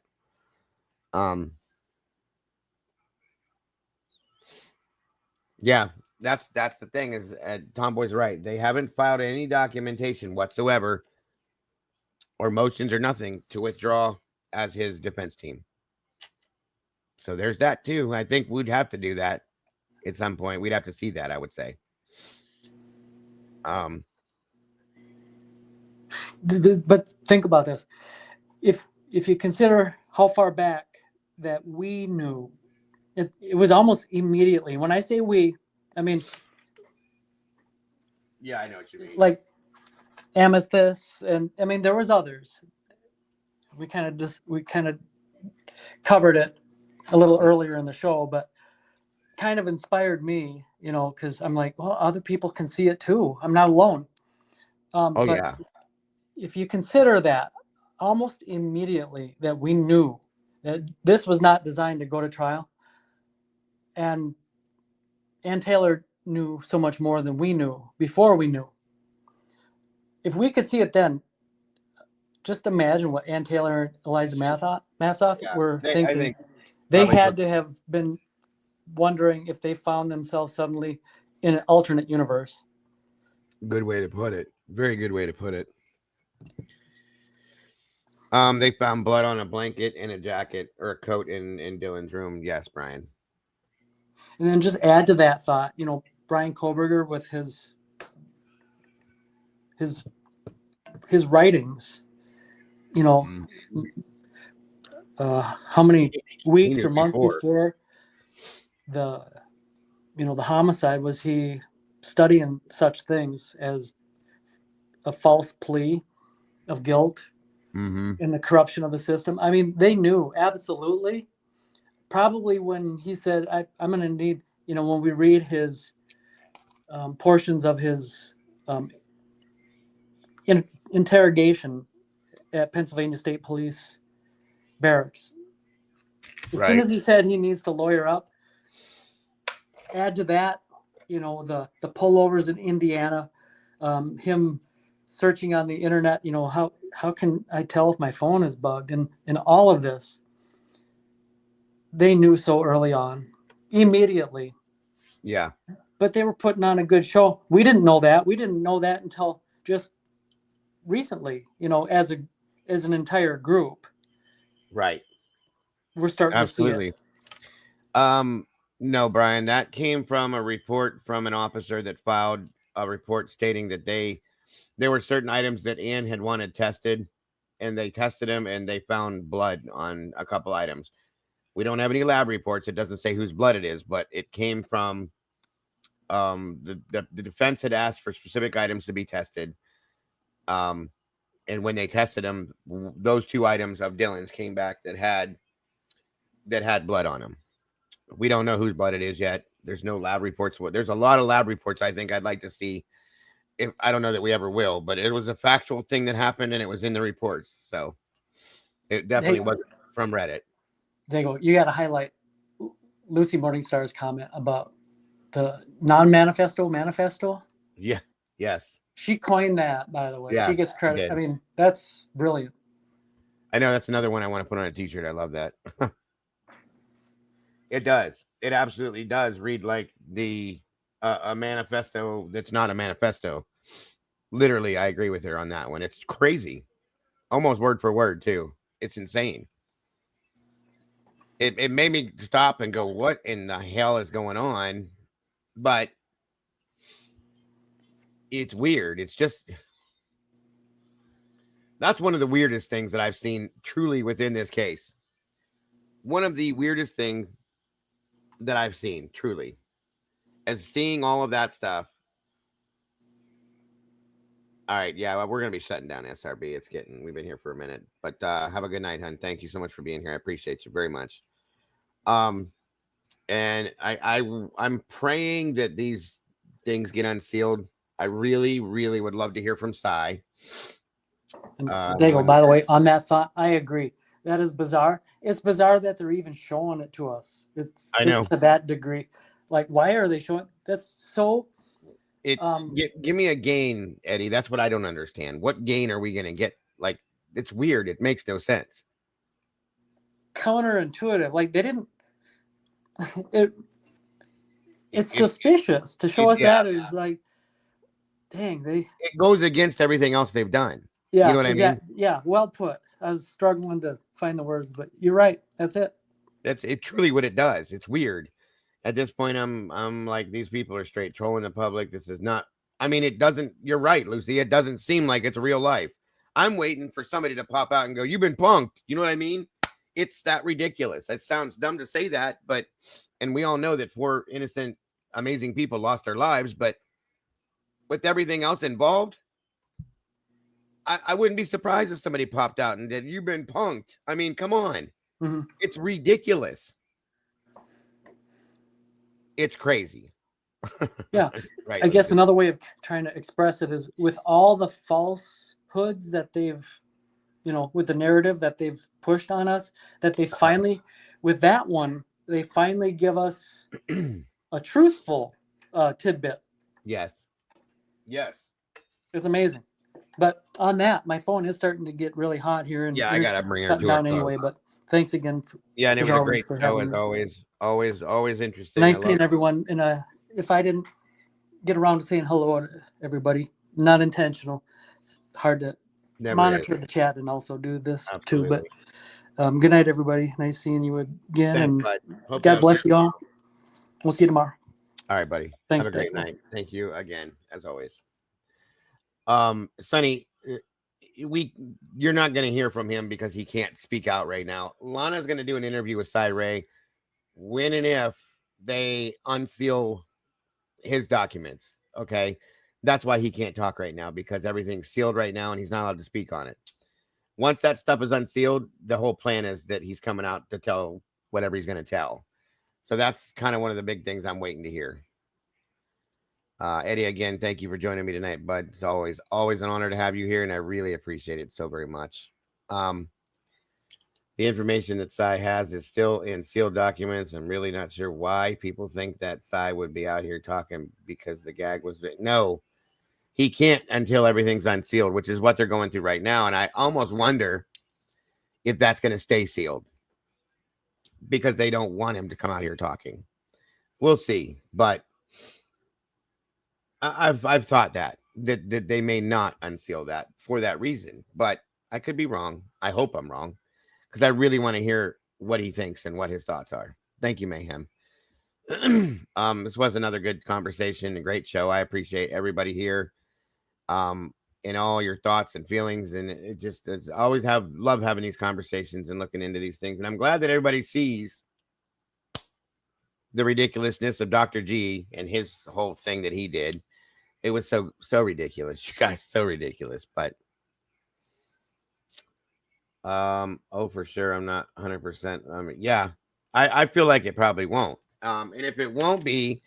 Yeah, that's the thing is Tomboy's right. They haven't filed any documentation whatsoever or motions or nothing to withdraw as his defense team. So there's that too. I think we'd have to do that at some point. We'd have to see that, I would say. But think about this. If you consider how far back that we knew, it was almost immediately. When I say we, I mean, yeah, I know what you mean. Like Amethyst, and I mean there was others. We kind of covered it a little earlier in the show, but kind of inspired me, because I'm like, well, other people can see it too. I'm not alone. But yeah. If you consider that almost immediately that we knew that this was not designed to go to trial, and Ann Taylor knew so much more than we knew before we knew. If we could see it then, just imagine what Ann Taylor and Eliza Massoff were thinking. They had to have been wondering if they found themselves suddenly in an alternate universe. Good way to put it. Very good way to put it. They found blood on a blanket and a jacket or a coat in Dylan's room. Yes, Brian. And then just add to that thought, you know, Brian Koberger with his writings, you know, how many weeks or months before the homicide was he studying such things as a false plea of guilt and the corruption of the system? I mean, they knew absolutely. Probably when he said, I'm going to need, you know, when we read his portions of his interrogation at Pennsylvania State Police Barracks, as soon as he said he needs to lawyer up, add to that, you know, the pullovers in Indiana, him searching on the internet, you know, how can I tell if my phone is bugged, and all of this. They knew so early on, immediately. Yeah. But they were putting on a good show. We didn't know that. We didn't know that until just recently, you know, as an entire group. Right. We're starting to see it. No, Brian, that came from a report from an officer that filed a report stating that there were certain items that Ann had wanted tested, and they tested them and they found blood on a couple items. We don't have any lab reports. It doesn't say whose blood it is, but it came from the defense had asked for specific items to be tested. And when they tested them, those 2 items of Dylan's came back that had blood on them. We don't know whose blood it is yet. There's no lab reports. There's a lot of lab reports I think I'd like to see. If I don't know that we ever will, but it was a factual thing that happened and it was in the reports. So it definitely wasn't from Reddit. There you go. You got to highlight Lucy Morningstar's comment about the manifesto. Yeah. Yes. She coined that, by the way. Yeah, she gets credit. she I mean, that's brilliant. I know that's another one I want to put on a t-shirt. I love that. It does. It absolutely does read like a manifesto that's not a manifesto. Literally, I agree with her on that one. It's crazy. Almost word for word, too. It's insane. It made me stop and go, what in the hell is going on? But it's weird. It's just... That's one of the weirdest things that I've seen truly within this case. One of the weirdest things that I've seen, truly, as seeing all of that stuff. All right, yeah, well, we're gonna be shutting down SRB. We've been here for a minute, but have a good night, hon. Thank you so much for being here. I appreciate you very much. And I'm praying that these things get unsealed. I really, really would love to hear from Cy. Daigle, by the way, on that thought, I agree. That is bizarre. It's bizarre that they're even showing it to us. I know. It's to that degree. Like, why are they showing? That's so. Give me a gain, Eddie. That's what I don't understand. What gain are we going to get? Like, it's weird. It makes no sense. Counterintuitive. Like, they didn't. It's suspicious to show us that is like, dang, it goes against everything else they've done. Yeah, you know what I mean? Yeah, well put. I was struggling to find the words, but you're right. That's it. That's it. Truly, what it does. It's weird. At this point, I'm like, these people are straight trolling the public. This is not. I mean, it doesn't. You're right, Lucy. It doesn't seem like it's real life. I'm waiting for somebody to pop out and go, "You've been punked." You know what I mean? It's that ridiculous. It sounds dumb to say that, but and we all know that 4 innocent, amazing people lost their lives, but with everything else involved, I wouldn't be surprised if somebody popped out and did, "You've been punked." I mean, come on. Mm-hmm. It's ridiculous. It's crazy. Yeah. Right. I guess another way of trying to express it is with all the falsehoods that they've, with the narrative that they've pushed on us, that they finally, with that one, they finally give us a truthful tidbit. Yes. Yes. It's amazing. But on that, my phone is starting to get really hot here. And I got to bring her down anyway, but thanks again. And it was a great show as always interesting. Nice seeing everyone. And if I didn't get around to saying hello to everybody, not intentional. It's hard to monitor the chat and also do this too. Absolutely. But good night, everybody. Nice seeing you again. Thanks, and bud. Hope God bless you all. We'll see you tomorrow. All right, buddy. Thanks, have a great guys. night. Thank you again, as always. Sonny, you're not going to hear from him because he can't speak out right now. Lana's going to do an interview with Cy Ray when and if they unseal his documents. Okay. That's why he can't talk right now, because everything's sealed right now and he's not allowed to speak on it. Once that stuff is unsealed, the whole plan is that he's coming out to tell whatever he's going to tell. So that's kind of one of the big things I'm waiting to hear. Eddie, again, thank you for joining me tonight, bud. It's always an honor to have you here, and I really appreciate it so very much. The information that Cy has is still in sealed documents. I'm really not sure why people think that Cy would be out here talking because the gag was written. No, he can't until everything's unsealed, which is what they're going through right now. And I almost wonder if that's going to stay sealed because they don't want him to come out here talking. We'll see, but I've thought that they may not unseal that for that reason, but I could be wrong. I hope I'm wrong, because I really want to hear what he thinks and what his thoughts are. Thank you, Mayhem. This was another good conversation, a great show. I appreciate everybody here, and all your thoughts and feelings, and it's always love having these conversations and looking into these things. And I'm glad that everybody sees the ridiculousness of Dr. G and his whole thing that he did. It was so ridiculous, you guys, so ridiculous. But for sure, I'm not 100%. I mean, yeah, I feel like it probably won't. And if it won't be,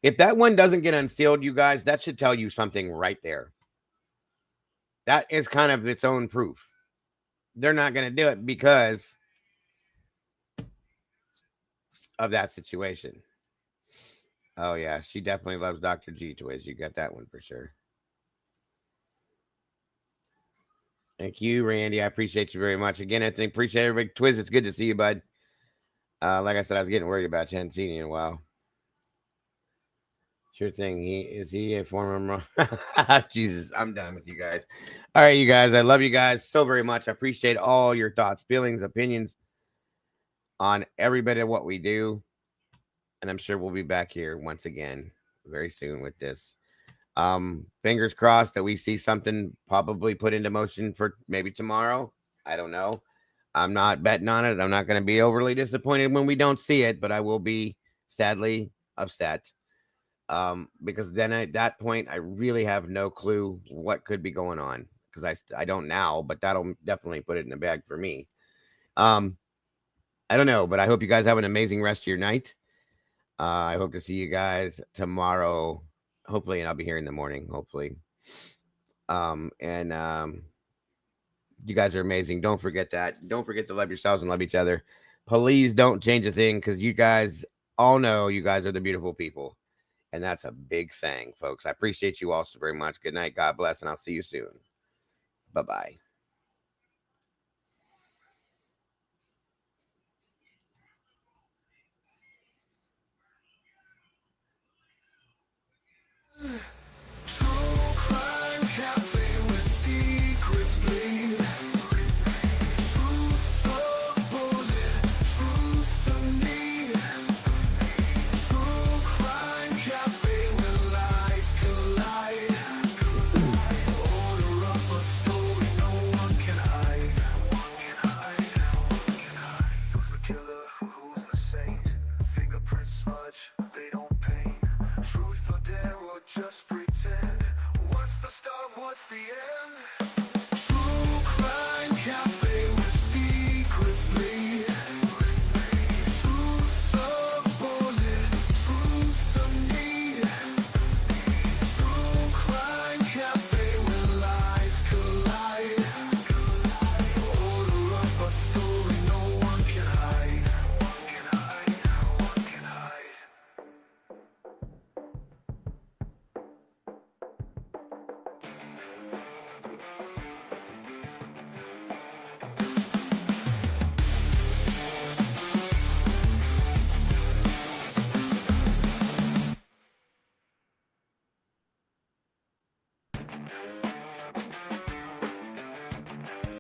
if that one doesn't get unsealed, you guys, that should tell you something right there. That is kind of its own proof. They're not going to do it because of that situation. Oh, yeah. She definitely loves Dr. G, Twiz. You got that one for sure. Thank you, Randy. I appreciate you very much. Again, I appreciate everybody. Twiz, it's good to see you, bud. Like I said, I was getting worried about you. I hadn't seen you in a while. Sure thing. Is he a former? Jesus, I'm done with you guys. All right, you guys. I love you guys so very much. I appreciate all your thoughts, feelings, opinions on every bit of what we do. And I'm sure we'll be back here once again very soon with this. Fingers crossed that we see something probably put into motion for maybe tomorrow. I don't know. I'm not betting on it. I'm not going to be overly disappointed when we don't see it, but I will be sadly upset. Because then at that point, I really have no clue what could be going on, because I don't now, but that'll definitely put it in the bag for me. I don't know, but I hope you guys have an amazing rest of your night. I hope to see you guys tomorrow, hopefully, and I'll be here in the morning, hopefully. You guys are amazing. Don't forget that. Don't forget to love yourselves and love each other. Please don't change a thing, because you guys all know you guys are the beautiful people. And that's a big thing, folks. I appreciate you all so very much. Good night. God bless, and I'll see you soon. Bye-bye. True crime cafe where secrets bleed. Truth of bullet, truth of need. True crime cafe where lies collide. Order up a story no one can hide. Who's the killer? Who's the saint? Fingerprint smudge, they don't paint. Truth or dare or just pretend. What's the start, what's the end? True crime cafe where secrets bleed. Truth of bullet, truth of need. True crime cafe where lies collide. Order up a story no one can hide. No one can hide.